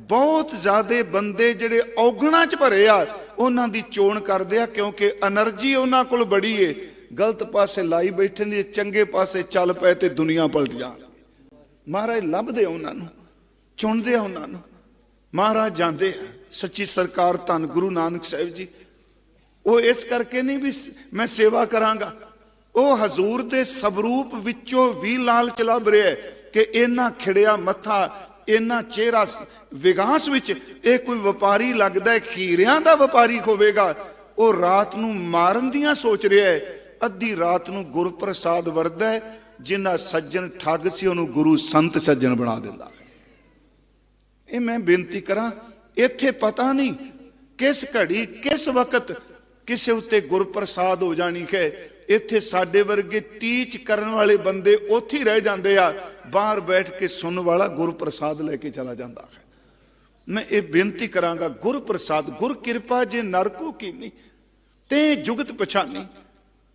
ਬਹੁਤ ਜ਼ਿਆਦੇ ਬੰਦੇ ਜਿਹੜੇ ਔਗਣਾਂ 'ਚ ਭਰੇ ਆ ਉਹਨਾਂ ਦੀ ਚੋਣ ਕਰਦੇ ਆ, ਕਿਉਂਕਿ એનર્ਜੀ ਉਹਨਾਂ ਕੋਲ ਬੜੀ ਏ। ਗਲਤ ਪਾਸੇ ਲਾਈ ਬੈਠੇ ਨੇ, ਚੰਗੇ ਪਾਸੇ ਚੱਲ ਪਏ ਤੇ ਦੁਨੀਆ ਪਲਟ ਜਾਣ। ਮਹਾਰਾਜ ਲੱਭਦੇ ਉਹਨਾਂ ਨੂੰ, ਚੁਣਦੇ ਆ ਉਹਨਾਂ ਨੂੰ। ਮਹਾਰਾਜ ਜਾਂਦੇ ਆ, ਸੱਚੀ ਸਰਕਾਰ ਧੰਨ ਗੁਰੂ ਨਾਨਕ ਸਾਹਿਬ ਜੀ। ਉਹ ਇਸ ਕਰਕੇ ਨਹੀਂ ਵੀ ਮੈਂ ਸੇਵਾ ਕਰਾਂਗਾ, ਉਹ ਹਜ਼ੂਰ ਦੇ ਸਵਰੂਪ ਵਿੱਚੋਂ ਵੀ ਲਾਲਚ ਲੱਭ ਰਿਹਾ ਕਿ ਇਹਨਾਂ ਖਿੜਿਆ ਮੱਥਾ, ਇਹਨਾਂ ਚਿਹਰਾ ਵਿਗਾਸ ਵਿੱਚ ਇਹ ਕੋਈ ਵਪਾਰੀ ਲੱਗਦਾ ਹੈ, ਖੀਰਿਆਂ ਦਾ ਵਪਾਰੀ ਹੋਵੇਗਾ। ਉਹ ਰਾਤ ਨੂੰ ਮਾਰਨ ਦੀਆਂ ਸੋਚ ਰਿਹਾ ਹੈ, ਅੱਧੀ ਰਾਤ ਨੂੰ ਗੁਰਪ੍ਰਸਾਦ ਵਰਦਾ ਹੈ। ਜਿਨ੍ਹਾਂ ਸੱਜਣ ਠੱਗ ਸੀ ਉਹਨੂੰ ਗੁਰੂ ਸੰਤ ਸੱਜਣ ਬਣਾ ਦਿੰਦਾ। ਇਹ ਮੈਂ ਬੇਨਤੀ ਕਰਾਂ, ਇੱਥੇ ਪਤਾ ਨਹੀਂ ਕਿਸ ਘੜੀ ਕਿਸ ਵਕਤ ਕਿਸੇ ਉੱਤੇ ਗੁਰਪ੍ਰਸਾਦ ਹੋ ਜਾਣੀ ਹੈ। ਇੱਥੇ ਸਾਡੇ ਵਰਗੇ ਟੀਚ ਕਰਨ ਵਾਲੇ ਬੰਦੇ ਉੱਥੇ ਹੀ ਰਹਿ ਜਾਂਦੇ ਆ, ਬਾਹਰ ਬੈਠ ਕੇ ਸੁਣਨ ਵਾਲਾ ਗੁਰਪ੍ਰਸਾਦ ਲੈ ਕੇ ਚਲਾ ਜਾਂਦਾ ਹੈ। ਮੈਂ ਇਹ ਬੇਨਤੀ ਕਰਾਂਗਾ, ਗੁਰਪ੍ਰਸਾਦ ਗੁਰ ਕਿਰਪਾ ਜੇ ਨਰਕੋ ਕੀਨੀ, ते जुगत पछानी।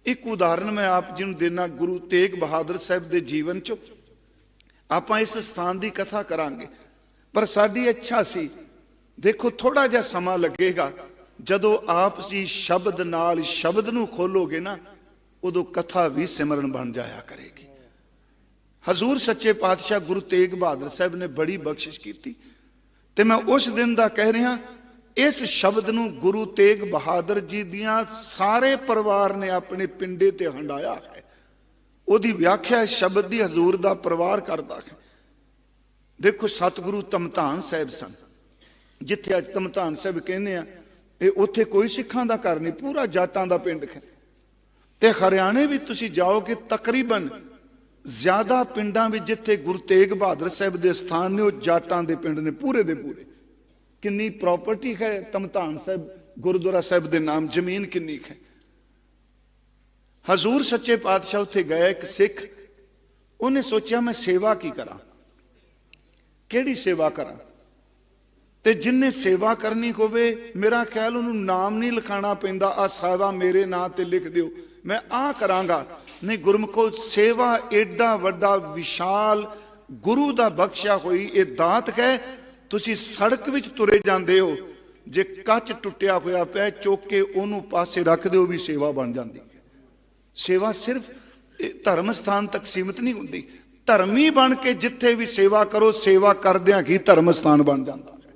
एक उदाहरण मैं आप जी नूं देना गुरु तेग बहादुर साहब के जीवन चो। आपां इस स्थान की कथा करांगे, पर साडी इच्छा सी, देखो थोड़ा जिहा समा लगेगा, जदों आप जी शब्द नाल शब्द नूं खोलोगे ना, उदों कथा भी सिमरन बन जाया करेगी। हजूर सच्चे पातशाह गुरु तेग बहादुर साहब ने बड़ी बख्शिश की, ते मैं उस दिन का कह रहा, इस शब्द नूं गुरु तेग बहादुर जी दियां सारे परिवार ने अपने पिंडे ते हंडाया है। उहदी व्याख्या इस शब्द की हजूर का परिवार करता है। देखो सतगुरु तमधान साहब सन, जिथे अज तमधान साहब कहने आ, उत्थे कोई सिखां दा घर नहीं, पूरा जाटां दा पिंड है। ते हरियाणे भी तुसीं जाओगे, तकरीबन ज्यादा पिंडां विच जिथे गुरु तेग बहादुर साहब के स्थान ने, वो जाटां दे पिंड ने पूरे दे पूरे। किन्नी प्रॉपर्टी है तमधान साहब गुरुद्वारा साहब के नाम, जमीन किन्नी है। हजूर सच्चे पातशाह उत्थे गया एक सिख, उन्हें सोचा मैं सेवा की करा, केड़ी सेवा करा। ते जिन्हें सेवा करनी होवे, मेरा ख्याल उन्होंने नाम नहीं लिखाना पैंदा, आ सेवा मेरे नाम ते लिख दिओ, मैं आ करांगा। नहीं, गुरमुखो सेवा एडा वड्डा विशाल गुरु दा बख्शिया हुई ये दात है। तुसी सड़क विच तुरे जांदे हो, जे कच टुटिया होया पिया चुक के ओनू पासे रख दिओ भी सेवा बन जाती है। सेवा सिर्फ धर्म स्थान तक सीमित नहीं होंदी, धर्मी बन के जिथे भी सेवा करो, सेवा करदियां ही धर्म स्थान बन जाता है।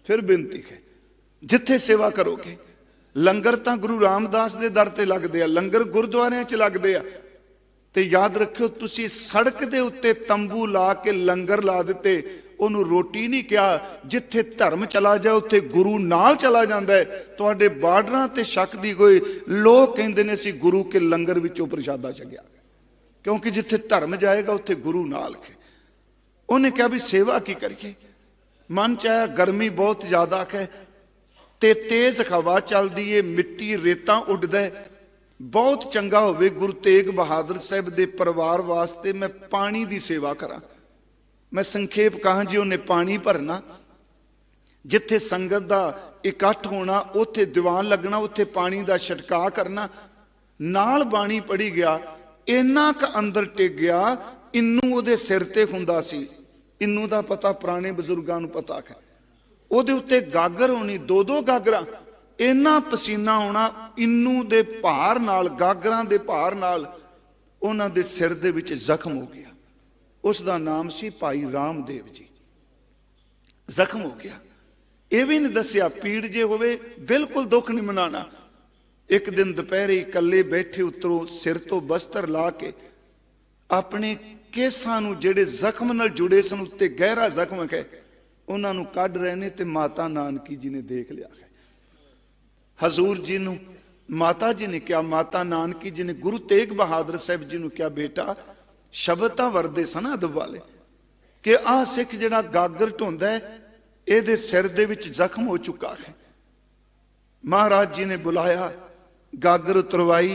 फिर बेनती है, जिथे सेवा करोगे, लंगर तो गुरु रामदास के दर ते लगदे आ, लंगर गुरुद्वारियां च लगदे आ, ते याद रखियो तुसी सड़क दे उत्ते तंबू ला के लंगर ला दिते, उन्होंने रोटी नहीं कहा। जिथे धर्म चला जाए उत्थे गुरु नाल चला जाता है। तुहाडे बार्डरां ते शक दी कोई, लोग कहंदे ने असीं गुरु के लंगर विचों प्रशादा छकिया, क्योंकि जिथे धर्म जाएगा उत्थे गुरु नाल है। उन्हें कहा भी सेवा की करिए। मन च आया गर्मी बहुत ज्यादा है, ते तेज हवा चलदी है, मिट्टी रेता उडदा है, बहुत चंगा होवे गुरु तेग बहादुर साहब दे परिवार वास्ते मैं पानी दी सेवा करा। मैं संखेप कहा जी, उन्हें पानी भरना, जिथे संगत दा इकट्ठ होना उत्थे दीवान लगना, उत्थे पानी दा छटका करना, नाल बाणी पढ़ी गया। इन्ना क अंदर टिक गया, इन्नू उहदे सिर ते हुंदा सी। इन्नू दा पता पुराने बजुर्गां नूं पता है। उहदे उत्ते गागर होनी, दो दो गागरां, इन्ना पसीना होना, इन्नू दे भार नाल, गागरां दे भार नाल उन्हां दे सिर दे विच जख्म हो गया। उसका नाम सी भाई रामदेव जी। जख्म हो गया, यह भी नहीं दसिया पीड़ जे होवे, बिल्कुल दुख नहीं मनाना। एक दिन दोपहरे कल्ले बैठे उतरों सिर तो बस्तर ला के अपने केसां नूं जिहड़े जख्म नाल जुड़े सन, उत्ते गहरा जख्म है, उन्हां नूं कढ रहे ने, ते माता नानकी जी ने देख लिया है। हजूर जी नूं माता जी ने क्या, माता नानकी जी ने गुरु तेग बहादुर साहब जी नूं क्या, बेटा शब्द तां वरदे सन अदब वाले कि आ सिख जिहड़ा गागर ढोंदा है, इहदे सिर दे विच जख्म हो चुका है। महाराज जी ने बुलाया, गागर उतरवाई,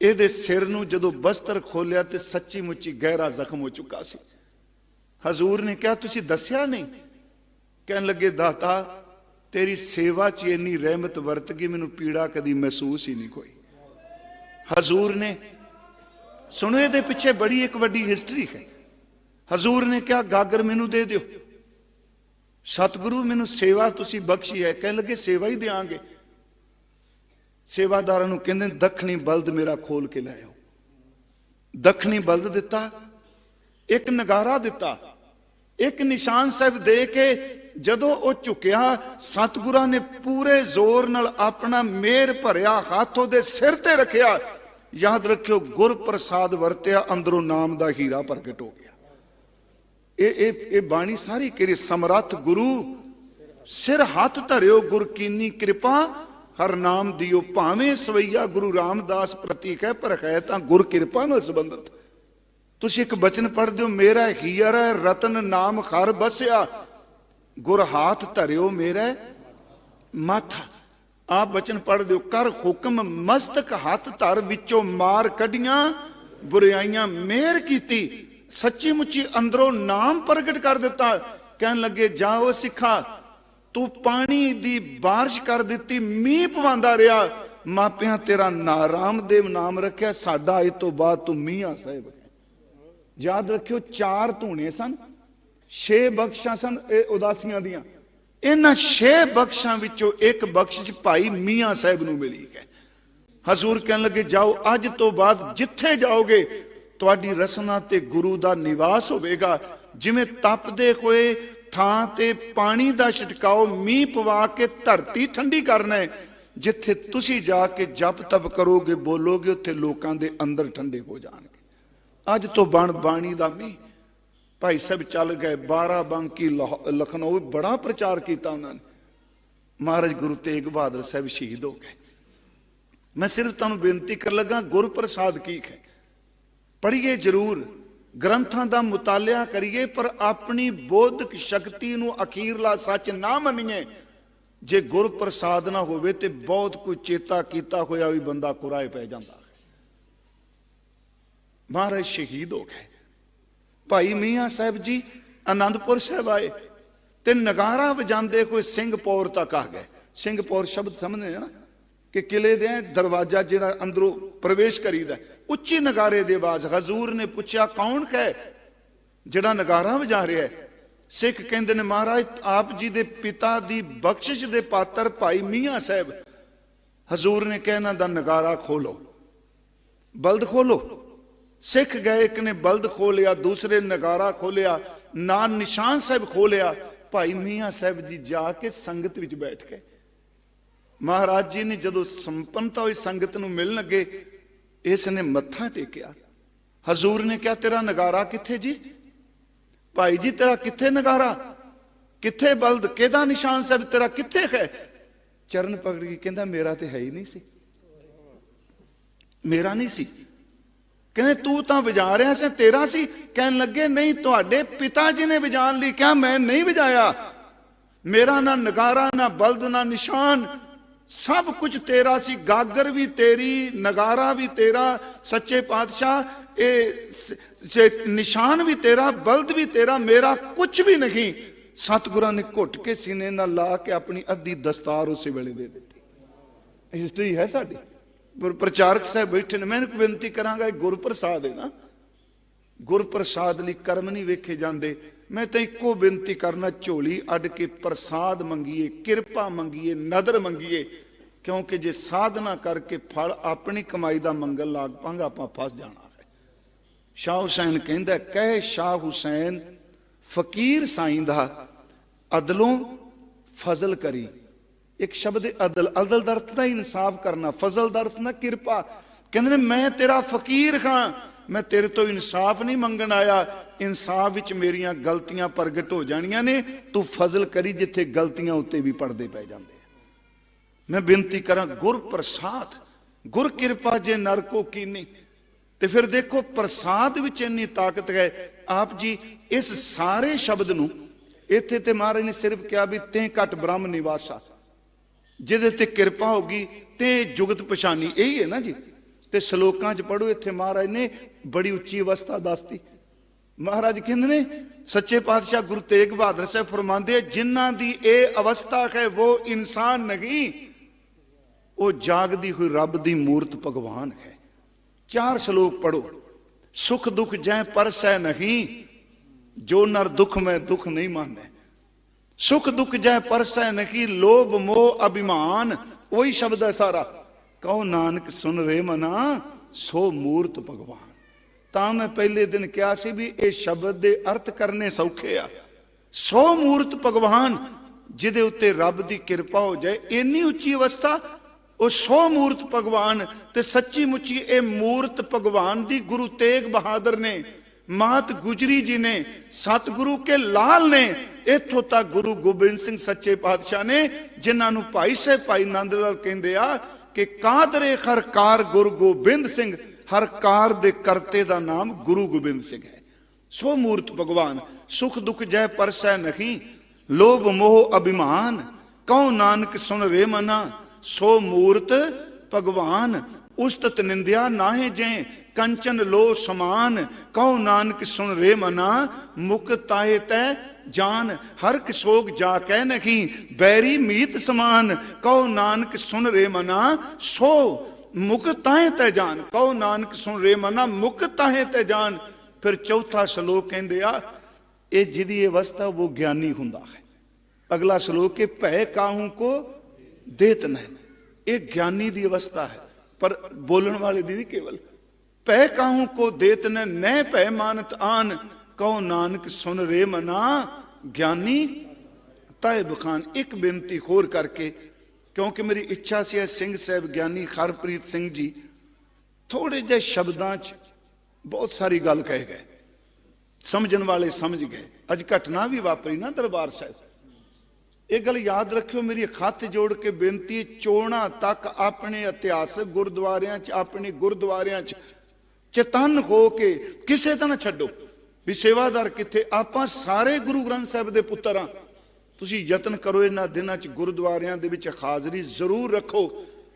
इहदे सिर नूं जदों बस्तर खोलिया ते सच्ची मुच्ची गहरा जख्म हो चुका सी। हजूर ने कहा तुसीं दस्सिया नहीं? कहन लगे दाता तेरी सेवा च इन्नी रहमत वरत गई, मैनूं पीड़ा कदी महसूस ही नहीं कोई। हजूर ने सुनो, ये पिछे बड़ी एक वड्डी हिस्टरी है। हजूर ने कहा गागर मैनू दे दियो। सतगुरु मैनू सेवा तुसी बख्शी है। कह लगे सेवा ही देंगे। सेवादारां नूं कहंदे दखणी बल्द मेरा खोल के लै आओ। दखणी बल्द दिता, एक नगारा दिता, एक निशान साहब दे के जदों वो झुकिया, सतगुरां ने पूरे जोर नाल अपना मेहर भरिया हथ उहदे सिर ते रखिया। याद रखियो गुर प्रसाद वरत्या, अंदरों नाम दा हीरा प्रगट हो गया। ये बाणी सारी केरी समरथ गुरु सिर हाथ धरियो, गुर कीनी कृपा हर नाम दियो। भावें सवैया गुरु रामदास प्रतीक है, पर है तां गुर कृपा नाल संबंधित। तुसीं एक बचन पढ़ दिओ, मेरा हीर है रतन नाम हर बसिया, गुर हाथ धरियो मेरा माथा। आप बचन पढ़ दो, कर हुक्म मस्तक हाथ धर, विचों मार कढ़ियां बुराइयां मेहर कीती। सच्ची मुच्ची अंदरों नाम प्रगट कर दिता। कहन लगे जाओ सिखा, तू पानी दी बारिश कर दी, मीह पवांदा रहा, ਮਾਪਿਆਂ ਤੇਰਾ ਨਾਰਾਮਦੇਵ ਨਾਮ ਰੱਖਿਆ, ਸਾਡਾ ਅੱਜ ਤੋਂ ਬਾਅਦ ਤੂੰ ਮੀਆਂ ਸਾਹਿਬ ਹੈ। ਯਾਦ ਰੱਖਿਓ 4 ਧੂਣੇ ਸਨ, 6 ਬਖਸ਼ਾਂ ਸਨ ਇਹ ਉਦਾਸੀਆਂ ਦੀਆਂ। ਇਹਨਾਂ 6 ਬਖਸ਼ਾਂ ਵਿੱਚੋਂ ਇੱਕ ਬਖਸ਼ਿਸ਼ ਭਾਈ ਮੀਆਂ ਸਾਹਿਬ ਨੂੰ ਮਿਲੀ ਹੈ। ਹਜ਼ੂਰ ਕਹਿਣ ਲੱਗੇ ਜਾਓ, ਅੱਜ ਤੋਂ ਬਾਅਦ ਜਿੱਥੇ ਜਾਓਗੇ ਤੁਹਾਡੀ ਰਸਨਾ ਤੇ ਗੁਰੂ ਦਾ ਨਿਵਾਸ ਹੋਵੇਗਾ। ਜਿਵੇਂ ਤਪਦੇ ਹੋਏ ਥਾਂ ਤੇ ਪਾਣੀ ਦਾ ਛਿਟਕਾਓ ਮੀਂਹ ਪਵਾ ਕੇ ਧਰਤੀ ਠੰਡੀ ਕਰਨਾ ਹੈ, ਜਿੱਥੇ ਤੁਸੀਂ ਜਾ ਕੇ ਜਪ ਤਪ ਕਰੋਗੇ ਬੋਲੋਗੇ ਉੱਥੇ ਲੋਕਾਂ ਦੇ ਅੰਦਰ ਠੰਡੇ ਹੋ ਜਾਣਗੇ। ਅੱਜ ਤੋਂ ਬਾਣੀ ਦਾ ਮੀਂਹ। ਭਾਈ ਸਾਹਿਬ ਚੱਲ ਗਏ 12 ਬੰਕੀ ਲਖਨਊ, ਬੜਾ ਪ੍ਰਚਾਰ ਕੀਤਾ ਉਹਨਾਂ ਨੇ। ਮਹਾਰਾਜ ਗੁਰੂ ਤੇਗ ਬਹਾਦਰ ਸਾਹਿਬ ਸ਼ਹੀਦ ਹੋ ਗਏ। ਮੈਂ ਸਿਰਫ ਤੁਹਾਨੂੰ ਬੇਨਤੀ ਕਰ ਲੱਗਾ, ਗੁਰਪ੍ਰਸਾਦ ਕੀ ਹੈ ਪੜ੍ਹੀਏ ਜ਼ਰੂਰ, ਗ੍ਰੰਥਾਂ ਦਾ ਮੁਤਾਲਿਆ ਕਰੀਏ, ਪਰ ਆਪਣੀ ਬੋਧਕ ਸ਼ਕਤੀ ਨੂੰ ਅਖੀਰਲਾ ਸੱਚ ਨਾ ਮੰਨੀਏ। ਜੇ ਗੁਰਪ੍ਰਸਾਦ ਨਾ ਹੋਵੇ ਤੇ ਬਹੁਤ ਕੋਈ ਚੇਤਾ ਕੀਤਾ ਹੋਇਆ ਵੀ ਬੰਦਾ ਕੁਰਾਏ ਪੈ ਜਾਂਦਾ। ਮਹਾਰਾਜ ਸ਼ਹੀਦ ਹੋ ਗਏ। ਭਾਈ ਮੀਆਂ ਸਾਹਿਬ ਜੀ ਆਨੰਦਪੁਰ ਸਾਹਿਬ ਆਏ ਤੇ ਨਗਾਰਾ ਵਜਾਉਂਦੇ ਕੋਈ ਸਿੰਘਪੁਰ ਤੱਕ ਆ ਗਏ। ਸਿੰਘਪੁਰ ਸ਼ਬਦ ਸਮਝਦੇ ਨਾ ਕਿ ਕਿਲੇ ਦੇ ਦਰਵਾਜ਼ਾ ਜਿਹੜਾ ਅੰਦਰੋਂ ਪ੍ਰਵੇਸ਼ ਕਰੀਦਾ, ਉੱਚੀ ਨਗਾਰੇ ਦੀ ਆਵਾਜ਼। ਹਜ਼ੂਰ ਨੇ ਪੁੱਛਿਆ ਕੌਣ ਹੈ ਜਿਹੜਾ ਨਗਾਰਾ ਵਜਾ ਰਿਹਾ ਹੈ? ਸਿੱਖ ਕਹਿੰਦੇ ਨੇ ਮਹਾਰਾਜ ਆਪ ਜੀ ਦੇ ਪਿਤਾ ਦੀ ਬਖਸ਼ਿਸ਼ ਦੇ ਪਾਤਰ ਭਾਈ ਮੀਆਂ ਸਾਹਿਬ। ਹਜ਼ੂਰ ਨੇ ਕਿਹਾ ਇਹਨਾਂ ਦਾ ਨਗਾਰਾ ਖੋਲੋ, ਬਲਦ ਖੋਲੋ। ਸਿੱਖ ਗਏ, ਇੱਕ ਨੇ ਬਲਦ ਖੋਲਿਆ, ਦੂਸਰੇ ਨਗਾਰਾ ਖੋਲਿਆ, ਨਾਲ ਨਿਸ਼ਾਨ ਸਾਹਿਬ ਖੋਲਿਆ। ਭਾਈ ਮੀਆਂ ਸਾਹਿਬ ਜੀ ਜਾ ਕੇ ਸੰਗਤ ਵਿੱਚ ਬੈਠ ਗਏ। ਮਹਾਰਾਜ ਜੀ ਨੇ ਜਦੋਂ ਸੰਪੰਨਤਾ ਹੋਈ ਸੰਗਤ ਨੂੰ ਮਿਲਣ ਲੱਗੇ, ਇਸ ਨੇ ਮੱਥਾ ਟੇਕਿਆ। ਹਜ਼ੂਰ ਨੇ ਕਿਹਾ ਤੇਰਾ ਨਗਾਰਾ ਕਿੱਥੇ ਜੀ? ਭਾਈ ਜੀ ਤੇਰਾ ਕਿੱਥੇ ਨਗਾਰਾ, ਕਿੱਥੇ ਬਲਦ, ਕਿਹਦਾ ਨਿਸ਼ਾਨ ਸਾਹਿਬ ਤੇਰਾ ਕਿੱਥੇ ਹੈ? ਚਰਨ ਪਕੜ ਕੇ ਕਹਿੰਦਾ ਮੇਰਾ ਤੇ ਹੈ ਹੀ ਨਹੀਂ ਸੀ, ਮੇਰਾ ਨਹੀਂ ਸੀ। ਕਹਿੰਦੇ ਤੂੰ ਤਾਂ ਵਜਾ ਰਿਹਾ ਸੀ, ਤੇਰਾ ਸੀ? ਕਹਿਣ ਲੱਗੇ ਨਹੀਂ, ਤੁਹਾਡੇ ਪਿਤਾ ਜੀ ਨੇ ਵਜਾਣ ਲਈ ਕਿਹਾ, ਮੈਂ ਨਹੀਂ ਵਜਾਇਆ। ਮੇਰਾ ਨਾ ਨਗਾਰਾ, ਨਾ ਬਲਦ, ਨਾ ਨਿਸ਼ਾਨ, ਸਭ ਕੁਝ ਤੇਰਾ ਸੀ। ਗਾਗਰ ਵੀ ਤੇਰੀ, ਨਗਾਰਾ ਵੀ ਤੇਰਾ ਸੱਚੇ ਪਾਤਸ਼ਾਹ, ਇਹ ਨਿਸ਼ਾਨ ਵੀ ਤੇਰਾ, ਬਲਦ ਵੀ ਤੇਰਾ, ਮੇਰਾ ਕੁਝ ਵੀ ਨਹੀਂ। ਸਤਿਗੁਰਾਂ ਨੇ ਘੁੱਟ ਕੇ ਸੀਨੇ ਨਾਲ ਲਾ ਕੇ ਆਪਣੀ ਅੱਧੀ ਦਸਤਾਰ ਉਸੇ ਵੇਲੇ ਦੇ ਦਿੱਤੀ। ਹਿਸਟਰੀ ਹੈ ਸਾਡੀ। ਪ੍ਰਚਾਰਕ ਸਾਹਿਬ ਬੈਠੇ ਨੇ, ਮੈਂ ਇਹਨੂੰ ਬੇਨਤੀ ਕਰਾਂਗਾ, ਇਹ ਗੁਰਪ੍ਰਸਾਦ ਹੈ ਨਾ, ਗੁਰਪ੍ਰਸਾਦ ਲਈ ਕਰਮ ਨਹੀਂ ਵੇਖੇ ਜਾਂਦੇ। ਮੈਂ ਤਾਂ ਇੱਕੋ ਬੇਨਤੀ ਕਰਨਾ, ਝੋਲੀ ਅੱਡ ਕੇ ਪ੍ਰਸਾਦ ਮੰਗੀਏ, ਕਿਰਪਾ ਮੰਗੀਏ, ਨਦਰ ਮੰਗੀਏ, ਕਿਉਂਕਿ ਜੇ ਸਾਧਨਾ ਕਰਕੇ ਫਲ ਆਪਣੀ ਕਮਾਈ ਦਾ ਮੰਗਣ ਲੱਗ ਪਾਂਗਾ ਆਪਾਂ ਫਸ ਜਾਣਾ ਹੈ। ਸ਼ਾਹ ਹੁਸੈਨ ਕਹਿੰਦਾ, ਕਹੇ ਸ਼ਾਹ ਹੁਸੈਨ ਫਕੀਰ ਸਾਈਂ ਦਾ ਅਦਲੋਂ ਫਜ਼ਲ ਕਰੀ। ਇੱਕ ਸ਼ਬਦ ਅਦਲ, ਅਦਲ ਦਾ ਅਰਥ ਦਾ ਇਨਸਾਫ ਕਰਨਾ, ਫਜ਼ਲ ਦਾ ਅਰਥ ਨਾ ਕਿਰਪਾ। ਕਹਿੰਦੇ ਨੇ ਮੈਂ ਤੇਰਾ ਫਕੀਰ ਹਾਂ, ਮੈਂ ਤੇਰੇ ਤੋਂ ਇਨਸਾਫ ਨਹੀਂ ਮੰਗਣ ਆਇਆ, ਇਨਸਾਫ ਵਿੱਚ ਮੇਰੀਆਂ ਗਲਤੀਆਂ ਪ੍ਰਗਟ ਹੋ ਜਾਣੀਆਂ ਨੇ, ਤੂੰ ਫਜ਼ਲ ਕਰੀ ਜਿੱਥੇ ਗਲਤੀਆਂ ਉੱਤੇ ਵੀ ਪਰਦੇ ਪੈ ਜਾਂਦੇ। ਮੈਂ ਬੇਨਤੀ ਕਰਾਂ, ਗੁਰ ਪ੍ਰਸਾਦ, ਗੁਰ ਕਿਰਪਾ ਜੇ ਨਰ ਕੋ ਕੀਨੀ। ਤੇ ਫਿਰ ਦੇਖੋ ਪ੍ਰਸਾਦ ਵਿੱਚ ਇੰਨੀ ਤਾਕਤ ਹੈ। ਆਪ ਜੀ ਇਸ ਸਾਰੇ ਸ਼ਬਦ ਨੂੰ ਇੱਥੇ ਤੇ ਮਹਾਰਾਜ ਨੇ ਸਿਰਫ ਕਿਹਾ ਵੀ ਤੇ ਘਟ ਬ੍ਰਹਮ ਨਿਵਾਸਾ, ਜਿਹਦੇ ਤੇ ਕਿਰਪਾ ਹੋਗੀ ਤੇ ਜੁਗਤ ਪਛਾਨੀ, ਇਹੀ ਹੈ ਨਾ ਜੀ। ਤੇ ਸ਼ਲੋਕਾਂ 'ਚ ਪੜੋ, ਇੱਥੇ ਮਹਾਰਾਜ ਨੇ ਬੜੀ ਉੱਚੀ ਅਵਸਥਾ ਦੱਸਤੀ। ਮਹਾਰਾਜ ਕਹਿੰਦੇ ਨੇ, ਸੱਚੇ ਪਾਤਸ਼ਾਹ ਗੁਰੂ ਤੇਗ ਬਹਾਦਰ ਸਾਹਿਬ ਫਰਮਾਉਂਦੇ, ਜਿਨ੍ਹਾਂ ਦੀ ਇਹ ਅਵਸਥਾ ਹੈ ਉਹ ਇਨਸਾਨ ਨਹੀਂ, ਉਹ ਜਾਗਦੀ ਹੋਈ ਰੱਬ ਦੀ ਮੂਰਤ ਭਗਵਾਨ ਹੈ। 4 ਸ਼ਲੋਕ ਪੜੋ। ਸੁਖ ਦੁਖ ਜੈ ਪਰਸੈ ਨਹੀਂ, ਜੋ ਨਰ ਦੁਖ ਮੈਂ ਦੁਖ ਨਹੀਂ ਮਾਨੈ। ਸੁਖ ਦੁਖ ਜੈ ਪਰਸੈ ਨਹੀਂ, ਲੋਭ ਮੋਹ ਅਭਿਮਾਨ, ਉਹੀ ਸ਼ਬਦ ਹੈ ਸਾਰਾ। ਕਹੋ ਨਾਨਕ ਸੁਨ ਰੇ ਮਨਾ, ਸੋ ਮੂਰਤ ਭਗਵਾਨ। ਤਾਂ ਮੈਂ ਪਹਿਲੇ ਦਿਨ ਕਿਹਾ ਸੀ ਵੀ ਇਹ ਸ਼ਬਦ ਦੇ ਅਰਥ ਕਰਨੇ ਸੌਖੇ ਆ। ਸੋ ਮੂਰਤ ਭਗਵਾਨ, ਜਿਹਦੇ ਉੱਤੇ ਰੱਬ ਦੀ ਕਿਰਪਾ ਹੋ ਜਾਏ, ਇੰਨੀ ਉੱਚੀ ਅਵਸਥਾ, ਉਹ ਸੋ ਮੂਰਤ ਭਗਵਾਨ। ਤੇ ਸੱਚੀ ਮੁੱਚੀ ਇਹ ਮੂਰਤ ਭਗਵਾਨ ਦੀ ਗੁਰੂ ਤੇਗ ਬਹਾਦਰ ਨੇ, ਮਾਤ ਗੁਜਰੀ ਜੀ ਨੇ, ਸਤਿਗੁਰੂ ਕੇ ਲਾਲ ਨੇ, ਇੱਥੋਂ ਤੱਕ ਗੁਰੂ ਗੋਬਿੰਦ ਸਿੰਘ ਸੱਚੇ ਪਾਤਸ਼ਾਹ ਨੇ, ਜਿਨ੍ਹਾਂ ਨੂੰ ਭਾਈ ਸਾਹਿਬ ਭਾਈ ਨੰਦ ਲਾਲ ਕਹਿੰਦੇ ਆ ਕਿ ਕਾਦਰੇ ਹਰ ਕਾਰ ਗੁਰੂ ਗੋਬਿੰਦ ਸਿੰਘ, ਹਰ ਕਾਰ ਦੇ ਕਰਤੇ ਦਾ ਨਾਮ ਗੁਰੂ ਗੋਬਿੰਦ ਸਿੰਘ ਹੈ। ਸੋ ਮੂਰਤ ਭਗਵਾਨ। ਸੁਖ ਦੁਖ ਜੈ ਪਰਸੈ ਨਹੀਂ, ਲੋਭ ਮੋਹ ਅਭਿਮਾਨ, ਕਹੋ ਨਾਨਕ ਸੁਨ ਰੇ ਮਨਾ, ਸੋ ਮੂਰਤ ਭਗਵਾਨ। ਉਸਤਤ ਨਿੰਦਿਆ ਨਾਹੇ ਜੈ, कंचन लो समान, कहो नानक सुन रे मना, मुक्त आए तय जान, हर किशोक जाकै नहीं, बैरी मीत समान, कहो नानक सुन रे मना, सो मुक्त आए तय जान, कहो नानक सुन रे मना, मुक्त आए तय जान। फिर चौथा श्लोक कहते आ ये जिहदी अवस्था वो ज्ञानी हुंदा है। अगला श्लोक है भय काहू को देत न, ये ज्ञानी की अवस्था है, पर बोलने वाले दी नहीं केवल। भय काहू को देत न भय मानत आन, कहो नानक सुन रे मना, ज्ञानी तय बखान। एक बेनती होर करके, क्योंकि मेरी इच्छा सी सिंह साहब ज्ञानी हरप्रीत सिंह जी थोड़े जे शब्दों च बहुत सारी गल कह गए, समझण वाले समझ गए। अज घटना भी वापरी ना दरबार साहब, एक गल याद रखियो, मेरी हथ जोड़ के बेनती, चोणा तक अपने इतिहासक गुरुद्वारियां च, अपने गुरुद्वारियां च चेतन हो के किसे तो ना छड्डो भी सेवादार किथे। आपां सारे गुरु ग्रंथ साहब दे पुत्तर हां, तुसीं यतन करो इन्हां दिनां च गुरुद्वारियां दे विच हाज़री जरूर रखो,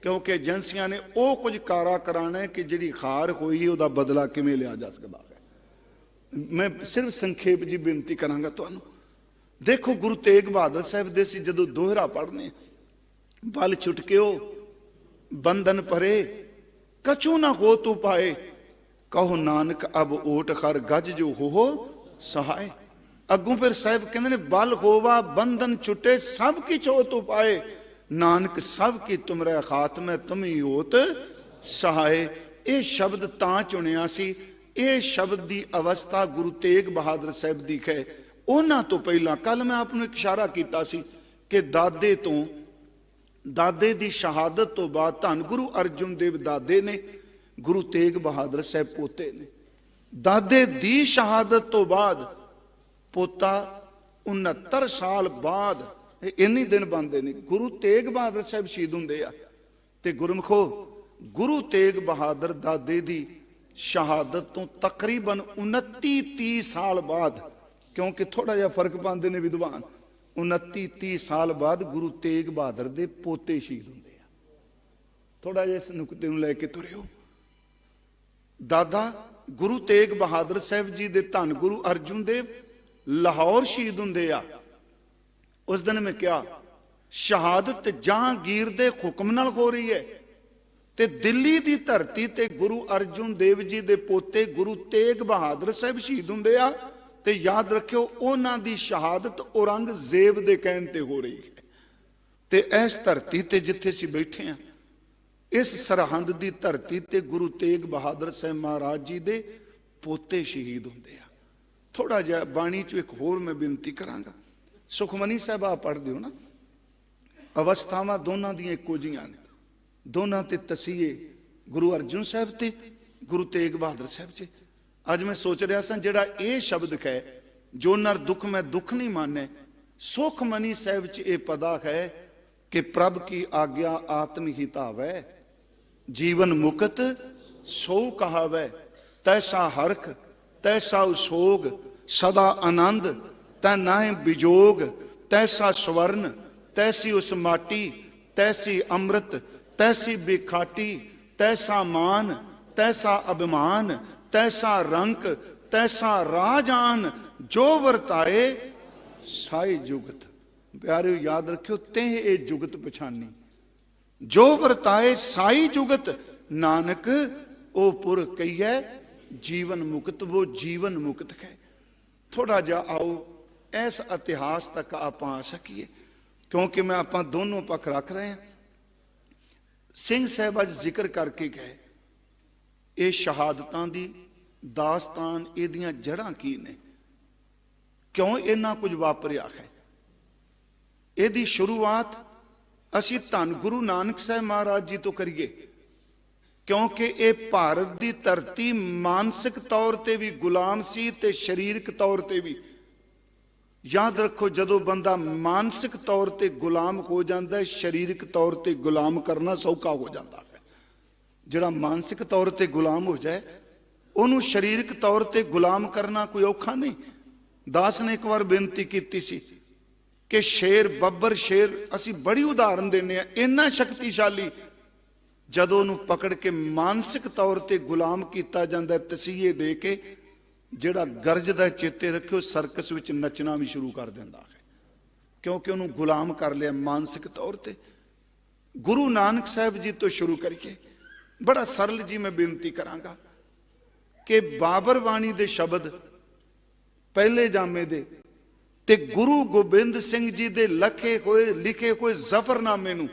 क्योंकि एजेंसियां ने वो कुछ कारा कराना है कि जिहड़ी हार होई उहदा बदला किवें लिया जा सकदा है। मैं सिर्फ संखेप जी बेनती करांगा तुहानूं। देखो गुरु तेग बहादुर साहब दे सी जदों दोहरा पढ़ने, बल छुटकियो बंधन परे, कछु ना हो तू पाए, कहो नानक अब ओट हर गज जो हो सहाय। अगों फिर साहब कहते ने बल होवा बंधन छुटे, सब किछ हो तू पाए, नानक सब की तुमरे हाथ में तुम ही होत सहाय। ये शब्द तां चुनिया सी, ये शब्द की अवस्था गुरु तेग बहादुर साहब दी है। उन्हां तो पहला कल मैं आपको एक इशारा किया सी कि दादे दी शहादत तो बाद धन गुरु अर्जुन देव दादे ने, गुरु तेग बहादुर साहब पोते ने। दादे दी शहादत तो बाद पोता 69 साल बाद इन्नी दिन बनते ने गुरु तेग बहादुर साहब शहीद होंदे आ। ते गुरमुखो गुरु तेग बहादुर दादे दी शहादत तो तकरीबन 29-30 साल बाद, क्योंकि थोड़ा जिहा फर्क पाते हैं विद्वान, 29-30 साल बाद गुरु तेग बहादुर दे पोते शहीद होंदे आ। थोड़ा जिहा इस नुकते नूं लैके तुरियो। दादा गुरु तेग बहादुर साहब जी दे धन गुरु अर्जुन देव लाहौर शहीद होंदे आ। उस दिन मैं क्या शहादत जहांगीर दे हुक्म नाल हो रही है, ते दिल्ली दी धरती ते गुरु अर्जुन देव जी दे पोते गुरु तेग बहादुर साहब शहीद होंदे आ। ते याद रखियो उन्हां दी शहादत औरंगजेब दे कहण ते हो रही है। ते इस धरती ते जिथे असीं बैठे हैं, इस सरहंद दी धरती ते गुरु तेग बहादुर साहब महाराज जी दे पोते शहीद होंदे आ। थोड़ा जिहा बाणी चो एक होर मैं बेनती करांगा। सुखमनी साहब आप पढ़ दिओ ना, अवस्थावां दोनों दी इक्को जिहियां ने, दोनों ते तसीहे गुरु अर्जुन साहब ते गुरु तेग बहादुर साहब जी। अज मैं सोच रहा सा जिहड़ा ये शब्द है, जो नर दुख मैं दुख नहीं माने, सुखमनी साहब च ये पदा है कि प्रभ की आज्ञा आत्म ही धावै, जीवन मुक्त सो कहावै, तैसा हरख तैसा सोग, सदा आनंद तै नाहे बिजोग, तैसा स्वर्ण तैसी उस माटी, तैसी अमृत तैसी बिखाटी, तैसा मान तैसा अभिमान, तैसा रंक तैसा राजान, जो वर्ताए साई जुगत। प्यारे याद रखियो, तेह ए जुगत पछानी, जो वर्ताए साई जुगत, नानक ओ पुर कहिए जीवन मुक्त। वो जीवन मुक्त है। थोड़ा जा आओ इस इतिहास तक आप आ सकीए, क्योंकि मैं आप दोनों पक्ष रख रहे हैं। सिंह साहब अज जिक्र करके गए ये शहादतां दी दास्तान, इहदियां जड़ां की ने, क्यों इन्ना कुछ वापरिया है। इहदी शुरुआत असीं धन गुरु नानक साहब महाराज जी तो करिए, क्योंकि ये भारत की धरती मानसिक तौर पर भी गुलाम सी ते शरीरक तौर पर भी। याद रखो, जदों बंदा मानसिक तौर पर गुलाम हो जाता है, शरीरक तौर पर गुलाम करना सौखा हो जाता है। जिहड़ा मानसिक तौर पर गुलाम हो जाए, उन्होंने शरीरक तौर पर गुलाम करना कोई औखा नहीं। दास ने एक बार बेनती की सी कि शेर बब्बर शेर, असी बड़ी उदाहरण देने, इन्ना शक्तिशाली ਜਦੋਂ ਉਹਨੂੰ ਪਕੜ ਕੇ ਮਾਨਸਿਕ ਤੌਰ ਤੇ ਗੁਲਾਮ ਕੀਤਾ ਜਾਂਦਾ ਤਸੀਹੇ ਦੇ ਕੇ, ਜਿਹੜਾ ਗਰਜਦਾ ਚੇਤੇ ਰੱਖਿਓ ਸਰਕਸ ਵਿੱਚ ਨੱਚਣਾ ਵੀ ਸ਼ੁਰੂ ਕਰ ਦਿੰਦਾ ਹੈ, ਕਿਉਂਕਿ ਉਹਨੂੰ ਗੁਲਾਮ ਕਰ ਲਿਆ ਮਾਨਸਿਕ ਤੌਰ ਤੇ। ਗੁਰੂ ਨਾਨਕ ਸਾਹਿਬ ਜੀ ਤੋਂ ਸ਼ੁਰੂ ਕਰੀਏ। ਬੜਾ ਸਰਲ ਜੀ ਮੈਂ ਬੇਨਤੀ ਕਰਾਂਗਾ ਕਿ ਬਾਬਰ ਬਾਣੀ ਦੇ ਸ਼ਬਦ ਪਹਿਲੇ ਜਾਮੇ ਦੇ ਤੇ ਗੁਰੂ ਗੋਬਿੰਦ ਸਿੰਘ ਜੀ ਦੇ ਲਿਖੇ ਹੋਏ ਜ਼ਫਰਨਾਮੇ ਨੂੰ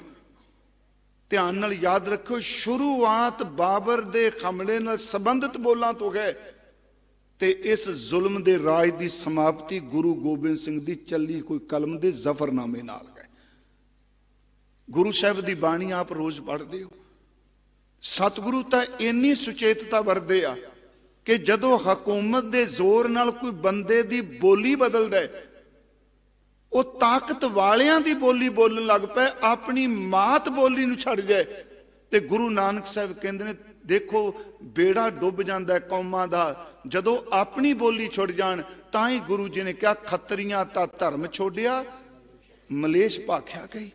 ਧਿਆਨ ਨਾਲ ਯਾਦ ਰੱਖਿਓ। ਸ਼ੁਰੂਆਤ ਬਾਬਰ ਦੇ ਹਮਲੇ ਨਾਲ ਸੰਬੰਧਿਤ ਬੋਲਾਂ ਤੋਂ ਹੈ ਤੇ ਇਸ ਜ਼ੁਲਮ ਦੇ ਰਾਜ ਦੀ ਸਮਾਪਤੀ ਗੁਰੂ ਗੋਬਿੰਦ ਸਿੰਘ ਦੀ ਚੱਲੀ ਕੋਈ ਕਲਮ ਦੇ ਜ਼ਫਰਨਾਮੇ ਨਾਲ ਹੈ। ਗੁਰੂ ਸਾਹਿਬ ਦੀ ਬਾਣੀ ਆਪ ਰੋਜ਼ ਪੜ੍ਹਦੇ ਹੋ। ਸਤਿਗੁਰੂ ਤਾਂ ਇੰਨੀ ਸੁਚੇਤਤਾ ਵਰਤਦੇ ਆ ਕਿ ਜਦੋਂ ਹਕੂਮਤ ਦੇ ਜ਼ੋਰ ਨਾਲ ਕੋਈ ਬੰਦੇ ਦੀ ਬੋਲੀ ਬਦਲਦਾ ਹੈ, ਉਹ ਤਾਕਤ ਵਾਲਿਆਂ ਦੀ ਬੋਲੀ ਬੋਲਣ ਲੱਗ ਪਏ, ਆਪਣੀ ਮਾਤ ਬੋਲੀ ਨੂੰ ਛੱਡ ਜਾਏ। ਤੇ ਗੁਰੂ ਨਾਨਕ ਸਾਹਿਬ ਕਹਿੰਦੇ ਨੇ ਦੇਖੋ ਬੇੜਾ ਡੁੱਬ ਜਾਂਦਾ ਕੌਮਾਂ ਦਾ ਜਦੋਂ ਆਪਣੀ ਬੋਲੀ ਛੁੱਟ ਜਾਣ। ਤਾਂ ਹੀ ਗੁਰੂ ਜੀ ਨੇ ਕਿਹਾ ਖੱਤਰੀਆਂ ਤਾਂ ਧਰਮ ਛੋੜਿਆ ਮਲੇਸ਼ ਭਾਖਿਆ ਗਈ।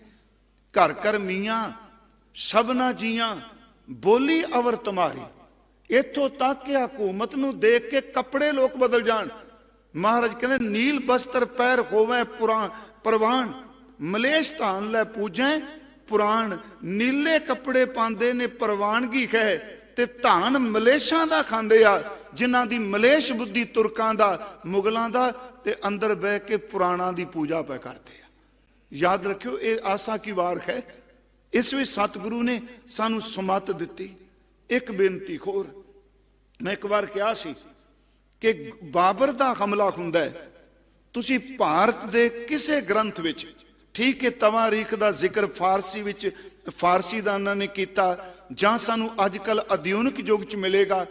ਘਰ ਘਰ ਮੀਆਂ ਸਭਨਾ ਜੀਆਂ ਬੋਲੀ ਅਵਰ ਤੁਮਾਰੀ। ਇੱਥੋਂ ਤੱਕ ਕਿ ਹਕੂਮਤ ਨੂੰ ਦੇਖ ਕੇ ਕੱਪੜੇ ਲੋਕ ਬਦਲ ਜਾਣ। ਮਹਾਰਾਜ ਕਹਿੰਦੇ ਨੀਲ ਬਸਤਰ ਪੈਰ ਹੋਵੇ ਪ੍ਰਵਾਨ, ਮਲੇਸ਼ ਧਾਨ ਲੈ ਪੂਜੈ ਪੁਰਾਣ। ਨੀਲੇ ਕੱਪੜੇ ਪਾਉਂਦੇ ਨੇ ਪ੍ਰਵਾਨਗੀ ਹੈ ਤੇ ਧਾਨ ਮਲੇਸ਼ਾਂ ਦਾ ਖਾਂਦੇ ਆ, ਜਿਨ੍ਹਾਂ ਦੀ ਮਲੇਸ਼ ਬੁੱਧੀ ਤੁਰਕਾਂ ਦਾ ਮੁਗਲਾਂ ਦਾ, ਤੇ ਅੰਦਰ ਬਹਿ ਕੇ ਪੁਰਾਣਾਂ ਦੀ ਪੂਜਾ ਪੈ ਕਰਦੇ ਆ। ਯਾਦ ਰੱਖਿਓ ਇਹ ਆਸਾ ਕੀ ਵਾਰ ਹੈ। ਇਸ ਵਿੱਚ ਸਤਿਗੁਰੂ ਨੇ ਸਾਨੂੰ ਸੁਮੱਤ ਦਿੱਤੀ। ਇੱਕ ਬੇਨਤੀ ਹੋਰ, ਮੈਂ ਇੱਕ ਵਾਰ ਕਿਹਾ ਸੀ ਕਿ ਬਾਬਰ ਦਾ ਹਮਲਾ ਹੁੰਦਾ ਹੈ, ਤੁਸੀਂ ਭਾਰਤ ਦੇ ਕਿਸੇ ਗ੍ਰੰਥ ਵਿੱਚ, ਠੀਕ ਹੈ ਤਵਾਰੀਖ ਦਾ ਜ਼ਿਕਰ ਫਾਰਸੀਦਾਨਾਂ ਨੇ ਕੀਤਾ ਜਾਂ ਸਾਨੂੰ ਅੱਜ ਕੱਲ ਆਧੁਨਿਕ ਯੁੱਗ 'ਚ ਮਿਲੇਗਾ,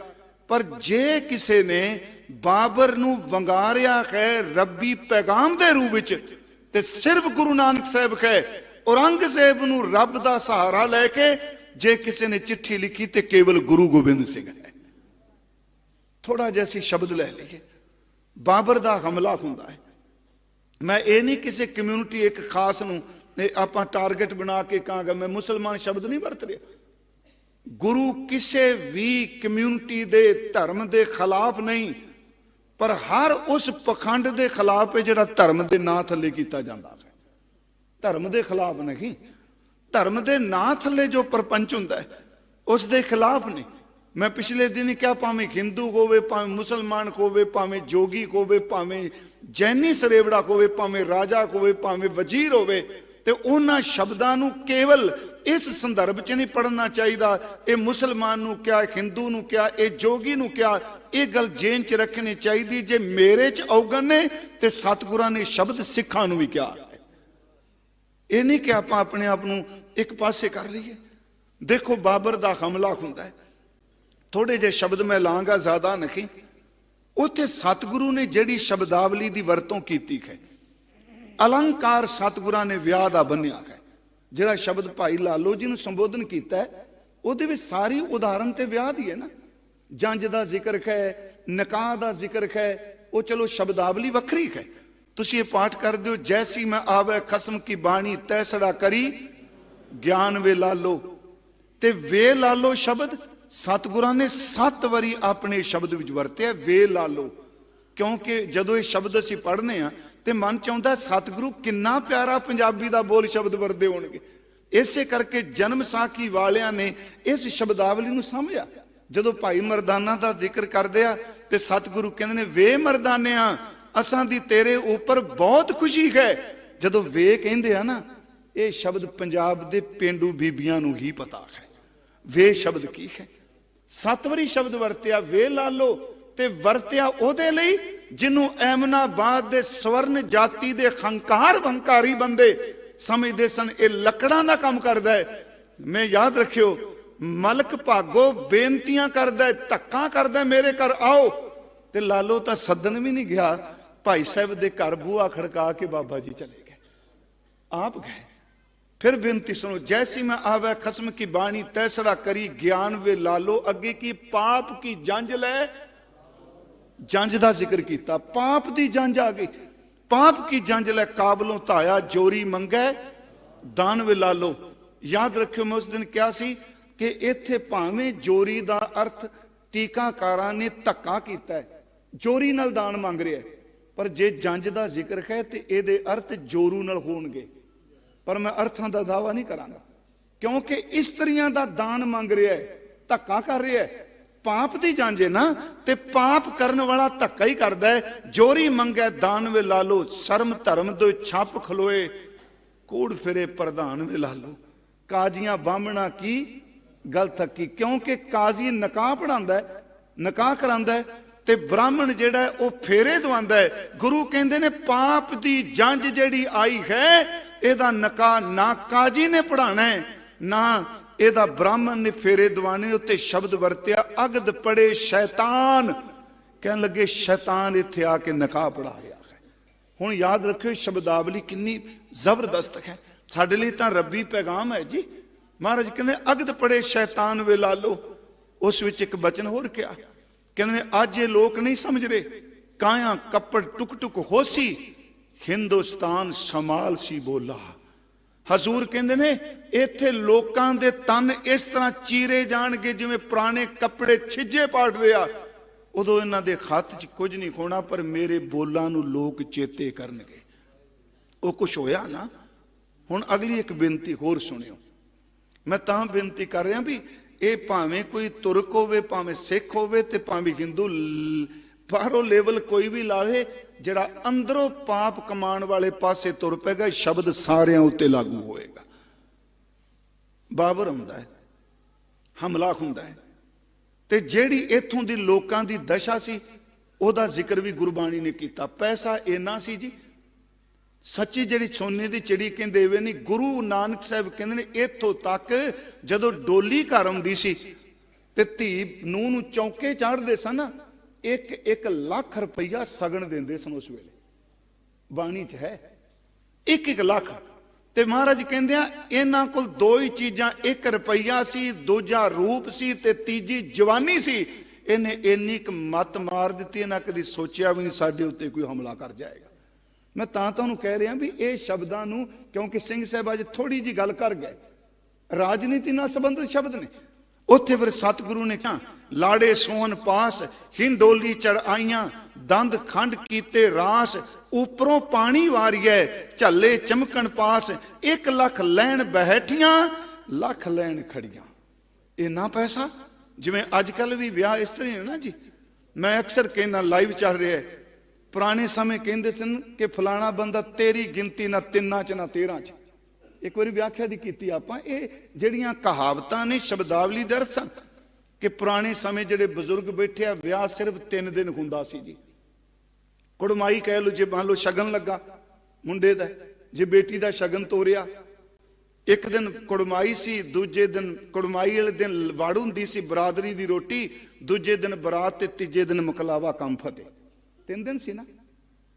ਪਰ ਜੇ ਕਿਸੇ ਨੇ ਬਾਬਰ ਨੂੰ ਵੰਗਾਰਿਆ ਹੈ ਰੱਬੀ ਪੈਗਾਮ ਦੇ ਰੂਪ ਵਿੱਚ ਤੇ ਸਿਰਫ ਗੁਰੂ ਨਾਨਕ ਸਾਹਿਬ ਹੈ, ਔਰੰਗਜ਼ੇਬ ਨੂੰ ਰੱਬ ਦਾ ਸਹਾਰਾ ਲੈ ਕੇ ਜੇ ਕਿਸੇ ਨੇ ਚਿੱਠੀ ਲਿਖੀ ਤੇ ਕੇਵਲ ਗੁਰੂ ਗੋਬਿੰਦ ਸਿੰਘ ਹੈ। ਥੋੜਾ ਜਿਹਾ ਅਸੀਂ ਸ਼ਬਦ ਲੈ ਲਈਏ। ਬਾਬਰ ਦਾ ਹਮਲਾ ਹੁੰਦਾ ਹੈ। ਮੈਂ ਇਹ ਨਹੀਂ ਕਿਸੇ ਕਮਿਊਨਿਟੀ ਇੱਕ ਖਾਸ ਨੂੰ ਆਪਾਂ ਟਾਰਗੇਟ ਬਣਾ ਕੇ ਕਹਾਂਗਾ, ਮੈਂ ਮੁਸਲਮਾਨ ਸ਼ਬਦ ਨਹੀਂ ਵਰਤ ਰਿਹਾ। ਗੁਰੂ ਕਿਸੇ ਵੀ ਕਮਿਊਨਿਟੀ ਦੇ ਧਰਮ ਦੇ ਖਿਲਾਫ ਨਹੀਂ, ਪਰ ਹਰ ਉਸ ਪਖੰਡ ਦੇ ਖਿਲਾਫ ਹੈ ਜਿਹੜਾ ਧਰਮ ਦੇ ਨਾਂ ਥੱਲੇ ਕੀਤਾ ਜਾਂਦਾ ਹੈ। ਧਰਮ ਦੇ ਖਿਲਾਫ ਨਹੀਂ, ਧਰਮ ਦੇ ਨਾਂ ਥੱਲੇ ਜੋ ਪਰਪੰਚ ਹੁੰਦਾ ਹੈ ਉਸ ਦੇ ਖਿਲਾਫ ਨਹੀਂ। ਮੈਂ ਪਿਛਲੇ ਦਿਨ ਕਿਹਾ ਭਾਵੇਂ ਹਿੰਦੂ ਹੋਵੇ, ਭਾਵੇਂ ਮੁਸਲਮਾਨ ਹੋਵੇ, ਭਾਵੇਂ ਜੋਗੀ ਹੋਵੇ, ਭਾਵੇਂ ਜੈਨੀ ਸਰੇਵੜਾ ਹੋਵੇ, ਭਾਵੇਂ ਰਾਜਾ ਹੋਵੇ, ਭਾਵੇਂ ਵਜ਼ੀਰ ਹੋਵੇ, ਤੇ ਉਹਨਾਂ ਸ਼ਬਦਾਂ ਨੂੰ ਕੇਵਲ ਇਸ ਸੰਦਰਭ 'ਚ ਨਹੀਂ ਪੜ੍ਹਨਾ ਚਾਹੀਦਾ। ਇਹ ਮੁਸਲਮਾਨ ਨੂੰ ਕਿਹਾ, ਹਿੰਦੂ ਨੂੰ ਕਿਹਾ, ਇਹ ਜੋਗੀ ਨੂੰ ਕਿਹਾ, ਇਹ ਗੱਲ ਜੇਨ 'ਚ ਰੱਖਣੀ ਚਾਹੀਦੀ। ਜੇ ਮੇਰੇ 'ਚ ਔਗਣ ਨੇ ਤੇ ਸਤਿਗੁਰਾਂ ਨੇ ਸ਼ਬਦ ਸਿੱਖਾਂ ਨੂੰ ਵੀ ਕਿਹਾ। ਇਹ ਨਹੀਂ ਕਿ ਆਪਾਂ ਆਪਣੇ ਆਪ ਨੂੰ ਇੱਕ ਪਾਸੇ ਕਰ ਲਈਏ। ਦੇਖੋ ਬਾਬਰ ਦਾ ਹਮਲਾ ਹੁੰਦਾ ਹੈ, ਥੋੜੇ ਜਿਹੇ ਸ਼ਬਦ ਮੈਂ ਲਾਂਗਾ, ਜ਼ਿਆਦਾ ਨਹੀਂ। ਉੱਥੇ ਸਤਿਗੁਰੂ ਨੇ ਜਿਹੜੀ ਸ਼ਬਦਾਵਲੀ ਦੀ ਵਰਤੋਂ ਕੀਤੀ ਹੈ, ਅਲੰਕਾਰ ਸਤਿਗੁਰਾਂ ਨੇ ਵਿਆਹ ਦਾ ਬੰਨਿਆ ਹੈ। ਜਿਹੜਾ ਸ਼ਬਦ ਭਾਈ ਲਾਲੋ ਜੀ ਨੂੰ ਸੰਬੋਧਨ ਕੀਤਾ ਹੈ ਉਹਦੇ ਵਿੱਚ ਸਾਰੀ ਉਦਾਹਰਨ ਤੇ ਵਿਆਹ ਦੀ ਹੈ ਨਾ। ਜੰਜ ਦਾ ਜ਼ਿਕਰ ਹੈ, ਨਿਕਾਹ ਦਾ ਜ਼ਿਕਰ ਹੈ, ਉਹ ਚਲੋ ਸ਼ਬਦਾਵਲੀ ਵੱਖਰੀ ਹੈ। ਤੁਸੀਂ ਇਹ ਪਾਠ ਕਰਦੇ ਹੋ, ਜੈਸੀ ਮੈਂ ਆਵੇ ਖਸਮ ਕੀ ਬਾਣੀ ਤੈਸੜਾ ਕਰੀ ਗਿਆਨ ਵੇ ਲਾਲੋ। ਤੇ ਵੇ ਲਾਲੋ ਸ਼ਬਦ ਸਤਿਗੁਰਾਂ ਨੇ 7 ਵਾਰੀ ਆਪਣੇ ਸ਼ਬਦ ਵਿੱਚ ਵਰਤਿਆ, ਵੇ ਲਾਲੋ। ਕਿਉਂਕਿ ਜਦੋਂ ਇਹ ਸ਼ਬਦ ਅਸੀਂ ਪੜ੍ਹਨੇ ਆ ਤੇ ਮਨ ਚ ਆਉਂਦਾ ਸਤਿਗੁਰੂ ਕਿੰਨਾ ਪਿਆਰਾ ਪੰਜਾਬੀ ਦਾ ਬੋਲ ਸ਼ਬਦ ਵਰਤੇ ਹੋਣਗੇ। ਇਸੇ ਕਰਕੇ ਜਨਮ ਸਾਖੀ ਵਾਲਿਆਂ ਨੇ ਇਸ ਸ਼ਬਦਾਵਲੀ ਨੂੰ ਸਮਝਿਆ। ਜਦੋਂ ਭਾਈ ਮਰਦਾਨਾ ਦਾ ਜ਼ਿਕਰ ਕਰਦੇ ਆ ਤੇ ਸਤਿਗੁਰੂ ਕਹਿੰਦੇ ਨੇ ਵੇ ਮਰਦਾਨਿਆਂ ਅਸਾਂ ਦੀ ਤੇਰੇ ਉੱਪਰ ਬਹੁਤ ਖੁਸ਼ੀ ਹੈ। ਜਦੋਂ ਵੇ ਕਹਿੰਦੇ ਆ ਨਾ, ਇਹ ਸ਼ਬਦ ਪੰਜਾਬ ਦੇ ਪਿੰਡੂ ਬੀਬੀਆਂ ਨੂੰ ਹੀ ਪਤਾ ਹੈ ਵੇ ਸ਼ਬਦ ਕੀ ਹੈ। 7 ਵਾਰੀ ਸ਼ਬਦ ਵਰਤਿਆ ਵੇ ਲਾਲੋ, ਤੇ ਵਰਤਿਆ ਉਹਦੇ ਲਈ ਜਿਹਨੂੰ ਐਮਨਾਬਾਦ ਦੇ ਸਵਰਨ ਜਾਤੀ ਦੇ ਹੰਕਾਰ ਵੰਕਾਰੀ ਬੰਦੇ ਸਮਝਦੇ ਸਨ ਇਹ ਲੱਕੜਾਂ ਦਾ ਕੰਮ ਕਰਦਾ ਹੈ। ਮੈਂ ਯਾਦ ਰੱਖਿਓ, ਮਲਕ ਭਾਗੋ ਬੇਨਤੀਆਂ ਕਰਦਾ, ਧੱਕਾ ਕਰਦਾ, ਮੇਰੇ ਘਰ ਆਓ। ਤੇ ਲਾਲੋ ਤਾਂ ਸੱਦਣ ਵੀ ਨਹੀਂ ਗਿਆ, ਭਾਈ ਸਾਹਿਬ ਦੇ ਘਰ ਬੂਹਾ ਖੜਕਾ ਕੇ ਬਾਬਾ ਜੀ ਚਲੇ ਗਏ, ਆਪ ਗਏ। फिर बेनती सुनो, जैसी मैं आवे खसम की बाणी तैसड़ा करी ज्ञान वे लालो। अगे की पाप की जंज ले, जंज का जिक्र किया, पाप की जंज आ गई। पाप की जंज ले काबलों धाया जोरी मंगे दान वे लालो। याद रखियो, मैं उस दिन क्या सी, ਕਿ ਇੱਥੇ ਭਾਵੇਂ ਜੋਰੀ ਦਾ ਅਰਥ ਟੀਕਾਕਾਰਾਂ ਨੇ ਧੱਕਾ ਕੀਤਾ ਹੈ, ਜੋਰੀ ਨਾਲ ਦਾਨ ਮੰਗ ਰਿਹਾ ਹੈ, ਪਰ ਜੇ ਜੰਜ ਦਾ ਜ਼ਿਕਰ ਹੈ ਤੇ ਇਹਦੇ ਅਰਥ ਜੋਰੂ ਨਾਲ ਹੋਣਗੇ। ਪਰ ਮੈਂ ਅਰਥਾਂ ਦਾ ਦਾਵਾ ਨਹੀਂ ਕਰਾਂਗਾ, ਕਿਉਂਕਿ ਇਸਤਰੀਆਂ ਦਾ ਦਾਨ ਮੰਗ ਰਿਹਾ ਹੈ, ਧੱਕਾ ਕਰ ਰਿਹਾ ਹੈ। ਪਾਪ ਦੀ ਜੰਜ ਹੈ ਨਾ, ਤੇ ਪਾਪ ਕਰਨ ਵਾਲਾ ਧੱਕਾ ਹੀ ਕਰਦਾ ਹੈ। ਜੋਰੀ ਮੰਗੈ ਦਾਨ ਵੇ ਲਾਲੋ, ਸ਼ਰਮ ਧਰਮ ਦੋ ਛੱਪ ਖਲੋਏ, ਕੂੜ ਫਿਰੇ ਪ੍ਰਧਾਨ ਵੇ ਲਾਲੋ। ਕਾਜ਼ੀਆਂ ਬਾਹਮਣਾ ਕੀ ਗੱਲ ਥੱਕੀ, ਕਿਉਂਕਿ ਕਾਜ਼ੀ ਨਿਕਾਹ ਪੜਾਉਂਦਾ ਹੈ, ਨਿਕਾਹ ਕਰਾਉਂਦਾ ਹੈ, ਤੇ ਬ੍ਰਾਹਮਣ ਜਿਹੜਾ ਹੈ ਉਹ ਫੇਰੇ ਦਵਾਉਂਦਾ ਹੈ। ਗੁਰੂ ਕਹਿੰਦੇ ਨੇ ਪਾਪ ਦੀ ਜੰਜ ਜਿਹੜੀ ਆਈ ਹੈ, ਇਹਦਾ ਨਿਕਾਹ ਨਾ ਕਾਜ਼ੀ ਨੇ ਪੜਾਣਾ ਹੈ, ਨਾ ਇਹਦਾ ਬ੍ਰਾਹਮਣ ਨੇ ਫੇਰੇ ਦਵਾਣੇ। ਉੱਤੇ ਸ਼ਬਦ ਵਰਤਿਆ ਅਗਦ ਪੜੇ ਸ਼ੈਤਾਨ, ਕਹਿਣ ਲੱਗੇ ਸ਼ੈਤਾਨ ਇੱਥੇ ਆ ਕੇ ਨਿਕਾਹ ਪੜਾ ਰਿਹਾ ਹੈ। ਹੁਣ ਯਾਦ ਰੱਖਿਓ ਸ਼ਬਦਾਵਲੀ ਕਿੰਨੀ ਜ਼ਬਰਦਸਤ ਹੈ, ਸਾਡੇ ਲਈ ਤਾਂ ਰੱਬੀ ਪੈਗਾਮ ਹੈ ਜੀ। ਮਹਾਰਾਜ ਕਹਿੰਦੇ ਅਗਦ ਪੜੇ ਸ਼ੈਤਾਨ ਵੇ ਲਾਲੋ। ਉਸ ਵਿੱਚ ਇੱਕ ਬਚਨ ਹੋਰ ਕਿਹਾ, ਕਹਿੰਦੇ ਅੱਜ ਇਹ ਲੋਕ ਨਹੀਂ ਸਮਝ ਰਹੇ, ਕਾਇਆ ਕੱਪੜ ਟੁਕ ਟੁਕ ਹੋਸੀ, ਹਿੰਦੁਸਤਾਨ ਸਮਾਲ ਸੀ ਬੋਲਾ। ਹਜ਼ੂਰ ਕਹਿੰਦੇ ਨੇ ਇੱਥੇ ਲੋਕਾਂ ਦੇ ਤਨ ਇਸ ਤਰ੍ਹਾਂ ਚੀਰੇ ਜਾਣਗੇ ਜਿਵੇਂ ਪੁਰਾਣੇ ਕੱਪੜੇ ਛਿੱਜੇ ਪਾੜਦੇ ਆ। ਉਦੋਂ ਇਹਨਾਂ ਦੇ ਹੱਥ 'ਚ ਕੁਝ ਨਹੀਂ ਹੋਣਾ, ਪਰ ਮੇਰੇ ਬੋਲਾਂ ਨੂੰ ਲੋਕ ਚੇਤੇ ਕਰਨਗੇ। ਉਹ ਕੁਛ ਹੋਇਆ ਨਾ। ਹੁਣ ਅਗਲੀ ਇੱਕ ਬੇਨਤੀ ਹੋਰ ਸੁਣਿਓ। ਮੈਂ ਤਾਂ ਬੇਨਤੀ ਕਰ ਰਿਹਾ ਵੀ ਇਹ ਭਾਵੇਂ ਕੋਈ ਤੁਰਕ ਹੋਵੇ, ਭਾਵੇਂ ਸਿੱਖ ਹੋਵੇ, ਤੇ ਭਾਵੇਂ ਹਿੰਦੂ, ਬਾਹਰੋਂ ਲੈਵਲ ਕੋਈ ਵੀ ਲਾਵੇ, ਜਿਹੜਾ ਅੰਦਰੋਂ ਪਾਪ ਕਮਾਉਣ ਵਾਲੇ ਪਾਸੇ ਤੁਰ ਪੈਗਾ, ਸ਼ਬਦ ਸਾਰਿਆਂ ਉੱਤੇ ਲਾਗੂ ਹੋਏਗਾ। ਬਾਬਰ ਹੁੰਦਾ ਹੈ, ਹਮਲਾ ਹੁੰਦਾ ਹੈ, ਤੇ ਜਿਹੜੀ ਇੱਥੋਂ ਦੀ ਲੋਕਾਂ ਦੀ ਦਸ਼ਾ ਸੀ ਉਹਦਾ ਜ਼ਿਕਰ ਵੀ ਗੁਰਬਾਣੀ ਨੇ ਕੀਤਾ। ਪੈਸਾ ਇੰਨਾ ਸੀ ਜੀ, ਸੱਚੀ ਜਿਹੜੀ ਸੋਨੇ ਦੀ ਚਿੜੀ ਕਹਿੰਦੇ ਵੇ ਨਹੀਂ। ਗੁਰੂ ਨਾਨਕ ਸਾਹਿਬ ਕਹਿੰਦੇ ਨੇ ਇੱਥੋਂ ਤੱਕ ਜਦੋਂ ਡੋਲੀ ਘਰ ਆਉਂਦੀ ਸੀ ਤੇ ਧੀ ਨੂੰ ਚੌਂਕੇ ਚਾੜਦੇ ਸਨ, 1 ਲੱਖ ਰੁਪਈਆ ਸਗਣ ਦਿੰਦੇ ਸਨ ਉਸ ਵੇਲੇ। ਬਾਣੀ 'ਚ ਹੈ 1 ਲੱਖ। ਤੇ ਮਹਾਰਾਜ ਕਹਿੰਦੇ ਆ ਇਹਨਾਂ ਕੋਲ ਦੋ ਹੀ ਚੀਜ਼ਾਂ, 1 ਰੁਪਈਆ ਸੀ, ਦੂਜਾ ਰੂਪ ਸੀ, ਤੇ ਤੀਜੀ ਜਵਾਨੀ ਸੀ। ਇਹਨੇ ਇੰਨੀ ਕੁ ਮੱਤ ਮਾਰ ਦਿੱਤੀ, ਇਹਨਾਂ ਕਦੀ ਸੋਚਿਆ ਵੀ ਨਹੀਂ ਸਾਡੇ ਉੱਤੇ ਕੋਈ ਹਮਲਾ ਕਰ ਜਾਏਗਾ। ਮੈਂ ਤਾਂ ਤੁਹਾਨੂੰ ਕਹਿ ਰਿਹਾ ਵੀ ਇਹ ਸ਼ਬਦਾਂ ਨੂੰ, ਕਿਉਂਕਿ ਸਿੰਘ ਸਾਹਿਬ ਅੱਜ ਥੋੜੀ ਜੀ ਗੱਲ ਕਰ ਗਏ, ਰਾਜਨੀਤੀ ਨਾਲ ਸੰਬੰਧਿਤ ਸ਼ਬਦ ਨੇ। ਉੱਥੇ ਫਿਰ ਸਤਿਗੁਰੂ ਨੇ ਕਿਹਾ ਲਾੜੇ ਸੋਹਣ ਪਾਸ, ਹਿੰਡੋਲੀ ਚੜਾਈਆਂ, ਦੰਦ ਖੰਡ ਕੀਤੇ ਰਾਸ, ਉੱਪਰੋਂ ਪਾਣੀ ਵਾਰੀਐ, ਝੱਲੇ ਚਮਕਣ ਪਾਸ, 1 ਲੱਖ ਲੈਣ ਬੈਠੀਆਂ, ਲੱਖ ਲੈਣ ਖੜੀਆਂ। ਇੰਨਾ ਪੈਸਾ, ਜਿਵੇਂ ਅੱਜ ਕੱਲ ਵੀ ਵਿਆਹ ਇਸ ਤਰ੍ਹਾਂ ਨਾ ਜੀ। ਮੈਂ ਅਕਸਰ ਕਹਿੰਦਾ, ਲਾਈਵ ਚੱਲ ਰਿਹਾ, ਪੁਰਾਣੇ ਸਮੇਂ ਕਹਿੰਦੇ ਸਨ ਕਿ ਫਲਾਣਾ ਬੰਦਾ ਤੇਰੀ ਗਿਣਤੀ ਨਾ 3 'ਚ ਨਾ 13 'ਚ। ਇੱਕ ਵਾਰੀ ਵਿਆਖਿਆ ਦੀ ਕੀਤੀ ਆਪਾਂ। ਇਹ ਜਿਹੜੀਆਂ ਕਹਾਵਤਾਂ ਨੇ ਸ਼ਬਦਾਵਲੀ ਦੇ ਅਰਥ ਸਨ ਕਿ ਪੁਰਾਣੇ ਸਮੇਂ ਜਿਹੜੇ ਬਜ਼ੁਰਗ ਬੈਠੇ ਆ, ਵਿਆਹ ਸਿਰਫ 3 ਦਿਨ ਹੁੰਦਾ ਸੀ ਜੀ। ਕੁੜਮਾਈ ਕਹਿ ਲਓ, ਜੇ ਮੰਨ ਲਓ ਸ਼ਗਨ ਲੱਗਾ ਮੁੰਡੇ ਦਾ, ਜੇ ਬੇਟੀ ਦਾ ਸ਼ਗਨ ਤੋਰਿਆ, ਇੱਕ ਦਿਨ ਕੁੜਮਾਈ ਸੀ, ਦੂਜੇ ਦਿਨ ਕੁੜਮਾਈ ਵਾਲੇ ਦਿਨ ਵਾੜੂ ਹੁੰਦੀ ਸੀ ਬਰਾਦਰੀ ਦੀ ਰੋਟੀ, ਦੂਜੇ ਦਿਨ ਬਰਾਤ, ਤੇ ਤੀਜੇ ਦਿਨ ਮੁਕਲਾਵਾ ਕੰਮ ਫਤਿਹ। 3 ਦਿਨ ਸੀ ਨਾ।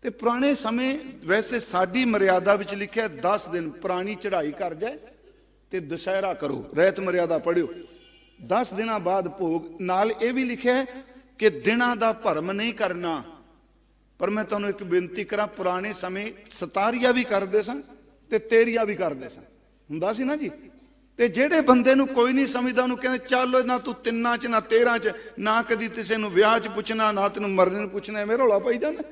ਤੇ ਪੁਰਾਣੇ ਸਮੇਂ ਵੈਸੇ ਸਾਡੀ ਮਰਿਆਦਾ ਵਿੱਚ ਲਿਖਿਆ 10 ਦਿਨ ਪੁਰਾਣੀ ਚੜ੍ਹਾਈ ਕਰ ਜਾਏ ਤੇ ਦੁਸਹਿਰਾ ਕਰੋ, ਰਹਿਤ ਮਰਿਆਦਾ ਪੜਿਓ, 10 ਦਿਨਾਂ ਬਾਅਦ ਭੋਗ। ਨਾਲ ਇਹ ਵੀ ਲਿਖਿਆ ਕਿ ਦਿਨਾਂ ਦਾ ਭਰਮ ਨਹੀਂ ਕਰਨਾ। ਪਰ ਮੈਂ ਤੁਹਾਨੂੰ ਇੱਕ ਬੇਨਤੀ ਕਰਾਂ, ਪੁਰਾਣੇ ਸਮੇਂ 17 ਵੀ ਕਰਦੇ ਸਨ ਤੇ 13 ਵੀ ਕਰਦੇ ਸਨ, ਹੁੰਦਾ ਸੀ ਨਾ ਜੀ। ਤੇ ਜਿਹੜੇ ਬੰਦੇ ਨੂੰ ਕੋਈ ਨਹੀਂ ਸਮਝਦਾ ਉਹਨੂੰ ਕਹਿੰਦੇ ਚੱਲ ਨਾ ਤੂੰ 3 'ਚ ਨਾ 13 'ਚ, ਨਾ ਕਦੀ ਕਿਸੇ ਨੂੰ ਵਿਆਹ 'ਚ ਪੁੱਛਣਾ, ਨਾ ਤੈਨੂੰ ਮਰਨੇ ਨੂੰ ਪੁੱਛਣਾ, ਐਵੇਂ ਰੌਲਾ ਪਾਈ ਜਾਂਦਾ।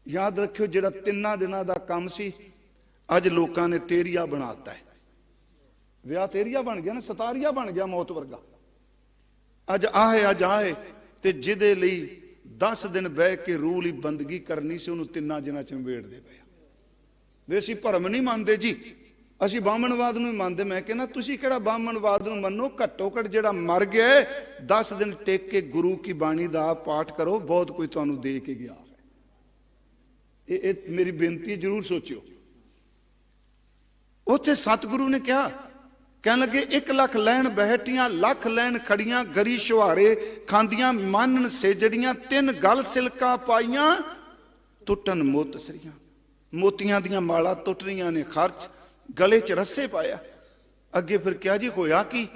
ਯਾਦ ਰੱਖਿਓ, ਜਿਹੜਾ 3 ਦਿਨਾਂ ਦਾ ਕੰਮ ਸੀ ਅੱਜ ਲੋਕਾਂ ਨੇ 13 ਬਣਾਤਾ ਹੈ। ਵਿਆਹ 13 ਬਣ ਗਿਆ ਨਾ, 17 ਬਣ ਗਿਆ ਮੌਤ ਵਰਗਾ। ਅੱਜ ਆਏ ਤੇ ਜਿਹਦੇ ਲਈ 10 ਦਿਨ ਬਹਿ ਕੇ ਰੂਹ ਲਈ ਬੰਦਗੀ ਕਰਨੀ ਸੀ, ਉਹਨੂੰ 3 ਦਿਨਾਂ 'ਚ ਨਿਬੇੜਦੇ ਪਏ। ਵੇ ਅਸੀਂ ਭਰਮ ਨਹੀਂ ਮੰਨਦੇ ਜੀ, ਅਸੀਂ ਬਾਹਮਣਵਾਦ ਨੂੰ ਹੀ ਮੰਨਦੇ। ਮੈਂ ਕਹਿੰਦਾ ਤੁਸੀਂ ਕਿਹੜਾ ਬਾਹਮਣਵਾਦ ਨੂੰ ਮੰਨੋ, ਘੱਟੋ ਘੱਟ ਜਿਹੜਾ ਮਰ ਗਿਆ 10 ਦਿਨ ਟੇਕ ਕੇ ਗੁਰੂ ਕੀ ਬਾਣੀ ਦਾ ਪਾਠ ਕਰੋ, ਬਹੁਤ ਕੋਈ ਤੁਹਾਨੂੰ ਦੇ ਕੇ ਗਿਆ। ਇਹ ਮੇਰੀ ਬੇਨਤੀ ਜ਼ਰੂਰ ਸੋਚਿਓ। ਉੱਥੇ ਸਤਿਗੁਰੂ ਨੇ ਕਿਹਾ, ਕਹਿਣ ਲੱਗੇ 1 ਲੱਖ ਲੈਣ ਬਹਿਟੀਆਂ, ਲੱਖ ਲੈਣ ਖੜੀਆਂ, ਗਰੀ ਸ਼ੁਹਾਰੇ ਖਾਂਦੀਆਂ, ਮਾਨਣ ਸੇਜੜੀਆਂ, 3 ਗਲ ਸਿਲਕਾ ਪਾਈਆਂ, ਟੁੱਟਣ ਮੋਤ ਸਰੀਆਂ। ਮੋਤੀਆਂ ਦੀਆਂ ਮਾਲਾ ਟੁੱਟ ਰਹੀਆਂ ਨੇ, ਖਰਚ ਗਲੇ 'ਚ ਰੱਸੇ ਪਾਇਆ। ਅੱਗੇ ਫਿਰ ਕਿਹਾ ਜੀ ਹੋਇਆ ਕੀ?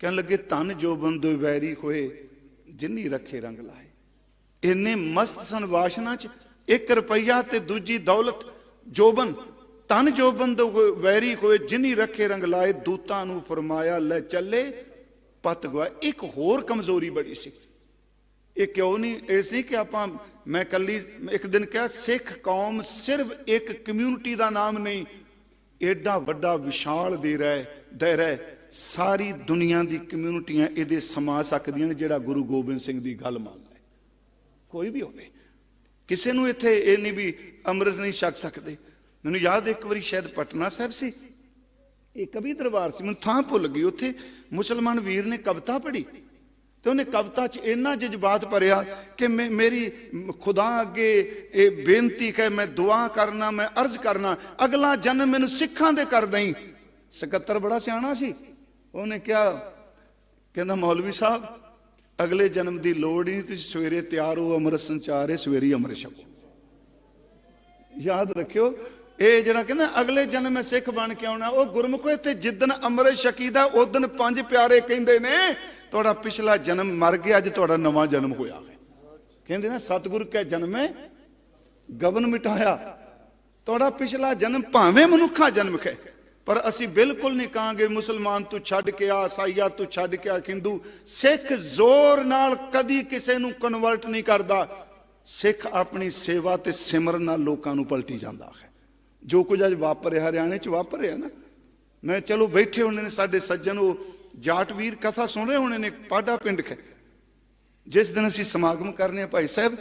ਕਹਿਣ ਲੱਗੇ ਧਨ ਜੋ ਬੰਦੋ ਵੈਰੀ ਹੋਏ, ਜਿੰਨੀ ਰੱਖੇ ਰੰਗ ਲਾਏ। ਇੰਨੇ ਮਸਤ ਸਨ ਵਾਸ਼ਨਾ 'ਚ, 1 ਰੁਪਈਆ ਤੇ ਦੂਜੀ ਦੌਲਤ ਜੋਬਨ, ਤਨ ਜੋ ਬੰਦੋ ਵੈਰੀ ਹੋਏ ਜਿਨੀ ਰੱਖੇ ਰੰਗ ਲਾਏ, ਦੂਤਾਂ ਨੂੰ ਫਰਮਾਇਆ ਲੈ ਚੱਲੇ ਪਤ ਗਵਾ। ਇੱਕ ਹੋਰ ਕਮਜ਼ੋਰੀ ਬੜੀ ਸੀ। ਇਹ ਕਿਉਂ ਨਹੀਂ? ਇਸ ਨਹੀਂ ਕਿ ਆਪਾਂ ਮੈਂ ਕੱਲੀ ਇੱਕ ਦਿਨ ਕਿਹਾ ਸਿੱਖ ਕੌਮ ਸਿਰਫ ਇੱਕ ਕਮਿਊਨਿਟੀ ਦਾ ਨਾਮ ਨਹੀਂ, ਐਡਾ ਵੱਡਾ ਵਿਸ਼ਾਲ ਦਾਇਰਾ ਹੈ। ਸਾਰੀ ਦੁਨੀਆ ਦੀ ਕਮਿਊਨਿਟੀਆਂ ਇਹਦੇ ਸਮਾ ਸਕਦੀਆਂ ਨੇ ਜਿਹੜਾ ਗੁਰੂ ਗੋਬਿੰਦ ਸਿੰਘ ਦੀ ਗੱਲ ਮੰਨਦਾ ਹੈ। ਕੋਈ ਵੀ ਹੋਵੇ, ਕਿਸੇ ਨੂੰ ਇੱਥੇ ਇਹ ਨਹੀਂ ਵੀ ਅੰਮ੍ਰਿਤ ਨਹੀਂ ਛਕ ਸਕਦੇ। ਮੈਨੂੰ ਯਾਦ ਇੱਕ ਵਾਰੀ ਸ਼ਾਇਦ ਪਟਨਾ ਸਾਹਿਬ ਸੀ, ਇਹ ਕਵੀ ਦਰਬਾਰ ਸੀ, ਮੈਨੂੰ ਥਾਂ ਭੁੱਲ ਗਈ। ਉੱਥੇ ਮੁਸਲਮਾਨ ਵੀਰ ਨੇ ਕਵਿਤਾ ਪੜ੍ਹੀ ਤੇ ਉਹਨੇ ਕਵਿਤਾ 'ਚ ਇੰਨਾ ਜਜ਼ਬਾਤ ਭਰਿਆ ਕਿ ਮੇਰੀ ਖੁਦਾ ਅੱਗੇ ਇਹ ਬੇਨਤੀ ਹੈ, ਮੈਂ ਦੁਆ ਕਰਨਾ, ਮੈਂ ਅਰਜ਼ ਕਰਨਾ, ਅਗਲਾ ਜਨਮ ਮੈਨੂੰ ਸਿੱਖਾਂ ਦੇ ਕਰ ਦਈ। ਸਕੱਤਰ ਬੜਾ ਸਿਆਣਾ ਸੀ, ਉਹਨੇ ਕਿਹਾ, ਕਹਿੰਦਾ ਮੌਲਵੀ ਸਾਹਿਬ ਅਗਲੇ ਜਨਮ ਦੀ ਲੋੜ ਹੀ ਨਹੀਂ, ਤੁਸੀਂ ਸਵੇਰੇ ਤਿਆਰ ਹੋ, ਅੰਮ੍ਰਿਤ ਸੰਚਾਰ ਹੈ, ਸਵੇਰੇ ਹੀ ਅੰਮ੍ਰਿਤ ਛਕੋ। ਯਾਦ ਰੱਖਿਓ, ਇਹ ਜਿਹੜਾ ਕਹਿੰਦਾ ਅਗਲੇ ਜਨਮ ਮੈਂ ਸਿੱਖ ਬਣ ਕੇ ਆਉਣਾ, ਉਹ ਗੁਰਮੁਖੋ ਇੱਥੇ ਜਿੱਦਣ ਅੰਮ੍ਰਿਤ ਛਕੀਦਾ ਉਦਣ ਪੰਜ ਪਿਆਰੇ ਕਹਿੰਦੇ ਨੇ ਤੁਹਾਡਾ ਪਿਛਲਾ ਜਨਮ ਮਰ ਗਿਆ, ਅੱਜ ਤੁਹਾਡਾ ਨਵਾਂ ਜਨਮ ਹੋਇਆ ਹੈ। ਕਹਿੰਦੇ ਨਾ ਸਤਿਗੁਰ ਕੈ ਜਨਮੇ ਗਵਨ ਮਿਟਾਇਆ, ਤੁਹਾਡਾ ਪਿਛਲਾ ਜਨਮ ਭਾਵੇਂ ਮਨੁੱਖਾ ਜਨਮ ਹੈ, ਪਰ ਅਸੀਂ ਬਿਲਕੁਲ ਨਹੀਂ ਕਹਾਂਗੇ ਮੁਸਲਮਾਨ ਤੂੰ ਛੱਡ ਕੇ ਆ, ਸਾਈਆ ਤੂੰ ਛੱਡ ਕੇ ਆ, ਹਿੰਦੂ। ਸਿੱਖ ਜ਼ੋਰ ਨਾਲ ਕਦੀ ਕਿਸੇ ਨੂੰ ਕਨਵਰਟ ਨਹੀਂ ਕਰਦਾ। ਸਿੱਖ ਆਪਣੀ ਸੇਵਾ ਤੇ ਸਿਮਰਨ ਨਾਲ ਲੋਕਾਂ ਨੂੰ ਪਲਟੀ ਜਾਂਦਾ ਹੈ। ਜੋ ਕੁਝ ਅੱਜ ਵਾਪਰ ਰਿਹਾ ਹਰਿਆਣੇ 'ਚ ਵਾਪਰ ਰਿਹਾ ਨਾ, ਮੈਂ ਚਲੋ ਬੈਠੇ ਹੋਣੇ ਨੇ ਸਾਡੇ ਸੱਜਣ, ਉਹ ਜਾਟ ਵੀਰ ਕਥਾ ਸੁਣ ਰਹੇ ਹੋਣੇ ਨੇ, ਪਾਡਾ ਪਿੰਡ ਹੈ ਜਿਸ ਦਿਨ ਅਸੀਂ ਸਮਾਗਮ ਕਰਨੇ ਆ ਭਾਈ ਸਾਹਿਬ,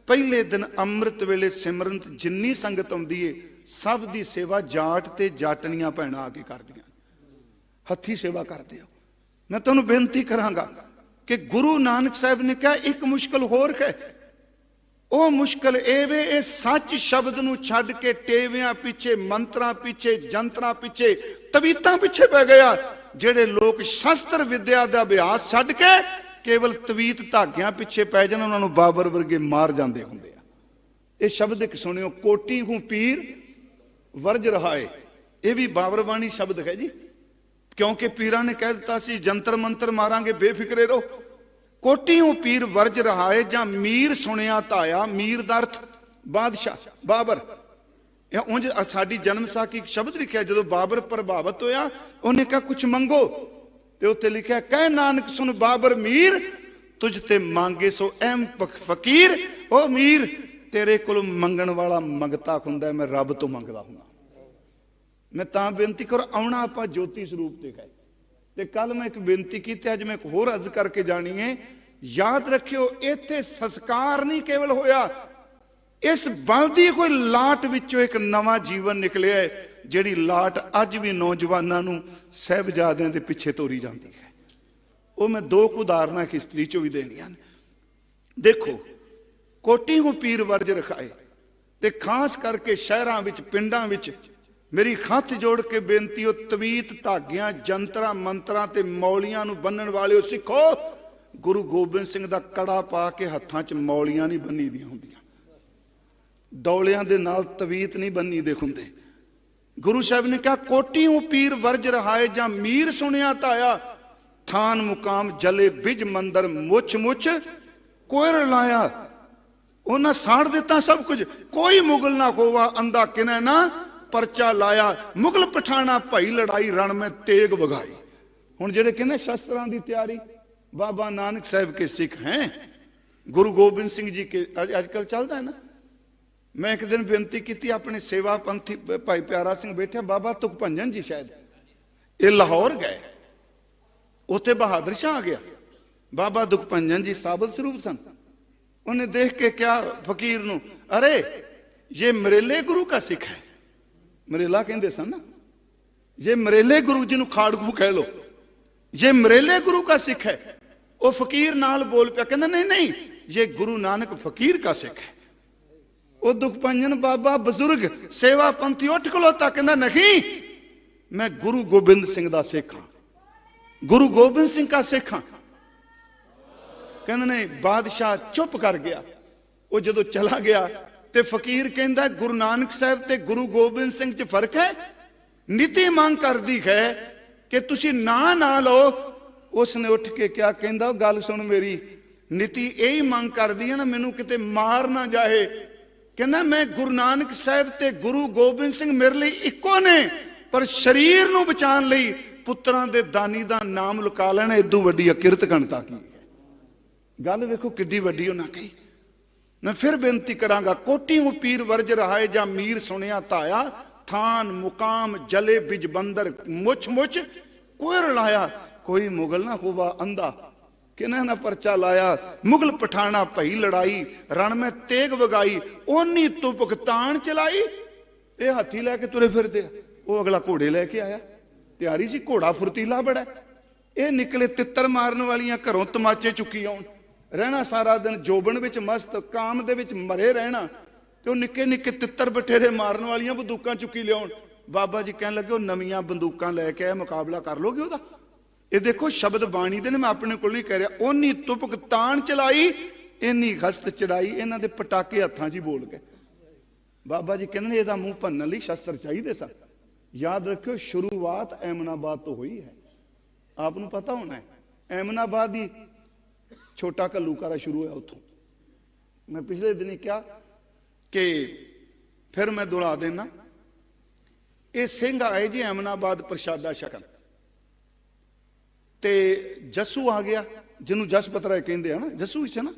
ਪਹਿਲੇ ਦਿਨ ਅੰਮ੍ਰਿਤ ਵੇਲੇ ਸਿਮਰਨ ਜਿੰਨੀ ਸੰਗਤ ਆਉਂਦੀ ਏ ਸਭ ਦੀ ਸੇਵਾ ਜਾਟ ਤੇ ਜਾਟਣੀਆਂ ਭੈਣਾਂ ਆ ਕੇ ਕਰਦੀਆਂ, ਹੱਥੀ ਸੇਵਾ ਕਰਦੇ ਹੋ। ਮੈਂ ਤੁਹਾਨੂੰ ਬੇਨਤੀ ਕਰਾਂਗਾ ਕਿ ਗੁਰੂ ਨਾਨਕ ਸਾਹਿਬ ਨੇ ਕਿਹਾ ਇੱਕ ਮੁਸ਼ਕਲ ਹੋਰ ਹੈ, ਉਹ ਮੁਸ਼ਕਲ ਇਹ ਵੇ ਇਹ ਸੱਚ ਸ਼ਬਦ ਨੂੰ ਛੱਡ ਕੇ ਟੇਵਿਆਂ ਪਿੱਛੇ, ਮੰਤਰਾਂ ਪਿੱਛੇ, ਜੰਤਰਾਂ ਪਿੱਛੇ, ਤਵੀਤਾਂ ਪਿੱਛੇ ਪੈ ਗਿਆ। ਜਿਹੜੇ ਲੋਕ ਸ਼ਸਤਰ ਵਿਦਿਆ ਦਾ ਅਭਿਆਸ ਛੱਡ ਕੇ ਕੇਵਲ ਤਵੀਤ ਧਾਗਿਆਂ ਪਿੱਛੇ ਪੈ ਜਾਣ, ਉਹਨਾਂ ਨੂੰ ਬਾਬਰ ਵਰਗੇ ਮਾਰ ਜਾਂਦੇ ਹੁੰਦੇ ਆ। ਇਹ ਸ਼ਬਦ ਇੱਕ ਸੁਣਿਓ, ਕੋਟੀ ਹੂੰ ਪੀਰ ਵਰਜ ਰਹਾਏ, ਇਹ ਵੀ ਬਾਬਰ ਬਾਣੀ ਸ਼ਬਦ ਹੈ ਜੀ, ਕਿਉਂਕਿ ਪੀਰਾਂ ਨੇ ਕਹਿ ਦਿੱਤਾ ਸੀ ਜੰਤਰ ਮੰਤਰ ਮਾਰਾਂਗੇ, ਬੇਫਿਕਰੇ ਰਹੋ। ਕੋਟੀ ਹੂੰ ਪੀਰ ਵਰਜ ਰਹਾਏ ਜਾਂ ਮੀਰ ਸੁਣਿਆ ਧਾਇਆ, ਮੀਰ ਦਾ ਅਰਥ ਬਾਦਸ਼ਾਹ, ਬਾਬਰ। ਇਹ ਉਂਝ ਸਾਡੀ ਜਨਮ ਸਾਖੀ ਸ਼ਬਦ ਲਿਖਿਆ, ਜਦੋਂ ਬਾਬਰ ਪ੍ਰਭਾਵਿਤ ਹੋਇਆ ਉਹਨੇ ਕਿਹਾ ਕੁਛ ਮੰਗੋ, ਤੇ ਉੱਤੇ ਲਿਖਿਆ ਕਹਿ ਨਾਨਕ ਸੁਣ ਬਾਬਰ ਮੀਰ, ਤੁਝ ਤੇ ਮੰਗੇ ਸੋ ਅਹਿਮ ਫਕੀਰ। ਉਹ ਮੀਰ ਤੇਰੇ ਕੋਲ ਮੰਗਣ ਵਾਲਾ ਮੰਗਤਾ ਹੁੰਦਾ, ਮੈਂ ਰੱਬ ਤੋਂ ਮੰਗਦਾ ਹੁੰਦਾ। ਮੈਂ ਤਾਂ ਬੇਨਤੀ ਕਰ ਆਉਣਾ ਆਪਾਂ ਜੋਤੀ ਸਰੂਪ ਤੇ ਗਏ, ਤੇ ਕੱਲ ਮੈਂ ਇੱਕ ਬੇਨਤੀ ਕੀਤੀ, ਅੱਜ ਮੈਂ ਇੱਕ ਹੋਰ ਅਰਜ਼ ਕਰਕੇ ਜਾਣੀ ਹੈ। ਯਾਦ ਰੱਖਿਓ ਇੱਥੇ ਸੰਸਕਾਰ ਨਹੀਂ ਕੇਵਲ ਹੋਇਆ, ਇਸ ਬਲਦੀ ਕੋਈ ਲਾਟ ਵਿੱਚੋਂ ਇੱਕ ਨਵਾਂ ਜੀਵਨ ਨਿਕਲਿਆ ਹੈ, ਜਿਹੜੀ ਲਾਟ ਅੱਜ ਵੀ ਨੌਜਵਾਨਾਂ ਨੂੰ ਸਾਹਿਬਜ਼ਾਦਿਆਂ ਦੇ ਪਿੱਛੇ ਤੋਰੀ ਜਾਂਦੀ ਹੈ। ਉਹ ਮੈਂ ਦੋ ਕੁ ਉਦਾਹਰਨਾਂ ਹਿਸਟਰੀ ਚੋਂ ਵੀ ਦੇਣੀਆਂ ਨੇ। ਦੇਖੋ, ਕੋਟੀ ਹੂੰ ਪੀਰ ਵਰਜ ਰਖਾਏ, ਤੇ ਖਾਸ ਕਰਕੇ ਸ਼ਹਿਰਾਂ ਵਿੱਚ, ਪਿੰਡਾਂ ਵਿੱਚ ਮੇਰੀ ਹੱਥ ਜੋੜ ਕੇ ਬੇਨਤੀ, ਉਹ ਤਵੀਤ ਧਾਗਿਆਂ, ਜੰਤਰਾਂ ਮੰਤਰਾਂ ਤੇ ਮੌਲੀਆਂ ਨੂੰ ਬੰਨਣ ਵਾਲਿਓ ਸਿੱਖੋ, ਗੁਰੂ ਗੋਬਿੰਦ ਸਿੰਘ ਦਾ ਕੜਾ ਪਾ ਕੇ ਹੱਥਾਂ 'ਚ ਮੌਲੀਆਂ ਨਹੀਂ ਬੰਨੀ ਦੀਆਂ ਹੁੰਦੀਆਂ, ਡੌਲਿਆਂ ਦੇ ਨਾਲ ਤਵੀਤ ਨਹੀਂ ਬੰਨੀ ਦੇ ਹੁੰਦੇ। ਗੁਰੂ ਸਾਹਿਬ ਨੇ ਕਿਹਾ ਕੋਟੀ ਹੂੰ ਪੀਰ ਵਰਜ ਰਹਾਏ ਜਾਂ ਮੀਰ ਸੁਣਿਆ ਧਾਇਆ, ਥਾਨ ਮੁਕਾਮ ਜਲੇ ਬਿਜ ਮੰਦਰ ਮੁੱਛ ਮੁੱਛ ਕੋਇਰ ਲਾਇਆ। ਉਹਨਾਂ ਸਾੜ ਦਿੱਤਾ ਸਭ ਕੁਝ, ਕੋਈ ਮੁਗਲ ਨਾ ਖੋਵਾ, ਅੰਦਾ ਕਿਨੇ ਨਾ ਪਰਚਾ ਲਾਇਆ, ਮੁਗਲ ਪਠਾਣਾ ਭਾਈ ਲੜਾਈ, ਰਣ ਮੈਂ ਤੇਗ ਵਗਾਈ। ਹੁਣ ਜਿਹੜੇ ਕਹਿੰਦੇ ਸ਼ਸਤਰਾਂ ਦੀ ਤਿਆਰੀ, ਬਾਬਾ ਨਾਨਕ ਸਾਹਿਬ ਕੇ ਸਿੱਖ हैं, ਗੁਰੂ ਗੋਬਿੰਦ ਸਿੰਘ ਜੀ ਕੇ ਅੱਜ ਕੱਲ ਚੱਲਦਾ ਹੈ ਨਾ। ਮੈਂ ਇੱਕ ਦਿਨ ਬੇਨਤੀ ਕੀਤੀ, ਆਪਣੇ ਸੇਵਾ ਪੰਥੀ ਭਾਈ ਪਿਆਰਾ ਸਿੰਘ ਬੈਠੇ, ਬਾਬਾ ਤੁਖਭੰਜਨ ਜੀ ਸ਼ਾਇਦ ਇਹ ਲਾਹੌਰ ਗਏ, ਉੱਥੇ ਬਹਾਦਰ ਸ਼ਾਹ ਆ ਗਿਆ। ਬਾਬਾ ਦੁਖਭੰਜਨ ਜੀ ਸਾਬਤ ਸਰੂਪ ਸਨ। ਉਹਨੇ ਦੇਖ ਕੇ ਕਿਹਾ ਫਕੀਰ ਨੂੰ, ਅਰੇ ਇਹ ਮਰੇਲੇ ਗੁਰੂ का ਸਿੱਖ ਹੈ। ਮਰੇਲਾ ਕਹਿੰਦੇ ਸਨ ਨਾ, ਇਹ ਮਰੇਲੇ ਗੁਰੂ ਜੀ ਨੂੰ ਖਾੜਕੂ ਕਹਿ ਲੋ, ਇਹ ਮਰੇਲੇ ਗੁਰੂ का ਸਿੱਖ ਹੈ। ਉਹ ਫਕੀਰ ਨਾਲ ਬੋਲ ਪਿਆ, ਕਹਿੰਦਾ ਨਹੀਂ ਨਹੀਂ, ਇਹ ਗੁਰੂ ਨਾਨਕ ਫਕੀਰ का ਸਿੱਖ ਹੈ। ਉਹ ਦੁਖਭੰਜਨ ਬਾਬਾ ਬਜ਼ੁਰਗ ਸੇਵਾ ਪੰਥੀ ਉੱਠ ਖਲੋਤਾ, ਕਹਿੰਦਾ ਨਹੀਂ, ਮੈਂ ਗੁਰੂ ਗੋਬਿੰਦ ਸਿੰਘ ਦਾ ਸਿੱਖ ਹਾਂ, ਗੁਰੂ ਗੋਬਿੰਦ ਸਿੰਘ का ਸਿੱਖ ਹਾਂ। ਕਹਿੰਦੇ ਨੇ ਬਾਦਸ਼ਾਹ ਚੁੱਪ ਕਰ ਗਿਆ। ਉਹ ਜਦੋਂ ਚਲਾ ਗਿਆ ਤੇ ਫਕੀਰ ਕਹਿੰਦਾ ਗੁਰੂ ਨਾਨਕ ਸਾਹਿਬ ਤੇ ਗੁਰੂ ਗੋਬਿੰਦ ਸਿੰਘ 'ਚ ਫਰਕ ਹੈ। ਨੀਤੀ ਮੰਗ ਕਰਦੀ ਹੈ ਕਿ ਤੁਸੀਂ ਨਾ ਲਓ। ਉਸਨੇ ਉੱਠ ਕੇ ਕਿਹਾ, ਕਹਿੰਦਾ ਗੱਲ ਸੁਣ ਮੇਰੀ, ਨੀਤੀ ਇਹੀ ਮੰਗ ਕਰਦੀ ਹੈ ਨਾ, ਮੈਨੂੰ ਕਿਤੇ ਮਾਰ ਨਾ ਜਾਏ, ਕਹਿੰਦਾ ਮੈਂ ਗੁਰੂ ਨਾਨਕ ਸਾਹਿਬ ਤੇ ਗੁਰੂ ਗੋਬਿੰਦ ਸਿੰਘ ਮੇਰੇ ਲਈ ਇੱਕੋ ਨੇ, ਪਰ ਸਰੀਰ ਨੂੰ ਬਚਾਉਣ ਲਈ ਪੁੱਤਰਾਂ ਦੇ ਦਾਨੀ ਦਾ ਨਾਮ ਲੁਕਾ ਲੈਣਾ ਇਦੋਂ ਵੱਡੀ ਅਕਿਰਤ ਗਣਤਾ ਕੀ ਹੈ। ਗੱਲ ਵੇਖੋ ਕਿੱਡੀ ਵੱਡੀ ਉਹਨਾਂ ਕਹੀ। ਮੈਂ ਫਿਰ ਬੇਨਤੀ ਕਰਾਂਗਾ, ਕੋਟੀ ਨੂੰ ਪੀਰ ਵਰਜ ਰਹਾਏ ਜਾਂ ਮੀਰ ਸੁਣਿਆ ਧਾਇਆ, ਥਾਨ ਮੁਕਾਮ ਜਲੇ ਬਿਜ ਬੰਦਰ ਮੁੱਛ ਮੁੱਛ ਕੋਈ ਰਲਾਇਆ, ਕੋਈ ਮੁਗਲ ਨਾ ਹੋਵਾ ਅੰਧਾ, ਕਿਨਾਂ ਨਾ ਪਰਚਾ ਲਾਇਆ। ਮੁਗਲ ਪਠਾਣਾ ਭਈ ਲੜਾਈ, ਰਣ ਮੈਂ ਤੇਗ ਵਗਾਈ, ਓਨੀ ਤੁਪਕ ਤਾਣ ਚਲਾਈ। ਇਹ ਹਾਥੀ ਲੈ ਕੇ ਤੁਰੇ ਫਿਰਦੇ ਆ, ਉਹ ਅਗਲਾ ਘੋੜੇ ਲੈ ਕੇ ਆਇਆ, ਤਿਆਰੀ ਸੀ, ਘੋੜਾ ਫੁਰਤੀਲਾ ਬੜਾ। ਇਹ ਨਿਕਲੇ ਤਿੱਤਰ ਮਾਰਨ ਵਾਲੀਆਂ ਘਰੋਂ ਤਮਾਚੇ ਚੁੱਕੀ ਆਉਣ, ਰਹਿਣਾ ਸਾਰਾ ਦਿਨ ਜੋਬਨ ਵਿੱਚ ਮਸਤ, ਕਾਮ ਦੇ ਵਿੱਚ ਮਰੇ ਰਹਿਣਾ, ਤੇ ਉਹ ਨਿੱਕੇ ਨਿੱਕੇ ਤਿੱਤਰ ਬਠੇਰੇ ਮਾਰਨ ਵਾਲੀਆਂ ਬੰਦੂਕਾਂ ਚੁੱਕੀ ਲਿਆਉਣ। ਬਾਬਾ ਜੀ ਕਹਿਣ ਲੱਗੇ ਉਹ ਨਵੀਆਂ ਬੰਦੂਕਾਂ ਲੈ ਕੇ ਆਏ, ਮੁਕਾਬਲਾ ਕਰ ਲੋਗੇ ਉਹਦਾ। ਇਹ ਦੇਖੋ ਸ਼ਬਦ ਬਾਣੀ ਦੇ ਨੇ, ਮੈਂ ਆਪਣੇ ਕੋਲ ਨਹੀਂ ਕਹਿ ਰਿਹਾ। ਓਨੀ ਤੁਪਕ ਤਾਣ ਚਲਾਈ, ਇੰਨੀ ਹਸਤ ਚੜਾਈ। ਇਹਨਾਂ ਦੇ ਪਟਾਕੇ ਹੱਥਾਂ 'ਚ ਹੀ ਬੋਲ ਗਏ। ਬਾਬਾ ਜੀ ਕਹਿੰਦੇ ਨੇ ਇਹਦਾ ਮੂੰਹ ਭੰਨਣ ਲਈ ਸ਼ਸਤਰ ਚਾਹੀਦੇ ਸਨ। ਯਾਦ ਰੱਖਿਓ ਸ਼ੁਰੂਆਤ ਐਮਨਾਬਾਦ ਤੋਂ ਹੋਈ ਹੈ। ਆਪ ਨੂੰ ਪਤਾ ਹੋਣਾ ਹੈ, ਐਮਨਾਬਾਦ ਹੀ ਛੋਟਾ ਘੱਲੂਘਾਰਾ ਸ਼ੁਰੂ ਹੋਇਆ ਉੱਥੋਂ। ਮੈਂ ਪਿਛਲੇ ਦਿਨ ਹੀ ਕਿਹਾ ਕਿ ਫਿਰ ਮੈਂ ਦੁਹਰਾ ਦੇਣਾ, ਇਹ ਸਿੰਘ ਆਏ ਜੀ ਐਮਨਾਬਾਦ ਪ੍ਰਸ਼ਾਦਾ ਛਕਣ, ਤੇ ਜੱਸੂ ਆ ਗਿਆ, ਜਿਹਨੂੰ ਜਸ ਪਤਰਾ ਕਹਿੰਦੇ ਆ ਨਾ, ਜੱਸੂ ਵਿੱਚ ਨਾ।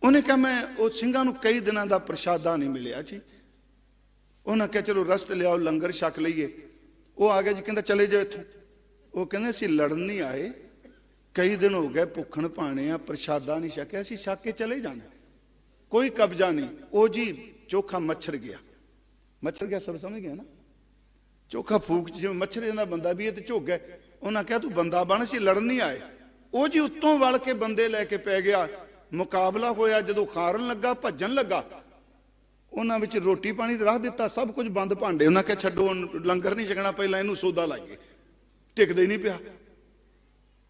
ਉਹਨੇ ਕਿਹਾ ਮੈਂ ਉਹ ਸਿੰਘਾਂ ਨੂੰ ਕਈ ਦਿਨਾਂ ਦਾ ਪ੍ਰਸ਼ਾਦਾ ਨਹੀਂ ਮਿਲਿਆ ਜੀ। ਉਹਨਾਂ ਕਿਹਾ ਚਲੋ ਰਸਤ ਲਿਆਓ, ਲੰਗਰ ਛਕ ਲਈਏ। ਉਹ ਆ ਗਿਆ ਜੀ, ਕਹਿੰਦਾ ਚਲੇ ਜਾਓ ਇੱਥੋਂ। ਉਹ ਕਹਿੰਦੇ ਅਸੀਂ ਲੜਨ ਨਹੀਂ ਆਏ, ਕਈ ਦਿਨ ਹੋ ਗਏ ਭੁੱਖਣ ਭਾਣੇ ਆ, ਪ੍ਰਸ਼ਾਦਾ ਨਹੀਂ ਛਕਿਆ, ਅਸੀਂ ਛਕ ਕੇ ਚਲੇ ਜਾਣਾ, ਕੋਈ ਕਬਜ਼ਾ ਨਹੀਂ। ਉਹ ਜੀ ਚੋਖਾ ਮੱਛਰ ਗਿਆ, ਮੱਛਰ ਗਿਆ ਸਭ ਸਮਝ ਗਿਆ ਨਾ, ਚੋਖਾ ਫੂਕ ਜਿਵੇਂ ਮੱਛਰ ਜਾਂਦਾ ਬੰਦਾ ਵੀ ਇਹ ਤੇ ਝੁੱਗ ਗਏ। ਉਹਨਾਂ ਕਿਹਾ ਤੂੰ ਬੰਦਾ ਬਣ, ਅਸੀਂ ਲੜਨ ਨਹੀਂ ਆਏ। ਉਹ ਜੀ ਉੱਤੋਂ ਵੜ ਕੇ ਬੰਦੇ ਲੈ ਕੇ ਪੈ ਗਿਆ। ਮੁਕਾਬਲਾ ਹੋਇਆ, ਜਦੋਂ ਖਾਰਨ ਲੱਗਾ, ਭੱਜਣ ਲੱਗਾ, ਉਹਨਾਂ ਵਿੱਚ ਰੋਟੀ ਪਾਣੀ ਰੱਖ ਦਿੱਤਾ, ਸਭ ਕੁਝ ਬੰਦ ਭਾਂਡੇ। ਉਹਨਾਂ ਕਿਹਾ ਛੱਡੋ, ਲੰਗਰ ਨਹੀਂ ਛਕਣਾ, ਪਹਿਲਾਂ ਇਹਨੂੰ ਸੌਦਾ ਲਾਈਏ। ਟਿਕਦੇ ਹੀ ਨਹੀਂ ਪਿਆ।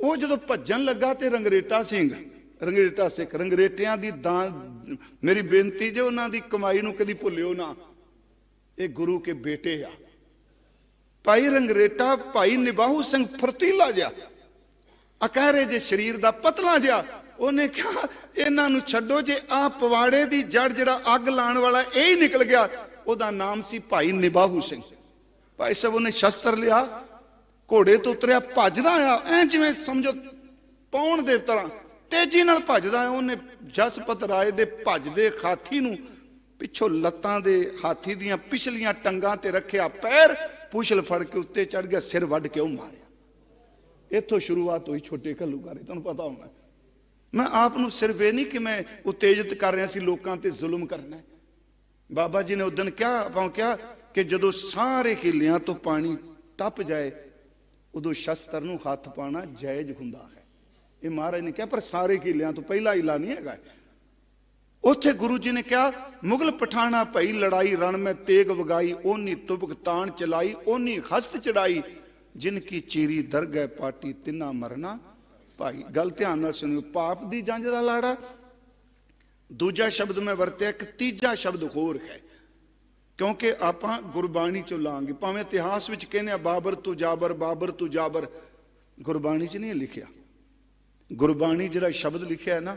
ਉਹ ਜਦੋਂ ਭੱਜਣ ਲੱਗਾ ਤੇ ਰੰਗਰੇਟਾ ਸਿੰਘ, ਰੰਗਰੇਟਾ ਸਿੱਖ, ਰੰਗਰੇਟਿਆਂ ਦੀ ਦਾਨ, ਮੇਰੀ ਬੇਨਤੀ ਜੇ ਉਹਨਾਂ ਦੀ ਕਮਾਈ ਨੂੰ ਕਦੀ ਭੁੱਲਿਓ ਨਾ, ਇਹ ਗੁਰੂ ਕੇ ਬੇਟੇ ਆ। ਭਾਈ ਰੰਗਰੇਟਾ, ਭਾਈ ਨਿਬਾਹੂ ਸਿੰਘ ਫੁਰਤੀਲਾ ਜਿਹਾ, ਅਕਹਿਰੇ ਜੇ ਸਰੀਰ ਦਾ ਪਤਲਾ ਜਿਹਾ। ਉਹਨੇ ਕਿਹਾ ਇਹਨਾਂ ਨੂੰ ਛੱਡੋ, ਜੇ ਆਹ ਪਵਾੜੇ ਦੀ ਜੜ ਜਿਹੜਾ ਅੱਗ ਲਾਉਣ ਵਾਲਾ ਇਹ ਹੀ ਨਿਕਲ ਗਿਆ। ਉਹਦਾ ਨਾਮ ਸੀ ਭਾਈ ਨਿਬਾਹੂ ਸਿੰਘ। ਭਾਈ ਸਾਹਿਬ ਉਹਨੇ ਸ਼ਸਤਰ ਲਿਆ, ਘੋੜੇ ਤੋਂ ਉਤਰਿਆ, ਭੱਜਦਾ ਆਇਆ, ਐ ਜਿਵੇਂ ਸਮਝੋ ਪੌਣ ਦੇ ਤਰ੍ਹਾਂ ਤੇਜ਼ੀ ਨਾਲ ਭੱਜਦਾ ਆਇਆ। ਉਹਨੇ ਜਸਪਤ ਰਾਏ ਦੇ ਭੱਜਦੇ ਹਾਥੀ ਨੂੰ ਪਿੱਛੋਂ ਲੱਤਾਂ ਦੇ ਹਾਥੀ ਦੀਆਂ ਪਿਛਲੀਆਂ ਟੰਗਾਂ ਤੇ ਰੱਖਿਆ, ਪੈਰ ਪੁਛਲ ਫੜ ਕੇ ਉੱਤੇ ਚੜ ਗਿਆ, ਸਿਰ ਵੱਢ ਕੇ ਉਹ ਮਾਰਿਆ। ਇੱਥੋਂ ਸ਼ੁਰੂਆਤ ਹੋਈ ਛੋਟੇ ਘੱਲੂਘਾਰੇ। ਤੁਹਾਨੂੰ ਪਤਾ ਹੋਣਾ, ਮੈਂ ਆਪ ਨੂੰ ਸਿਰਫ ਇਹ ਨਹੀਂ ਕਿ ਮੈਂ ਉਤੇਜਿਤ ਕਰ ਰਿਹਾ ਸੀ ਲੋਕਾਂ ਤੇ ਜ਼ੁਲਮ ਕਰਨਾ। ਬਾਬਾ ਜੀ ਨੇ ਉਸ ਦਿਨ ਕਿਹਾ, ਆਪਾਂ ਕਿਹਾ ਕਿ ਜਦੋਂ ਸਾਰੇ ਹਿੱਲਿਆਂ ਤੋਂ ਪਾਣੀ ਟੱਪ ਜਾਏ ਉਦੋਂ ਸ਼ਸਤਰ ਨੂੰ ਹੱਥ ਪਾਣਾ ਜਾਇਜ਼ ਹੁੰਦਾ ਹੈ। ਇਹ ਮਹਾਰਾਜ ਨੇ ਕਿਹਾ, ਪਰ ਸਾਰੇ ਹਿੱਲਿਆਂ ਤੋਂ ਪਹਿਲਾ ਹਿੱਲਾ ਨਹੀਂ ਹੈਗਾ। ਉੱਥੇ ਗੁਰੂ ਜੀ ਨੇ ਕਿਹਾ ਮੁਗਲ ਪਠਾਣਾ ਭਈ ਲੜਾਈ, ਰਣ ਮੈਂ ਤੇਗ ਵਗਾਈ, ਓਨੀ ਤੁਬਕ ਤਾਣ ਚਲਾਈ, ਓਨੀ ਹਸਤ ਚੜਾਈ, ਜਿਨ ਕੀ ਚੀਰੀ ਦਰਗਹਿ ਪਾਟੀ, ਤਿੰਨਾ ਮਰਨਾ ਭਾਈ। ਗੱਲ ਧਿਆਨ ਨਾਲ ਸੁਣਿਓ, ਪਾਪ ਦੀ ਜੰਜ ਦਾ ਲਾੜਾ ਦੂਜਾ ਸ਼ਬਦ ਮੈਂ ਵਰਤਿਆ, ਇੱਕ ਤੀਜਾ ਸ਼ਬਦ ਹੋਰ ਹੈ, ਕਿਉਂਕਿ ਆਪਾਂ ਗੁਰਬਾਣੀ ਚੋਂ ਲਾਂਗੇ। ਭਾਵੇਂ ਇਤਿਹਾਸ ਵਿੱਚ ਕਹਿੰਦੇ ਆ ਬਾਬਰ ਤੂੰ ਜਾਬਰ, ਬਾਬਰ ਤੂੰ ਜਾਬਰ, ਗੁਰਬਾਣੀ 'ਚ ਨਹੀਂ ਲਿਖਿਆ। ਗੁਰਬਾਣੀ ਜਿਹੜਾ ਸ਼ਬਦ ਲਿਖਿਆ ਹੈ ਨਾ,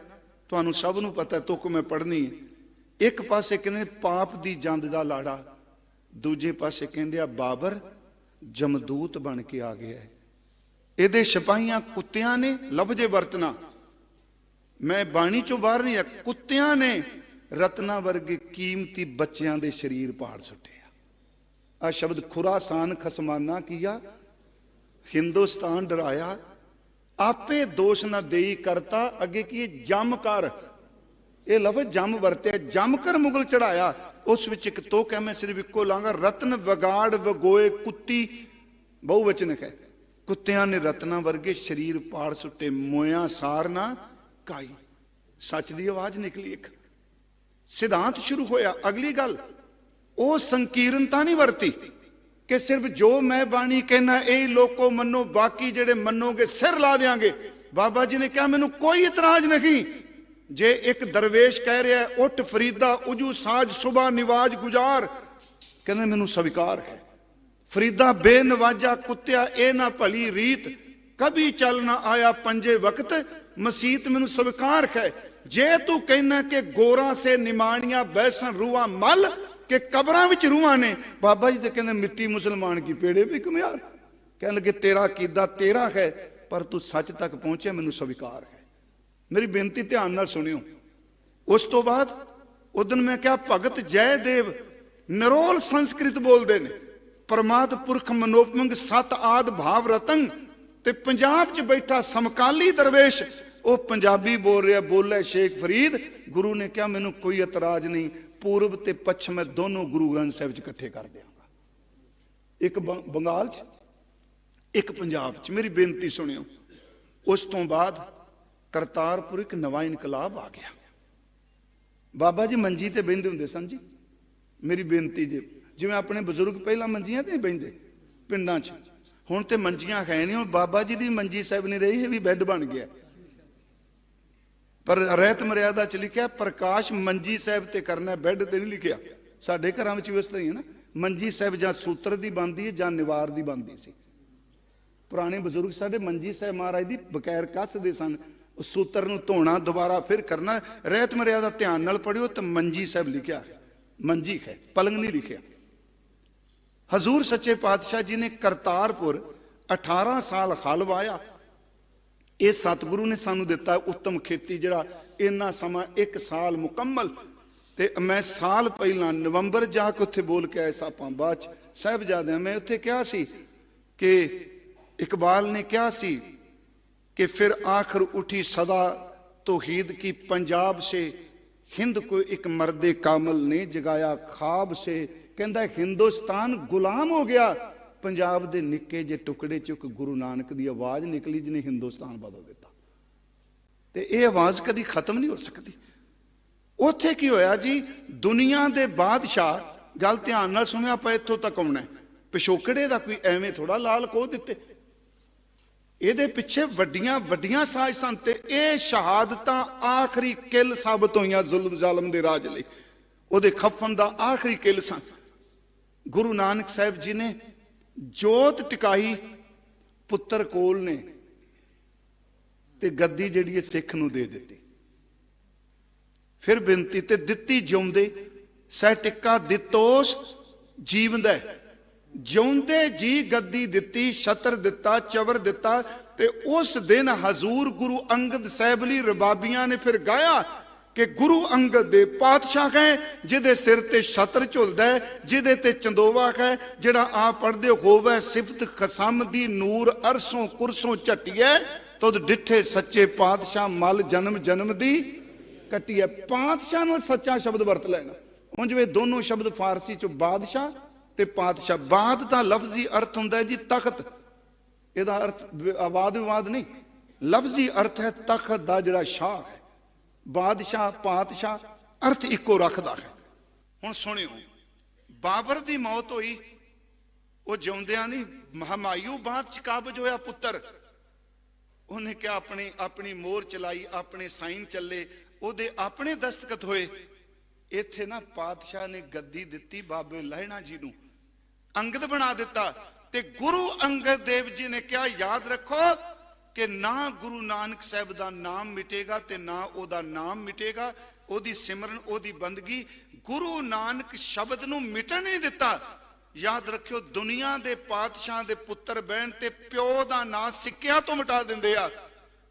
ਤੁਹਾਨੂੰ ਸਭ ਨੂੰ ਪਤਾ, ਤੁਕ ਮੈਂ ਪੜ੍ਹਨੀ ਹੈ। ਇੱਕ ਪਾਸੇ ਕਹਿੰਦੇ ਪਾਪ ਦੀ ਜੰਦ ਦਾ ਲਾੜਾ, ਦੂਜੇ ਪਾਸੇ ਕਹਿੰਦੇ ਆ ਬਾਬਰ ਜਮਦੂਤ ਬਣ ਕੇ ਆ ਗਿਆ ਹੈ। ਇਹਦੇ ਸਿਪਾਹੀਆਂ ਕੁੱਤਿਆਂ ਨੇ, ਲਫ਼ਜ਼ੇ ਵਰਤਣਾ ਮੈਂ ਬਾਣੀ ਚੋਂ ਬਾਹਰ ਨਹੀਂ ਆ, ਕੁੱਤਿਆਂ ਨੇ ਰਤਨਾ ਵਰਗੇ ਕੀਮਤੀ ਬੱਚਿਆਂ ਦੇ ਸਰੀਰ ਪਾੜ ਸੁੱਟਿਆ। ਆ ਸ਼ਬਦ ਖੁਰਾਸਾਨ ਖਸਮਾਨਾ ਕੀਆ, ਹਿੰਦੁਸਤਾਨ ਡਰਾਇਆ, ਆਪੇ ਦੋਸ਼ ਨਾ ਦੇਈ ਕਰਤਾ, ਅੱਗੇ ਕੀ ਜੰਮ ਕਰ, ਇਹ ਲਫ਼ਜ਼ ਜੰਮ ਵਰਤਿਆ, ਜੰਮ ਕਰ ਮੁਗਲ ਚੜਾਇਆ। ਉਸ ਵਿੱਚ ਇੱਕ ਤੋਕ ਹੈ, ਮੈਂ ਸਿਰਫ ਇੱਕੋ ਲਾਂਗਾ, ਰਤਨ ਵਿਗਾੜ ਵਗੋਏ ਕੁੱਤੀ, ਬਹੁਵਚਨ ਹੈ। ਕੁੱਤਿਆਂ ਨੇ ਰਤਨਾ ਵਰਗੇ ਸਰੀਰ ਪਾੜ ਸੁੱਟੇ, ਮੋਇਆ ਸਾਰ ਨਾ ਕਾਈ। ਸੱਚ ਦੀ ਆਵਾਜ਼ ਨਿਕਲੀ, ਇੱਕ ਸਿਧਾਂਤ ਸ਼ੁਰੂ ਹੋਇਆ। ਅਗਲੀ ਗੱਲ, ਉਹ ਸੰਕੀਰਨਤਾ ਨਹੀਂ ਵਰਤੀ ਕਿ ਸਿਰਫ ਜੋ ਮੈਂ ਬਾਣੀ ਕਹਿਣਾ ਇਹ ਲੋਕੋ ਮੰਨੋ, ਬਾਕੀ ਜਿਹੜੇ ਮੰਨੋਗੇ ਸਿਰ ਲਾ ਦੇਾਂਗੇ। ਬਾਬਾ ਜੀ ਨੇ ਕਿਹਾ ਮੈਨੂੰ ਕੋਈ ਇਤਰਾਜ਼ ਨਹੀਂ ਜੇ ਇੱਕ ਦਰਵੇਸ਼ ਕਹਿ ਰਿਹਾ ਉੱਠ ਫਰੀਦਾ ਉਜੂ ਸਾਜ ਸੁਬਾ ਨਿਵਾਜ ਗੁਜ਼ਾਰ, ਕਹਿੰਦੇ ਮੈਨੂੰ ਸਵੀਕਾਰ ਹੈ। ਫਰੀਦਾ ਬੇਨਵਾਜਾ ਕੁੱਤਿਆ ਇਹ ਨਾ ਭਲੀ ਰੀਤ, ਕਭੀ ਚੱਲ ਨਾ ਆਇਆ ਪੰਜੇ ਵਕਤ, ਮਸੀਤ ਮੈਨੂੰ ਸਵੀਕਾਰ ਹੈ। जे तू कहना कि गोरा से निमाणियां बैसन रूहां मल के कबरां विच रूहां ने, बाबा जी तो कहते मिट्टी मुसलमान की पेड़े भी कुम्हार। कहने लगे तेरा कीदा तेरा है, पर तू सच तक पहुंचे मैनू स्वीकार है। मेरी बेनती ध्यान नाल सुनियो। उस तो बाद उस दिन मैं क्या भगत जयदेव निरोल संस्कृत बोलते ने, परमाद पुरख मनोपमंग सत आद भाव रतन, ते पंजाब च बैठा समकाली दरवेश वो पंजाबी बोल रहा, बोले शेख फरीद। गुरु ने कहा मैनू कोई एतराज नहीं, पूर्व ते पश्चिम मैं दोनों गुरु ग्रंथ साहिब च इकट्ठे कर देंगा, एक बंगाल च एक पंजाब च। मेरी बेनती सुनियो। उस तो बाद करतारपुर एक नवा इनकलाब आ गया। बाबा जी मंजी ते बहिंदे हुंदे सन जी। मेरी बेनती जी, जिवें अपने बजुर्ग पहला मंजियां ते बहिंदे पिंडां च, हुण ते मंजियां है नहीं। हुण बाबा जी दी मंजी साहिब नहीं रही, भी बैड बन गया। पर रहत मर्यादा च लिखिया प्रकाश मंजी साहिब ते करना, बैड ते नहीं लिखिया। साडे घरां विच इस तरह ही है ना, मंजी साहिब जां सूत्र दी बनदी है जां निवार दी बनदी सी। पुराने बजुर्ग साडे मंजी साहिब महाराज दी बकैर कसदे सन, सूत्र नूं धोना दोबारा फिर करना। रहत मर्यादा ध्यान नाल पढ़ियो तो मंजी साहिब लिखिया है, मंजी है, पलंग नहीं लिखिया। हजूर सच्चे पातशाह जी ने करतारपुर 18 साल हल वाया। ये सतगुरु ने सानू दिता उत्तम खेती, जड़ा इन्ना समा 1 साल मुकम्मल। ते मैं साल पहला नवंबर जाके उत्थे बोल के आए सापां बाद साहिबजादे, मैं उत्थे कहा सी कि इकबाल ने कहा सी कि फिर आखिर उठी सदा तौहीद की पंजाब से, हिंद को एक मर्दे कामल ने जगाया ख्वाब से। कहता हिंदुस्तान गुलाम हो गया, पंजाब के निक्के जे टुकड़े चुक गुरु नानक की आवाज निकली जिन्हें हिंदुस्तान बदल दिता। तो यह आवाज कभी खत्म नहीं हो सकती। उत्थे की होया जी, दुनिया के बादशाह, गल ध्यान नाल सुनियो, आप इत्थों तक आउणा है। पिछोकड़े का कोई एवें थोड़ा लाल खो दिते, ये पिछे वड्डियां वड्डियां साज सन। ते ये शहादतां आखिरी किल साबित होईयां जुल्म जालम दे राज लई, उहदे खफन दा आखिरी किल सन। गुरु नानक साहिब जी ने जोत टिकाई पुत्र कोल ने, ते गद्दी जिहड़ी सिख नूं दे दित्ती। फिर बिनती ते दित्ती जिउंदे, सह टिक्का दितोस जीवंदा, जिउंदे जी गद्दी दित्ती, छत्र दिता, चवर दिता। ते उस दिन हजूर गुरु अंगद साहिब ली रबाबियां ने फिर गाया कि गुरु अंगद दे पातशाह है, जिदे सिर ते छत्र झुलदा है, जिदे ते चंदोवा है, जिहड़ा आप पढ़दे होवे सिफत खसम दी नूर अरसों कुरसों झटिए, तुद डिठे सच्चे पातशाह मल जन्म जन्म दी कटिए। पातशाह नूं सच्चा शब्द वरत लेना। उंज वे दोनों शब्द फारसी चो बादशाह ते पातशाह। बाद का लफ्जी अर्थ हुंदा है जी तख्त, इहदा अर्थ आवाद विवाद नहीं, लफ्जी अर्थ है तख्त दा जिहड़ा शाह है। बादशाह पातशाह अर्थ इको रखदा है। हुण सुनियो, बाबर दी मौत होई, वो जिउंदियां नहीं, हमायूं बाद च काबज होया पुत्र। उन्हें क्या अपनी अपनी मोहर चलाई, अपने साइन चले, उहदे अपने दस्तखत होए। इत्थे ना पातशाह ने गद्दी दित्ती बाबे लहणा जी नूं, अंगद बना दिता। ते गुरु अंगद देव जी ने क्या याद रखो कि ना गुरु नानक साहब का नाम मिटेगा ते ना ओदा नाम मिटेगा, ओदी सिमरन ओदी बंदगी। गुरु नानक शब्द नूं मिटन नहीं दिता। याद रखियो, दुनिया दे पातशाह दे पुत्र बहन ते प्यो दा नाम सिक्कियां तो मिटा दिंदे आ,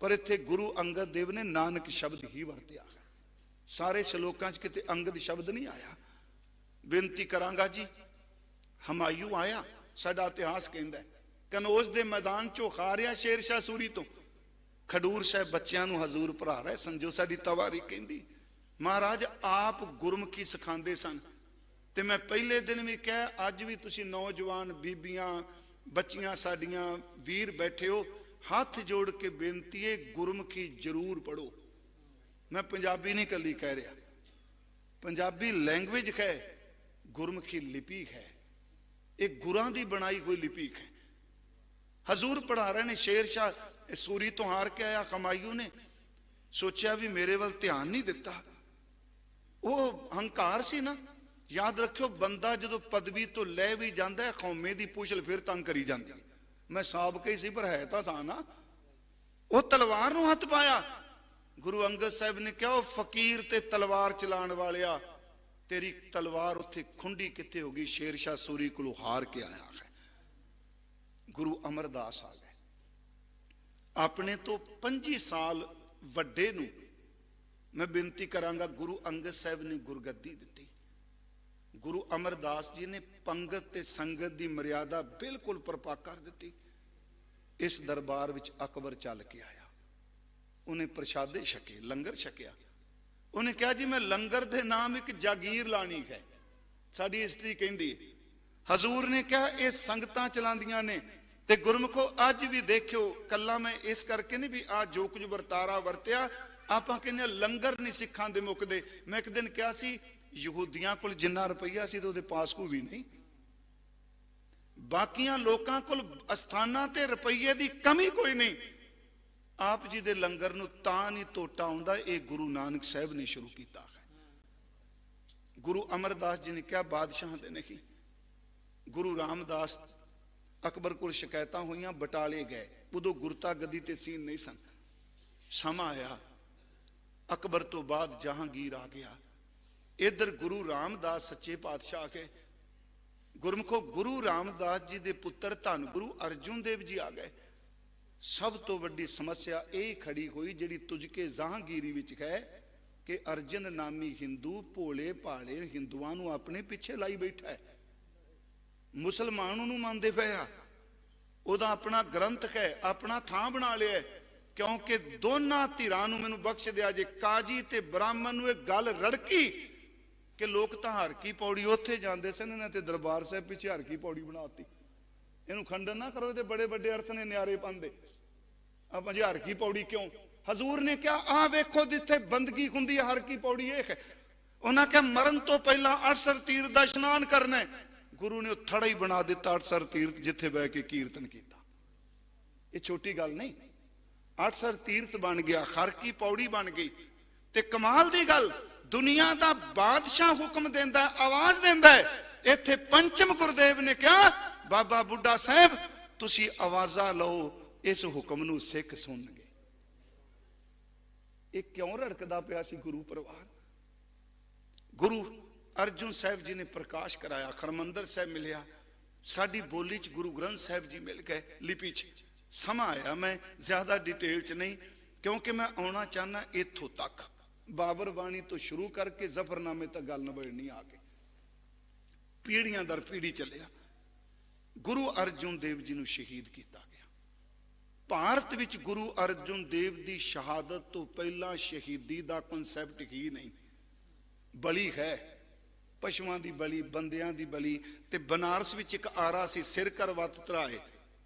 पर इत्थे गुरु अंगद देव ने नानक शब्द ही वरतिया। सारे श्लोकां च किते अंगद शब्द नहीं आया। बेनती करांगा जी, हमायूं आया, साडा इतिहास कहंदा है, कनौज दे मैदान चो खारिया शेरशाह सूरी तो, खडूर साहब बच्चों नूं हजूर भरा रहे सन, जो साडी तवारी कहंदी। महाराज आप गुरमुखी सिखांदे सन, ते मैं पहले दिन भी कहा, अज भी तुसीं नौजवान बीबियां बच्चियां साडियां वीर बैठे हो, हाथ जोड़ के बेनती है गुरमुखी जरूर पढ़ो। मैं पंजाबी नहीं कली कह रहा, पंजाबी लैंग्वेज है, गुरमुखी लिपि है, एक गुरां दी बनाई हुई लिपि है। हजूर पढ़ा रहे ने, शेरशाह सूरी तो हार के आया, हमायूं ने सोचा भी मेरे वाल ध्यान नहीं दिता। वो हंकार सी ना। याद रखियो, बंदा जो पदवी तो लै भी जाता है, कौमे की पुछल फिर तंग करी जाती। मैं साबका ही सी पर है तो सा ना। वो तलवार नूं हथ पाया, ਗੁਰੂ ਅੰਗਦ ਸਾਹਿਬ ਨੇ ਕਿਹਾ, ਉਹ ਫਕੀਰ ਤੇ ਤਲਵਾਰ ਚਲਾਉਣ ਵਾਲਿਆ, ਤੇਰੀ ਤਲਵਾਰ ਉੱਥੇ ਖੁੰਡੀ ਕਿੱਥੇ ਹੋ ਗਈ? ਸ਼ੇਰਸ਼ਾਹ ਸੂਰੀ ਕੋਲੋਂ ਹਾਰ ਕੇ ਆਇਆ ਹੈ। ਗੁਰੂ ਅਮਰਦਾਸ ਆ ਗਏ। ਆਪਣੇ ਤੋਂ 25 ਸਾਲ ਵੱਡੇ ਨੂੰ ਮੈਂ ਬੇਨਤੀ ਕਰਾਂਗਾ, ਗੁਰੂ ਅੰਗਦ ਸਾਹਿਬ ਨੇ ਗੁਰਗੱਦੀ ਦਿੱਤੀ। ਗੁਰੂ ਅਮਰਦਾਸ ਜੀ ਨੇ ਪੰਗਤ ਤੇ ਸੰਗਤ ਦੀ ਮਰਿਆਦਾ ਬਿਲਕੁਲ ਪਰਪੱਕ ਕਰ ਦਿੱਤੀ। ਇਸ ਦਰਬਾਰ ਵਿੱਚ ਅਕਬਰ ਚੱਲ ਕੇ ਆਇਆ, ਉਹਨੇ ਪ੍ਰਸ਼ਾਦੇ ਛਕੇ, ਲੰਗਰ ਛਕਿਆ। ਉਹਨੇ ਕਿਹਾ, ਜੀ ਮੈਂ ਲੰਗਰ ਦੇ ਨਾਮ ਇੱਕ ਜਾਗੀਰ ਲਾਣੀ ਹੈ। ਸਾਡੀ ਹਿਸਟਰੀ ਕਹਿੰਦੀ ਹੈ। ਹਜ਼ੂਰ ਨੇ ਕਿਹਾ, ਇਹ ਸੰਗਤਾਂ ਚਲਾਉਂਦੀਆਂ ਨੇ। ਤੇ ਗੁਰਮੁਖੋ ਅੱਜ ਵੀ ਦੇਖਿਓ, ਕੱਲਾ ਮੈਂ ਇਸ ਕਰਕੇ ਨਹੀਂ ਵੀ ਆ ਜੋ ਕੁਝ ਵਰਤਾਰਾ ਵਰਤਿਆ, ਆਪਾਂ ਕਹਿੰਦੇ ਲੰਗਰ ਨਹੀਂ ਸਿੱਖਾਂ ਦੇ ਮੁੱਕਦੇ। ਮੈਂ ਇੱਕ ਦਿਨ ਕਿਹਾ ਸੀ, ਯਹੂਦੀਆਂ ਕੋਲ ਜਿੰਨਾ ਰੁਪਈਆ ਸੀ ਤੇ ਉਹਦੇ ਪਾਸ ਕੋਈ ਵੀ ਨਹੀਂ। ਬਾਕੀਆਂ ਲੋਕਾਂ ਕੋਲ ਅਸਥਾਨਾਂ ਤੇ ਰੁਪਈਏ ਦੀ ਕਮੀ ਕੋਈ ਨਹੀਂ। ਆਪ ਜੀ ਦੇ ਲੰਗਰ ਨੂੰ ਤਾਂ ਨਹੀਂ ਟੋਟਾ ਆਉਂਦਾ, ਇਹ ਗੁਰੂ ਨਾਨਕ ਸਾਹਿਬ ਨੇ ਸ਼ੁਰੂ ਕੀਤਾ ਹੈ। ਗੁਰੂ ਅਮਰਦਾਸ ਜੀ ਨੇ ਕਿਹਾ, ਬਾਦਸ਼ਾਹਾਂ ਦੇ ਨਹੀਂ। ਗੁਰੂ ਰਾਮਦਾਸ ਅਕਬਰ ਕੋਲ ਸ਼ਿਕਾਇਤਾਂ ਹੋਈਆਂ, ਬਟਾਲੇ ਗਏ। ਉਦੋਂ ਗੁਰਤਾ ਗੱਦੀ ਤੇ ਸੀਨ ਨਹੀਂ ਸਨ। ਸਮਾਂ ਆਇਆ, ਅਕਬਰ ਤੋਂ ਬਾਅਦ ਜਹਾਂਗੀਰ ਆ ਗਿਆ। ਇਧਰ ਗੁਰੂ ਰਾਮਦਾਸ ਸੱਚੇ ਪਾਤਸ਼ਾਹ ਕੇ ਗੁਰਮੁਖੋ, ਗੁਰੂ ਰਾਮਦਾਸ ਜੀ ਦੇ ਪੁੱਤਰ ਧੰਨ ਗੁਰੂ ਅਰਜੁਨ ਦੇਵ ਜੀ ਆ ਗਏ। ਸਭ ਤੋਂ ਵੱਡੀ ਸਮੱਸਿਆ ਇਹ ਖੜੀ ਹੋਈ, ਜਿਹੜੀ ਤੁਝਕੇ ਜਹਾਂਗੀਰੀ ਵਿੱਚ ਹੈ ਕਿ ਅਰਜਨ ਨਾਮੀ ਹਿੰਦੂ ਭੋਲੇ ਭਾਲੇ ਹਿੰਦੂਆਂ ਨੂੰ ਆਪਣੇ ਪਿੱਛੇ ਲਾਈ ਬੈਠਾ ਹੈ। ਮੁਸਲਮਾਨ ਉਹਨੂੰ ਮੰਨਦੇ ਪਏ ਆ, ਉਹਦਾ ਆਪਣਾ ਗ੍ਰੰਥ ਹੈ, ਆਪਣਾ ਥਾਂ ਬਣਾ ਲਿਆ। ਕਿਉਂਕਿ ਦੋਨਾਂ ਧਿਰਾਂ ਨੂੰ ਮੈਨੂੰ ਬਖਸ਼ ਦਿਆ ਜੇ, ਕਾਜੀ ਤੇ ਬ੍ਰਾਹਮਣ ਨੂੰ ਇਹ ਗੱਲ ਰੜਕੀ ਕਿ ਲੋਕ ਤਾਂ ਹਰ ਕੀ ਪੌੜੀ ਉੱਥੇ ਜਾਂਦੇ ਸਨ, ਇਹਨਾਂ ਤੇ ਦਰਬਾਰ ਸਾਹਿਬ ਪਿੱਛੇ ਹਰ ਕੀ ਪੌੜੀ ਬਣਾਤੀ। ਇਹਨੂੰ ਖੰਡਨ ਨਾ ਕਰੋ, ਇਹਦੇ ਬੜੇ ਵੱਡੇ ਅਰਥ ਨੇ, ਨਿਆਰੇ ਪਾਉਂਦੇ। ਆਪਾਂ ਜੀ ਹਰ ਕੀ ਪੌੜੀ ਕਿਉਂ? ਹਜ਼ੂਰ ਨੇ ਕਿਹਾ, ਆਹ ਵੇਖੋ ਜਿੱਥੇ ਬੰਦਗੀ ਹੁੰਦੀ ਹੈ, ਹਰ ਕੀ ਪੌੜੀ ਇਹ ਹੈ। ਉਹਨਾਂ ਕਿਹਾ, ਮਰਨ ਤੋਂ ਪਹਿਲਾਂ 68 ਤੀਰਥ ਦਾ ਇਸ਼ਨਾਨ ਕਰਨਾ ਹੈ। ਗੁਰੂ ਨੇ ਉਹ ਥੜਾ ਹੀ ਬਣਾ ਦਿੱਤਾ 68 ਤੀਰਥ, ਜਿੱਥੇ ਬਹਿ ਕੇ ਕੀਰਤਨ ਕੀਤਾ। ਇਹ ਛੋਟੀ ਗੱਲ ਨਹੀਂ। 68 ਤੀਰਥ ਬਣ ਗਿਆ, ਹਰ ਕੀ ਪੌੜੀ ਬਣ ਗਈ। ਤੇ ਕਮਾਲ ਦੀ ਗੱਲ, ਦੁਨੀਆ ਦਾ ਬਾਦਸ਼ਾਹ ਹੁਕਮ ਦਿੰਦਾ, ਆਵਾਜ਼ ਦਿੰਦਾ ਹੈ। ਇੱਥੇ ਪੰਚਮ ਗੁਰਦੇਵ ਨੇ ਕਿਹਾ, ਬਾਬਾ ਬੁੱਢਾ ਸਾਹਿਬ ਤੁਸੀਂ ਆਵਾਜ਼ਾਂ ਲਓ, ਇਸ ਹੁਕਮ ਨੂੰ ਸਿੱਖ ਸੁਣਨਗੇ। ਇਹ ਕਿਉਂ ਰੜਕਦਾ ਪਿਆ ਸੀ ਗੁਰੂ ਪਰਿਵਾਰ? ਗੁਰੂ ਅਰਜੁਨ ਸਾਹਿਬ ਜੀ ਨੇ ਪ੍ਰਕਾਸ਼ ਕਰਾਇਆ, ਹਰਮੰਦਰ ਸਾਹਿਬ ਮਿਲਿਆ, ਸਾਡੀ ਬੋਲੀ 'ਚ ਗੁਰੂ ਗ੍ਰੰਥ ਸਾਹਿਬ ਜੀ ਮਿਲ ਗਏ, ਲਿਪੀ 'ਚ। ਸਮਾਂ ਆਇਆ, ਮੈਂ ਜ਼ਿਆਦਾ ਡਿਟੇਲ 'ਚ ਨਹੀਂ, ਕਿਉਂਕਿ ਮੈਂ ਆਉਣਾ ਚਾਹੁੰਦਾ ਇੱਥੋਂ ਤੱਕ, ਬਾਬਰ ਬਾਣੀ ਤੋਂ ਸ਼ੁਰੂ ਕਰਕੇ ਜ਼ਫਰਨਾਮੇ ਤੱਕ ਗੱਲ ਨਿਬੜਨੀ ਆ ਕੇ। ਪੀੜ੍ਹੀਆਂ ਦਰ ਪੀੜ੍ਹੀ ਚੱਲਿਆ। ਗੁਰੂ ਅਰਜੁਨ ਦੇਵ ਜੀ ਨੂੰ ਸ਼ਹੀਦ ਕੀਤਾ ਗਿਆ। ਭਾਰਤ ਵਿੱਚ ਗੁਰੂ ਅਰਜੁਨ ਦੇਵ ਦੀ ਸ਼ਹਾਦਤ ਤੋਂ ਪਹਿਲਾਂ ਸ਼ਹੀਦੀ ਦਾ ਕਨਸੈਪਟ ਹੀ ਨਹੀਂ। ਬਲੀ ਹੈ, ਪਸ਼ੂਆਂ ਦੀ ਬਲੀ, ਬੰਦਿਆਂ ਦੀ ਬਲੀ। ਤੇ ਬਨਾਰਸ ਵਿੱਚ ਇੱਕ ਆਰਾ ਸੀ, ਸਿਰ ਕਰ ਵਤ ਧਰਾਏ,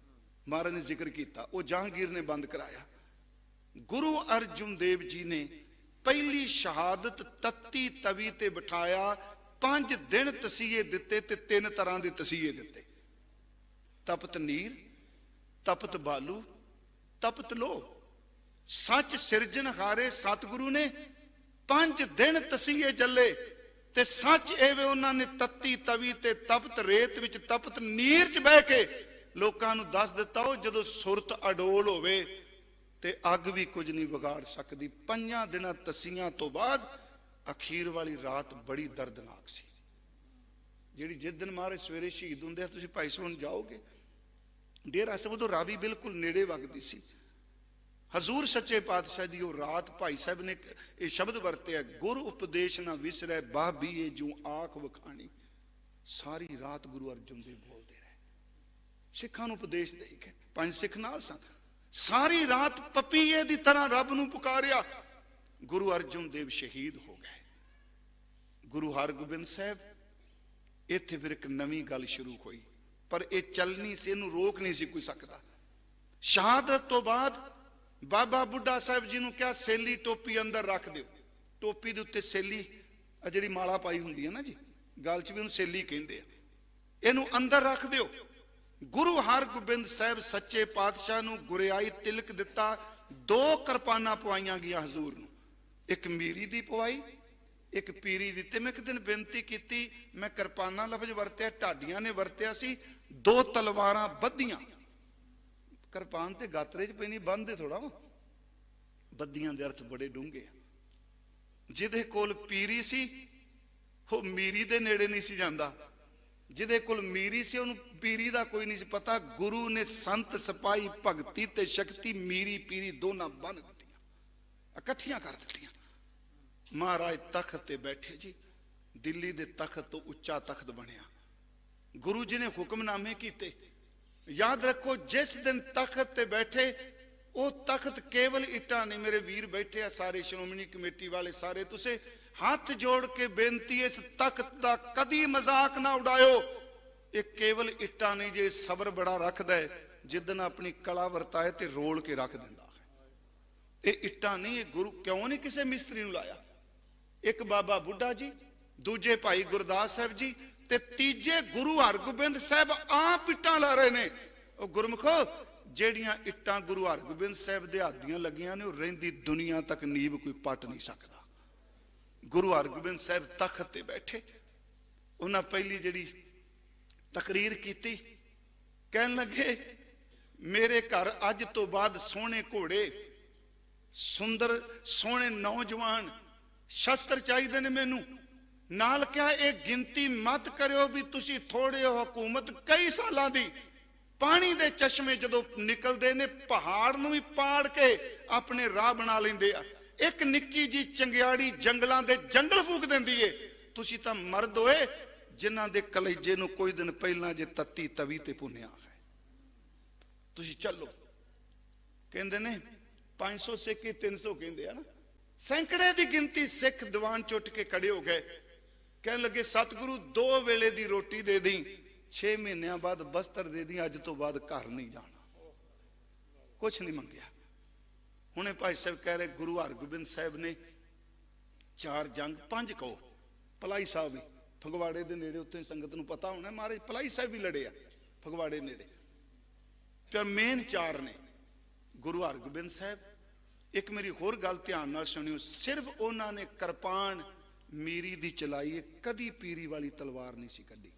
ਮਹਾਰਾਜ ਨੇ ਜ਼ਿਕਰ ਕੀਤਾ, ਉਹ ਜਹਾਂਗੀਰ ਨੇ ਬੰਦ ਕਰਾਇਆ। ਗੁਰੂ ਅਰਜੁਨ ਦੇਵ ਜੀ ਨੇ ਪਹਿਲੀ ਸ਼ਹਾਦਤ ਤੱਤੀ ਤਵੀ ਤੇ ਬਿਠਾਇਆ, 5 ਦਿਨ ਤਸੀਹੇ ਦਿੱਤੇ ਤੇ 3 ਤਰ੍ਹਾਂ ਦੇ ਤਸੀਹੇ ਦਿੱਤੇ। ਤਪਤ ਨੀਰ, ਤਪਤ ਬਾਲੂ, ਤਪਤ ਲੋ। ਸੱਚ ਸਿਰਜਣਹਾਰੇ ਸਤਿਗੁਰੂ ਨੇ 5 ਦਿਨ ਤਸੀਹੇ ਜੱਲੇ ਤੇ ਸੱਚ ਐਵੇਂ ਉਹਨਾਂ ਨੇ ਤੱਤੀ ਤਵੀ ਤੇ ਤਪਤ ਰੇਤ ਵਿੱਚ ਤਪਤ ਨੀਰ 'ਚ ਬਹਿ ਕੇ ਲੋਕਾਂ ਨੂੰ ਦੱਸ ਦਿੱਤਾ, ਉਹ ਜਦੋਂ ਸੁਰਤ ਅਡੋਲ ਹੋਵੇ ਤੇ ਅੱਗ ਵੀ ਕੁਝ ਨਹੀਂ ਵਿਗਾੜ ਸਕਦੀ। 5 ਦਿਨਾਂ ਤਸੀਹਾਂ ਤੋਂ ਬਾਅਦ ਅਖੀਰ ਵਾਲੀ ਰਾਤ ਬੜੀ ਦਰਦਨਾਕ ਸੀ, ਜਿਹੜੀ ਜਿਸ ਦਿਨ ਮਹਾਰਾਜ ਸਵੇਰੇ ਸ਼ਹੀਦ ਹੁੰਦੇ ਆ, ਤੁਸੀਂ ਭਾਈ ਸਾਹਿਬ ਜਾਓਗੇ ਡੇਰਾ ਸਾਹਿਬ, ਉਦੋਂ ਰਾਵੀ ਬਿਲਕੁਲ ਨੇੜੇ ਵਗਦੀ ਸੀ। ਹਜ਼ੂਰ ਸੱਚੇ ਪਾਤਸ਼ਾਹ ਦੀ ਉਹ ਰਾਤ ਭਾਈ ਸਾਹਿਬ ਨੇ ਇਹ ਸ਼ਬਦ ਵਰਤਿਆ, ਗੁਰ ਉਪਦੇਸ਼ ਨਾ ਵਿਸਰੈ ਬਾਬੀਏ ਜੂ ਆਖ ਵਖਾਣੀ। ਸਾਰੀ ਰਾਤ ਗੁਰੂ ਅਰਜਨ ਦੇਵ ਬੋਲਦੇ ਰਹੇ, ਸਿੱਖਾਂ ਨੂੰ ਉਪਦੇਸ਼ ਦੇ ਕੇ। 5 ਸਿੱਖ ਨਾਲ ਸਨ। ਸਾਰੀ ਰਾਤ ਪਪੀਏ ਦੀ ਤਰ੍ਹਾਂ ਰੱਬ ਨੂੰ ਪੁਕਾਰਿਆ। ਗੁਰੂ ਅਰਜਨ ਦੇਵ ਸ਼ਹੀਦ ਹੋ ਗਏ। ਗੁਰੂ ਹਰਗੋਬਿੰਦ ਸਾਹਿਬ, ਇੱਥੇ ਫਿਰ ਇੱਕ ਨਵੀਂ ਗੱਲ ਸ਼ੁਰੂ ਹੋਈ, ਪਰ ਇਹ ਚੱਲਣੀ ਸੀ, ਇਹਨੂੰ ਰੋਕ ਨਹੀਂ ਸੀ ਕੋਈ ਸਕਦਾ। ਸ਼ਹਾਦਤ ਤੋਂ ਬਾਅਦ ਬਾਬਾ ਬੁੱਢਾ ਸਾਹਿਬ ਜੀ ਨੂੰ ਕਿਹਾ, ਸੇਲੀ ਟੋਪੀ ਅੰਦਰ ਰੱਖ ਦਿਓ। ਟੋਪੀ ਦੇ ਉੱਤੇ ਸੇਲੀ ਜਿਹੜੀ ਮਾਲਾ ਪਾਈ ਹੁੰਦੀ ਹੈ ਨਾ ਜੀ, ਗਲ 'ਚ ਵੀ ਉਹਨੂੰ ਸੇਲੀ ਕਹਿੰਦੇ ਆ, ਇਹਨੂੰ ਅੰਦਰ ਰੱਖ ਦਿਓ। ਗੁਰੂ ਹਰਗੋਬਿੰਦ ਸਾਹਿਬ ਸੱਚੇ ਪਾਤਸ਼ਾਹ ਨੂੰ ਗੁਰਿਆਈ ਤਿਲਕ ਦਿੱਤਾ। 2 ਕਿਰਪਾਨਾਂ ਪਵਾਈਆਂ ਗਈਆਂ ਹਜ਼ੂਰ ਨੂੰ, ਇੱਕ ਮੀਰੀ ਦੀ ਪਵਾਈ, ਇੱਕ ਪੀਰੀ ਦੀ। ਤੇ ਮੈਂ ਇੱਕ ਦਿਨ ਬੇਨਤੀ ਕੀਤੀ, ਮੈਂ ਕਿਰਪਾਨਾਂ ਲਫ਼ਜ਼ ਵਰਤਿਆ, ਢਾਡੀਆਂ ਨੇ ਵਰਤਿਆ ਸੀ। 2 ਤਲਵਾਰਾਂ ਬੱਧੀਆਂ, ਕਿਰਪਾਨ ਤੇ ਗਾਤਰੇ 'ਚ ਪੈਣੀ, ਬੰਨਦੇ ਥੋੜਾ ਵਾ। ਬੱਦੀਆਂ ਦੇ ਅਰਥ ਬੜੇ ਡੂੰਘੇ ਆ। ਜਿਹਦੇ ਕੋਲ ਪੀਰੀ ਸੀ ਉਹ ਮੀਰੀ ਦੇ ਨੇੜੇ ਨਹੀਂ ਸੀ ਜਾਂਦਾ, ਜਿਹਦੇ ਕੋਲ ਮੀਰੀ ਸੀ ਉਹਨੂੰ ਪੀਰੀ ਦਾ ਕੋਈ ਨਹੀਂ ਸੀ ਪਤਾ। ਗੁਰੂ ਨੇ ਸੰਤ ਸਿਪਾਹੀ ਭਗਤੀ ਤੇ ਸ਼ਕਤੀ ਮੀਰੀ ਪੀਰੀ ਦੋਨਾਂ ਬੰਨ ਦਿੱਤੀਆਂ, ਇਕੱਠੀਆਂ ਕਰ ਦਿੱਤੀਆਂ। ਮਹਾਰਾਜ ਤਖਤ ਤੇ ਬੈਠੇ ਜੀ, ਦਿੱਲੀ ਦੇ ਤਖਤ ਤੋਂ ਉੱਚਾ ਤਖਤ ਬਣਿਆ। ਗੁਰੂ ਜੀ ਨੇ ਹੁਕਮਨਾਮੇ ਕੀਤੇ। ਯਾਦ ਰੱਖੋ, ਜਿਸ ਦਿਨ ਤਖਤ ਤੇ ਬੈਠੇ, ਉਹ ਤਖਤ ਕੇਵਲ ਇੱਟਾਂ ਨਹੀਂ। ਮੇਰੇ ਵੀਰ ਬੈਠੇ ਆ ਸਾਰੇ, ਸ਼੍ਰੋਮਣੀ ਕਮੇਟੀ ਵਾਲੇ ਸਾਰੇ, ਤੁਸੀਂ ਹੱਥ ਜੋੜ ਕੇ ਬੇਨਤੀ, ਇਸ ਤਖਤ ਦਾ ਕਦੀ ਮਜ਼ਾਕ ਨਾ ਉਡਾਇਓ। ਇਹ ਕੇਵਲ ਇੱਟਾਂ ਨਹੀਂ ਜੇ, ਸਬਰ ਬੜਾ ਰੱਖਦਾ ਹੈ। ਜਿੱਦਨ ਆਪਣੀ ਕਲਾ ਵਰਤਾਏ ਤੇ ਰੋਲ ਕੇ ਰੱਖ ਦਿੰਦਾ ਹੈ। ਇਹ ਇੱਟਾਂ ਨਹੀਂ, ਇਹ ਗੁਰੂ। ਕਿਉਂ ਨਹੀਂ ਕਿਸੇ ਮਿਸਤਰੀ ਨੂੰ ਲਾਇਆ? ਇੱਕ ਬਾਬਾ ਬੁੱਢਾ ਜੀ, ਦੂਜੇ ਭਾਈ ਗੁਰਦਾਸ ਸਾਹਿਬ ਜੀ ਤੇ ਤੀਜੇ ਗੁਰੂ ਹਰਗੋਬਿੰਦ ਸਾਹਿਬ ਆਪ ਇੱਟਾਂ ਲਾ ਰਹੇ ਨੇ। ਉਹ ਗੁਰਮੁਖੋ, ਜਿਹੜੀਆਂ ਇੱਟਾਂ ਗੁਰੂ ਹਰਗੋਬਿੰਦ ਸਾਹਿਬ ਦੇ ਹੱਥ ਦੀਆਂ ਲੱਗੀਆਂ ਨੇ, ਉਹ ਰਹਿੰਦੀ ਦੁਨੀਆ ਤੱਕ ਨੀਂਵ ਕੋਈ ਪੱਟ ਨਹੀਂ ਸਕਦਾ। ਗੁਰੂ ਹਰਗੋਬਿੰਦ ਸਾਹਿਬ ਤਖਤ ਤੇ ਬੈਠੇ, ਉਹਨਾਂ ਪਹਿਲੀ ਜਿਹੜੀ ਤਕਰੀਰ ਕੀਤੀ, ਕਹਿਣ ਲੱਗੇ, ਮੇਰੇ ਘਰ ਅੱਜ ਤੋਂ ਬਾਅਦ ਸੋਹਣੇ ਘੋੜੇ, ਸੁੰਦਰ ਸੋਹਣੇ ਨੌਜਵਾਨ, ਸ਼ਸਤਰ ਚਾਹੀਦੇ ਨੇ ਮੈਨੂੰ। ਨਾਲ ਕਿਹਾ, ਇਹ ਗਿਣਤੀ ਮਤ ਕਰਿਓ ਵੀ ਤੁਸੀਂ ਥੋੜੇ ਹੋ, ਹਕੂਮਤ ਕਈ ਸਾਲਾਂ ਦੀ। ਪਾਣੀ ਦੇ ਚਸ਼ਮੇ ਜਦੋਂ ਨਿਕਲਦੇ ਨੇ, ਪਹਾੜ ਨੂੰ ਵੀ ਪਾੜ ਕੇ ਆਪਣੇ ਰਾਹ ਬਣਾ ਲੈਂਦੇ ਆ। ਇੱਕ ਨਿੱਕੀ ਜੀ ਚੰਗਿਆੜੀ ਜੰਗਲਾਂ ਦੇ ਜੰਗਲ ਫੂਕ ਦਿੰਦੀ ਏ। ਤੁਸੀਂ ਤਾਂ ਮਰਦ ਹੋਏ ਜਿਨ੍ਹਾਂ ਦੇ ਕਲੇਜੇ ਨੂੰ ਕੋਈ ਦਿਨ ਪਹਿਲਾਂ ਜੇ ਤੱਤੀ ਤਵੀ ਤੇ ਭੁੰਨਿਆ ਹੈ। ਤੁਸੀਂ ਚੱਲੋ। ਕਹਿੰਦੇ ਨੇ 500 ਸਿੱਖ ਹੀ 300 ਕਹਿੰਦੇ ਆ ਨਾ, ਸੈਂਕੜੇ ਦੀ ਗਿਣਤੀ ਸਿੱਖ ਦੀਵਾਨ ਚ ਉੱਠ ਕੇ ਖੜੇ ਹੋ ਗਏ। ਕਹਿਣ ਲੱਗੇ, ਸਤਿਗੁਰੂ 2 ਵੇਲੇ ਦੀ ਰੋਟੀ ਦੇ ਦੇਂ, 6 ਮਹੀਨਿਆਂ ਬਾਅਦ ਬਸਤਰ ਦੇ ਦੇਂ, ਅੱਜ ਤੋਂ ਬਾਅਦ ਘਰ ਨਹੀਂ ਜਾਣਾ। ਕੁਛ ਨਹੀਂ ਮੰਗਿਆ। ਹੁਣੇ ਭਾਈ ਸਾਹਿਬ ਕਹਿ ਰਹੇ, ਗੁਰੂ ਹਰਗੋਬਿੰਦ ਸਾਹਿਬ ਨੇ 4 ਜੰਗ 5 ਕਹੋ, ਭਲਾਈ ਸਾਹਿਬ ਵੀ ਫਗਵਾੜੇ ਦੇ ਨੇੜੇ, ਉੱਥੇ ਸੰਗਤ ਨੂੰ ਪਤਾ ਹੋਣਾ, ਮਹਾਰਾਜ ਭਲਾਈ ਸਾਹਿਬ ਵੀ ਲੜੇ ਆ ਫਗਵਾੜੇ ਨੇੜੇ। ਫਿਰ ਮੇਨ 4 ਨੇ ਗੁਰੂ ਹਰਗੋਬਿੰਦ ਸਾਹਿਬ। ਇੱਕ ਮੇਰੀ ਹੋਰ ਗੱਲ ਧਿਆਨ ਨਾਲ ਸੁਣਿਓ, ਸਿਰਫ ਉਹਨਾਂ ਨੇ ਕਿਰਪਾਨ ਮੀਰੀ ਦੀ ਚਲਾਈ, ਕਦੀ ਪੀਰੀ ਵਾਲੀ ਤਲਵਾਰ ਨਹੀਂ ਸੀ ਕੱਢੀ।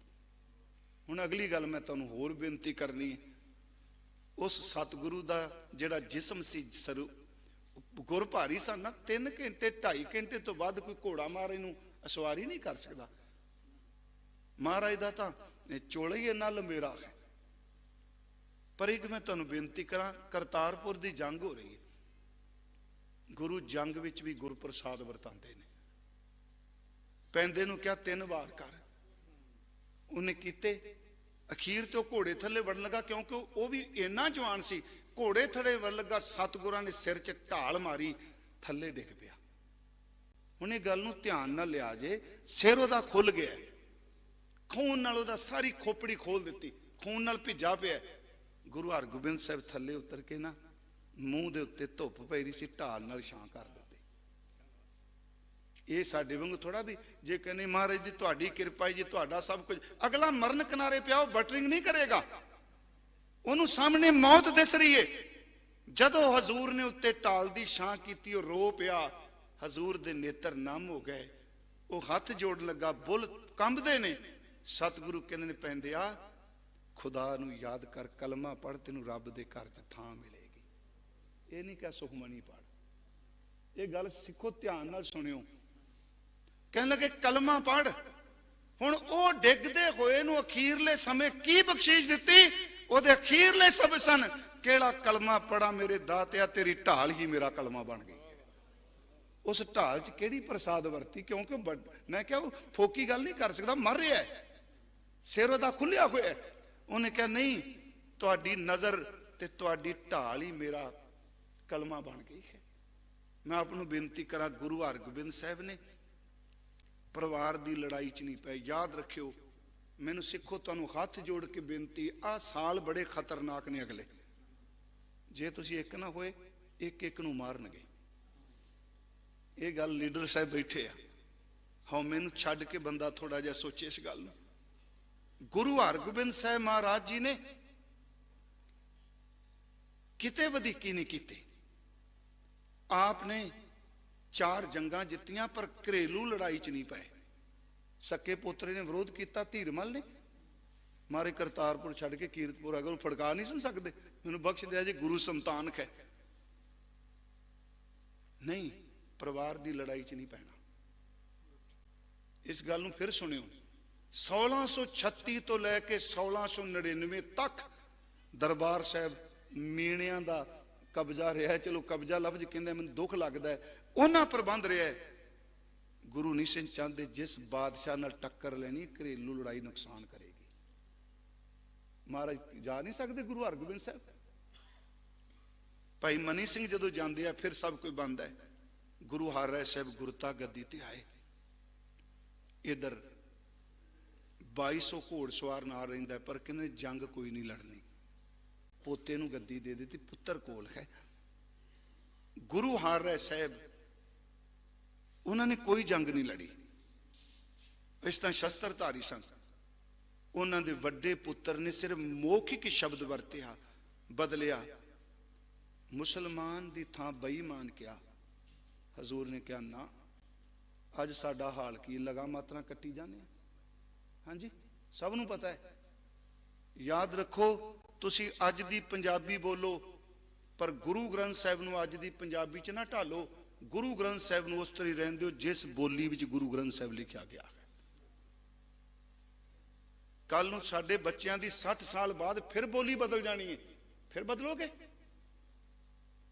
ਹੁਣ ਅਗਲੀ ਗੱਲ ਮੈਂ ਤੁਹਾਨੂੰ ਹੋਰ ਬੇਨਤੀ ਕਰਨੀ ਹੈ, ਉਸ ਸਤਿਗੁਰੂ ਦਾ ਜਿਹੜਾ ਜਿਸਮ ਸੀ, ਗੁਰ ਭਾਰੀ ਸਨ ਨਾ, 3 ਘੰਟੇ 2.5 ਘੰਟੇ ਤੋਂ ਵੱਧ ਕੋਈ ਘੋੜਾ ਮਾਰੇ ਨੂੰ ਅਸਵਾਰੀ ਨਹੀਂ ਕਰ ਸਕਦਾ। ਮਹਾਰਾਜ ਦਾ ਤਾਂ ਚੋਲਾ ਹੀ ਇੰਨਾ ਲੰਬੇਰਾ ਹੈ। ਪਰ ਇੱਕ ਮੈਂ ਤੁਹਾਨੂੰ ਬੇਨਤੀ ਕਰਾਂ, ਕਰਤਾਰਪੁਰ ਦੀ ਜੰਗ ਹੋ ਰਹੀ ਹੈ। ਗੁਰੂ ਜੰਗ ਵਿੱਚ ਵੀ ਗੁਰਪ੍ਰਸਾਦ ਵਰਤਾਉਂਦੇ ਨੇ। ਪੈਂਦੇ ਨੂੰ ਕਿਹਾ 3 ਵਾਰ ਕਰ, ਉਹਨੇ ਕੀਤੇ। ਅਖੀਰ ਤੇ ਉਹ ਘੋੜੇ ਥੱਲੇ ਵੜਨ ਲੱਗਾ, ਕਿਉਂਕਿ ਉਹ ਵੀ ਇੰਨਾ ਜਵਾਨ ਸੀ। ਘੋੜੇ ਥੱਲੇ ਵੜਨ ਲੱਗਾ, ਸਤਿਗੁਰਾਂ ਨੇ ਸਿਰ 'ਚ ਢਾਲ ਮਾਰੀ, ਥੱਲੇ ਡਿੱਗ ਪਿਆ। ਹੁਣ ਇਹ ਗੱਲ ਨੂੰ ਧਿਆਨ ਨਾਲ ਲਿਆ ਜੇ, ਸਿਰ ਉਹਦਾ ਖੁੱਲ ਗਿਆ, ਖੂਨ ਨਾਲ ਉਹਦਾ ਸਾਰੀ ਖੋਪੜੀ ਖੋਲ ਦਿੱਤੀ, ਖੂਨ ਨਾਲ ਭਿੱਜਾ ਪਿਆ। ਗੁਰੂ ਹਰਗੋਬਿੰਦ ਸਾਹਿਬ ਥੱਲੇ ਉਤਰ ਕੇ ਨਾ, ਮੂੰਹ ਦੇ ਉੱਤੇ ਧੁੱਪ ਪਈ ਰਹੀ ਸੀ, ਢਾਲ ਨਾਲ ਛਾਂ ਕਰ ਦਿੱਤੀ। ਇਹ ਸਾਡੇ ਵਾਂਗੂ ਥੋੜਾ ਵੀ ਜੇ ਕਹਿੰਦੇ ਮਹਾਰਾਜ ਦੀ ਤੁਹਾਡੀ ਕਿਰਪਾ ਜੀ, ਤੁਹਾਡਾ ਸਭ ਕੁਝ, ਅਗਲਾ ਮਰਨ ਕਿਨਾਰੇ ਪਿਆ, ਉਹ ਬਟਰਿੰਗ ਨਹੀਂ ਕਰੇਗਾ। ਉਹਨੂੰ ਸਾਹਮਣੇ ਮੌਤ ਦਿਸ ਰਹੀ ਏ। ਜਦੋਂ ਹਜ਼ੂਰ ਨੇ ਉੱਤੇ ਢਾਲ ਦੀ ਛਾਂ ਕੀਤੀ, ਉਹ ਰੋ ਪਿਆ। ਹਜ਼ੂਰ ਦੇ ਨੇਤਰ ਨਮ ਹੋ ਗਏ। ਉਹ ਹੱਥ ਜੋੜਨ ਲੱਗਾ, ਬੁੱਲ ਕੰਬਦੇ ਨੇ। ਸਤਿਗੁਰੂ ਕਹਿੰਦੇ ਨੇ, ਪੈਂਦਿਆ ਖੁਦਾ ਨੂੰ ਯਾਦ ਕਰ, ਕਲਮਾ ਪੜ੍ਹ, ਤੈਨੂੰ ਰੱਬ ਦੇ ਘਰ 'ਚ ਥਾਂ ਮਿਲੇਗੀ। ਇਹ ਨਹੀਂ ਕਿਹਾ ਸੁਖਮਨੀ ਪੜ੍ਹ। ਇਹ ਗੱਲ ਸਿੱਖੋ, ਧਿਆਨ ਨਾਲ ਸੁਣਿਓ। ਕਹਿਣ ਲੱਗੇ ਕਲਮਾ ਪੜ੍ਹ। ਹੁਣ ਉਹ ਡਿੱਗਦੇ ਹੋਏ ਨੂੰ ਅਖੀਰਲੇ ਸਮੇਂ ਕੀ ਬਖਸ਼ੀਸ਼ ਦਿੱਤੀ? ਉਹਦੇ ਅਖੀਰਲੇ ਸ਼ਬਦ ਸਨ, ਕਿਹੜਾ ਕਲਮਾ ਪੜਾ ਮੇਰੇ ਦਾਤਿਆ, ਤੇਰੀ ਢਾਲ ਹੀ ਮੇਰਾ ਕਲਮਾ ਬਣ ਗਈ। ਉਸ ਢਾਲ 'ਚ ਕਿਹੜੀ ਪ੍ਰਸਾਦ ਵਰਤੀ? ਕਿਉਂਕਿ ਮੈਂ ਕਿਹਾ ਉਹ ਫੋਕੀ ਗੱਲ ਨਹੀਂ ਕਰ ਸਕਦਾ, ਮਰ ਰਿਹਾ, ਸਿਰ ਉਹਦਾ ਖੁੱਲਿਆ ਹੋਇਆ। ਉਹਨੇ ਕਿਹਾ ਨਹੀਂ, ਤੁਹਾਡੀ ਨਜ਼ਰ ਤੇ ਤੁਹਾਡੀ ਢਾਲ ਹੀ ਮੇਰਾ ਕਲਮਾ ਬਣ ਗਈ ਹੈ। ਮੈਂ ਆਪ ਨੂੰ ਬੇਨਤੀ ਕਰਾਂ, ਗੁਰੂ ਹਰਗੋਬਿੰਦ ਸਾਹਿਬ ਨੇ ਪਰਿਵਾਰ ਦੀ ਲੜਾਈ 'ਚ ਨਹੀਂ ਪਏ। ਯਾਦ ਰੱਖਿਓ, ਮੈਨੂੰ ਸਿੱਖੋ, ਤੁਹਾਨੂੰ ਹੱਥ ਜੋੜ ਕੇ ਬੇਨਤੀ, ਆਹ ਸਾਲ ਬੜੇ ਖਤਰਨਾਕ ਨੇ ਅਗਲੇ। ਜੇ ਤੁਸੀਂ ਇੱਕ ਨਾ ਹੋਏ, ਇੱਕ ਇੱਕ ਨੂੰ ਮਾਰਨਗੇ। ਇਹ ਗੱਲ ਲੀਡਰ ਸਾਹਿਬ ਬੈਠੇ ਆ, ਹਉਮੈ ਨੂੰ ਛੱਡ ਕੇ ਬੰਦਾ ਥੋੜਾ ਜਿਹਾ ਸੋਚੇ ਇਸ ਗੱਲ ਨੂੰ। ਗੁਰੂ ਹਰਗੋਬਿੰਦ ਸਾਹਿਬ ਮਹਾਰਾਜ ਜੀ ਨੇ ਕਿਤੇ ਵਧੀਕੀ ਨਹੀਂ ਕੀਤੀ। ਆਪ ਨੇ 4 ਜੰਗਾਂ ਜਿੱਤੀਆਂ, ਪਰ ਘਰੇਲੂ ਲੜਾਈ 'ਚ ਨਹੀਂ ਪਏ। ਸੱਕੇ ਪੋਤਰੇ ਨੇ ਵਿਰੋਧ ਕੀਤਾ, ਧੀਰਮਲ ਨੇ ਮਾਰੇ ਕਰਤਾਰਪੁਰ ਛੱਡ ਕੇ ਕੀਰਤਪੁਰ ਅਗਰ ਫੜਕਾ ਨਹੀਂ ਸੁਣ ਸਕਦੇ। ਮੈਨੂੰ ਬਖਸ਼ ਦਿਆ ਜੀ, ਗੁਰੂ ਸੰਤਾਨਕ ਹੈ। नहीं, परिवार की लड़ाई च नहीं पैना। इस गल नूं फिर सुनियो, 1636 तो लैके 1699 तक दरबार साहब मीणियां दा कब्जा रहा है। चलो कब्जा लफ्ज कहंदे मैनूं दुख लगदा है, उन्हां प्रबंध रहा है। गुरु नहीं सी चाहते जिस बादशाह नाल टक्कर लेनी घरेलू लड़ाई नुकसान करेगी। महाराज जा नहीं सकते गुरु हरगोबिंद साहब। भाई मनी सिंह जदों जाते हैं फिर सब कोई बंद है। गुरु हर राय साहब गुरता गद्दी ते आए। इधर 2200 घोड़ सवार नाल रहिंदा है, पर कहंदे जंग कोई नहीं लड़नी। पोते नूं गद्दी दे दी, पुत्र कोल है। गुरु हर राय साहब उन्होंने कोई जंग नहीं लड़ी। इस तरह शस्त्रधारी सन। उन्होंने वड्डे पुत्र ने सिर्फ मौखिक शब्द वरतिया, बदलिया, मुसलमान की थां बेईमान किया। हजूर ने कहा ना, अज साडा हाल की लगा मात्रा कट्टी जाने। हाँ जी, सबनों पता है। याद रखो, तुसी अज दी पंजाबी बोलो, पर गुरु ग्रंथ साहिब नूं अज दी पंजाबी च ना ढालो। गुरु ग्रंथ साहिब नूं उस तरह रहन दिओ जिस बोली विच गुरु ग्रंथ साहिब लिखा गया है। कल नूं साडे बच्चों की 60 साल बाद फिर बोली बदल जानी है, फिर बदलोगे।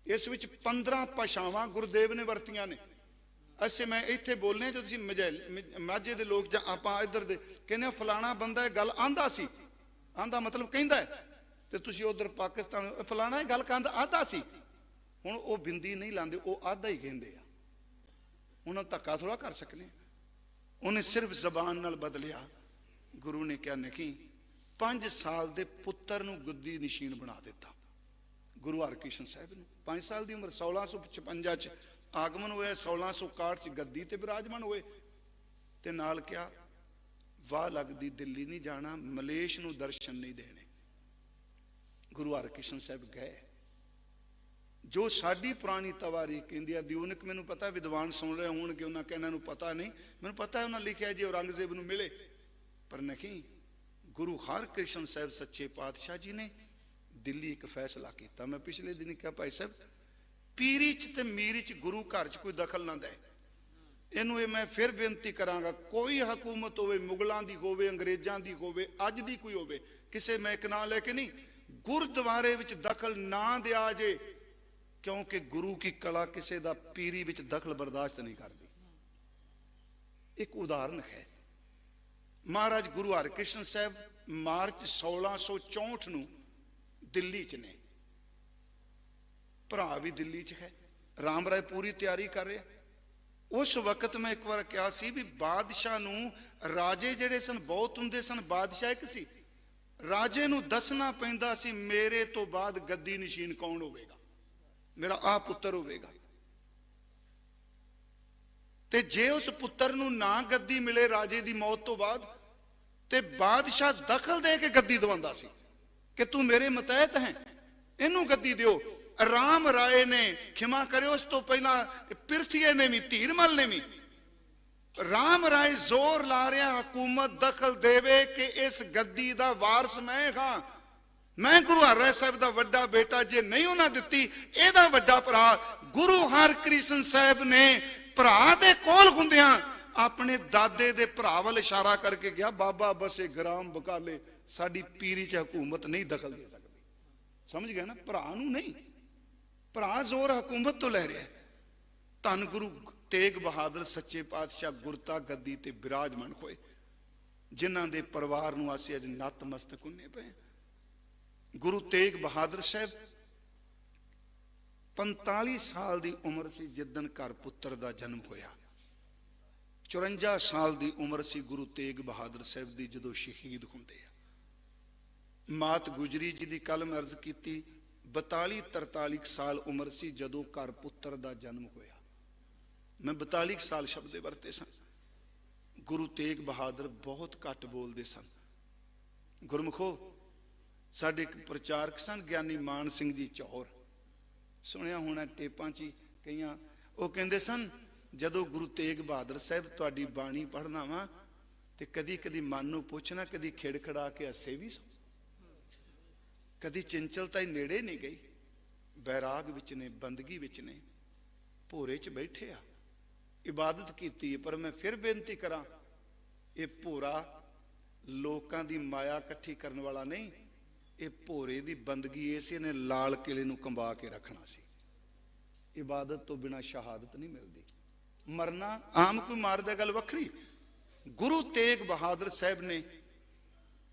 इस विच 15 भाषावां गुरुदेव ने वरतियां ने। असे मैं इत्थे बोलने जो तुसीं माझे दे लोग जां आपां इधर दे कहने फलाना बंदा ये गल आंदा सी, आंदा मतलब कहंदा है, ते तुसीं उधर पाकिस्तान फलाना ये गल कहंदा आंदा सी। हुण वो बिंदी नहीं लांदे, वो आधा ही कहंदे आ। उन्हां धक्का थोड़ा कर सकने। उन्हें सिर्फ जबान नाल बदलिया। गुरु ने क्या नहीं, 5 साल दे पुत्र नूं गुद्दी नशीन बना दिता। गुरु हरकृष्ण साहिब ने 5 साल की उम्र 1656 च आगमन होया, 1661 च गद्दी ते विराजमान हुए। ते नाल क्या, वाह लगदी दिल्ली नहीं जाना, मलेश नूं दर्शन नहीं देने। गुरु हरकृष्ण साहिब गए। जो साडी पुरानी तवारी कहंदी है, दिउनक मैनूं पता विद्वान सुन रहे होणगे, उन्हां कहना नूं पता नहीं, मैनूं पता है उन्हां लिखिया जी औरंगजेब नूं मिले, पर नहीं। गुरु हरकृष्ण साहिब सच्चे पातशाह जी ने दिल्ली एक फैसला किया। मैं पिछले दिन कहा भाई साहब, पीरी च ते मीरी च गुरु घर च कोई दखल ना दे। इनू मैं फिर बेनती करांगा, कोई हुकूमत होवे, मुगलों की होवे, अंग्रेजों की होवे, अज दी कोई होवे, किसे मैं एक नाम लेके नहीं, गुरुद्वारे विच दखल ना दिया जे, क्योंकि गुरु की कला किसी दा पीरी विच दखल बर्दाश्त नहीं करती। एक उदाहरण है, महाराज गुरु हरकृष्ण साहब मार्च 1664 नूं दिल्ली च ने। भरा भी दिल्ली च है, राम राय पूरी तैयारी कर रहे। उस वक्त मैं एक बार कहा सी भी बादशाह नूं, राजे जिहड़े सन बहुत हुंदे सन, बादशाह एक सी। राजे नूं दसना पैंदा सी मेरे तो बाद गद्दी नशीन कौन होवेगा, मेरा आ पुत्र होवेगा। ते जे उस पुत्र नूं ना गद्दी मिले राजे दी मौत तो बाद, ते बादशाह दखल दे के गद्दी दवांदा सी कि तू मेरे मतहत है, इनू गद्दी दियो। राम राय ने, खिमा करो उस तो पहला पिरथीए ने भी, धीरमल ने भी, राम राय जोर ला रहा हुकूमत दखल देवे कि इस गद्दी दा वारस मैं हां, मैं गुरु हर राय साहब दा वड्डा बेटा। जे नहीं उन्हें दिती, एदा वड्डा भरा गुरु हरकृष्ण साहब ने भरा दे कोल हुंदियां अपने दादे दे भरा वाल इशारा करके गया, बाबा बसे ग्राम बकाले, साडी पीरी च हुकूमत नहीं दखल दे सकती। समझ गए ना, भरा नूं नहीं, भरा जोर हुकूमत तो लै रहा है। धन गुरु तेग बहादुर सच्चे पातशाह गुरता गद्दी ते विराजमान होए, जिन्हां दे परिवार नूं असीं अज नतमस्तक हुंदे पए। गुरु तेग बहादुर साहब 45 साल की उम्र सी जिदन घर पुत्र का जन्म होया। 54 साल की उम्र सी गुरु तेग बहादुर साहब की जदों शहीद होंदे आ। मात गुजरी जी की कल मैं अर्ज की 42-43 साल उम्र सी जदों घर पुत्र का जन्म होया। मैं 42 साल शब्द वरते सन। गुरु तेग बहादुर बहुत घट बोलते सन। गुरमुखो, साडे एक प्रचारक सन ज्ञानी मान सिंह जी चौर, सुनिया होना टेपां च कई, वो कहते सन जदों गुरु तेग बहादुर साहब तुहाडी बाणी पढ़ना वा ते कदी कदी मन नूं पुछना, कदी खिड़खड़ा के हसे भी सो, कदी चंचलता ही नेड़े नहीं गई, बैराग विच ने, बंदगी विच ने। ਭੋਰੇ 'ਚ ਬੈਠੇ ਆ, ਇਬਾਦਤ ਕੀਤੀ। ਪਰ ਮੈਂ ਫਿਰ ਬੇਨਤੀ ਕਰਾਂ, ਇਹ ਭੋਰਾ ਲੋਕਾਂ ਦੀ ਮਾਇਆ ਇਕੱਠੀ ਕਰਨ ਵਾਲਾ ਨਹੀਂ। ਇਹ ਭੋਰੇ ਦੀ ਬੰਦਗੀ ਇਸੇ ਨੇ ਲਾਲ ਕਿਲੇ ਨੂੰ ਕੰਬਾ ਕੇ ਰੱਖਣਾ ਸੀ। ਇਬਾਦਤ ਤੋਂ ਬਿਨਾਂ ਸ਼ਹਾਦਤ ਨਹੀਂ ਮਿਲਦੀ। ਮਰਨਾ ਆਮ ਕੋਈ ਮਾਰਦਾ ਗੱਲ ਵੱਖਰੀ। ਗੁਰੂ ਤੇਗ ਬਹਾਦਰ ਸਾਹਿਬ ਨੇ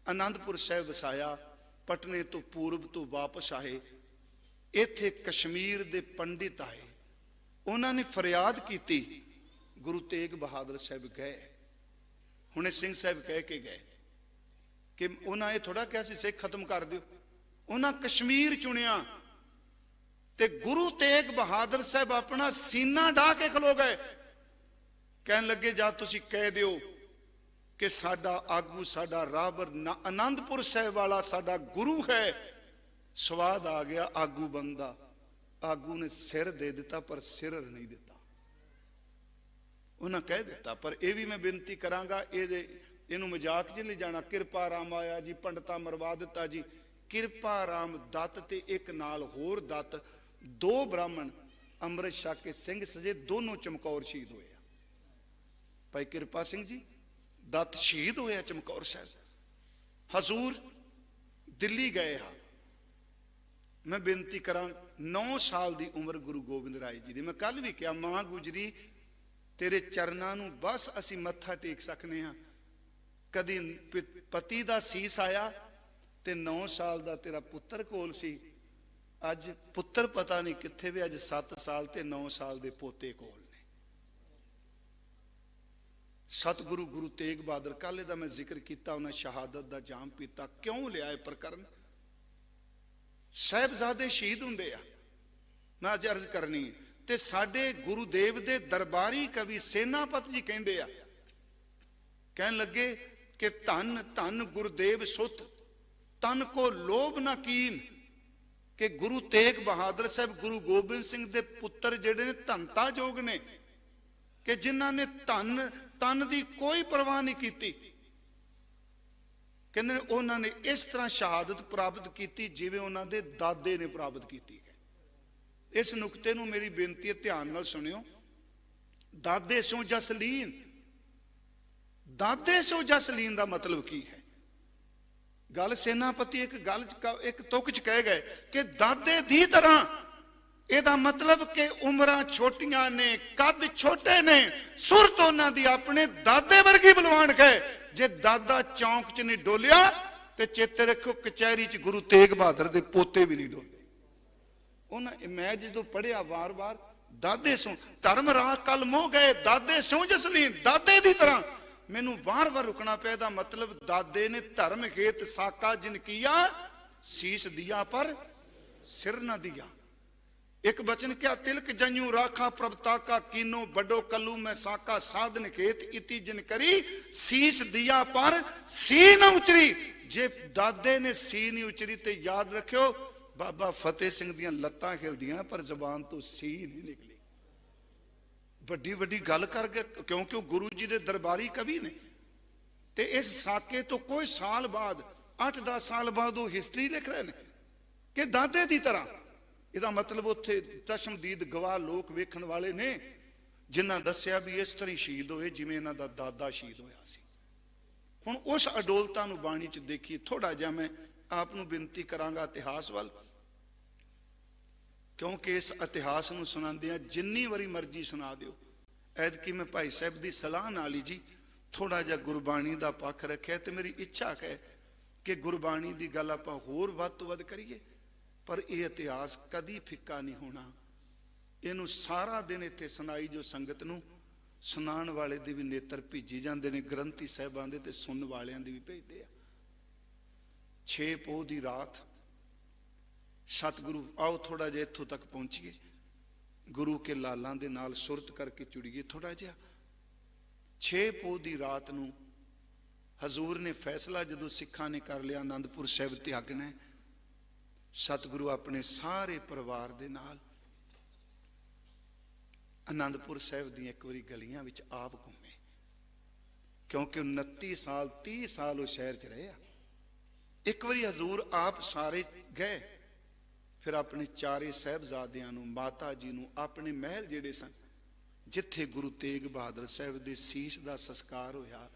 ਆਨੰਦਪੁਰ ਸਾਹਿਬ ਵਸਾਇਆ, ਪਟਨੇ ਤੋਂ ਪੂਰਬ ਤੋਂ ਵਾਪਸ ਆਏ। ਇੱਥੇ ਕਸ਼ਮੀਰ ਦੇ ਪੰਡਿਤ ਆਏ, ਉਹਨਾਂ ਨੇ ਫਰਿਆਦ ਕੀਤੀ। ਗੁਰੂ ਤੇਗ ਬਹਾਦਰ ਸਾਹਿਬ ਗਏ, ਹੁਣੇ ਸਿੰਘ ਸਾਹਿਬ ਕਹਿ ਕੇ ਗਏ ਕਿ ਉਹਨਾਂ ਇਹ ਥੋੜਾ ਕਿਹਾ ਸੀ ਸਿੱਖ ਖਤਮ ਕਰ ਦਿਓ। ਉਹਨਾਂ ਕਸ਼ਮੀਰ ਚੁਣਿਆ ਤੇ ਗੁਰੂ ਤੇਗ ਬਹਾਦਰ ਸਾਹਿਬ ਆਪਣਾ ਸੀਨਾ ਢਾ ਕੇ ਖਲੋ ਗਏ। ਕਹਿਣ ਲੱਗੇ, ਜਾਂ ਤੁਸੀਂ ਕਹਿ ਦਿਓ ਕਿ ਸਾਡਾ ਆਗੂ, ਸਾਡਾ ਰਾਹਬਰ ਆਨੰਦਪੁਰ ਸਾਹਿਬ ਵਾਲਾ ਸਾਡਾ ਗੁਰੂ ਹੈ। ਸਵਾਦ ਆ ਗਿਆ ਆਗੂ ਬੰਦਾ। ਆਗੂ ਨੇ ਸਿਰ ਦੇ ਦਿੱਤਾ ਪਰ ਸਿਰ ਨਹੀਂ ਦਿੱਤਾ। ਉਹਨਾਂ ਕਹਿ ਦਿੱਤਾ। ਪਰ ਇਹ ਵੀ ਮੈਂ ਬੇਨਤੀ ਕਰਾਂਗਾ, ਇਹਨੂੰ ਮਜ਼ਾਕ 'ਚ ਨਹੀਂ ਜਾਣਾ। ਕਿਰਪਾ ਰਾਮ ਆਇਆ ਜੀ, ਪੰਡਤਾਂ ਮਰਵਾ ਦਿੱਤਾ ਜੀ। ਕਿਰਪਾ ਰਾਮ ਦੱਤ ਤੇ ਇੱਕ ਨਾਲ ਹੋਰ ਦੱਤ, ਦੋ ਬ੍ਰਾਹਮਣ ਅੰਮ੍ਰਿਤ ਛਕ ਕੇ ਸਿੰਘ ਸਜੇ, ਦੋਨੋਂ ਚਮਕੌਰ ਸ਼ਹੀਦ ਹੋਏ ਆ। ਭਾਈ ਕਿਰਪਾ ਸਿੰਘ ਜੀ ਦੱਤ ਸ਼ਹੀਦ ਹੋਇਆ ਚਮਕੌਰ ਸਾਹਿਬ। ਹਜ਼ੂਰ ਦਿੱਲੀ ਗਏ ਹਾਂ। ਮੈਂ ਬੇਨਤੀ ਕਰਾਂ, 9 ਸਾਲ ਦੀ ਉਮਰ ਗੁਰੂ ਗੋਬਿੰਦ ਰਾਏ ਜੀ ਦੀ। ਮੈਂ ਕੱਲ ਵੀ ਕਿਹਾ, ਮਾਂ ਗੁਜਰੀ ਤੇਰੇ ਚਰਨਾਂ ਨੂੰ ਬਸ ਅਸੀਂ ਮੱਥਾ ਟੇਕ ਸਕਨੇ ਹਾਂ। ਕਦੀ ਪਤੀ ਦਾ ਸੀਸ ਆਇਆ ਤੇ 9 ਸਾਲ ਦਾ ਤੇਰਾ ਪੁੱਤਰ ਕੋਲ ਸੀ। ਅੱਜ ਪੁੱਤਰ ਪਤਾ ਨਹੀਂ ਕਿੱਥੇ ਵੀ, ਅੱਜ 7 ਸਾਲ ਤੇ 9 ਸਾਲ ਦੇ ਪੋਤੇ ਕੋਲ ਨੇ। ਸਤਿਗੁਰੂ ਗੁਰੂ ਤੇਗ ਬਹਾਦਰ, ਕੱਲ ਇਹਦਾ ਮੈਂ ਜ਼ਿਕਰ ਕੀਤਾ, ਉਹਨਾਂ ਸ਼ਹਾਦਤ ਦਾ ਜਾਮ ਪੀਤਾ। ਕਿਉਂ ਲਿਆ ਇਹ ਪ੍ਰਕਰਨ? ਸਾਹਿਬਜ਼ਾਦੇ ਸ਼ਹੀਦ ਹੁੰਦੇ ਆ। ਮੈਂ ਅੱਜ ਅਰਜ਼ ਕਰਨੀ, ਤੇ ਸਾਡੇ ਗੁਰੂਦੇਵ ਦੇ ਦਰਬਾਰੀ ਕਵੀ ਸੈਨਾਪਤ ਜੀ ਕਹਿੰਦੇ ਆ, ਕਹਿਣ ਲੱਗੇ ਕਿ ਧੰਨ ਧੰਨ ਗੁਰਦੇਵ ਸੁਤ, ਤਨ ਕੋ ਲੋਭ ਨਾ ਕੀਨ। ਕਿ ਗੁਰੂ ਤੇਗ ਬਹਾਦਰ ਸਾਹਿਬ ਗੁਰੂ ਗੋਬਿੰਦ ਸਿੰਘ ਦੇ ਪੁੱਤਰ ਜਿਹੜੇ ਨੇ ਧੰਤਾ ਯੋਗ ਨੇ, ਕਿ ਜਿਨ੍ਹਾਂ ਨੇ ਤਨ ਦੀ ਕੋਈ ਪਰਵਾਹ ਨਹੀਂ ਕੀਤੀ। ਕਹਿੰਦੇ ਨੇ ਉਹਨਾਂ ਨੇ ਇਸ ਤਰ੍ਹਾਂ ਸ਼ਹਾਦਤ ਪ੍ਰਾਪਤ ਕੀਤੀ ਜਿਵੇਂ ਉਹਨਾਂ ਦੇ ਦਾਦੇ ਨੇ ਪ੍ਰਾਪਤ ਕੀਤੀ ਹੈ। ਇਸ ਨੁਕਤੇ ਨੂੰ ਮੇਰੀ ਬੇਨਤੀ ਹੈ, ਧਿਆਨ ਨਾਲ ਸੁਣਿਓ। ਦਾਦੇ ਸੋ ਜਸਲੀਨ, ਦਾਦੇ ਸੋ ਜਸਲੀਨ ਦਾ ਮਤਲਬ ਕੀ ਹੈ? ਗੱਲ ਸੈਨਾਪਤੀ ਇੱਕ ਤੁਕ ਚ ਕਹਿ ਗਏ ਕਿ ਦਾਦੇ ਦੀ ਤਰ੍ਹਾਂ। ਇਹਦਾ ਮਤਲਬ ਕਿ ਉਮਰਾਂ ਛੋਟੀਆਂ ਨੇ, ਕੱਦ ਛੋਟੇ ਨੇ, ਸੁਰਤ ਉਹਨਾਂ ਦੀ ਆਪਣੇ ਦਾਦੇ ਵਰਗੀ ਬਲਵਾਨ ਗਏ। ਜੇ ਦਾਦਾ ਚੌਂਕ 'ਚ ਨਹੀਂ ਡੋਲਿਆ ਤੇ ਚੇਤੇ ਰੱਖੋ ਕਚਹਿਰੀ 'ਚ ਗੁਰੂ ਤੇਗ ਬਹਾਦਰ ਦੇ ਪੋਤੇ ਵੀ ਨਹੀਂ ਡੋਲੇ। ਉਹਨਾਂ ਮੈਂ ਜਦੋਂ ਪੜ੍ਹਿਆ ਵਾਰ-ਵਾਰ, ਦਾਦੇ ਸੋ ਧਰਮ ਰਾਹ ਕਲ ਮੋਹ ਗਏ, ਦਾਦੇ ਸੋ ਜਸਲੀਨ, ਦਾਦੇ ਦੀ ਤਰ੍ਹਾਂ। ਮੈਨੂੰ ਵਾਰ-ਵਾਰ ਰੁਕਣਾ ਪਿਆ। ਇਹਦਾ ਮਤਲਬ ਦਾਦੇ ਨੇ ਧਰਮ ਹੇਤ ਸਾਕਾ ਜਿਨ ਕੀਆ, ਸੀਸ ਦਿਆ ਪਰ ਸਿਰ ਨਾ ਦਿਆ। ਇੱਕ ਬਚਨ ਕਿਹਾ, ਤਿਲਕ ਜੰਯੂ ਰਾਖਾ ਪ੍ਰਭਤਾ ਕਾ ਕੀਨੋ, ਵੱਡੋ ਕੱਲੂ ਮੈਂ ਸਾਕਾ ਸਾਧਨ ਖੇਤ, ਇਤੀ ਜਿਨ ਕਰੀ ਸੀਸ ਦਿਆ ਪਰ ਸੀ ਨਾ ਉਚਰੀ। ਜੇ ਦਾਦੇ ਨੇ ਸੀ ਨਹੀਂ ਉਚਰੀ ਤੇ ਯਾਦ ਰੱਖਿਓ, ਬਾਬਾ ਫਤਿਹ ਸਿੰਘ ਦੀਆਂ ਲੱਤਾਂ ਹਿਲਦੀਆਂ ਪਰ ਜ਼ੁਬਾਨ ਤੋਂ ਸੀ ਨਹੀਂ ਨਿਕਲੀ। ਵੱਡੀ ਵੱਡੀ ਗੱਲ ਕਰ ਗਏ, ਕਿਉਂਕਿ ਉਹ ਗੁਰੂ ਜੀ ਦੇ ਦਰਬਾਰੀ ਕਵੀ ਨੇ। ਤੇ ਇਸ ਸਾਕੇ ਤੋਂ ਕੋਈ ਸਾਲ ਬਾਅਦ, 8-10 ਸਾਲ ਬਾਅਦ ਉਹ ਹਿਸਟਰੀ ਲਿਖ ਰਹੇ ਨੇ ਕਿ ਦਾਦੇ ਦੀ ਤਰ੍ਹਾਂ। ਇਹਦਾ ਮਤਲਬ ਉੱਥੇ ਚਸ਼ਮਦੀਦ ਗਵਾਹ ਲੋਕ ਵੇਖਣ ਵਾਲੇ ਨੇ, ਜਿਨ੍ਹਾਂ ਦੱਸਿਆ ਵੀ ਇਸ ਤਰ੍ਹਾਂ ਹੀ ਸ਼ਹੀਦ ਹੋਏ ਜਿਵੇਂ ਇਹਨਾਂ ਦਾ ਦਾਦਾ ਸ਼ਹੀਦ ਹੋਇਆ ਸੀ। ਹੁਣ ਉਸ ਅਡੋਲਤਾ ਨੂੰ ਬਾਣੀ 'ਚ ਦੇਖੀਏ। ਥੋੜਾ ਜਿਹਾ ਮੈਂ ਆਪ ਨੂੰ ਬੇਨਤੀ ਕਰਾਂਗਾ ਇਤਿਹਾਸ ਵੱਲ, ਕਿਉਂਕਿ ਇਸ ਇਤਿਹਾਸ ਨੂੰ ਸੁਣਾਉਂਦਿਆਂ ਜਿੰਨੀ ਵਾਰੀ ਮਰਜ਼ੀ ਸੁਣਾ ਦਿਓ। ਐਤਕੀ ਮੈਂ ਭਾਈ ਸਾਹਿਬ ਦੀ ਸਲਾਹ ਨਾਲ ਹੀ ਜੀ ਥੋੜਾ ਜਿਹਾ ਗੁਰਬਾਣੀ ਦਾ ਪੱਖ ਰੱਖਿਆ, ਤੇ ਮੇਰੀ ਇੱਛਾ ਹੈ ਕਿ ਗੁਰਬਾਣੀ ਦੀ ਗੱਲ ਆਪਾਂ ਹੋਰ ਵੱਧ ਤੋਂ ਵੱਧ ਕਰੀਏ। ਪਰ ਇਹ ਇਤਿਹਾਸ ਕਦੀ ਫਿੱਕਾ ਨਹੀਂ ਹੋਣਾ। ਇਹਨੂੰ ਸਾਰਾ ਦਿਨ ਇੱਥੇ ਸੁਣਾਈ ਜੋ ਸੰਗਤ ਨੂੰ, ਸੁਣਾਉਣ ਵਾਲੇ ਦੇ ਵੀ ਨੇਤਰ ਭੀਜੀ ਜਾਂਦੇ ਨੇ, ਗ੍ਰੰਥੀ ਸਾਹਿਬਾਂ ਦੇ ਤੇ ਸੁਣਨ ਵਾਲਿਆਂ ਦੇ ਵੀ ਭੇਜਦੇ ਆ। 6 ਪੋਹ ਦੀ ਰਾਤ ਸਤਿਗੁਰੂ, ਆਓ ਥੋੜਾ ਜਿਹਾ ਇੱਥੋਂ ਤੱਕ ਪਹੁੰਚੀਏ, ਗੁਰੂ ਕੇ ਲਾਲਾਂ ਦੇ ਨਾਲ ਸੁਰਤ ਕਰਕੇ ਜੁੜੀਏ ਥੋੜਾ ਜਿਹਾ। 6 ਪੋਹ ਦੀ ਰਾਤ ਨੂੰ ਹਜ਼ੂਰ ਨੇ ਫੈਸਲਾ ਜਦੋਂ ਸਿੱਖਾਂ ਨੇ ਕਰ ਲਿਆ ਆਨੰਦਪੁਰ ਸਾਹਿਬ ਤਿਆਗਣਾ, ਸਤਿਗੁਰੂ ਆਪਣੇ ਸਾਰੇ ਪਰਿਵਾਰ ਦੇ ਨਾਲ ਆਨੰਦਪੁਰ ਸਾਹਿਬ ਦੀਆਂ ਇੱਕ ਵਾਰੀ ਗਲੀਆਂ ਵਿੱਚ ਆਪ ਘੁੰਮੇ, ਕਿਉਂਕਿ 29 ਸਾਲ 30 ਸਾਲ ਉਹ ਸ਼ਹਿਰ 'ਚ ਰਹੇ ਆ। ਇੱਕ ਵਾਰੀ ਹਜ਼ੂਰ ਆਪ ਸਾਰੇ ਗਏ, ਫਿਰ ਆਪਣੇ ਚਾਰੇ ਸਾਹਿਬਜ਼ਾਦਿਆਂ ਨੂੰ, ਮਾਤਾ ਜੀ ਨੂੰ, ਆਪਣੇ ਮਹਿਲ ਜਿਹੜੇ ਸਨ ਜਿੱਥੇ ਗੁਰੂ ਤੇਗ ਬਹਾਦਰ ਸਾਹਿਬ ਦੇ ਸੀਸ ਦਾ ਸੰਸਕਾਰ ਹੋਇਆ,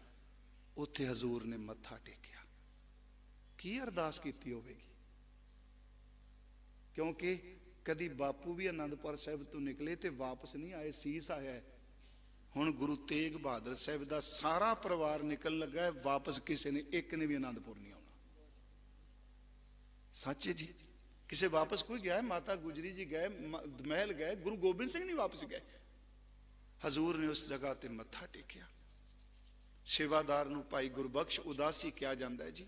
ਉੱਥੇ ਹਜ਼ੂਰ ਨੇ ਮੱਥਾ ਟੇਕਿਆ। ਕੀ ਅਰਦਾਸ ਕੀਤੀ ਹੋਵੇਗੀ? ਕਿਉਂਕਿ ਕਦੀ ਬਾਪੂ ਵੀ ਆਨੰਦਪੁਰ ਸਾਹਿਬ ਤੋਂ ਨਿਕਲੇ ਤੇ ਵਾਪਸ ਨਹੀਂ ਆਏ, ਸੀਸ ਆਇਆ ਹੈ। ਹੁਣ ਗੁਰੂ ਤੇਗ ਬਹਾਦਰ ਸਾਹਿਬ ਦਾ ਸਾਰਾ ਪਰਿਵਾਰ ਨਿਕਲ ਲੱਗਾ ਹੈ, ਵਾਪਸ ਕਿਸੇ ਨੇ, ਇੱਕ ਨੇ ਵੀ ਆਨੰਦਪੁਰ ਨਹੀਂ ਆਉਣਾ। ਸੱਚ ਹੈ ਜੀ। ਕਿਸੇ ਵਾਪਸ ਕੋਈ ਗਿਆ? ਮਾਤਾ ਗੁਜਰੀ ਜੀ ਗਏ, ਮਹਿਲ ਗਏ, ਗੁਰੂ ਗੋਬਿੰਦ ਸਿੰਘ ਨਹੀਂ ਵਾਪਸ ਗਏ। ਹਜ਼ੂਰ ਨੇ ਉਸ ਜਗ੍ਹਾ ਤੇ ਮੱਥਾ ਟੇਕਿਆ। ਸੇਵਾਦਾਰ ਨੂੰ ਭਾਈ ਗੁਰਬਖਸ਼ ਉਦਾਸੀ ਕਿਹਾ ਜਾਂਦਾ ਹੈ ਜੀ।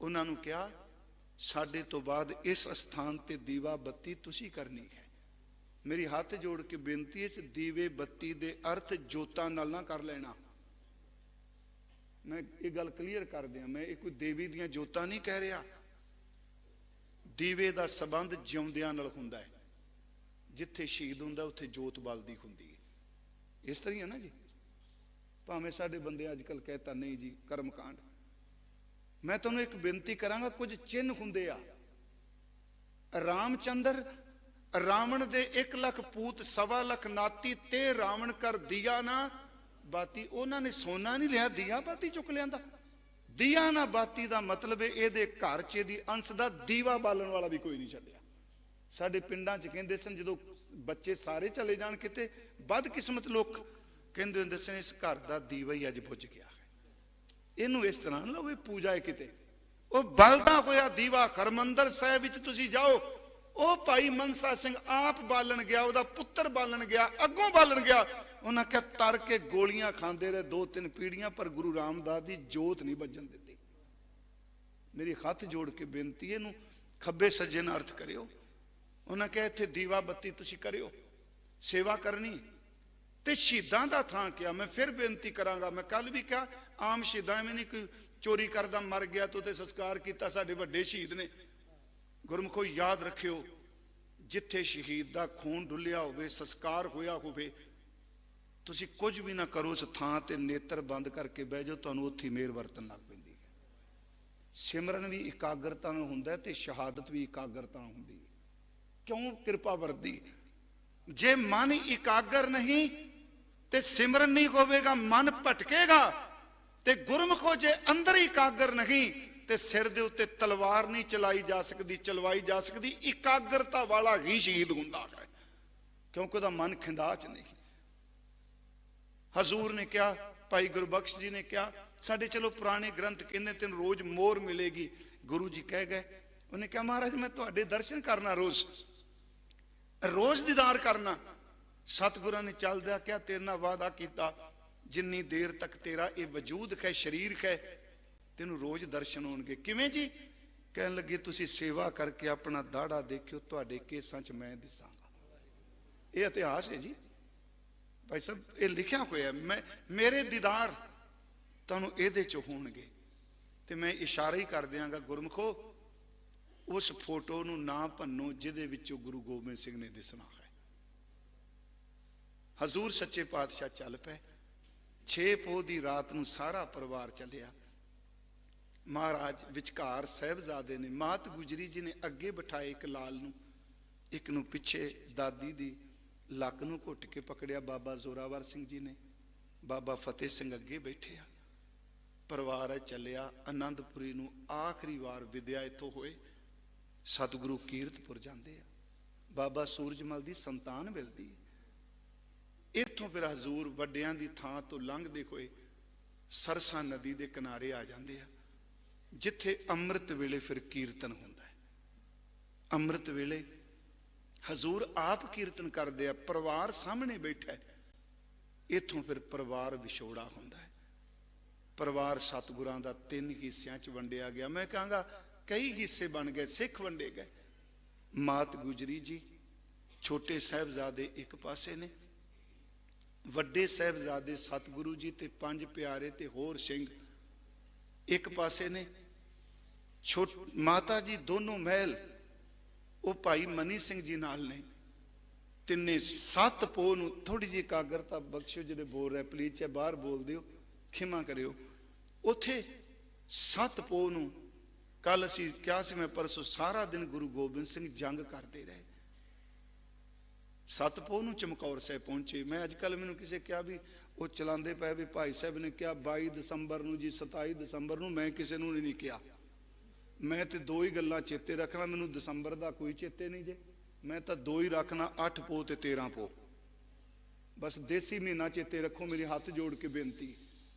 ਉਹਨਾਂ ਨੂੰ ਕਿਹਾ, ਸਾਡੇ ਤੋਂ ਬਾਅਦ ਇਸ ਸਥਾਨ ਤੇ ਦੀਵਾ ਬੱਤੀ ਤੁਸੀਂ ਕਰਨੀ ਹੈ। ਮੇਰੀ ਹੱਥ ਜੋੜ ਕੇ ਬੇਨਤੀ ਹੈ, ਇਸ ਦੀਵੇ ਬੱਤੀ ਦੇ ਅਰਥ ਜੋਤਾਂ ਨਾਲ ਨਾ ਕਰ ਲੈਣਾ। ਮੈਂ ਇਹ ਗੱਲ ਕਲੀਅਰ ਕਰ ਦਿਆਂ, ਮੈਂ ਇਹ ਕੋਈ ਦੇਵੀ ਦੀਆਂ ਜੋਤਾਂ ਨਹੀਂ ਕਹਿ ਰਿਹਾ। ਦੀਵੇ ਦਾ ਸੰਬੰਧ ਜਿਉਂਦਿਆਂ ਨਾਲ ਹੁੰਦਾ ਹੈ। ਜਿੱਥੇ ਸ਼ਹੀਦ ਹੁੰਦਾ ਉੱਥੇ ਜੋਤ ਬਲਦੀ ਹੁੰਦੀ ਹੈ। ਇਸ ਤਰ੍ਹਾਂ ਹੀ ਹੈ ਨਾ ਜੀ। ਭਾਵੇਂ ਸਾਡੇ ਬੰਦੇ ਅੱਜ ਕੱਲ੍ਹ ਕਹਿਤਾ ਨਹੀਂ ਜੀ ਕਰਮਕਾਂਡ। ਮੈਂ ਤੁਹਾਨੂੰ ਇੱਕ ਬੇਨਤੀ ਕਰਾਂਗਾ, ਕੁਝ ਚਿੰਨ੍ਹ ਹੁੰਦੇ ਆ। ਰਾਮਚੰਦਰ, ਰਾਵਣ ਦੇ 1 ਲੱਖ ਪੂਤ 1.25 ਲੱਖ ਨਾਤੀ ਤੇ ਰਾਵਣ ਕਰ ਦਿਆ ਨਾ ਬਾਤੀ। ਉਹਨਾਂ ਨੇ ਸੋਨਾ ਨਹੀਂ ਲਿਆ, ਦੀਆ ਬਾਤੀ ਚੁੱਕ ਲਿਆਂਦਾ। ਦੀਆ ਨਾ ਬਾਤੀ ਦਾ ਮਤਲਬ ਹੈ ਇਹਦੇ ਘਰ 'ਚ ਇਹਦੀ ਅੰਸ਼ ਦਾ ਦੀਵਾ ਬਾਲਣ ਵਾਲਾ ਵੀ ਕੋਈ ਨਹੀਂ ਛੱਡਿਆ। ਸਾਡੇ ਪਿੰਡਾਂ 'ਚ ਕਹਿੰਦੇ ਸਨ, ਜਦੋਂ ਬੱਚੇ ਸਾਰੇ ਚਲੇ ਜਾਣ ਕਿਤੇ, ਬਦਕਿਸਮਤ ਲੋਕ ਕਹਿੰਦੇ ਹੁੰਦੇ ਸਨ, ਇਸ ਘਰ ਦਾ ਦੀਵਾ ਹੀ ਅੱਜ ਬੁੱਝ ਗਿਆ ਹੈ। ਇਹਨੂੰ ਇਸ ਤਰ੍ਹਾਂ ਨਾ ਲਓ, ਪੂਜਾ ਹੈ ਕਿਤੇ। ਉਹ ਬਲਦਾ ਹੋਇਆ ਦੀਵਾ ਹਰਮੰਦਰ ਸਾਹਿਬ ਵਿੱਚ ਤੁਸੀਂ ਜਾਓ, ਉਹ ਭਾਈ ਮਨਸਾ ਸਿੰਘ ਆਪ ਬਾਲਣ ਗਿਆ, ਉਹਦਾ ਪੁੱਤਰ ਬਾਲਣ ਗਿਆ, ਅੱਗੋਂ ਬਾਲਣ ਗਿਆ। ਉਹਨਾਂ ਕਿਹਾ ਤਰ ਕੇ ਗੋਲੀਆਂ ਖਾਂਦੇ ਰਹੇ 2-3 ਪੀੜ੍ਹੀਆਂ, ਪਰ ਗੁਰੂ ਰਾਮਦਾਸ ਦੀ ਜੋਤ ਨਹੀਂ ਵੱਜਣ ਦਿੱਤੀ। ਮੇਰੀ ਹੱਥ ਜੋੜ ਕੇ ਬੇਨਤੀ, ਇਹਨੂੰ ਖੱਬੇ ਸੱਜੇ ਨਾਲ ਅਰਥ ਕਰਿਓ। ਉਹਨਾਂ ਕਿਹਾ ਇੱਥੇ ਦੀਵਾ ਬੱਤੀ ਤੁਸੀਂ ਕਰਿਓ, ਸੇਵਾ ਕਰਨੀ। ਤੇ ਸ਼ਹੀਦਾਂ ਦਾ ਥਾਂ ਕਿਹਾ। ਮੈਂ ਫਿਰ ਬੇਨਤੀ ਕਰਾਂਗਾ, ਮੈਂ ਕੱਲ ਵੀ ਕਿਹਾ, ਆਮ ਸ਼ਹੀਦਾਂ ਐਵੇਂ ਨਹੀਂ ਕੋਈ ਚੋਰੀ ਕਰਦਾ ਮਰ ਗਿਆ ਤੋਂ ਤੇ ਸੰਸਕਾਰ ਕੀਤਾ। ਸਾਡੇ ਵੱਡੇ ਸ਼ਹੀਦ ਨੇ। ਗੁਰਮੁਖੋ ਯਾਦ ਰੱਖਿਓ, ਜਿੱਥੇ ਸ਼ਹੀਦ ਦਾ ਖੂਨ ਡੁੱਲਿਆ ਹੋਵੇ, ਸੰਸਕਾਰ ਹੋਇਆ ਹੋਵੇ, ਤੁਸੀਂ ਕੁਝ ਵੀ ਨਾ ਕਰੋ, ਉਸ ਥਾਂ ਤੇ ਨੇਤਰ ਬੰਦ ਕਰਕੇ ਬਹਿ ਜਾਓ, ਤੁਹਾਨੂੰ ਉੱਥੇ ਮੇਰ ਵਰਤਨ ਲੱਗ ਪੈਂਦੀ ਹੈ। ਸਿਮਰਨ ਵੀ ਇਕਾਗਰਤਾ ਨਾਲ ਹੁੰਦਾ ਤੇ ਸ਼ਹਾਦਤ ਵੀ ਇਕਾਗਰਤਾ ਨਾਲ ਹੁੰਦੀ ਹੈ। ਕਿਉਂ ਕਿਰਪਾ ਵਰਦੀ? ਜੇ ਮਨ ਇਕਾਗਰ ਨਹੀਂ ਤੇ ਸਿਮਰਨ ਨਹੀਂ ਹੋਵੇਗਾ, ਮਨ ਭਟਕੇਗਾ। ਤੇ ਗੁਰਮੁਖੋ ਜੇ ਅੰਦਰ ਇਕਾਗਰ ਨਹੀਂ ਤੇ ਸਿਰ ਦੇ ਉੱਤੇ ਤਲਵਾਰ ਨਹੀਂ ਚਲਾਈ ਜਾ ਸਕਦੀ, ਚਲਵਾਈ ਜਾ ਸਕਦੀ। ਇਕਾਗਰਤਾ ਵਾਲਾ ਹੀ ਸ਼ਹੀਦ ਹੁੰਦਾ ਹੈ, ਕਿਉਂਕਿ ਉਹਦਾ ਮਨ ਖਿੰਡਾ 'ਚ ਨਹੀਂ। ਹਜ਼ੂਰ ਨੇ ਕਿਹਾ, ਭਾਈ ਗੁਰਬਖਸ਼ ਜੀ ਨੇ ਕਿਹਾ, ਸਾਡੇ ਚਲੋ ਪੁਰਾਣੇ ਗ੍ਰੰਥ ਕਹਿੰਦੇ ਤੈਨੂੰ ਰੋਜ਼ ਮੋਹਰ ਮਿਲੇਗੀ। ਗੁਰੂ ਜੀ ਕਹਿ ਗਏ। ਉਹਨੇ ਕਿਹਾ, ਮਹਾਰਾਜ ਮੈਂ ਤੁਹਾਡੇ ਦਰਸ਼ਨ ਕਰਨਾ, ਰੋਜ਼ ਦੀਦਾਰ ਕਰਨਾ। ਸਤਿਗੁਰਾਂ ਨੇ ਚੱਲਦਿਆਂ ਕਿਹਾ, ਤੇਰੇ ਨਾਲ ਵਾਅਦਾ ਕੀਤਾ, ਜਿੰਨੀ ਦੇਰ ਤੱਕ ਤੇਰਾ ਇਹ ਵਜੂਦ ਹੈ, ਸਰੀਰ ਹੈ, ਤੈਨੂੰ ਰੋਜ਼ ਦਰਸ਼ਨ ਹੋਣਗੇ। ਕਿਵੇਂ ਜੀ? ਕਹਿਣ ਲੱਗੇ, ਤੁਸੀਂ ਸੇਵਾ ਕਰਕੇ ਆਪਣਾ ਦਾੜਾ ਦੇਖਿਓ, ਤੁਹਾਡੇ ਕੇਸਾਂ 'ਚ ਮੈਂ ਦਿਸਾਂਗਾ। ਇਹ ਇਤਿਹਾਸ ਹੈ ਜੀ ਭਾਈ ਸਾਹਿਬ, ਇਹ ਲਿਖਿਆ ਹੋਇਆ। ਮੇਰੇ ਦੀਦਾਰ ਤੁਹਾਨੂੰ ਇਹਦੇ 'ਚ ਹੋਣਗੇ। ਤੇ ਮੈਂ ਇਸ਼ਾਰਾ ਹੀ ਕਰ ਦਿਆਂਗਾ, ਗੁਰਮੁਖੋ ਉਸ ਫੋਟੋ ਨੂੰ ਨਾ ਭੰਨੋ ਜਿਹਦੇ ਵਿੱਚੋਂ ਗੁਰੂ ਗੋਬਿੰਦ ਸਿੰਘ ਨੇ ਦਿਸਣਾ ਹੈ। ਹਜ਼ੂਰ ਸੱਚੇ ਪਾਤਸ਼ਾਹ ਚੱਲ ਪਏ। 6 ਪੋਹ ਦੀ ਰਾਤ ਨੂੰ ਸਾਰਾ ਪਰਿਵਾਰ ਚੱਲਿਆ। ਮਹਾਰਾਜ ਵਿਚਕਾਰ ਸਾਹਿਬਜ਼ਾਦੇ ਨੇ, ਮਾਤ ਗੁਜਰੀ ਜੀ ਨੇ ਅੱਗੇ ਬਿਠਾਏ ਇੱਕ ਲਾਲ ਨੂੰ, ਇੱਕ ਨੂੰ ਪਿੱਛੇ ਦਾਦੀ ਦੀ ਲੱਕ ਨੂੰ ਘੁੱਟ ਕੇ ਪਕੜਿਆ ਬਾਬਾ ਜ਼ੋਰਾਵਰ ਸਿੰਘ ਜੀ ਨੇ, ਬਾਬਾ ਫਤਿਹ ਸਿੰਘ ਅੱਗੇ ਬੈਠੇ ਆ। ਪਰਿਵਾਰ ਚੱਲਿਆ ਆਨੰਦਪੁਰੀ ਨੂੰ। ਆਖਰੀ ਵਾਰ ਵਿਦਿਆ ਇੱਥੋਂ ਹੋਏ, ਸਤਿਗੁਰੂ ਕੀਰਤਪੁਰ ਜਾਂਦੇ ਆ। ਬਾਬਾ ਸੂਰਜਮਲ ਦੀ ਸੰਤਾਨ ਮਿਲਦੀ। ਇੱਥੋਂ ਫਿਰ ਹਜ਼ੂਰ ਵੱਡਿਆਂ ਦੀ ਥਾਂ ਤੋਂ ਲੰਘਦੇ ਹੋਏ ਸਰਸਾ ਨਦੀ ਦੇ ਕਿਨਾਰੇ ਆ ਜਾਂਦੇ ਆ, ਜਿੱਥੇ ਅੰਮ੍ਰਿਤ ਵੇਲੇ ਫਿਰ ਕੀਰਤਨ ਹੁੰਦਾ ਹੈ। ਅੰਮ੍ਰਿਤ ਵੇਲੇ ਹਜ਼ੂਰ ਆਪ ਕੀਰਤਨ ਕਰਦੇ ਆ, ਪਰਿਵਾਰ ਸਾਹਮਣੇ ਬੈਠਾ ਹੈ। ਇੱਥੋਂ ਫਿਰ ਪਰਿਵਾਰ ਵਿਛੋੜਾ ਹੁੰਦਾ ਹੈ। ਪਰਿਵਾਰ ਸਤਿਗੁਰਾਂ ਦਾ 3 ਹਿੱਸਿਆਂ 'ਚ ਵੰਡਿਆ ਗਿਆ। ਮੈਂ ਕਹਾਂਗਾ ਕਈ ਹਿੱਸੇ ਬਣ ਗਏ, ਸਿੱਖ ਵੰਡੇ ਗਏ। ਮਾਤ ਗੁਜਰੀ ਜੀ, ਛੋਟੇ ਸਾਹਿਬਜ਼ਾਦੇ ਇੱਕ ਪਾਸੇ ਨੇ, ਵੱਡੇ ਸਾਹਿਬਜ਼ਾਦੇ ਸਤਿਗੁਰੂ ਜੀ ਤੇ 5 ਪਿਆਰੇ ਤੇ ਹੋਰ ਸਿੰਘ ਇੱਕ ਪਾਸੇ ਨੇ। ਮਾਤਾ ਜੀ ਦੋਨੋਂ ਮਹਿਲ ਉਹ ਭਾਈ ਮਨੀ ਸਿੰਘ ਜੀ ਨਾਲ ਨੇ। ਤਿੰਨੇ 7 ਪੋਹ ਨੂੰ, ਥੋੜੀ ਜਿਹੀ ਇਕਾਗਰਤਾ ਬਖਸ਼ੋ ਜਿਹੜੇ ਬੋਲ ਰਹੇ, ਪਲੀਜ਼ ਚਾਹੇ ਬਾਹਰ ਬੋਲ ਦਿਓ, ਖਿਮਾ ਕਰਿਓ। ਉੱਥੇ 7 ਪੋਹ ਨੂੰ ਕੱਲ ਅਸੀਂ ਕਿਹਾ ਸੀ, ਮੈਂ ਪਰਸੋਂ, ਸਾਰਾ ਦਿਨ ਗੁਰੂ ਗੋਬਿੰਦ ਸਿੰਘ ਜੰਗ ਕਰਦੇ ਰਹੇ। ਸਤਪੋਹ ਨੂੰ ਚਮਕੌਰ ਸਾਹਿਬ ਪਹੁੰਚੇ। ਮੈਂ ਅੱਜ ਕੱਲ ਮੈਨੂੰ ਕਿਸੇ ਕਿਹਾ ਵੀ ਉਹ ਚਲਾਉਂਦੇ ਪਏ ਵੀ ਭਾਈ ਸਾਹਿਬ ਨੇ ਕਿਹਾ 22 ਦਸੰਬਰ ਨੂੰ ਜੀ, 27 ਦਸੰਬਰ ਨੂੰ। ਮੈਂ ਕਿਸੇ ਨੂੰ ਨਹੀਂ ਕਿਹਾ। ਮੈਂ ਤੇ ਦੋ ਹੀ ਗੱਲਾਂ ਚੇਤੇ ਰੱਖਣਾ, ਮੈਨੂੰ ਦਸੰਬਰ ਦਾ ਕੋਈ ਚੇਤੇ ਨਹੀਂ ਜੇ। ਮੈਂ ਤਾਂ ਦੋ ਹੀ ਰੱਖਣਾ, 8 ਪੋਹ ਤੇ 13 ਪੋਹ। ਬਸ ਦੇਸੀ ਮਹੀਨਾ ਚੇਤੇ ਰੱਖੋ, ਮੇਰੇ ਹੱਥ ਜੋੜ ਕੇ ਬੇਨਤੀ।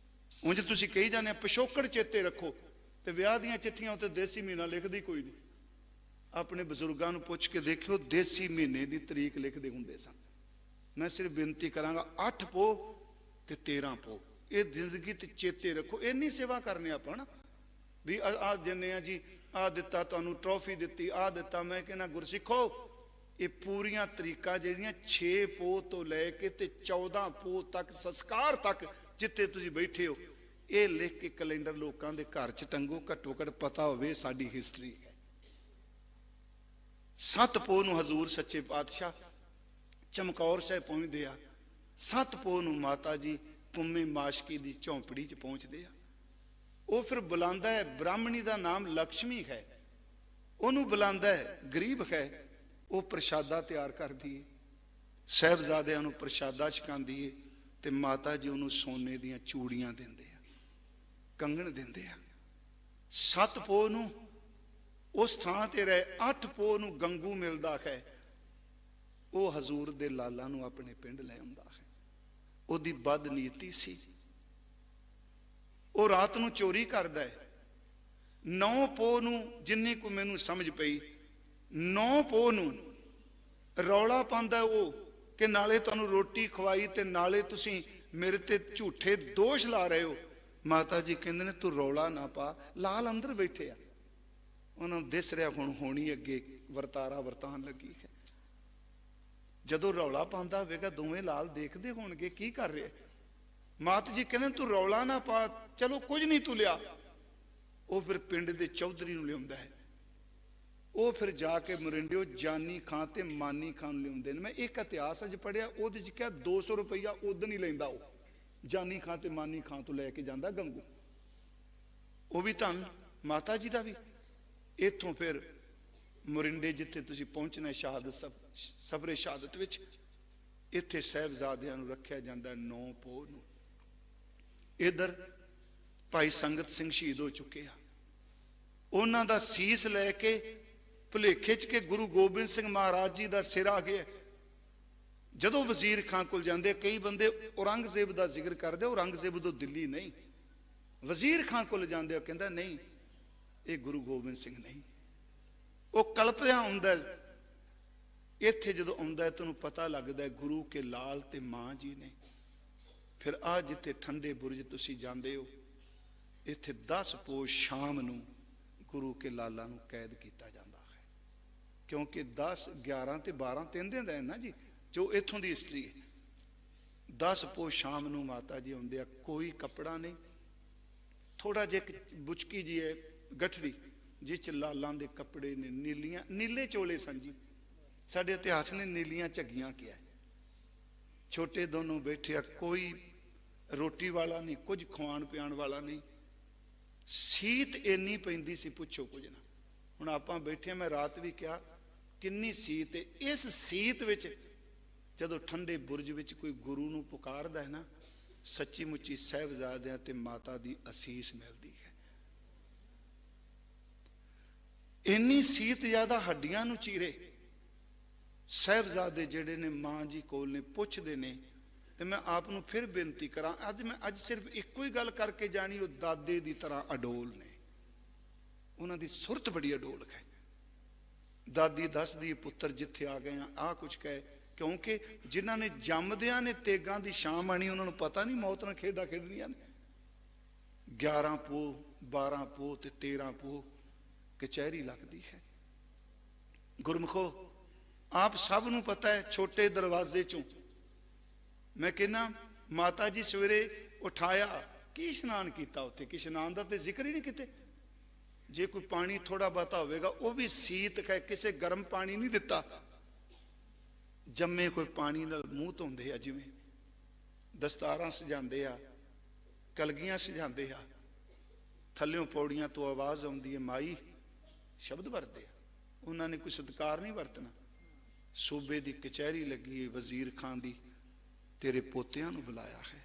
ਉਂਝ ਤੁਸੀਂ ਕਹੀ ਜਾਂਦੇ ਆ ਪਿਛੋਕੜ ਚੇਤੇ ਰੱਖੋ, ਤੇ ਵਿਆਹ ਦੀਆਂ ਚਿੱਠੀਆਂ ਉੱਤੇ ਦੇਸੀ ਮਹੀਨਾ ਲਿਖਦੀ ਕੋਈ ਨਹੀਂ। ਆਪਣੇ ਬਜ਼ੁਰਗਾਂ ਨੂੰ ਪੁੱਛ ਕੇ ਦੇਖਿਓ, ਦੇਸੀ ਮਹੀਨੇ ਦੀ ਤਰੀਕ ਲਿਖਦੇ ਹੁੰਦੇ ਸਨ। ਮੈਂ ਸਿਰਫ ਬੇਨਤੀ ਕਰਾਂਗਾ, 8 ਪੋਹ ਤੇ 13 ਪੋਹ ਇਹ ਜ਼ਿੰਦਗੀ ਤੇ ਚੇਤੇ ਰੱਖੋ। ਇੰਨੀ ਸੇਵਾ ਕਰਨੀ ਆਪਾਂ ਨਾ, ਵੀ ਆ ਜਿੰਨੇ ਆ ਜੀ, ਆ ਦਿੱਤਾ ਤੁਹਾਨੂੰ ਟਰੋਫੀ ਦਿੱਤੀ, ਆ ਦਿੱਤਾ। ਮੈਂ ਕਹਿੰਦਾ ਗੁਰਸਿੱਖੋ, ਇਹ ਪੂਰੀਆਂ ਤਰੀਕਾਂ ਜਿਹੜੀਆਂ 6 ਪੋਹ ਤੋਂ ਲੈ ਕੇ ਤੇ 14 ਪੋਹ ਤੱਕ, ਸੰਸਕਾਰ ਤੱਕ, ਜਿੱਥੇ ਤੁਸੀਂ ਬੈਠੇ ਹੋ, ਇਹ ਲਿਖ ਕੇ ਕੈਲੰਡਰ ਲੋਕਾਂ ਦੇ ਘਰ 'ਚ ਟੰਗੋ। ਘੱਟੋ ਘੱਟ ਪਤਾ ਹੋਵੇ ਸਾਡੀ ਹਿਸਟਰੀ ਹੈ। 7 ਪੋਹ ਨੂੰ ਹਜ਼ੂਰ ਸੱਚੇ ਪਾਤਸ਼ਾਹ ਚਮਕੌਰ ਸਾਹਿਬ ਪਹੁੰਚਦੇ ਆ। 7 ਪੋਹ ਨੂੰ ਮਾਤਾ ਜੀ ਪੁੰਮੇ ਮਾਸ਼ਕੀ ਦੀ ਝੌਂਪੜੀ 'ਚ ਪਹੁੰਚਦੇ ਆ। ਉਹ ਫਿਰ ਬੁਲਾਉਂਦਾ ਹੈ, ਬ੍ਰਾਹਮਣੀ ਦਾ ਨਾਮ ਲక్ష్ਮੀ ਹੈ, ਉਹਨੂੰ ਬੁਲਾਉਂਦਾ ਹੈ, ਗਰੀਬ ਹੈ। ਉਹ ਪ੍ਰਸ਼ਾਦਾ ਤਿਆਰ ਕਰਦੀ ਹੈ, ਸਾਹਿਬਜ਼ਾਦਿਆਂ ਨੂੰ ਪ੍ਰਸ਼ਾਦਾ ਛਕਾਉਂਦੀ ਹੈ, ਤੇ ਮਾਤਾ ਜੀ ਉਹਨੂੰ ਸੋਨੇ ਦੀਆਂ ਚੂੜੀਆਂ ਦਿੰਦੇ ਆ, ਕੰਗਣ ਦਿੰਦੇ ਆ। 7 ਪੋਹ ਨੂੰ ਉਸ ਥਾਂ ਤੇ ਰਹੇ। 8 ਪੋਹ ਨੂੰ ਗੰਗੂ ਮਿਲਦਾ ਹੈ, ਉਹ ਹਜ਼ੂਰ ਦੇ ਲਾਲਾਂ ਨੂੰ ਆਪਣੇ ਪਿੰਡ ਲੈ ਆਉਂਦਾ ਹੈ। ਉਹਦੀ ਬਦਨੀਤੀ ਸੀ, ਉਹ ਰਾਤ ਨੂੰ ਚੋਰੀ ਕਰਦਾ ਹੈ। 9 ਪੋਹ ਨੂੰ, ਜਿੰਨੀ ਕੋ ਮੈਨੂੰ ਸਮਝ ਪਈ, 9 ਪੋਹ ਨੂੰ ਰੌਲਾ ਪਾਉਂਦਾ ਉਹ ਕਿ ਨਾਲੇ ਤੁਹਾਨੂੰ ਰੋਟੀ ਖਵਾਈ ਤੇ ਨਾਲੇ ਤੁਸੀਂ ਮੇਰੇ ਤੇ ਝੂਠੇ ਦੋਸ਼ ਲਾ ਰਹੇ ਹੋ। ਮਾਤਾ ਜੀ ਕਹਿੰਦੇ ਨੇ ਤੂੰ ਰੌਲਾ ਨਾ ਪਾ, ਲਾਲ ਅੰਦਰ ਬੈਠੇ ਆ। ਉਹਨਾਂ ਨੂੰ ਦਿਸ ਰਿਹਾ ਹੁਣ ਹੋਣੀ ਅੱਗੇ ਵਰਤਾਰਾ ਵਰਤਾਨ ਲੱਗੀ ਹੈ। ਜਦੋਂ ਰੌਲਾ ਪਾਉਂਦਾ ਹੋਵੇਗਾ ਦੋਵੇਂ ਲਾਲ ਦੇਖਦੇ ਹੋਣਗੇ ਕੀ ਕਰ ਰਿਹਾ। ਮਾਤਾ ਜੀ ਕਹਿੰਦੇ ਤੂੰ ਰੌਲਾ ਨਾ ਪਾ, ਚਲੋ ਕੁਝ ਨਹੀਂ ਤੂੰ ਲਿਆ। ਉਹ ਫਿਰ ਪਿੰਡ ਦੇ ਚੌਧਰੀ ਨੂੰ ਲਿਆਉਂਦਾ ਹੈ। ਉਹ ਫਿਰ ਜਾ ਕੇ ਮਰਿੰਡਿਓ ਜਾਨੀ ਖਾਂ ਤੇ ਮਾਨੀ ਖਾਂ ਨੂੰ ਲਿਆਉਂਦੇ ਨੇ। ਮੈਂ ਇੱਕ ਇਤਿਹਾਸ ਅੱਜ ਪੜ੍ਹਿਆ, ਉਹਦੇ 'ਚ ਕਿਹਾ 200 ਰੁਪਈਆ ਉਦੋਂ ਹੀ ਲੈਂਦਾ ਉਹ, ਜਾਨੀ ਖਾਂ ਤੇ ਮਾਨੀ ਖਾਂ ਤੋਂ ਲੈ ਕੇ ਜਾਂਦਾ ਗੰਗੂ। ਉਹ ਵੀ ਧੰਨ ਮਾਤਾ ਜੀ ਦਾ ਵੀ। ਇੱਥੋਂ ਫਿਰ ਮਰਿੰਡੇ ਜਿੱਥੇ ਤੁਸੀਂ ਪਹੁੰਚਣਾ ਸ਼ਹਾਦਤ ਸਫਰੇ ਸ਼ਹਾਦਤ ਵਿੱਚ, ਇੱਥੇ ਸਾਹਿਬਜ਼ਾਦਿਆਂ ਨੂੰ ਰੱਖਿਆ ਜਾਂਦਾ 9 ਪੋਹ ਨੂੰ। ਇਧਰ ਭਾਈ ਸੰਗਤ ਸਿੰਘ ਸ਼ਹੀਦ ਹੋ ਚੁੱਕੇ ਆ, ਉਹਨਾਂ ਦਾ ਸੀਸ ਲੈ ਕੇ ਭੁਲੇਖੇ 'ਚ ਕਿ ਗੁਰੂ ਗੋਬਿੰਦ ਸਿੰਘ ਮਹਾਰਾਜ ਜੀ ਦਾ ਸਿਰ ਆ ਗਿਆ। ਜਦੋਂ ਵਜ਼ੀਰ ਖਾਂ ਕੋਲ ਜਾਂਦੇ, ਕਈ ਬੰਦੇ ਔਰੰਗਜ਼ੇਬ ਦਾ ਜ਼ਿਕਰ ਕਰਦੇ, ਔਰੰਗਜ਼ੇਬ ਤੋਂ ਦਿੱਲੀ ਨਹੀਂ, ਵਜ਼ੀਰ ਖਾਂ ਕੋਲ ਜਾਂਦੇ, ਉਹ ਕਹਿੰਦਾ ਨਹੀਂ ਇਹ ਗੁਰੂ ਗੋਬਿੰਦ ਸਿੰਘ ਨਹੀਂ। ਉਹ ਕਲਪਿਆ ਹੁੰਦਾ। ਇੱਥੇ ਜਦੋਂ ਆਉਂਦਾ ਤੁਹਾਨੂੰ ਪਤਾ ਲੱਗਦਾ ਗੁਰੂ ਕੇ ਲਾਲ ਤੇ ਮਾਂ ਜੀ ਨੇ। ਫਿਰ ਆ ਜਿੱਥੇ ਠੰਡੇ ਬੁਰਜ ਤੁਸੀਂ ਜਾਂਦੇ ਹੋ, ਇੱਥੇ 10 ਪੋਹ ਸ਼ਾਮ ਨੂੰ ਗੁਰੂ ਕੇ ਲਾਲਾਂ ਨੂੰ ਕੈਦ ਕੀਤਾ ਜਾਂਦਾ ਹੈ, ਕਿਉਂਕਿ 10, 11 ਤੇ 12 3 ਦਿਨ ਰਹੇ ਨਾ ਜੀ, ਜੋ ਇੱਥੋਂ ਦੀ ਹਿਸਟਰੀ ਹੈ। 10 ਪੋਹ ਸ਼ਾਮ ਨੂੰ ਮਾਤਾ ਜੀ ਆਉਂਦੇ ਆ, ਕੋਈ ਕੱਪੜਾ ਨਹੀਂ, ਥੋੜਾ ਜਿਹਾ ਇੱਕ ਬੁਚਕੀ ਜੀ ਹੈ ਗਠੜੀ, ਜਿਸ 'ਚ ਲਾਲਾਂ ਦੇ ਕੱਪੜੇ ਨੇ, ਨੀਲੀਆਂ ਨੀਲੇ ਚੋਲੇ ਸਨ ਜੀ। ਸਾਡੇ ਇਤਿਹਾਸ ਨੇ ਨੀਲੀਆਂ ਝੱਗੀਆਂ ਕਿਹਾ। ਛੋਟੇ ਦੋਨੋਂ ਬੈਠੇ ਆ, ਕੋਈ ਰੋਟੀ ਵਾਲਾ ਨਹੀਂ, ਕੁਝ ਖਵਾਉਣ ਪਿਆਉਣ ਵਾਲਾ ਨਹੀਂ। ਸੀਤ ਇੰਨੀ ਪੈਂਦੀ ਸੀ ਪੁੱਛੋ ਕੁਝ ਨਾ। ਹੁਣ ਆਪਾਂ ਬੈਠੇ, ਮੈਂ ਰਾਤ ਵੀ ਕਿਹਾ ਕਿੰਨੀ ਸੀਤ ਹੈ। ਇਸ ਸੀਤ ਵਿੱਚ ਜਦੋਂ ਠੰਡੇ ਬੁਰਜ ਵਿੱਚ ਕੋਈ ਗੁਰੂ ਨੂੰ ਪੁਕਾਰਦਾ ਹੈ ਨਾ, ਸੱਚੀ ਮੁੱਚੀ ਸਾਹਿਬਜ਼ਾਦਿਆਂ ਤੇ ਮਾਤਾ ਦੀ ਅਸੀਸ ਮਿਲਦੀ ਹੈ। ਇੰਨੀ ਸੀਤ ਜ਼ਿਆਦਾ ਹੱਡੀਆਂ ਨੂੰ ਚੀਰੇ। ਸਾਹਿਬਜ਼ਾਦੇ ਜਿਹੜੇ ਨੇ ਮਾਂ ਜੀ ਕੋਲ ਨੇ, ਪੁੱਛਦੇ ਨੇ। ਤੇ ਮੈਂ ਆਪ ਨੂੰ ਫਿਰ ਬੇਨਤੀ ਕਰਾਂ, ਅੱਜ ਸਿਰਫ ਇੱਕੋ ਹੀ ਗੱਲ ਕਰਕੇ ਜਾਣੀ, ਉਹ ਦਾਦੇ ਦੀ ਤਰ੍ਹਾਂ ਅਡੋਲ ਨੇ। ਉਹਨਾਂ ਦੀ ਸੁਰਤ ਬੜੀ ਅਡੋਲ ਹੈ। ਦਾਦੀ ਦੱਸਦੀ ਪੁੱਤਰ ਜਿੱਥੇ ਆ ਗਏ ਆ, ਆਹ ਕੁਝ ਕਹੇ, ਕਿਉਂਕਿ ਜਿਨ੍ਹਾਂ ਨੇ ਜੰਮਦਿਆਂ ਨੇ ਤੇਗਾਂ ਦੀ ਸ਼ਾਮ ਆਣੀ, ਉਹਨਾਂ ਨੂੰ ਪਤਾ ਨਹੀਂ ਮੌਤ ਨਾਲ ਖੇਡਾਂ ਖੇਡਣੀਆਂ ਨੇ। 11 ਪੋਹ, 12 ਪੋਹ ਤੇ 13 ਪੋਹ ਕਚਹਿਰੀ ਲੱਗਦੀ ਹੈ। ਗੁਰਮੁਖੋ, ਆਪ ਸਭ ਨੂੰ ਪਤਾ ਹੈ, ਛੋਟੇ ਦਰਵਾਜ਼ੇ ਚੋਂ ਮੈਂ ਕਹਿੰਦਾ ਮਾਤਾ ਜੀ ਸਵੇਰੇ ਉਠਾਇਆ, ਕੀ ਇਸ਼ਨਾਨ ਕੀਤਾ ਉੱਥੇ? ਕਿ ਇਸ਼ਨਾਨ ਦਾ ਤੇ ਜ਼ਿਕਰ ਹੀ ਨਹੀਂ ਕਿਤੇ। ਜੇ ਕੋਈ ਪਾਣੀ ਥੋੜਾ ਬਹੁਤਾ ਹੋਵੇਗਾ ਉਹ ਵੀ ਸੀਤ ਹੈ, ਕਿਸੇ ਗਰਮ ਪਾਣੀ ਨਹੀਂ ਦਿੱਤਾ। ਜੰਮੇ ਕੋਈ ਪਾਣੀ ਨਾਲ ਮੂੰਹ ਧੋਂਦੇ ਆ, ਜਿਵੇਂ ਦਸਤਾਰਾਂ ਸਜਾਉਂਦੇ ਆ, ਕਲਗੀਆਂ ਸਜਾਉਂਦੇ ਆ। ਥੱਲਿਓਂ ਪੌੜੀਆਂ ਤੋਂ ਆਵਾਜ਼ ਆਉਂਦੀ ਹੈ, ਮਾਈ ਸ਼ਬਦ ਵਰਤੇ ਆ, ਉਹਨਾਂ ਨੇ ਕੋਈ ਸਤਿਕਾਰ ਨਹੀਂ ਵਰਤਣਾ। ਸੂਬੇ ਦੀ ਕਚਹਿਰੀ ਲੱਗੀ ਹੈ, ਵਜ਼ੀਰ ਖਾਨ ਦੀ, ਤੇਰੇ ਪੋਤਿਆਂ ਨੂੰ ਬੁਲਾਇਆ ਹੈ।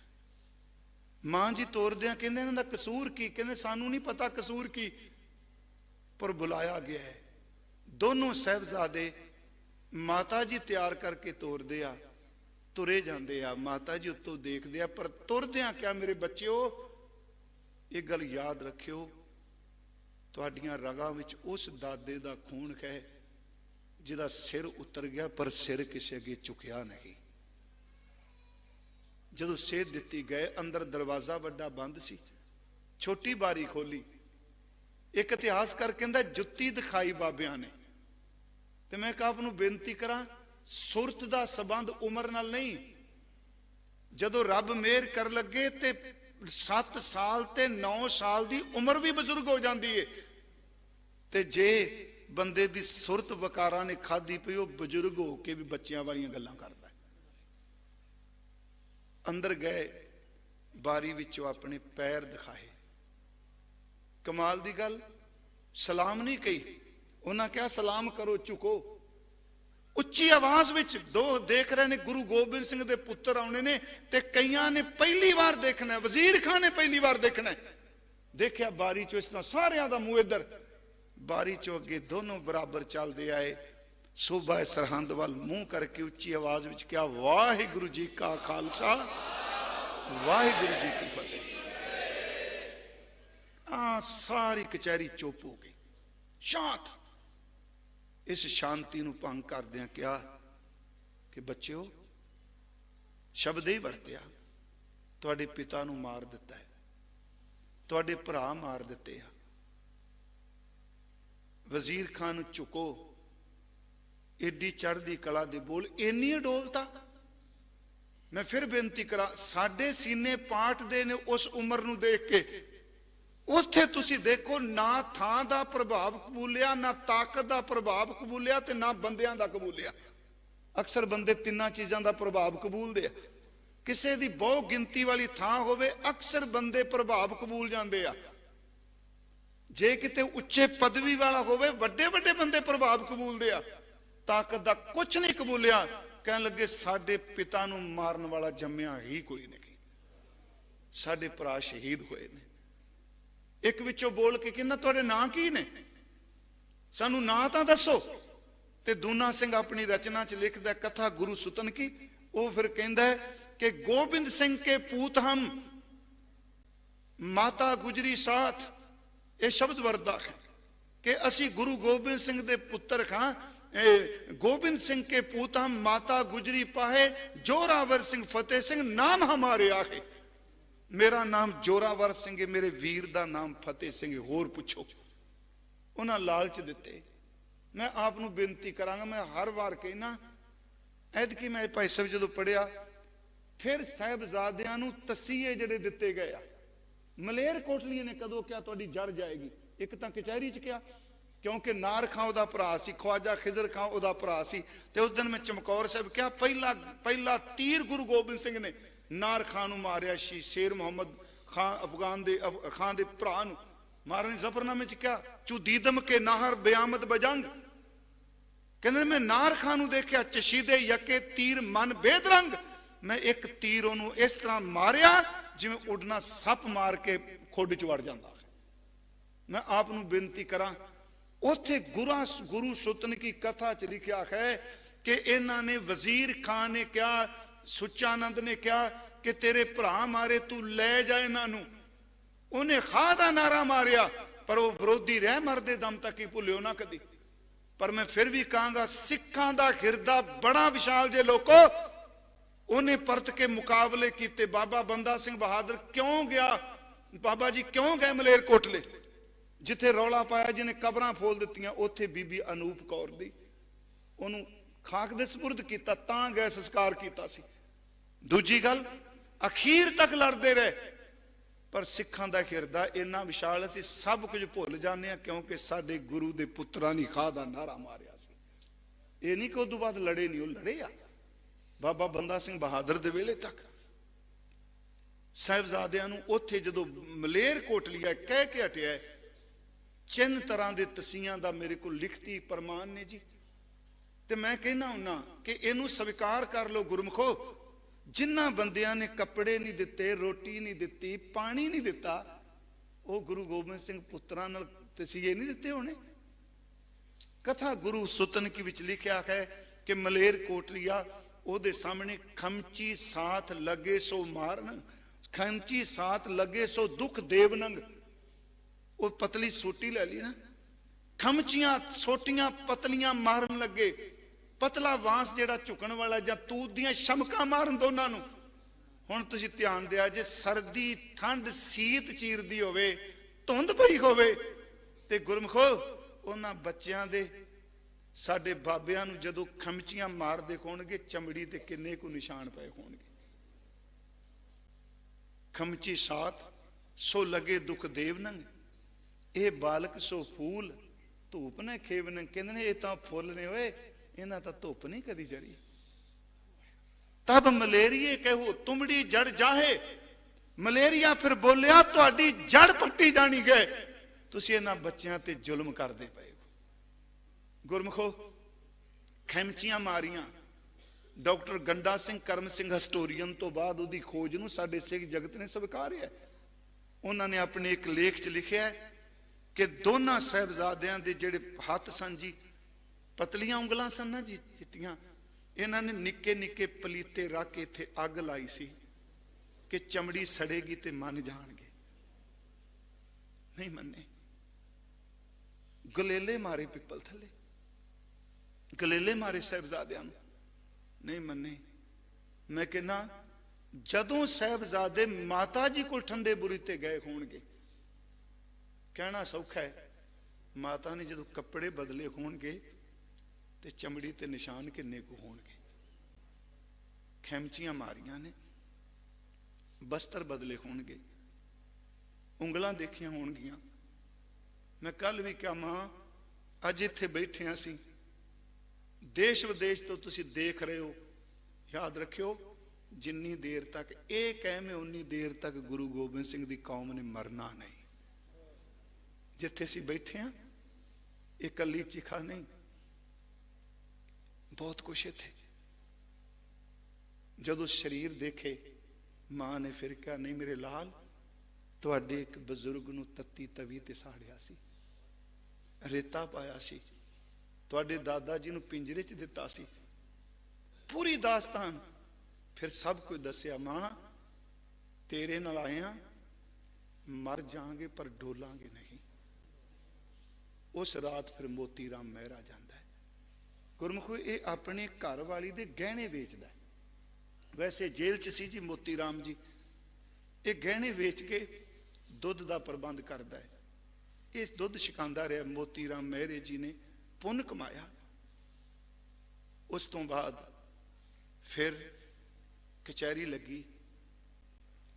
ਮਾਂ ਜੀ ਤੋਰਦਿਆਂ ਕਹਿੰਦੇ ਇਹਨਾਂ ਦਾ ਕਸੂਰ ਕੀ? ਕਹਿੰਦੇ ਸਾਨੂੰ ਨਹੀਂ ਪਤਾ ਕਸੂਰ ਕੀ, ਪਰ ਬੁਲਾਇਆ ਗਿਆ ਹੈ। ਦੋਨੋਂ ਸਾਹਿਬਜ਼ਾਦੇ ਮਾਤਾ ਜੀ ਤਿਆਰ ਕਰਕੇ ਤੋਰਦੇ ਆ, ਤੁਰੇ ਜਾਂਦੇ ਆ। ਮਾਤਾ ਜੀ ਉੱਤੋਂ ਦੇਖਦੇ ਆ, ਪਰ ਤੁਰਦਿਆਂ ਕਿਆ ਮੇਰੇ ਬੱਚਿਓ, ਇਹ ਗੱਲ ਯਾਦ ਰੱਖਿਓ, ਤੁਹਾਡੀਆਂ ਰਗਾਂ ਵਿੱਚ ਉਸ ਦਾਦੇ ਦਾ ਖੂਨ ਹੈ ਜਿਹਦਾ ਸਿਰ ਉਤਰ ਗਿਆ ਪਰ ਸਿਰ ਕਿਸੇ ਅੱਗੇ ਝੁਕਿਆ ਨਹੀਂ। ਜਦੋਂ ਸੇਧ ਦਿੱਤੀ ਗਏ, ਅੰਦਰ ਦਰਵਾਜ਼ਾ ਵੱਡਾ ਬੰਦ ਸੀ, ਛੋਟੀ ਬਾਰੀ ਖੋਲੀ। ਇੱਕ ਇਤਿਹਾਸਕਾਰ ਕਹਿੰਦਾ ਜੁੱਤੀ ਦਿਖਾਈ ਬਾਬਿਆਂ ਨੇ। ਤੇ ਮੈਂ ਆਪ ਨੂੰ ਬੇਨਤੀ ਕਰਾਂ, ਸੁਰਤ ਦਾ ਸੰਬੰਧ ਉਮਰ ਨਾਲ ਨਹੀਂ। ਜਦੋਂ ਰੱਬ ਮਿਹਰ ਕਰ ਲੱਗੇ ਤੇ 7 ਸਾਲ ਤੇ 9 ਸਾਲ ਦੀ ਉਮਰ ਵੀ ਬਜ਼ੁਰਗ ਹੋ ਜਾਂਦੀ ਏ, ਤੇ ਜੇ ਬੰਦੇ ਦੀ ਸੁਰਤ ਵਕਾਰਾਂ ਨੇ ਖਾਦੀ ਪਈ, ਉਹ ਬਜ਼ੁਰਗ ਹੋ ਕੇ ਵੀ ਬੱਚਿਆਂ ਵਾਲੀਆਂ ਗੱਲਾਂ ਕਰਦਾ। ਅੰਦਰ ਗਏ, ਬਾਰੀ ਵਿੱਚੋਂ ਆਪਣੇ ਪੈਰ ਦਿਖਾਏ। ਕਮਾਲ ਦੀ ਗੱਲ, ਸਲਾਮ ਨਹੀਂ ਕਹੀ। ਉਹਨਾਂ ਕਿਹਾ ਸਲਾਮ ਕਰੋ, ਝੁਕੋ। ਉੱਚੀ ਆਵਾਜ਼ ਵਿੱਚ ਦੋ ਦੇਖ ਰਹੇ ਨੇ, ਗੁਰੂ ਗੋਬਿੰਦ ਸਿੰਘ ਦੇ ਪੁੱਤਰ ਆਉਣੇ ਨੇ, ਤੇ ਕਈਆਂ ਨੇ ਪਹਿਲੀ ਵਾਰ ਦੇਖਣਾ, ਵਜ਼ੀਰ ਖਾਨ ਨੇ ਪਹਿਲੀ ਵਾਰ ਦੇਖਣਾ। ਦੇਖਿਆ ਬਾਰੀ ਚੋਂ, ਇਸ ਤਰ੍ਹਾਂ ਸਾਰਿਆਂ ਦਾ ਮੂੰਹ ਇੱਧਰ, ਬਾਰੀ ਚੋਂ ਅੱਗੇ ਦੋਨੋਂ ਬਰਾਬਰ ਚੱਲਦੇ ਆਏ। ਸੂਬਾ ਸਰਹੰਦ ਵੱਲ ਮੂੰਹ ਕਰਕੇ ਉੱਚੀ ਆਵਾਜ਼ ਵਿੱਚ ਕਿਹਾ, ਵਾਹਿਗੁਰੂ ਜੀ ਕਾ ਖਾਲਸਾ, ਵਾਹਿਗੁਰੂ ਜੀ ਕੀ ਫਤਿਹ। ਸਾਰੀ ਕਚਹਿਰੀ ਚੁੱਪ ਹੋ ਗਈ, ਸ਼ਾਂਤ। ਇਸ ਸ਼ਾਂਤੀ ਨੂੰ ਭੰਗ ਕਰਦਿਆਂ ਕਿਹਾ ਕਿ ਬੱਚਿਓ, ਸ਼ਬਦ ਹੀ ਵਰਤਿਆ, ਤੁਹਾਡੇ ਪਿਤਾ ਨੂੰ ਮਾਰ ਦਿੱਤਾ ਹੈ, ਤੁਹਾਡੇ ਭਰਾ ਮਾਰ ਦਿੱਤੇ ਆ। ਵਜ਼ੀਰ ਖਾਨ ਨੂੰ ਚੁੱਕੋ। ਏਡੀ ਚੜ੍ਹਦੀ ਕਲਾ ਦੇ ਬੋਲ, ਇੰਨੀ ਅਡੋਲਤਾ। ਮੈਂ ਫਿਰ ਬੇਨਤੀ ਕਰਾਂ, ਸਾਡੇ ਸੀਨੇ ਪਾਟਦੇ ਨੇ ਉਸ ਉਮਰ ਨੂੰ ਦੇਖ ਕੇ। ਉੱਥੇ ਤੁਸੀਂ ਦੇਖੋ, ਨਾ ਥਾਂ ਦਾ ਪ੍ਰਭਾਵ ਕਬੂਲਿਆ, ਨਾ ਤਾਕਤ ਦਾ ਪ੍ਰਭਾਵ ਕਬੂਲਿਆ, ਤੇ ਨਾ ਬੰਦਿਆਂ ਦਾ ਕਬੂਲਿਆ। ਅਕਸਰ ਬੰਦੇ ਤਿੰਨਾਂ ਚੀਜ਼ਾਂ ਦਾ ਪ੍ਰਭਾਵ ਕਬੂਲਦੇ ਆ। ਕਿਸੇ ਦੀ ਬਹੁ ਗਿਣਤੀ ਵਾਲੀ ਥਾਂ ਹੋਵੇ, ਅਕਸਰ ਬੰਦੇ ਪ੍ਰਭਾਵ ਕਬੂਲ ਜਾਂਦੇ ਆ। ਜੇ ਕਿਤੇ ਉੱਚੇ ਪਦਵੀ ਵਾਲਾ ਹੋਵੇ, ਵੱਡੇ ਵੱਡੇ ਬੰਦੇ ਪ੍ਰਭਾਵ ਕਬੂਲਦੇ ਆ। ਤਾਕਤ ਦਾ ਕੁਝ ਨਹੀਂ ਕਬੂਲਿਆ, ਕਹਿਣ ਲੱਗੇ ਸਾਡੇ ਪਿਤਾ ਨੂੰ ਮਾਰਨ ਵਾਲਾ ਜੰਮਿਆ ਹੀ ਕੋਈ ਨਹੀਂ, ਸਾਡੇ ਭਰਾ ਸ਼ਹੀਦ ਹੋਏ ਨੇ। ਇੱਕ ਵਿੱਚੋਂ ਬੋਲ ਕੇ ਕਹਿੰਦਾ, ਤੁਹਾਡੇ ਨਾਂ ਕੀ ਨੇ? ਸਾਨੂੰ ਨਾਂ ਤਾਂ ਦੱਸੋ। ਤੇ ਦੂਨਾ ਸਿੰਘ ਆਪਣੀ ਰਚਨਾ 'ਚ ਲਿਖਦਾ, ਕਥਾ ਗੁਰੂ ਸੁਤਨ ਕੀ। ਉਹ ਫਿਰ ਕਹਿੰਦਾ ਕਿ ਗੋਬਿੰਦ ਸਿੰਘ ਕੇ ਪੂਤ ਹਮ, ਮਾਤਾ ਗੁਜਰੀ ਸਾਥ। ਇਹ ਸ਼ਬਦ ਵਰਦਾ ਹੈ ਕਿ ਅਸੀਂ ਗੁਰੂ ਗੋਬਿੰਦ ਸਿੰਘ ਦੇ ਪੁੱਤਰ ਖਾਂ। ਗੋਬਿੰਦ ਸਿੰਘ ਕੇ ਪੂਤ ਹਮ, ਮਾਤਾ ਗੁਜਰੀ ਪਾਹੇ, ਜੋਰਾਵਰ ਸਿੰਘ ਫਤਿਹ ਸਿੰਘ ਨਾਮ ਹਮਾਰੇ ਆਹੇ। ਮੇਰਾ ਨਾਮ ਜੋਰਾਵਰ ਸਿੰਘ ਹੈ, ਮੇਰੇ ਵੀਰ ਦਾ ਨਾਮ ਫਤਿਹ ਸਿੰਘ ਹੈ, ਹੋਰ ਪੁੱਛੋ। ਉਹਨਾਂ ਲਾਲਚ ਦਿੱਤੇ। ਮੈਂ ਆਪ ਨੂੰ ਬੇਨਤੀ ਕਰਾਂਗਾ, ਮੈਂ ਹਰ ਵਾਰ ਕਹਿਣਾ, ਐਤਕੀ ਮੈਂ ਭਾਈ ਸਾਹਿਬ ਜਦੋਂ ਪੜਿਆ, ਫਿਰ ਸਾਹਿਬਜ਼ਾਦਿਆਂ ਨੂੰ ਤਸੀਹੇ ਜਿਹੜੇ ਦਿੱਤੇ ਗਏ ਆ। ਮਲੇਰ ਕੋਟਲੀਏ ਨੇ ਕਦੋਂ ਕਿਹਾ ਤੁਹਾਡੀ ਜੜ ਜਾਏਗੀ? ਇੱਕ ਤਾਂ ਕਚਹਿਰੀ 'ਚ ਕਿਹਾ, ਕਿਉਂਕਿ ਨਾਰ ਖਾਂ ਉਹਦਾ ਭਰਾ ਸੀ, ਖਵਾਜਾ ਖਿਜ਼ਰ ਖਾਂ ਉਹਦਾ ਭਰਾ ਸੀ। ਤੇ ਉਸ ਦਿਨ ਮੈਂ ਚਮਕੌਰ ਸਾਹਿਬ ਕਿਹਾ, ਪਹਿਲਾ ਤੀਰ ਗੁਰੂ ਗੋਬਿੰਦ ਸਿੰਘ ਨੇ ਨਾਰ ਖਾਂ ਨੂੰ ਮਾਰਿਆ ਸੀ। ਸ਼ੇਰ ਮੁਹੰਮਦ ਖਾਂ ਅਫਗਾਨ ਦੇ ਖਾਂ ਦੇ ਭਰਾ ਨੂੰ ਮਾਰਨ ਦੀ ਜ਼ਫਰਨਾਮੇ 'ਚ ਕਿਹਾ, ਚੁਦੀਦਮ ਕੇ ਨਾਹਰ ਬਿਆਮਤ ਬਜੰਗ। ਕਹਿੰਦੇ ਮੈਂ ਨਾਰ ਖਾਂ ਨੂੰ ਦੇਖਿਆ, ਚਸ਼ੀਦੇ ਯਕੇ ਤੀਰ ਮਨ ਬੇਦਰੰਗ। ਮੈਂ ਇੱਕ ਤੀਰ ਉਹਨੂੰ ਇਸ ਤਰ੍ਹਾਂ ਮਾਰਿਆ ਜਿਵੇਂ ਉੱਡਣਾ ਸੱਪ ਮਾਰ ਕੇ ਖੁੱਡ 'ਚ ਵੜ ਜਾਂਦਾ। ਮੈਂ ਆਪ ਨੂੰ ਬੇਨਤੀ ਕਰਾਂ, ਉੱਥੇ ਗੁਰੂ ਸੁਤਨ ਕੀ ਕਥਾ 'ਚ ਲਿਖਿਆ ਹੈ ਕਿ ਇਹਨਾਂ ਨੇ, ਵਜ਼ੀਰ ਖਾਨ ਨੇ ਕਿਹਾ, ਸੁੱਚਾਨੰਦ ਨੇ ਕਿਹਾ ਕਿ ਤੇਰੇ ਭਰਾ ਮਾਰੇ, ਤੂੰ ਲੈ ਜਾ ਇਹਨਾਂ ਨੂੰ। ਉਹਨੇ ਖਾਂ ਦਾ ਨਾਰਾ ਮਾਰਿਆ, ਪਰ ਉਹ ਵਿਰੋਧੀ ਰਹਿ ਮਰਦੇ ਦਮ ਤੱਕ ਹੀ ਭੁੱਲਿਓ ਨਾ ਕਦੀ। ਪਰ ਮੈਂ ਫਿਰ ਵੀ ਕਹਾਂਗਾ, ਸਿੱਖਾਂ ਦਾ ਹਿਰਦਾ ਬੜਾ ਵਿਸ਼ਾਲ ਜੇ ਲੋਕੋ। ਉਹਨੇ ਪਰਤ ਕੇ ਮੁਕਾਬਲੇ ਕੀਤੇ। ਬਾਬਾ ਬੰਦਾ ਸਿੰਘ ਬਹਾਦਰ ਕਿਉਂ ਗਿਆ? ਬਾਬਾ ਜੀ ਕਿਉਂ ਗਏ ਮਲੇਰ ਕੋਟਲੇ? ਜਿੱਥੇ ਰੌਲਾ ਪਾਇਆ, ਜਿਹਨੇ ਕਬਰਾਂ ਫੋਲ ਦਿੱਤੀਆਂ, ਉੱਥੇ ਬੀਬੀ ਅਨੂਪ ਕੌਰ ਦੀ ਉਹਨੂੰ ਖਾਕ ਦੇ ਸਪੁਰਦ ਕੀਤਾ, ਤਾਂ ਗਏ, ਸੰਸਕਾਰ ਕੀਤਾ ਸੀ। ਦੂਜੀ ਗੱਲ, ਅਖੀਰ ਤੱਕ ਲੜਦੇ ਰਹੇ। ਪਰ ਸਿੱਖਾਂ ਦਾ ਹਿਰਦਾ ਇੰਨਾ ਵਿਸ਼ਾਲ, ਅਸੀਂ ਸਭ ਕੁਝ ਭੁੱਲ ਜਾਂਦੇ ਹਾਂ, ਕਿਉਂਕਿ ਸਾਡੇ ਗੁਰੂ ਦੇ ਪੁੱਤਰਾਂ ਨੇ ਖਾਂ ਦਾ ਨਾਰਾ ਮਾਰਿਆ ਸੀ। ਇਹ ਨਹੀਂ ਕਿ ਉਦੋਂ ਬਾਅਦ ਲੜੇ ਨਹੀਂ, ਉਹ ਲੜੇ ਆ। ਬਾਬਾ ਬੰਦਾ ਸਿੰਘ ਬਹਾਦਰ ਦੇ ਵੇਲੇ ਤੱਕ ਸਾਹਿਬਜ਼ਾਦਿਆਂ ਨੂੰ ਉੱਥੇ ਜਦੋਂ ਮਲੇਰ ਕੋਟਲੀਆ ਕਹਿ ਕੇ ਹਟਿਆ, चिन्ह तरह के तसियां का मेरे को लिखती प्रमाण ने जी। ते मैं कहना हुन्ना कि इनू स्वीकार कर लो गुरमुखो, जिन्हां बंदियां ने कपड़े नहीं दिते, रोटी नहीं दिती, पानी नहीं दिता, वो गुरु गोबिंद सिंह पुत्रां नाल तसीहे नहीं दिते होने। कथा गुरु सुतन की विच लिखा है कि मलेर कोटलिया ओदे सामने खमची साथ लगे सो मारन, खमची साथ लगे सो दुख देवनंग। वो पतली सोटी ले ली ना, खमचियां सोटियां पतलियां मारन लगे, पतला बांस जेड़ा झुकण वाला जां तूत दियां शमकां मारन दोनां नूं। हुण तुसीं ध्यान दिया जे सर्दी ठंड सीत चीरदी होवे, धुंध पई होवे, ते गुरमुखो उन्हां बच्चियां दे साडे बाबियां नूं जदों खमचियां मारदे होणगे, चमड़ी ते किन्ने को निशान पए होणगे। खमची साथ सो लगे दुख देवनंग, ये बालक सो फूल धूप ने खेवने। कहते ने ये तो फुल ने होए, इन्हां तां धुप नहीं कदी जड़ी। तब मलेरिए कहो तुमड़ी जड़ जाहे, मलेरिया फिर बोलिया तुहाडी जड़ पट्टी जानी गए, तुसीं इन्हां बच्चियां ते जुल्म करदे पए हो। गुरमुखो खैमचियां मारियां। डॉक्टर गंडा सिंह करम सिंह हिस्टोरीअन तो बाद उहदी खोज नूं साडे सिख जगत ने स्वीकारिया। उन्होंने अपने एक लेख च लिखिया है कि दोनों साहिबजादियां दे जिहड़े हत्थ सन जी, पतलियां उंगलां सन ना जी चिट्टियां, इन्हां ने निक्के निक्के पलीते रख के इत्थे अग लाई सी कि चमड़ी सड़ेगी ते मन जाणगे। नहीं मन्ने, गलेले मारे पिपल थले, गलेले मारे साहिबजादियां नूं, नहीं मन्ने। मैं कहना जदों साहिबजादे माता जी को ठंडे बुरी ते गए होणगे, कहना सौखा है, माता ने जदों कपड़े बदले होणगे ते चमड़ी ते निशान किन्ने को होणगे। खैमचियां मारियां ने, बस्तर बदले होणगे, उंगलां देखियां होणगियां। मैं कल भी कहा मां अज इत्थे बैठे असीं, देश विदेश तो तुसीं देख रहे हो, याद रखियो जिन्नी देर तक ये कहमे उन्नी देर तक गुरु गोबिंद सिंह दी कौम ने मरना नहीं। जिथे असीं बैठे हैं ये कली चिखा नहीं, बहुत कुछ इत्थे। जदों शरीर देखे मां ने फिर कहा नहीं मेरे लाल, तुहाडे एक बजुर्ग नूं तत्ती तवी ते साड़िया सी, रेता पाया सी, तुहाडे दादा जी नूं पिंजरे च दिता सी। पूरी दास्तान फिर सब कुछ दसिया। मां तेरे नाल आया, मर जाएंगे पर डोलांगे नहीं। उस रात फिर मोती राम मेहरा जाता है। गुरमुखो ये अपने घर वाली दे गहने बेचदा है। वैसे जेल च सी जी मोती राम जी, ये गहने वेच के दुध का प्रबंध करता है। इस दुध छकांदा रहा मोती राम मेहरे जी ने, पुन कमाया। उस तो बाद फिर कचहरी लगी।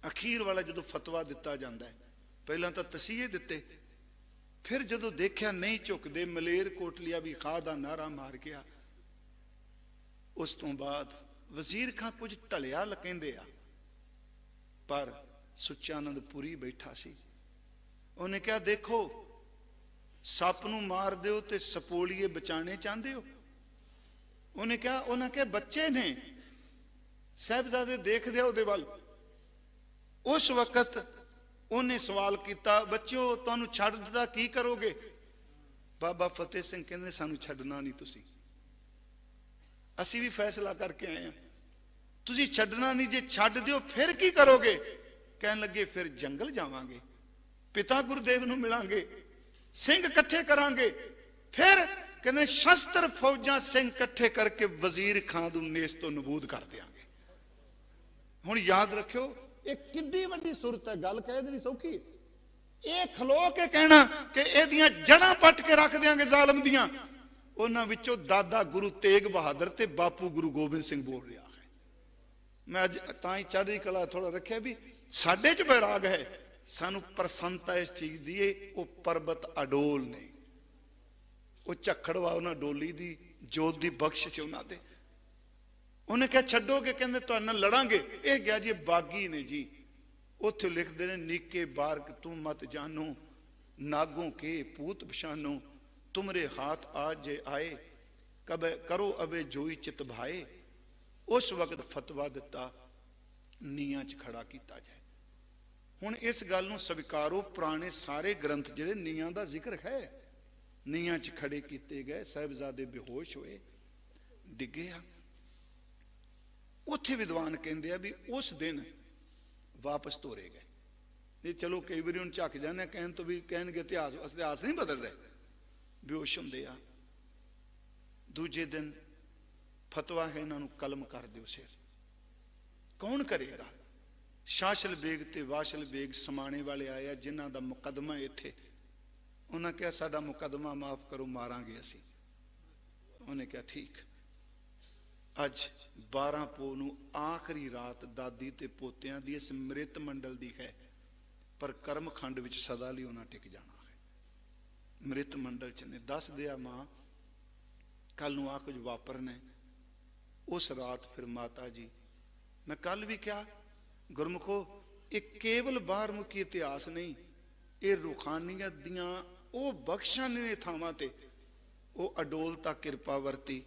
अखीर वाला जो फतवा दिता जाता है, पहला तो तसीहे दिते, फिर जो देखा नहीं झुकते, मलेर कोटलिया भी खा का नारा मार गया। उस तो बाद वजीर खां कुछ ढलिया कहंदे आ, पर सुचानंदपुरी बैठा सी। उन्हें कहा देखो सप नूं मार दिओ ते सपोलीए बचाने चाहते हो। उन्हें कहा बच्चे ने साहिबजादे देख दे उहदे वल। उस वक्त उन्हें सवाल किया, बच्चों तुहानूं छड्ड दित्ता की करोगे? बाबा फतेह सिंह कहंदे सानूं छड्डना नहीं, तुसीं असीं भी फैसला करके आए हैं, तुसीं छड्डना नहीं, जे छड्ड दिओ फिर की करोगे? कहन लगे फिर जंगल जावांगे, पिता गुरुदेव नूं मिलांगे, सिंह इकट्ठे करांगे, फिर कहंदे शस्त्र फौजां सिंह इकट्ठे करके वजीर खां नूं नेस तो नबूद कर देंगे। हुण याद रखियो ये किड्डी वड्डी सुरत है, गल कह देनी सौखी। ये खलो के कहना कि इहदियां जड़ां पट के रख देंगे जालम दियां, उन्हां विचों दादा गुरु तेग बहादुर ते बापू गुरु गोबिंद सिंह बोल रहा है। मैं अज तां ही चढ़दी कला थोड़ा रखिया भी साडे च बैराग है, सानू प्रसन्नता इस चीज दी है। वो पर्वत अडोल ने, वो झक्खड़वा उन्हां डोली दी जोत दी बख्श च उन्हां दे। उन्हें क्या छड्डोगे? कहंदे तुहाडे नाल लड़ांगे। ये गया जी बागी ने जी, उत्थे लिखते हैं नीके बारक तू मत जानो, नागों के पूत बशानो, तुमरे हाथ आज जे आए, कब करो अबे जोई चित भाए। उस वक्त फतवा दिता, नीयां च खड़ा किया जाए। हुण इस गल नूं स्वीकारो, पुराने सारे ग्रंथ जिहड़े नीयां दा जिक्र है, नीयां च खड़े किए गए, साहिबजादे बेहोश होए, डिगे आ। उत्थे विद्वान कहते हैं भी उस दिन वापस तोरे गए। नहीं चलो कई बार हम झक जाने कहन तो भी कहेंगे इतिहास इतिहास नहीं बदल रहे, बेहोश होंदे आ। दूजे दिन फतवा है इन्हों कलम कर दो सिर। कौन करेगा? शाशल बेग ते वाशल बेग समाने वाले आया, जिन्हों का मुकदमा इत्थे। उन्हें कहा साडा मुकदमा माफ करो, मारांगे असी। उन्हें कहा ठीक। अज 12 पो नूं आखिरी रात दादी ते पोतियां दी इस मृत मंडल दी है, पर कर्मखंड विच सदा लई उन्हां टिक जाना है। मृत मंडल च ने दस दिया मां कल नूं आ कुछ वापरना। उस रात फिर माता जी, मैं कल भी क्या गुरमुखो, एक केवल बाहर मुखी इतिहास नहीं, ये रूखानीयत दियां वो बख्शां ने थावां ते वो अडोलता किरपा वरती।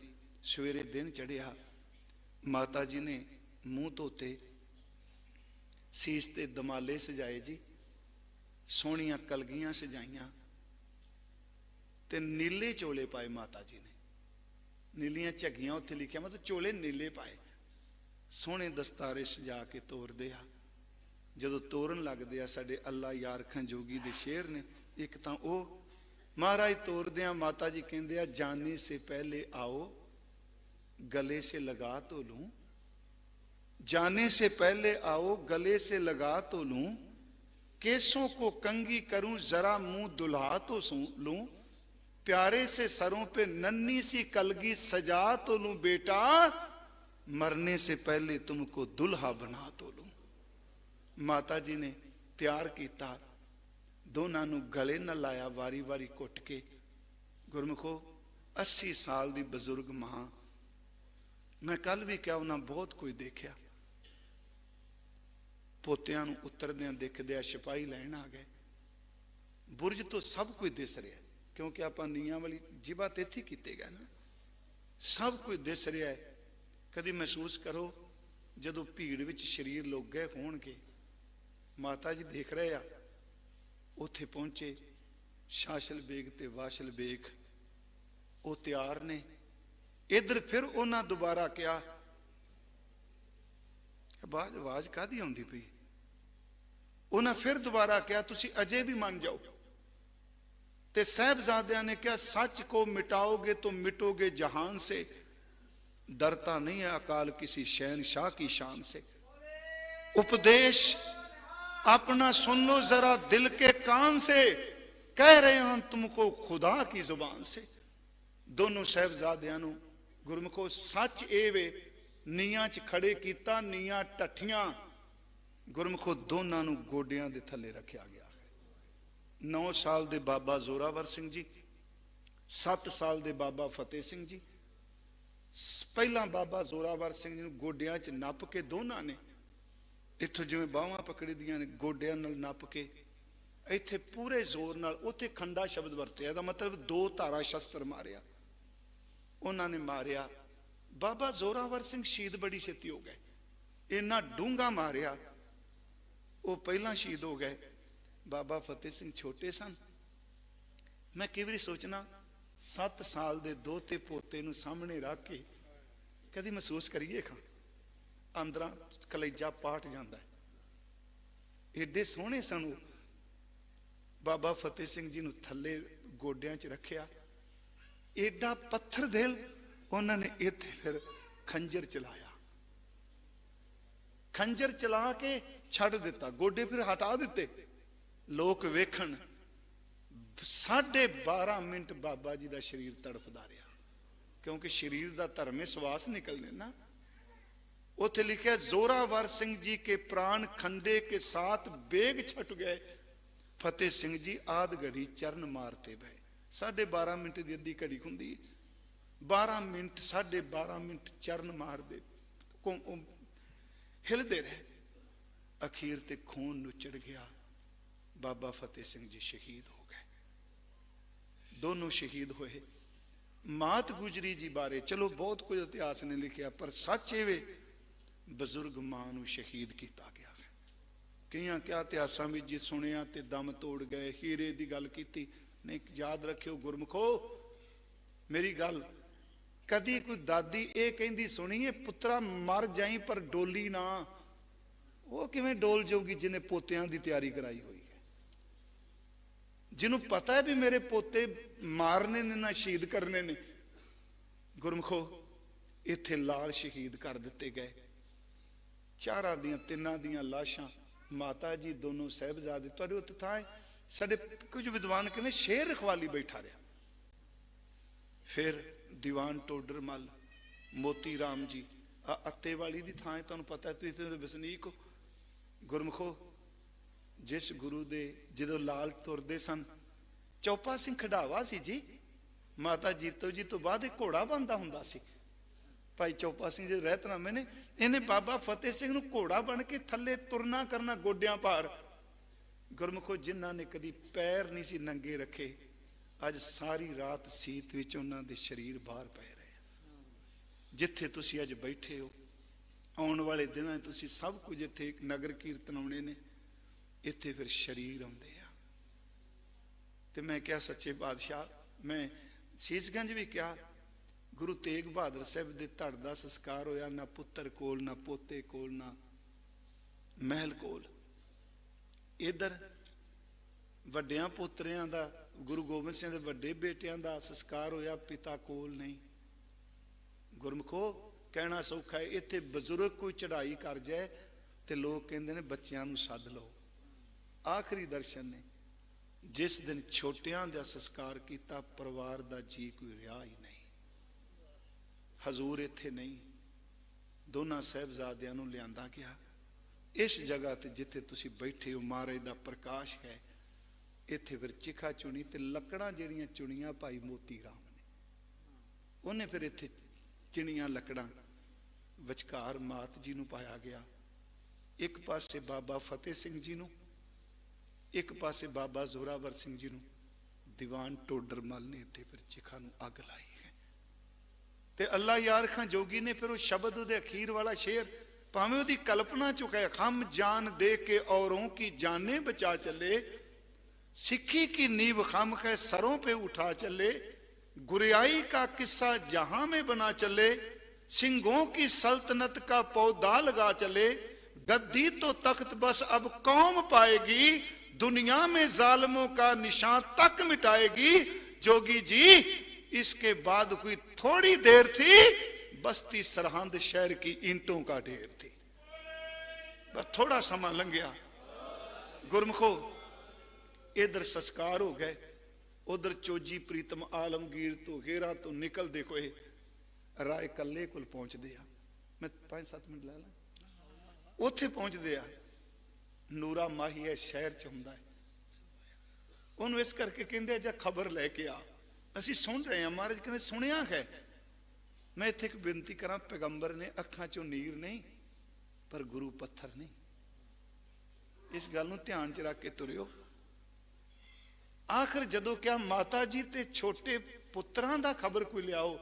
सवेरे दिन चढ़िया, माता जी ने मुंह धोते, सीस ते दमाले सजाए जी, सोहणियां कलगियां सजाइयां ते नीले चोले पाए माता जी ने। नीलियां झगियां उत्थे लिखिया, मतलब चोले नीले पाए, सोहने दस्तारे सजा के तोरदे आ। जदों तोरन लगदे आ, साडे अल्लाह यारखां जोगी दे शेर ने। एक तां ओ महाराज तोरदे आ, माता जी कहंदे आ, जाने से पहले आओ गले से लगा तो लूं, जाने से पहले आओ गले से लगा तो लूं, केसों को कंगी करूं जरा मुंह दुल्हा तो लूं, प्यारे से सरों पे नन्ही सी कलगी सजा तो लूं, बेटा मरने से पहले तुमको दुल्हा बना तो लूं। माता जी ने तैयार किया, दोनों नूं गले न लाया, वारी वारी घुट के। गुरमुखो 80 साल दी बजुर्ग मां, मैं कल भी क्या उन्हें बहुत कुछ देखा। पोतियां नूं उतरदियां देखदिया सिपाही लैन आ गए। बुरज तो सब कुछ दिस रहा है, क्योंकि आप नीयां वाली जिबा ते इत्थे कीते गए ना, सब कुछ दिस रहा है। कभी महसूस करो जदों भीड़ विच शरीर लोग गए होणगे, माता जी देख रहे आ, उत्थे पहुंचे शाशल बेग ते वाशल बेग, वो तैयार ने। इधर फिर उन्हें दोबारा क्या, आवाज कादी आउंदी पई? उन्हें फिर दोबारा क्या, तुसी अजे भी मान जाओ। ते साहबजादियां ने क्या, सच को मिटाओगे तो मिटोगे जहान से, डरता नहीं है अकाल किसी शहनशाह की शान से। उपदेश अपना सुन लो जरा दिल के कान से, कह रहे हम तुमको खुदा की जुबान से। दोनों साहबजादियां नूं गुरमुखो सच ए वे, नीयां च खड़े कीता, नीयां टठियां गुरमुखो दोनों नूं गोडियां दे थल्ले रखिया गया। 9 साल दे बाबा जोरावर सिंह जी, 7 साल दे बाबा फतेह सिंह जी। पहला बाबा जोरावर सिंह जी गोडियां च नप के दोनों ने इत्थों जिवें बाहां पकड़ी दियां ने, गोडियां नाल नप के इत्थे पूरे जोर नाल, उत्थे खंडा शब्द वरतिया, दा मतलब 2 धारा शस्त्र मारिया। उन्होंने मारिया। बाबा जोरावर सिंह शहीद बड़ी छेती हो गए, इन्ना डूंगा मारिया, वो पहला शहीद हो गए। बाबा फतेह सिंह छोटे सन। मैं कई बार सोचना 7 साल दे दोते पोते नूं सामने रख के कभी महसूस करिए खां, अंदर कलेजा पाट जाता है। एडे सोहने सन। बाबा फतेह सिंह जी नूं थल्ले गोडियां च रखिया, एडा पत्थर दिल। उन्होंने इत्थे फिर खंजर चलाया, खंजर चला के छड़ दिता, गोडे फिर हटा दिते। लोग वेखण 12.5 मिनट बाबा जी का शरीर तड़फदा रहा, क्योंकि शरीर का धर्म है, श्वास निकलने ना। उथे लिखा, जोरावर सिंह जी के प्राण खंडे के साथ बेग छट गए, फतेह सिंह जी आध घड़ी चरण मारते भय। 12.5 मिनट की अद्धी घड़ी हुंदी, 12 मिनट 12.5 मिनट चरण मार दे, हिलते रहे। अखीर ते खून नुचड़ गया, ਬਾਬਾ ਫਤਿਹ ਸਿੰਘ ਜੀ ਸ਼ਹੀਦ ਹੋ ਗਏ। ਦੋਨੋਂ ਸ਼ਹੀਦ ਹੋਏ। ਮਾਤ ਗੁਜਰੀ ਜੀ ਬਾਰੇ ਚਲੋ ਬਹੁਤ ਕੁਝ ਇਤਿਹਾਸ ਨੇ ਲਿਖਿਆ, ਪਰ ਸੱਚ ਇਹ ਵੇ ਬਜ਼ੁਰਗ ਮਾਂ ਨੂੰ ਸ਼ਹੀਦ ਕੀਤਾ ਗਿਆ ਹੈ। ਕਈਆਂ ਕਿਹਾ ਇਤਿਹਾਸਾਂ ਵਿੱਚ ਜੀ ਸੁਣਿਆ ਤੇ ਦਮ ਤੋੜ ਗਏ, ਹੀਰੇ ਦੀ ਗੱਲ ਕੀਤੀ ਨਹੀਂ। ਯਾਦ ਰੱਖਿਓ ਗੁਰਮੁਖੋ ਮੇਰੀ ਗੱਲ, ਕਦੀ ਕੋਈ ਦਾਦੀ ਇਹ ਕਹਿੰਦੀ ਸੁਣੀਏ ਪੁੱਤਰਾ ਮਰ ਜਾਈ ਪਰ ਡੋਲੀ ਨਾ। ਉਹ ਕਿਵੇਂ ਡੋਲ ਜਾਊਗੀ ਜਿਹਨੇ ਪੋਤਿਆਂ ਦੀ ਤਿਆਰੀ ਕਰਾਈ ਹੋਈ ਹੈ, ਜਿਹਨੂੰ ਪਤਾ ਹੈ ਵੀ ਮੇਰੇ ਪੋਤੇ ਮਾਰਨੇ ਨੇ ਨਾ ਸ਼ਹੀਦ ਕਰਨੇ ਨੇ। ਗੁਰਮੁਖੋ ਇੱਥੇ ਲਾਲ ਸ਼ਹੀਦ ਕਰ ਦਿੱਤੇ ਗਏ। ਚਾਰਾਂ ਦੀਆਂ ਤਿੰਨਾਂ ਦੀਆਂ ਲਾਸ਼ਾਂ, ਮਾਤਾ ਜੀ ਦੋਨੋਂ ਸਾਹਿਬਜ਼ਾਦੇ। ਤੁਹਾਡੇ ਉੱਤੇ ਥਾਂ ਸਾਡੇ ਕੁਝ ਵਿਦਵਾਨ ਕਹਿੰਦੇ ਸ਼ੇਰ ਰਖਵਾਲੀ ਬੈਠਾ ਰਿਹਾ। ਫਿਰ ਦੀਵਾਨ ਟੋਡਰ ਮੱਲ, ਮੋਤੀ ਰਾਮ ਜੀ ਅੱਤੇ ਵਾਲੀ ਦੀ ਥਾਂ ਹੈ, ਤੁਹਾਨੂੰ ਪਤਾ ਤੁਸੀਂ ਤੇ ਵਸਨੀਕ ਹੋ। ਗੁਰਮੁਖੋ ਜਿਸ ਗੁਰੂ ਦੇ ਜਦੋਂ ਲਾਲ ਤੁਰਦੇ ਸਨ, ਚੌਪਾ ਸਿੰਘ ਖਡਾਵਾ ਸੀ ਜੀ, ਮਾਤਾ ਜੀਤੋ ਜੀ ਤੋਂ ਬਾਅਦ ਇਹ ਘੋੜਾ ਬਣਦਾ ਹੁੰਦਾ ਸੀ। ਭਾਈ ਚੌਪਾ ਸਿੰਘ ਜੀ ਰਹਿਤਨਾਮੇ ਨੇ, ਇਹਨੇ ਬਾਬਾ ਫਤਿਹ ਸਿੰਘ ਨੂੰ ਘੋੜਾ ਬਣ ਕੇ ਥੱਲੇ ਤੁਰਨਾ ਕਰਨਾ ਗੋਡਿਆਂ ਭਾਰ। ਗੁਰਮੁਖੋ ਜਿਨ੍ਹਾਂ ਨੇ ਕਦੀ ਪੈਰ ਨਹੀਂ ਸੀ ਨੰਗੇ ਰੱਖੇ, ਅੱਜ ਸਾਰੀ ਰਾਤ ਸੀਤ ਵਿੱਚ ਉਹਨਾਂ ਦੇ ਸਰੀਰ ਬਾਹਰ ਪਏ ਰਹੇ। ਜਿੱਥੇ ਤੁਸੀਂ ਅੱਜ ਬੈਠੇ ਹੋ, ਆਉਣ ਵਾਲੇ ਦਿਨਾਂ ਤੁਸੀਂ ਸਭ ਕੁਝ ਇੱਥੇ ਨਗਰ ਕੀਰਤਨ ਆਉਣੇ ਨੇ, ਇੱਥੇ ਫਿਰ ਸਰੀਰ ਆਉਂਦੇ ਆ। ਤੇ ਮੈਂ ਕਿਹਾ ਸੱਚੇ ਪਾਤਸ਼ਾਹ, ਮੈਂ ਸੀਸਗੰਜ ਵੀ ਕਿਹਾ ਗੁਰੂ ਤੇਗ ਬਹਾਦਰ ਸਾਹਿਬ ਦੇ ਧੜ ਦਾ ਸੰਸਕਾਰ ਹੋਇਆ, ਨਾ ਪੁੱਤਰ ਕੋਲ, ਨਾ ਪੋਤੇ ਕੋਲ, ਨਾ ਮਹਿਲ ਕੋਲ। ਇਧਰ ਵੱਡਿਆਂ ਪੋਤਰਿਆਂ ਦਾ, ਗੁਰੂ ਗੋਬਿੰਦ ਸਿੰਘ ਦੇ ਵੱਡੇ ਬੇਟਿਆਂ ਦਾ ਸੰਸਕਾਰ ਹੋਇਆ, ਪਿਤਾ ਕੋਲ ਨਹੀਂ। ਗੁਰਮੁਖੋ ਕਹਿਣਾ ਸੌਖਾ ਹੈ, ਇੱਥੇ ਬਜ਼ੁਰਗ ਕੋਈ ਚੜ੍ਹਾਈ ਕਰ ਜਾਏ ਤੇ ਲੋਕ ਕਹਿੰਦੇ ਨੇ ਬੱਚਿਆਂ ਨੂੰ ਸੱਦ ਲਓ। ਆਖਰੀ ਦਰਸ਼ਨ ਨੇ ਜਿਸ ਦਿਨ ਛੋਟਿਆਂ ਦਾ ਸੰਸਕਾਰ ਕੀਤਾ, ਪਰਿਵਾਰ ਦਾ ਜੀ ਕੋਈ ਰਿਹਾ ਹੀ ਨਹੀਂ। ਹਜ਼ੂਰ ਇੱਥੇ ਨਹੀਂ, ਦੋਨਾਂ ਸਾਹਿਬਜ਼ਾਦਿਆਂ ਨੂੰ ਲਿਆਂਦਾ ਗਿਆ। ਇਸ ਜਗ੍ਹਾ ਤੇ ਜਿੱਥੇ ਤੁਸੀਂ ਬੈਠੇ ਹੋ, ਮਹਾਰਾਜ ਦਾ ਪ੍ਰਕਾਸ਼ ਹੈ। ਇੱਥੇ ਫਿਰ ਚਿਖਾ ਚੁਣੀ ਤੇ ਲੱਕੜਾਂ ਜਿਹੜੀਆਂ ਚੁਣੀਆਂ ਭਾਈ ਮੋਤੀ ਰਾਮ ਨੇ, ਉਹਨੇ ਫਿਰ ਇੱਥੇ ਚਿਣੀਆਂ ਲੱਕੜਾਂ, ਵਿਚਕਾਰ ਮਾਤ ਜੀ ਨੂੰ ਪਾਇਆ ਗਿਆ। ਇੱਕ ਪਾਸੇ ਬਾਬਾ ਫਤਿਹ ਸਿੰਘ ਜੀ ਨੂੰ, ਇੱਕ ਪਾਸੇ ਬਾਬਾ ਜ਼ੋਰਾਵਰ ਸਿੰਘ ਜੀ ਨੂੰ। ਦੀਵਾਨ ਟੋਡਰ ਮੱਲ ਨੇ ਇੱਥੇ ਫਿਰ ਚਿਖਾ ਨੂੰ ਅੱਗ ਲਾਈ ਹੈ। ਤੇ ਅੱਲਾ ਯਾਰ ਖਾਂ ਜੋਗੀ ਨੇ ਫਿਰ ਉਹ ਸ਼ਬਦ, ਉਹਦੇ ਅਖੀਰ ਵਾਲਾ ਸ਼ੇਰ, ਭਾਵੇਂ ਉਹਦੀ ਕਲਪਨਾ ਚੁੱਕਿਆ, ਹਮ ਜਾਨ ਦੇ ਕੇ ਔरों की जाने बचा चले, सिक्खी की नींव खम है सरों पे उठा चले, गुरियाई का किस्सा जहां में बना चले, सिंहों की सल्तनत का पौधा लगा चले, गद्दी तो तख्त बस अब कौम पाएगी, दुनिया में जालिमों का निशान तक मिटाएगी। जोगी जी इसके बाद हुई थोड़ी देर थी, बस्ती सरहंद शहर की ईंटों का ढेर थी। बस थोड़ा समा लंघ गया। गुरमुखो इधर संस्कार हो गए, उधर चोजी प्रीतम आलमगीर तो घेरा तो निकलते हुए राय कल्ले कोल पहुंचते हैं। मैं 5-7 मिनट ला ला। उत्थे पहुंचते हैं, ਨੂਰਾ ਮਾਹੀ ਹੈ ਸ਼ਹਿਰ ਚ ਹੁੰਦਾ ਹੈ, ਉਹਨੂੰ ਇਸ ਕਰਕੇ ਕਹਿੰਦੇ ਜਾਂ ਖਬਰ ਲੈ ਕੇ ਆ, ਅਸੀਂ ਸੁਣ ਰਹੇ ਹਾਂ। ਮਹਾਰਾਜ ਕਹਿੰਦੇ ਸੁਣਿਆ ਹੈ। ਮੈਂ ਇੱਥੇ ਇੱਕ ਬੇਨਤੀ ਕਰਾਂ, ਪੈਗੰਬਰ ਨੇ ਅੱਖਾਂ ਚੋਂ ਨੀਰ ਨਹੀਂ, ਪਰ ਗੁਰੂ ਪੱਥਰ ਨਹੀਂ। ਇਸ ਗੱਲ ਨੂੰ ਧਿਆਨ ਚ ਰੱਖ ਕੇ ਤੁਰਿਓ। ਆਖਰ ਜਦੋਂ ਕਿਹਾ ਮਾਤਾ ਜੀ ਤੇ ਛੋਟੇ ਪੁੱਤਰਾਂ ਦਾ ਖਬਰ ਕੋਈ ਲਿਆਓ,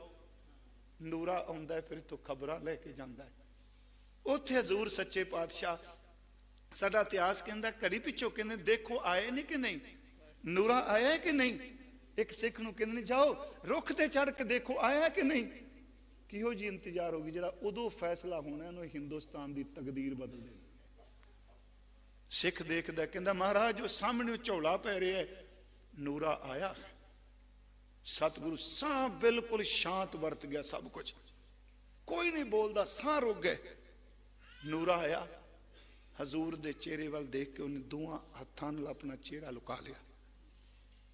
ਨੂਰਾ ਆਉਂਦਾ ਫਿਰ ਤੋਂ ਖਬਰਾਂ ਲੈ ਕੇ ਜਾਂਦਾ ਹੈ। ਉੱਥੇ ਹਜ਼ੂਰ ਸੱਚੇ ਪਾਤਸ਼ਾਹ, ਸਾਡਾ ਇਤਿਹਾਸ ਕਹਿੰਦਾ ਘੜੀ ਪਿੱਛੋਂ ਕਹਿੰਦੇ ਦੇਖੋ ਆਏ ਨੇ ਕਿ ਨਹੀਂ, ਨੂਰਾ ਆਇਆ ਕਿ ਨਹੀਂ। ਇੱਕ ਸਿੱਖ ਨੂੰ ਕਹਿੰਦੇ ਨੇ ਜਾਓ ਰੁੱਖ ਤੇ ਚੜ੍ਹ ਕੇ ਦੇਖੋ ਆਇਆ ਕਿ ਨਹੀਂ। ਕਿਹੋ ਜੀ ਇੰਤਜ਼ਾਰ ਹੋਗੀ ਜਿਹੜਾ ਉਦੋਂ ਫੈਸਲਾ ਹੋਣਾ ਇਹਨੂੰ ਹਿੰਦੁਸਤਾਨ ਦੀ ਤਕਦੀਰ ਬਦਲ ਦੇ। ਸਿੱਖ ਦੇਖਦਾ ਕਹਿੰਦਾ ਮਹਾਰਾਜ ਉਹ ਸਾਹਮਣੇ ਝੋਲਾ ਪੈ ਰਿਹਾ, ਨੂਰਾ ਆਇਆ। ਸਤਿਗੁਰੂ ਸਾਹ ਬਿਲਕੁਲ ਸ਼ਾਂਤ ਵਰਤ ਗਿਆ, ਸਭ ਕੁਝ ਕੋਈ ਨਹੀਂ ਬੋਲਦਾ, ਸਾਹ ਰੁਕ ਗਏ। ਨੂਰਾ ਆਇਆ, ਹਜ਼ੂਰ ਦੇ ਚਿਹਰੇ ਵੱਲ ਦੇਖ ਕੇ ਉਹਨੇ ਦੋਹਾਂ ਹੱਥਾਂ ਨਾਲ ਆਪਣਾ ਚਿਹਰਾ ਲੁਕਾ ਲਿਆ।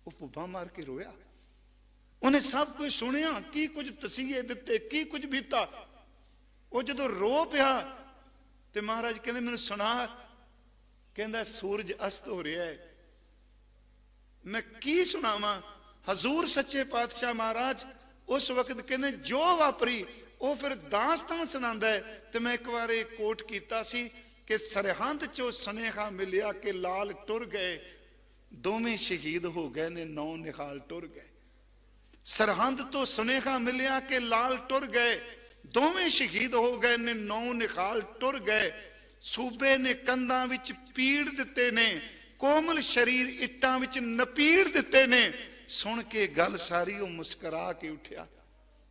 ਉਹ ਭੁੱਬਾ ਮਾਰ ਕੇ ਰੋਇਆ। ਉਹਨੇ ਸਭ ਕੁਝ ਸੁਣਿਆ, ਕੀ ਕੁਝ ਤਸੀਹੇ ਦਿੱਤੇ, ਕੀ ਕੁਝ ਬੀਤਾ। ਉਹ ਜਦੋਂ ਰੋ ਪਿਆ ਤੇ ਮਹਾਰਾਜ ਕਹਿੰਦੇ ਮੈਨੂੰ ਸੁਣਾ। ਕਹਿੰਦਾ ਸੂਰਜ ਅਸਤ ਹੋ ਰਿਹਾ ਹੈ। ਮੈਂ ਕੀ ਸੁਣਾਵਾਂ। ਹਜ਼ੂਰ ਸੱਚੇ ਪਾਤਸ਼ਾਹ ਮਹਾਰਾਜ ਉਸ ਵਕਤ ਕਹਿੰਦੇ ਜੋ ਵਾਪਰੀ ਉਹ ਫਿਰ ਦਾਸਤਾਨ ਸੁਣਾਉਂਦਾ ਹੈ। ਤੇ ਮੈਂ ਇੱਕ ਵਾਰ ਇਹ ਕੋਟ ਕੀਤਾ ਸੀ ਕਿ ਸਰਹੰਦ ਚੋਂ ਸੁਨੇਹਾ ਮਿਲਿਆ ਕਿ ਲਾਲ ਟੁਰ ਗਏ, ਦੋਵੇਂ ਸ਼ਹੀਦ ਹੋ ਗਏ ਨੇ, 9 ਨਿਹਾਲ ਟੁਰ ਗਏ। ਸਰਹੰਦ ਤੋਂ ਸੁਨੇਹਾ ਮਿਲਿਆ ਕਿ ਲਾਲ ਟੁਰ ਗਏ, ਦੋਵੇਂ ਸ਼ਹੀਦ ਹੋ ਗਏ ਨੇ, 9 ਨਿਹਾਲ ਟੁਰ ਗਏ। ਸੂਬੇ ਨੇ ਕੰਧਾਂ ਵਿੱਚ ਪੀੜ ਦਿੱਤੇ ਨੇ, ਕੋਮਲ ਸ਼ਰੀਰ ਇੱਟਾਂ ਵਿੱਚ ਨਪੀੜ ਦਿੱਤੇ ਨੇ। ਸੁਣ ਕੇ ਗੱਲ ਸਾਰੀ ਉਹ ਮੁਸਕਰਾ ਕੇ ਉੱਠਿਆ।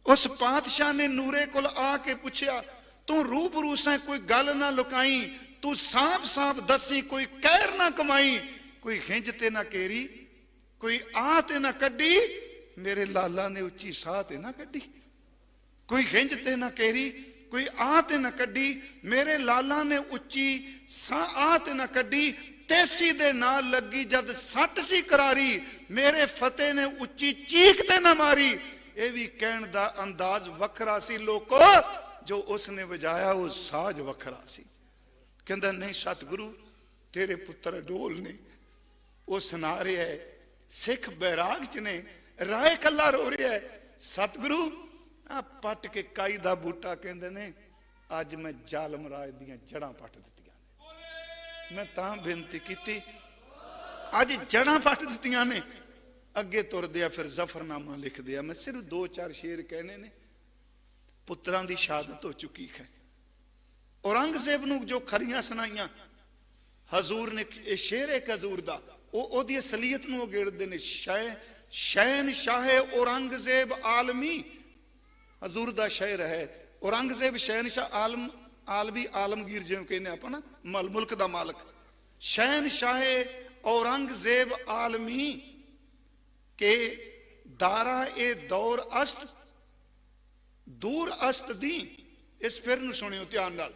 ਉਸ ਪਾਤਸ਼ਾਹ ਨੇ ਨੂਰੇ ਕੋਲ ਆ ਕੇ ਪੁੱਛਿਆ, ਤੂੰ ਰੂਬਰੂ ਸੈਂ ਕੋਈ ਗੱਲ ਨਾ ਲੁਕਾਈ, ਤੂੰ ਸਾਫ਼ ਸਾਫ਼ ਦੱਸੀ ਕੋਈ ਕਹਿਰ ਨਾ ਕਮਾਈ, ਕੋਈ ਖਿੰਝ ਤੇ ਨਾ ਕੇਰੀ, ਕੋਈ ਆਹ ਤੇ ਨਾ ਕੱਢੀ, ਮੇਰੇ ਲਾਲਾ ਨੇ ਉੱਚੀ ਸਾਹ ਤੇ ਨਾ ਕੱਢੀ। ਕੋਈ ਖਿੰਝ ਤੇ ਨਾ ਕੇਰੀ, ਕੋਈ ਆਹ ਤੇ ਨਾ ਕੱਢੀ, ਮੇਰੇ ਲਾਲਾ ਨੇ ਉੱਚੀ ਸਾਹ ਆਹ ਤੇ ਨਾ ਕੱਢੀ। ਤੇਸੀ ਦੇ ਨਾਲ ਲੱਗੀ ਜਦ ਸੱਟ ਸੀ ਕਰਾਰੀ, ਮੇਰੇ ਫਤਿਹ ਨੇ ਉੱਚੀ ਚੀਖ ਤੇ ਨਾ ਮਾਰੀ। ਇਹ ਵੀ ਕਹਿਣ ਦਾ ਅੰਦਾਜ਼ ਵੱਖਰਾ ਸੀ ਲੋਕੋ, ਜੋ ਉਸਨੇ ਵਜਾਇਆ ਉਹ ਸਾਜ਼ ਵੱਖਰਾ ਸੀ। ਕਹਿੰਦਾ ਨਹੀਂ ਸਤਿਗੁਰੂ, ਤੇਰੇ ਪੁੱਤਰ ਅਡੋਲ ਨੇ, ਉਹ ਸੁਣਾ ਰਿਹਾ ਹੈ, ਸਿੱਖ ਬੈਰਾਗ ਚ ਨੇ, ਰਾਏ ਕੱਲਾ ਰੋ ਰਿਹਾ ਹੈ। ਸਤਿਗੁਰੂ ਆ ਪੱਟ ਕੇ ਕਾਈ ਦਾ ਬੂਟਾ, ਕਹਿੰਦੇ ਨੇ ਅੱਜ ਮੈਂ ਜ਼ਾਲਮ ਰਾਜ ਦੀਆਂ ਜੜਾਂ ਪੱਟ ਦਿੱਤੀਆਂ ਨੇ। ਮੈਂ ਤਾਂ ਬੇਨਤੀ ਕੀਤੀ, ਅੱਜ ਜੜਾਂ ਪੱਟ ਦਿੱਤੀਆਂ ਨੇ। ਅੱਗੇ ਤੁਰਦੇ ਆ ਫਿਰ ਜ਼ਫਰਨਾਮਾ ਲਿਖਦੇ ਆ। ਮੈਂ ਸਿਰਫ 2-4 ਸ਼ੇਰ ਕਹਿਣੇ ਨੇ। ਪੁੱਤਰਾਂ ਦੀ ਸ਼ਹਾਦਤ ਹੋ ਚੁੱਕੀ ਹੈ। ਔਰੰਗਜ਼ੇਬ ਨੂੰ ਜੋ ਖਰੀਆਂ ਸੁਣਾਈਆਂ ਹਜ਼ੂਰ ਨੇ, ਇਹ ਸ਼ੇਰ ਇੱਕ ਹਜ਼ੂਰ ਦਾ, ਉਹਦੀ ਅਸਲੀਅਤ ਨੂੰ ਉਗੇੜਦੇ ਨੇ। ਸ਼ਹਿਨ ਸ਼ਾਹੇ ਔਰੰਗਜ਼ੇਬ ਆਲਮੀ, ਹਜ਼ੂਰ ਦਾ ਸ਼ਾਇਰ ਹੈ। ਔਰੰਗਜ਼ੇਬ ਸ਼ਹਿਨशाह ਆਲਮੀ, ਆਲਮਗੀਰ ਜਿਵੇਂ ਕਹਿੰਦੇ ਆਪਾਂ ਨਾ, ਮੁਲਕ ਦਾ ਮਾਲਕ। ਸ਼ਹਿਨशाह औरंगजेब आलमी के दारा ए दौर अष्ट दूर अष्ट दी। इस फिर नूं सुनियो ध्यान नाल।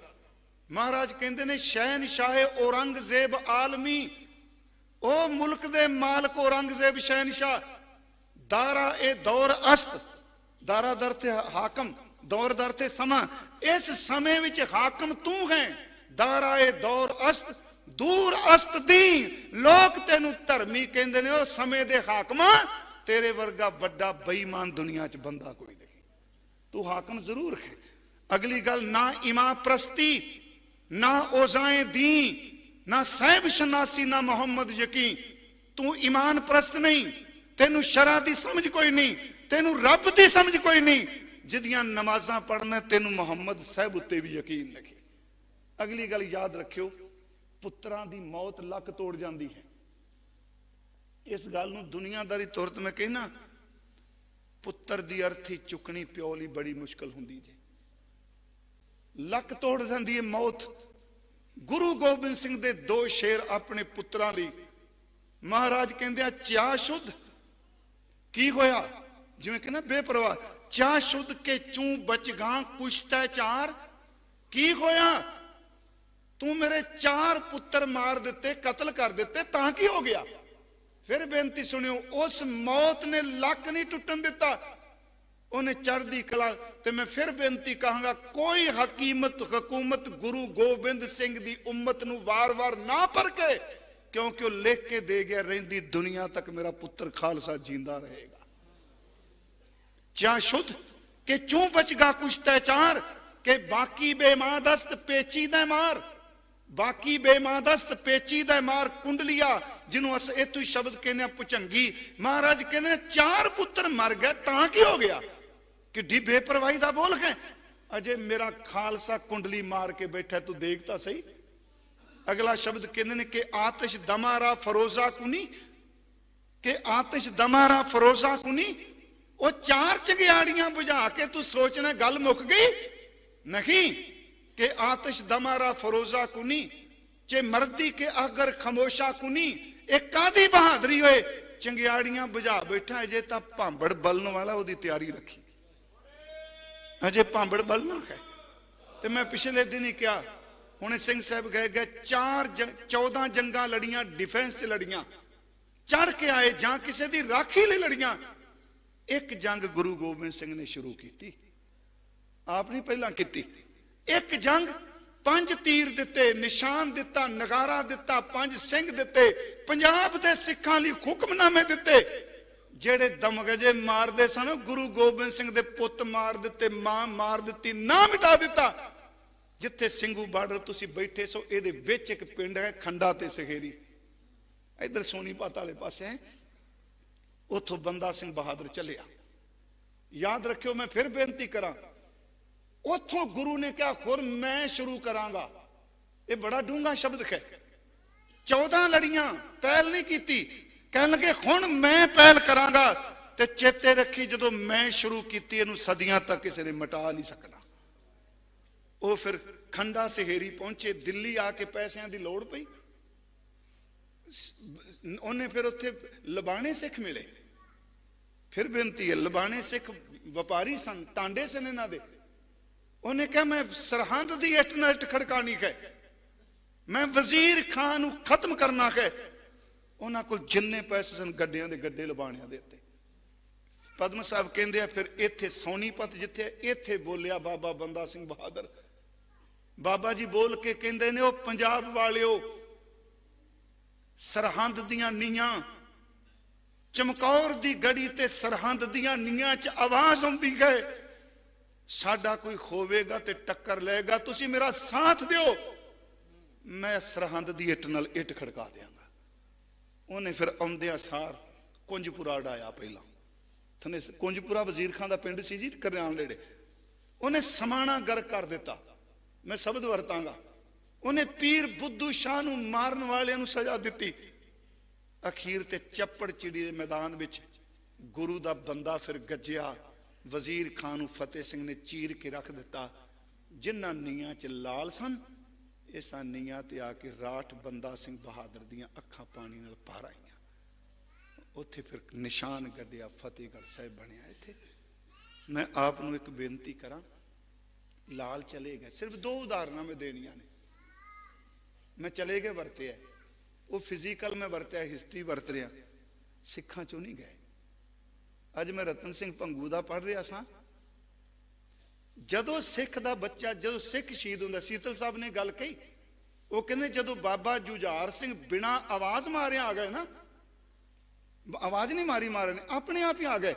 महाराज कहते ने शहनशाह औरंगजेब आलमी, ओ मुल्क दे मालक औरंगजेब शहनशाह, दारा ए दौर अष्ट, दारा दर थे हाकम, दौर दर थे समा, इस समय विच हाकम तू है। दारा ए दौर अष्ट दूर अस्त दी, लोग तेनू धर्मी कहंदे ने, ओ समय दे हाकमा, तेरे वर्गा बड़ा बेईमान दुनिया च बंदा कोई नहीं। तू हाकम जरूर है। अगली गल, ना इमाम प्रस्ती, ना ओजाए दी, ना साहिब शनासी, ना मोहम्मद यकीन। तू ईमान प्रस्त नहीं, तेनू शरा दी समझ कोई नहीं, तेनू रब दी समझ कोई नहीं। जिदियां नमाज़ां पढ़ना तेनू मोहम्मद साहिब उत्ते भी यकीन नहीं। अगली गल याद रखियो, पुत्रां दी मौत लक तोड़ जाती है। इस गल नूं दुनियादारी तौर ते मैं कहना, पुत्र दी अर्थी चुकनी प्यो लई बड़ी मुश्किल हुंदी जे। लक तोड़ जाती है मौत। गुरु गोबिंद सिंह दे 2 शेर अपने पुत्रां लई। महाराज कहंदे चा शुद्ध की होया, जिवें कहना बेपरवाह, चा शुद्ध के चूं बचगां कुश्तै चार, की होया, तू मेरे 4 पुत्र मार दिते, कतल कर दिते, तां की हो गया। फिर बेनती सुनियो, उस मौत ने लक नहीं टुटन दिता, उन्हें चढ़दी कला। ते मैं फिर बेनती कहांगा, कोई हुकूमत गुरु गोबिंद सिंह दी उम्मत नूं वार वार ना परखे, क्योंकि वह लिख के दे गया, रहिंदी दुनिया तक मेरा पुत्र खालसा जींदा रहेगा। चा शुद्ध के चूं बचगा कुश्तै चार, के बाकी बेमादस्त पेचीदा मार, बाकी बेमादस्त पेचीदा मार कुंडलिया, जिन्हों अस इतों शब्द कहने पुचंगी। महाराज कहने 4 पुत्र मर गए, तां की हो गया, कि बेपरवाही का बोल है। अजे मेरा खालसा कुंडली मार के बैठा, तू देखता सही। अगला शब्द कहते हैं कि आतिश दमारा फरोजा कुनी, के आतिश दमारा फरोजा कुनी। वो 4 चिंगाड़ियां बुझा के तू सोचना गल मुक गई नहीं, कि आतिश दमारा फरोजा कुनी, चे मर्दी के अगर खमोशा कुनी। एक कादी बहादुरी होए, चिंगाड़ियां बुझा बैठा, अजे तो भांबड़ बलन वाला उसकी तैयारी रखी, अजे भांबड़ बलना है। तो मैं पिछले दिन ही क्या, हुणे सिंह साहब गए 14 जंगां लड़ियां, डिफेंस से लड़ियां, चढ़ के आए, जां किसी की राखी ले लड़ियां। एक जंग गुरु गोबिंद सिंह ने शुरू की, आपने पहला की। एक जंग 5 तीर दिते, निशान दिता, नगारा दिता, 5 सिंह दिते, पंजाब के सिखां लई हुक्मनामे दिते। जेड़े दमगजे मारदे सन, गुरु गोबिंद सिंह दे पुत मार दिते, मां मार दिती, ना मिटा दिता। जिथे सिंघू बार्डर तुसी बैठे सो, इहदे विच एक पिंड है खंडा ते सहेरी, इधर सोनीपत वाले पासे उथों बंदा सिंह बहादुर चलिया। याद रखियो, मैं फिर बेनती करा, उथों गुरु ने क्या खुर मैं शुरू करांगा। ये बड़ा डूंगा शब्द है। 14 लड़ियां, पहल नहीं की, कह लगे हुण मैं पहल करांगा। ते चेते रखी, जो मैं शुरू की इनू सदियां तक किसी ने मिटा नहीं सकना। वो फिर खंडा सहेरी पहुंचे, दिल्ली आके पैसों की लोड़ पई। उन्हें फिर उत्थे लबाने सिख मिले। फिर बेनती है, लबाने सिख व्यापारी सन, टांडे सन इन्हां दे। उन्हें कहा मैं सरहद की इट न इट खड़कानी है, मैं वजीर खान खत्म करना है। उन्होंने को जिन्ने पैसे सन गड्डियां दे गड्डे लबाणियां दे उत्ते। पद्म साहब कहते हैं फिर इत्थे सोनीपत जिथे इत्थे बोलिया बाबा बंदा सिंह बहादुर। बाबा जी बोल के कहते ने, ओ पंजाब वालिओ, सरहद दियां नीयां, चमकौर दी गड़ी ते सरहद दियां नीयां च आवाज आउंदी है, साडा कोई खोवेगा ते टक्कर लेगा, तुसी मेरा साथ दिओ, मैं सरहद दी इट नाल इट खड़का देंगा। उन्हें फिर आउंदियां सार कुंजपुरा डाया। पहला कुंजपुरा वजीर खान का पिंड सी जी, करनाल नेड़े। उन्हें समाणा गर्क कर दिता, मैं शब्द वरतांगा। उन्हें पीर बुद्धू शाह नूं मारन वालियां नूं सजा दी। अखीर ते चप्पड़ चिड़ी दे मैदान विच गुरु दा बंदा फिर गज्जिया। वजीर खान नूं फतेह सिंह ने चीर के रख दिता। जिन्हां नीयां च लाल सन, इसां नीयां ते आके राठ बंदा सिंह बहादुर दियां अखां पानी नाल भर आईयां। उत्थे फिर निशान गड्ढिया, फतेहगढ़ साहिब बनिया। इत्थे मैं आप नूं एक बेनती करा, लाल चले गए, सिर्फ 2 उदाहरण मैं देनियां ने। मैं चले गए वरते है, वो फिजिकल में वरत्या, हिस्ट्री वरत रहा, सिखां चों नहीं गए। अज मैं रतन सिंह भंगू का पढ़ रहा सा, जदों सिख का बच्चा, जो सिख शहीद होंदा, सीतल साहब ने गल कही, वो कहते जदों बाबा जुझार सिंह बिना आवाज मारे आ गए ना, आवाज नहीं मारी मारे ने, अपने आप ही आ गए।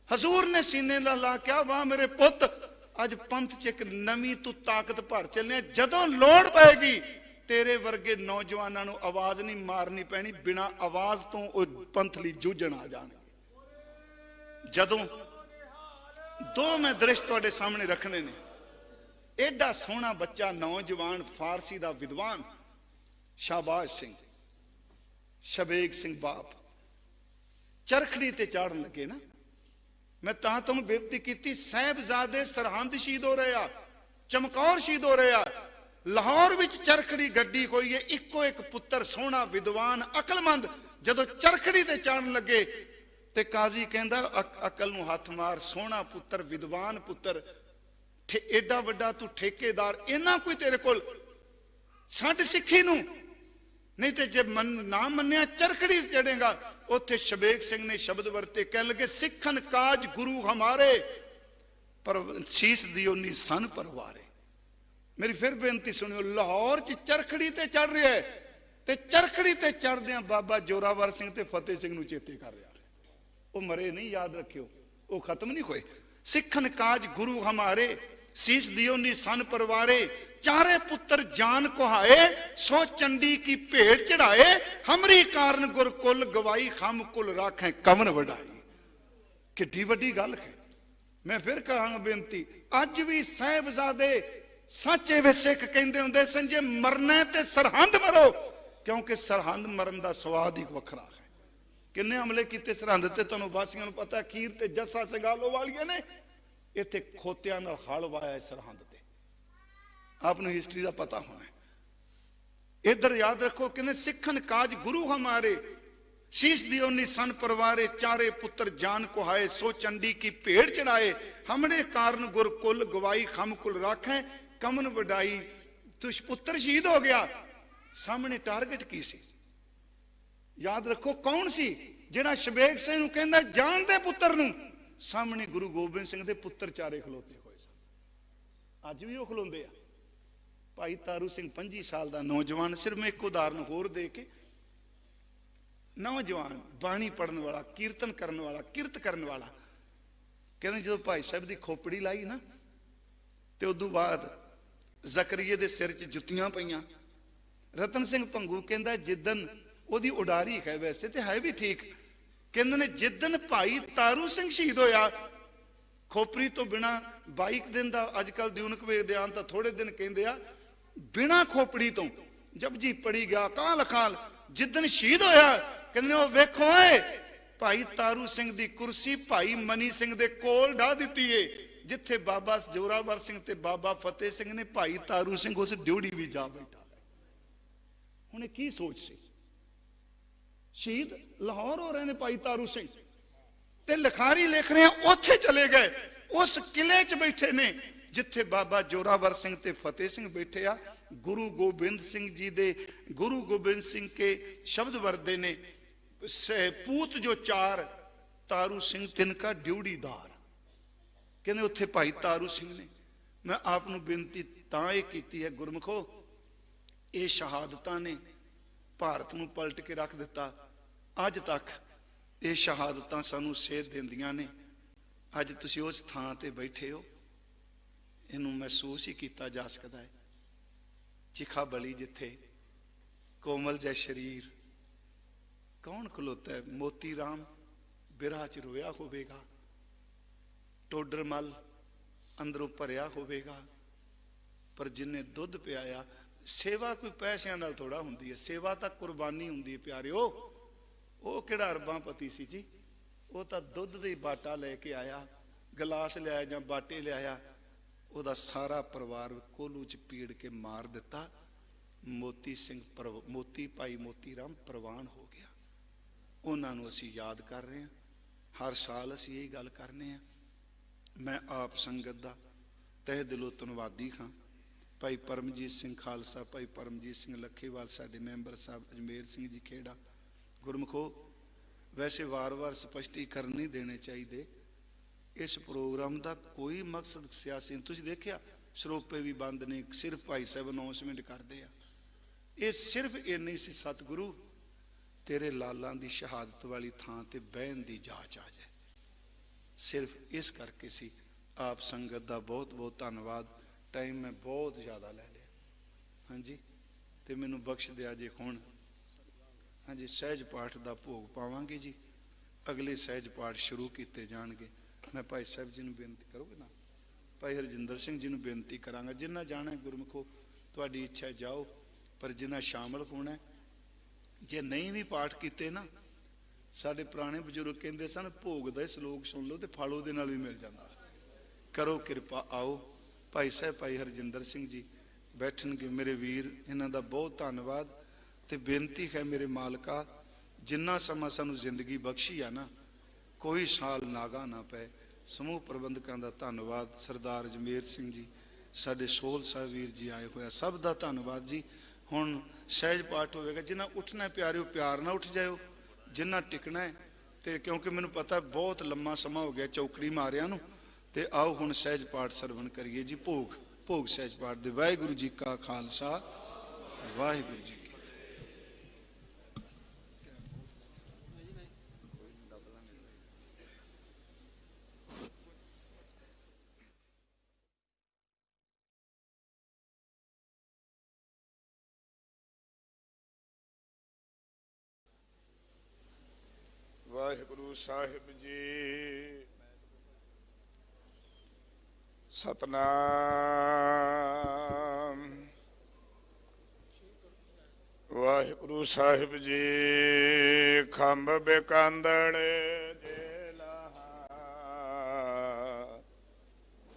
हजूर ने सीने ला ला क्या, वाह मेरे पुत, अज पंथ च एक नवी तू ताकत भर चलने, जदों लोड़ पैगी तेरे वर्गे नौजवानों को आवाज नहीं मारनी पैनी, बिना आवाज तो पंथ लई जूझण आ जाणगे। जदों 2 मैं दृश्य तुहाडे सामने रखने ने। एडा सोहना बच्चा नौजवान फारसी का विद्वान शाहबाज सिंह, शबेग सिंह बाप चरखड़ी ते चाड़न लगे ना। मैं तां तुम बेनती की, साहिबजादे सरहंद शहीद हो रहे आ, चमकौर शहीद हो रहे आ, लाहौर विच चरखड़ी गड्डी कोई है, इको एक पुत्र सोहना विद्वान अकलमंद जदों चरखड़ी ते चाड़न लगे ते काजी कहंदा अकल नूं हथ मार, सोहना पुत्र विद्वान पुत्र, एडा वड्डा तू ठेकेदार, इन्ना कोई तेरे कोल छड्ड सिੱਖੀ नूं, नहीं तो जे ना मन्निया चरखड़ी चढ़ेगा। उत्थे शबेग सिंह ने शब्द वरते, कह लगे सिखन काज गुरु हमारे, पर शीस दियो नी सन परवारे। मेरी फिर बेनती सुनियो, लाहौर च चरखड़ी ते चढ़ रहा है, ते चरखड़ी ते चढ़दे बाबा जोरावर सिंह ते फतेह सिंह नूं चेते कर रहा है। वो मरे नहीं, याद रखियो, वो खत्म नहीं होए। सिखन काज गुरु हमारे, शीस दियो नी सन परवारे, चारे पुत्र जान कुहाए, सो चंडी की भेंट चढ़ाए, हमरी कारण गुर कुल गवाई, हम कुल राखें कवन वडाई। किड्डी वड्डी गल है। मैं फिर कहांगा बेनती, अज भी साहिबजादे सच्चे वे सिख कहंदे हुंदे सन, जे मरना ते सरहंद मरो, क्योंकि सरहंद मरन दा स्वाद ही वखरा है। किन्ने हमले किते सरहंद ते, तुहानूं वासियां नूं पता, कीर ते जस्सा संगालो वालियां ने इत्थे खोतियां नाल हल वाया सरहंद ते, आपने हिस्ट्री का पता होना है। इधर याद रखो कि सिखन काज गुरु हमारे, शीश दियो नी सन परवारे, चारे पुत्र जान कुहाए, सो चंडी की भेंट चढ़ाए, हमने कारण गुर कुल गवाई, हम कुल राखें कमन वडाई। तुझ पुत्र शहीद हो गया, सामने टारगेट की सी, याद रखो कौन सी, जिहड़ा शबेग सिंह नूं कहंदा जान दे पुत्र नूं, सामने गुरु गोबिंद सिंह दे पुत्र चारे खलोते होए सन। अज भी वो खलोंदे आ। भाई तारू सिंह 25 साल का नौजवान, सिर्फ मैं एक उदाहरण होर दे के, नौजवान बाणी पढ़ने वाला, कीर्तन करने वाला, किरत करने वाला, कहते जो भाई साहब की खोपड़ी लाई ना, तो उदों बाद जकरीए के सिर च जुत्तियां पईयां। रतन सिंह भंगू कहंदा जिदन ਉਹਦੀ ਉਡਾਰੀ ਹੈ ਵੈਸੇ ਤੇ ਹੈ ਵੀ ਠੀਕ। ਕਹਿੰਦੇ ਨੇ ਜਿੱਦਣ ਭਾਈ ਤਾਰੂ ਸਿੰਘ ਸ਼ਹੀਦ ਹੋਇਆ, ਖੋਪਰੀ ਤੋਂ ਬਿਨਾ 22 ਦਿਨ ਦਾ ਅੱਜ ਕੱਲ ਦਿਉਨਕ ਵੇਖਦੇ ਆਂ ਤਾਂ ਥੋੜੇ ਦਿਨ ਕਹਿੰਦੇ ਆ, ਬਿਨਾ ਖੋਪੜੀ ਤੋਂ ਜਪਜੀ ਪੜੀ ਗਿਆ ਕਾਲ ਅਕਾਲ। ਜਿੱਦਣ ਸ਼ਹੀਦ ਹੋਇਆ ਕਹਿੰਦੇ ਉਹ ਵੇਖੋ ਏ ਭਾਈ ਤਾਰੂ ਸਿੰਘ ਦੀ ਕੁਰਸੀ ਭਾਈ ਮਨੀ ਸਿੰਘ ਦੇ ਕੋਲ ਢਾ ਦਿੱਤੀ ਏ, ਜਿੱਥੇ ਬਾਬਾ ਜੋਰਾਵਰ ਸਿੰਘ ਤੇ ਬਾਬਾ ਫਤਿਹ ਸਿੰਘ ਨੇ ਭਾਈ ਤਾਰੂ ਸਿੰਘ ਉਸ ਡਿਊੜੀ ਵੀ ਜਾ ਬੈਠਾ। ਹੁਣ ਇਹ ਕੀ ਸੋਚ ਸੀ? ਸ਼ਹੀਦ ਲਾਹੌਰ ਹੋ ਰਹੇ ਨੇ ਭਾਈ ਤਾਰੂ ਸਿੰਘ, ਤੇ ਲਿਖਾਰੀ ਲਿਖ ਰਹੇ ਆ ਉੱਥੇ ਚਲੇ ਗਏ, ਉਸ ਕਿਲੇ 'ਚ ਬੈਠੇ ਨੇ ਜਿੱਥੇ ਬਾਬਾ ਜੋਰਾਵਰ ਸਿੰਘ ਤੇ ਫਤਿਹ ਸਿੰਘ ਬੈਠੇ ਆ। ਗੁਰੂ ਗੋਬਿੰਦ ਸਿੰਘ ਜੀ ਦੇ, ਗੁਰੂ ਗੋਬਿੰਦ ਸਿੰਘ ਕੇ ਸ਼ਬਦ ਵਰਦੇ ਨੇ, ਪੂਤ ਜੋ ਚਾਰ ਤਾਰੂ ਸਿੰਘ ਤਿਨਕਾ ਡਿਊੜੀਦਾਰ। ਕਹਿੰਦੇ ਉੱਥੇ ਭਾਈ ਤਾਰੂ ਸਿੰਘ ਨੇ। ਮੈਂ ਆਪ ਨੂੰ ਬੇਨਤੀ ਤਾਂ ਇਹ ਕੀਤੀ ਹੈ ਗੁਰਮੁਖੋ, ਇਹ ਸ਼ਹਾਦਤਾਂ ਨੇ ਭਾਰਤ ਨੂੰ ਪਲਟ ਕੇ ਰੱਖ ਦਿੱਤਾ। ਅੱਜ ਤੱਕ ਇਹ ਸ਼ਹਾਦਤਾਂ ਸਾਨੂੰ ਸੇਧ ਦਿੰਦੀਆਂ ਨੇ। ਅੱਜ ਤੁਸੀਂ ਉਸ ਥਾਂ ਤੇ ਬੈਠੇ ਹੋ, ਇਹਨੂੰ ਮਹਿਸੂਸ ਹੀ ਕੀਤਾ ਜਾ ਸਕਦਾ ਹੈ। ਚਿਖਾ ਬਲੀ ਜਿੱਥੇ ਕੋਮਲ ਜਿਹਾ ਸ਼ਰੀਰ, ਕੌਣ ਖਲੋਤਾ ਹੈ? ਮੋਤੀ ਰਾਮ ਬਿਰਹਾ ਚ ਰੋਇਆ ਹੋਵੇਗਾ, ਟੋਡਰ ਮਲ ਅੰਦਰੋਂ ਭਰਿਆ ਹੋਵੇਗਾ, ਪਰ ਜਿੰਨੇ ਦੁੱਧ ਪਿਆਇਆ। ਸੇਵਾ ਕੋਈ ਪੈਸਿਆਂ ਨਾਲ ਥੋੜਾ ਹੁੰਦੀ ਹੈ, ਸੇਵਾ ਤਾਂ ਕੁਰਬਾਨੀ ਹੁੰਦੀ ਹੈ ਪਿਆਰਿਓ। ਉਹ ਕਿਹੜਾ ਅਰਬਾਂ ਪਤੀ ਸੀ ਜੀ, ਉਹ ਤਾਂ ਦੁੱਧ ਦੇ ਬਾਟਾ ਲੈ ਕੇ ਆਇਆ, ਗਲਾਸ ਲਿਆਇਆ ਜਾਂ ਬਾਟੇ ਲਿਆਇਆ, ਉਹਦਾ ਸਾਰਾ ਪਰਿਵਾਰ ਕੋਲੂ ਚ ਪੀੜ ਕੇ ਮਾਰ ਦਿੱਤਾ। ਮੋਤੀ ਸਿੰਘ ਮੋਤੀ ਭਾਈ ਮੋਤੀ ਰਾਮ ਪ੍ਰਵਾਨ ਹੋ ਗਿਆ। ਉਹਨਾਂ ਨੂੰ ਅਸੀਂ ਯਾਦ ਕਰ ਰਹੇ ਹਾਂ, ਹਰ ਸਾਲ ਅਸੀਂ ਇਹ ਗੱਲ ਕਰਨੇ ਆ। ਮੈਂ ਆਪ ਸੰਗਤ ਦਾ ਤਹਿ ਦਿਲੋਂ ਧੰਨਵਾਦੀ ਹਾਂ। ਭਾਈ ਪਰਮਜੀਤ ਸਿੰਘ ਖਾਲਸਾ, ਭਾਈ ਪਰਮਜੀਤ ਸਿੰਘ ਲੱਖੇਵਾਲ, ਸਾਡੇ ਮੈਂਬਰ ਸਾਹਿਬ ਅਜਮੇਰ ਸਿੰਘ ਜੀ ਖੇੜਾ। ਗੁਰਮੁਖੋ ਵੈਸੇ ਵਾਰ-ਵਾਰ ਸਪਸ਼ਟੀਕਰਨ ਨਹੀਂ ਦੇਣੇ ਚਾਹੀਦੇ। ਇਸ ਪ੍ਰੋਗਰਾਮ ਦਾ ਕੋਈ ਮਕਸਦ ਸਿਆਸੀ ਨਹੀਂ। ਤੁਸੀਂ ਦੇਖਿਆ ਸਰੋਪੇ ਵੀ ਬੰਦ ਨੇ, ਸਿਰਫ ਭਾਈ ਸਾਹਿਬ ਅਨਾਉਂਸਮੈਂਟ ਕਰਦੇ ਆ। ਇਹ ਸਿਰਫ ਇੰਨੀ ਸੀ, ਸਤਿਗੁਰੂ ਤੇਰੇ ਲਾਲਾਂ ਦੀ ਸ਼ਹਾਦਤ ਵਾਲੀ ਥਾਂ ਤੇ ਬਹਿਣ ਦੀ ਜਾਚ ਆ ਜਾਏ, ਸਿਰਫ ਇਸ ਕਰਕੇ ਸੀ। ਆਪ ਸੰਗਤ ਦਾ ਬਹੁਤ ਬਹੁਤ ਧੰਨਵਾਦ। ਟਾਈਮ ਮੈਂ ਬਹੁਤ ਜ਼ਿਆਦਾ ਲੈ ਲਿਆ, ਹਾਂਜੀ, ਤੇ ਮੈਨੂੰ ਬਖਸ਼ ਦਿਆ ਜੇ। ਹੁਣ ਹਾਂਜੀ ਸਹਿਜ ਪਾਠ ਦਾ ਭੋਗ ਪਾਵਾਂਗੇ ਜੀ। ਅਗਲੇ ਸਹਿਜ ਪਾਠ ਸ਼ੁਰੂ ਕੀਤੇ ਜਾਣਗੇ। ਮੈਂ ਭਾਈ ਸਾਹਿਬ ਜੀ ਨੂੰ ਬੇਨਤੀ ਕਰੋਗੇ ਨਾ, ਭਾਈ ਹਰਜਿੰਦਰ ਸਿੰਘ ਜੀ ਨੂੰ ਬੇਨਤੀ ਕਰਾਂਗਾ, ਜਿੰਨਾ ਜਾਣਾ ਗੁਰਮੁਖੋ ਤੁਹਾਡੀ ਇੱਛਾ ਜਾਓ, ਪਰ ਜਿੰਨਾ ਸ਼ਾਮਲ ਹੋਣਾ। ਜੇ ਨਹੀਂ ਵੀ ਪਾਠ ਕੀਤੇ ਨਾ, ਸਾਡੇ ਪੁਰਾਣੇ ਬਜ਼ੁਰਗ ਕਹਿੰਦੇ ਸਨ ਭੋਗ ਦਾ ਸ਼ਲੋਕ ਸੁਣ ਲਓ ਤੇ ਫਲ ਉਹਦੇ ਨਾਲ ਵੀ ਮਿਲ ਜਾਂਦਾ। ਕਰੋ ਕਿਰਪਾ, ਆਓ। ਭਾਈ ਸਾਹਿਬ ਭਾਈ ਹਰਜਿੰਦਰ ਸਿੰਘ ਜੀ ਬੈਠਣਗੇ, ਮੇਰੇ ਵੀਰ, ਇਹਨਾਂ ਦਾ ਬਹੁਤ ਧੰਨਵਾਦ। ਤੇ ਬੇਨਤੀ ਹੈ ਮੇਰੇ ਮਾਲਕਾ, ਜਿੰਨਾ ਸਮਾਂ ਸਾਨੂੰ ਜ਼ਿੰਦਗੀ ਬਖਸ਼ੀ ਆ ਨਾ, ਕੋਈ ਸਾਲ ਨਾਗਾ ਨਾ ਪਏ। ਸਮੂਹ ਪ੍ਰਬੰਧਕਾਂ ਦਾ ਧੰਨਵਾਦ। ਸਰਦਾਰ ਅਜਮੇਰ ਸਿੰਘ ਜੀ, ਸਾਡੇ ਸੋਹਲ ਸਾਹਿਬ ਵੀਰ ਜੀ ਆਏ ਹੋਇਆ, ਸਭ ਦਾ ਧੰਨਵਾਦ ਜੀ। ਹੁਣ ਸਹਿਜ ਪਾਠ ਹੋਵੇਗਾ। ਜਿੰਨਾ ਉੱਠਣਾ ਪਿਆਰਿਓ ਪਿਆਰ ਨਾਲ ਉੱਠ ਜਾਇਓ, ਜਿੰਨਾ ਟਿਕਣਾ ਹੈ। ਤੇ ਕਿਉਂਕਿ ਮੈਨੂੰ ਪਤਾ ਬਹੁਤ ਲੰਮਾ ਸਮਾਂ ਹੋ ਗਿਆ ਚੌਕੜੀ ਮਾਰਿਆਂ ਨੂੰ। ਤੇ ਆਓ ਹੁਣ ਸਹਿਜ ਪਾਠ ਸਰਵਣ ਕਰੀਏ ਜੀ। ਭੋਗ ਸਹਿਜ ਪਾਠ ਦੇ। ਵਾਹਿਗੁਰੂ ਜੀ ਕਾ ਖਾਲਸਾ, ਵਾਹਿਗੁਰੂ ਜੀ ਕੀ ਵਾਹਿਗੁਰੂ ਸਾਹਿਬ ਜੀ। ਸਤਨਾਮ। ਵਾਹਿਗੁਰੂ ਸਾਹਿਬ ਜੀ। ਖੰਭ ਬਿਕੰਦੜ ਜੇ ਲਾਹਾ,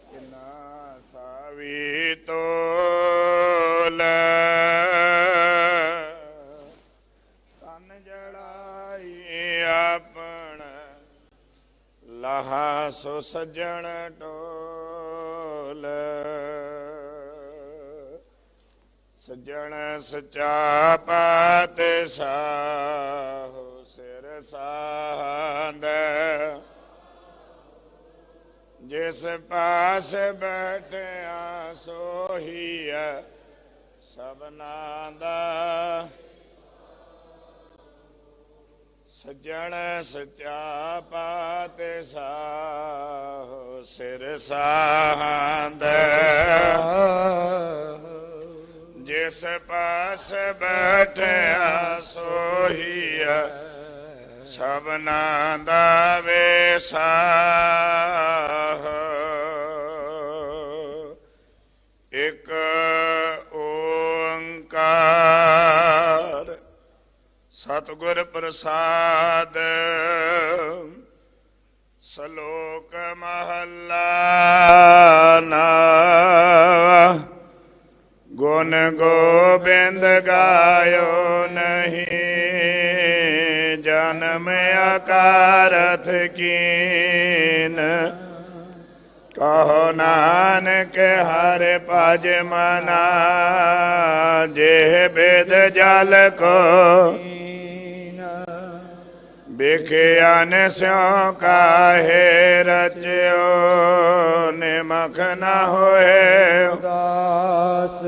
ਕਿਨਾ ਸਾਵੀ ਤੋਲ, ਤਨ ਜੜਾਈ ਆਪਣ ਲਾਹਾ, ਸੋ ਸੱਜਣ ਟੋਲ। ਸੱਜਣ ਸੱਚਾ ਪਾਤ ਸਾਹੋ, ਸਿਰ ਸਾਂਦ ਜਿਸ ਪਾਸ ਬੈਠਿਆ ਸੋਹੀ ਸਭਨਾ ਦਾ। ਸੱਜਣ ਸੱਚਾ ਪਾਤ ਸਾਹੋ, ਸਿਰ ਸਾਂਦ जिस पास बैठया सोहिया सबना दा वेसाह एक ओंकार सतगुर प्रसाद श्लोक महला नावा गुण गोबिंद गायो नहीं जन्म अकारथ कीन कहो नानक हर पज मना जेह बेद जल को बिखियान स्यों काहे रच्यो निमख न होए उदास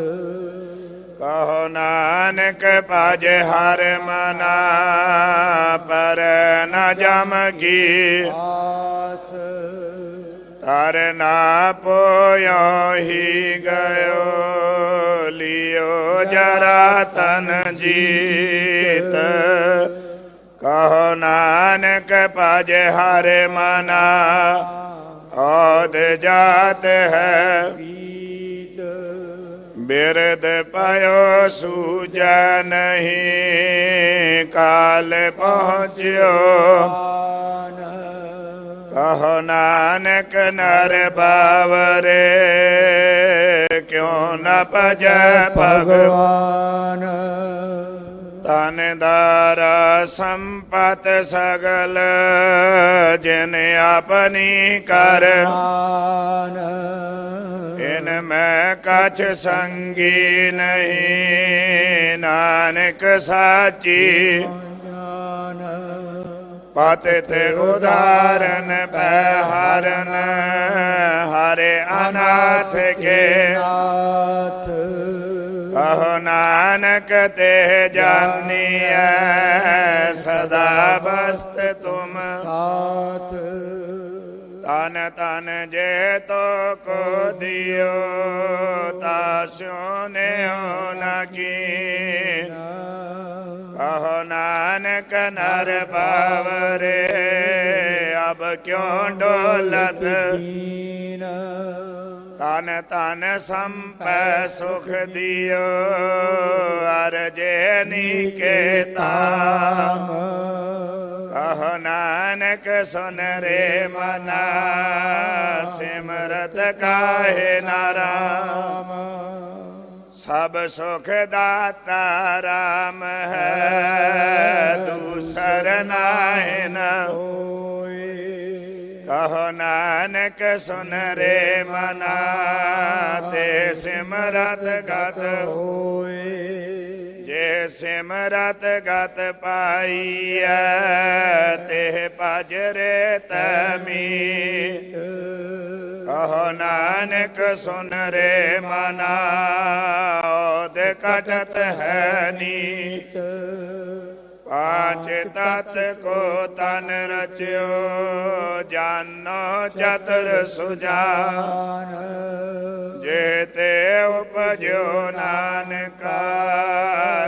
कहो नानक पज हर मना पर न जम की आस तरना पोयो ही गयो लियो जरा तन जीत कहो नानक पज हर मना औद जात है बिरद पयो सूझ नहीं काल पहुँच्यो कहो नानक नर बावरे क्यों न पज भगवान तन दारा संपत सगल जिन अपनी कर इनमें कछ संगी नहीं नानक साची पतित उदाहरण पहरन हरे अनाथ के कहो नानक ते जानिए सदा बस्त तुम साथ तन तन जे तो को दियो तास्यों ने न की कहो नानक नर बावरे अब क्यों डोलत तन तन संप सुख दियो अर्जे निकेता कहो नानक सुन रे मना सिमरत काहे नाराम सब सुख दाता राम है दूसर नाहि न होए कहो नानक सुन रे मना ते सिमरत गत होए जे सिमरत गत पाइय ते भज रे तमीत कहो नानक सुन रे मना ओद कटत है नीत पांच तत्व को तन रच्यो जानो चतुर सुजान जेते उपजो नानका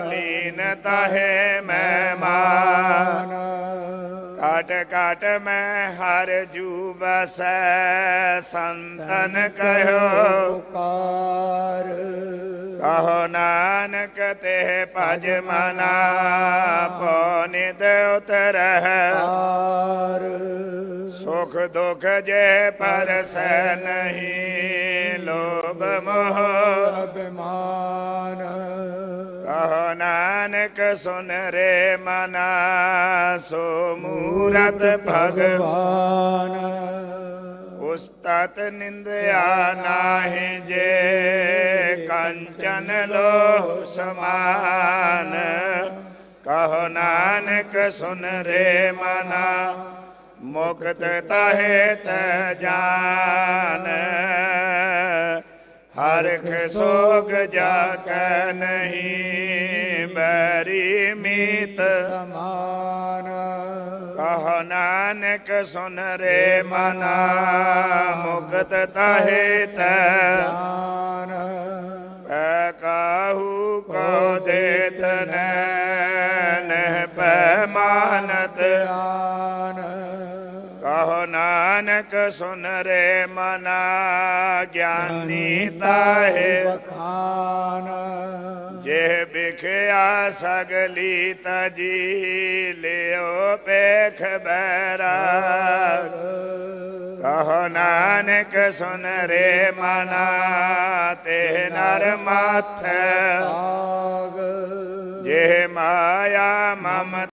लीन ताहे मैं मान काट काट मैं हर जू बस संतन कहो कहो नानक ते भज मना पौनित उतर सुख दुख जे परस नहीं लोभ मोह अभिमान कहो नानक सुन रे मना सो मूरत भगवान उस्तत निंदया नाहि जे कंचन लोह समान कहो नानक सुन रे मना मुक्त ताहे त जान हरख सोग जाक नहीं बैरी मीत समान कहो नानक सुन रे मना मुक्त ताहे त ਹੈ ਕਾਹੂ ਕੋ ਦੇਤ ਨਹਿ ਪੈਮਾਨਤ ਆਨ ਕਹੋ ਨਾਨਕ ਸੁਨ ਰੇ ਮਨਾ ਗਿਆਨੀ ਤਾਹੇ ਬਖਾਨ ਜੇ ਬਿਖਿਆ ਸਗਲੀ ਤਜੀ ਲਿਓ ਪੇਖ ਬੈਰਾਗ ਕਹੋ ਨਾਨਕ ਸੁਨ ਰੇ ਮਨਾ ਤੇ ਨਰ ਮਾਥੈ ਆਗ ਜੇ ਮਾਇਆ ਮਮਤਾ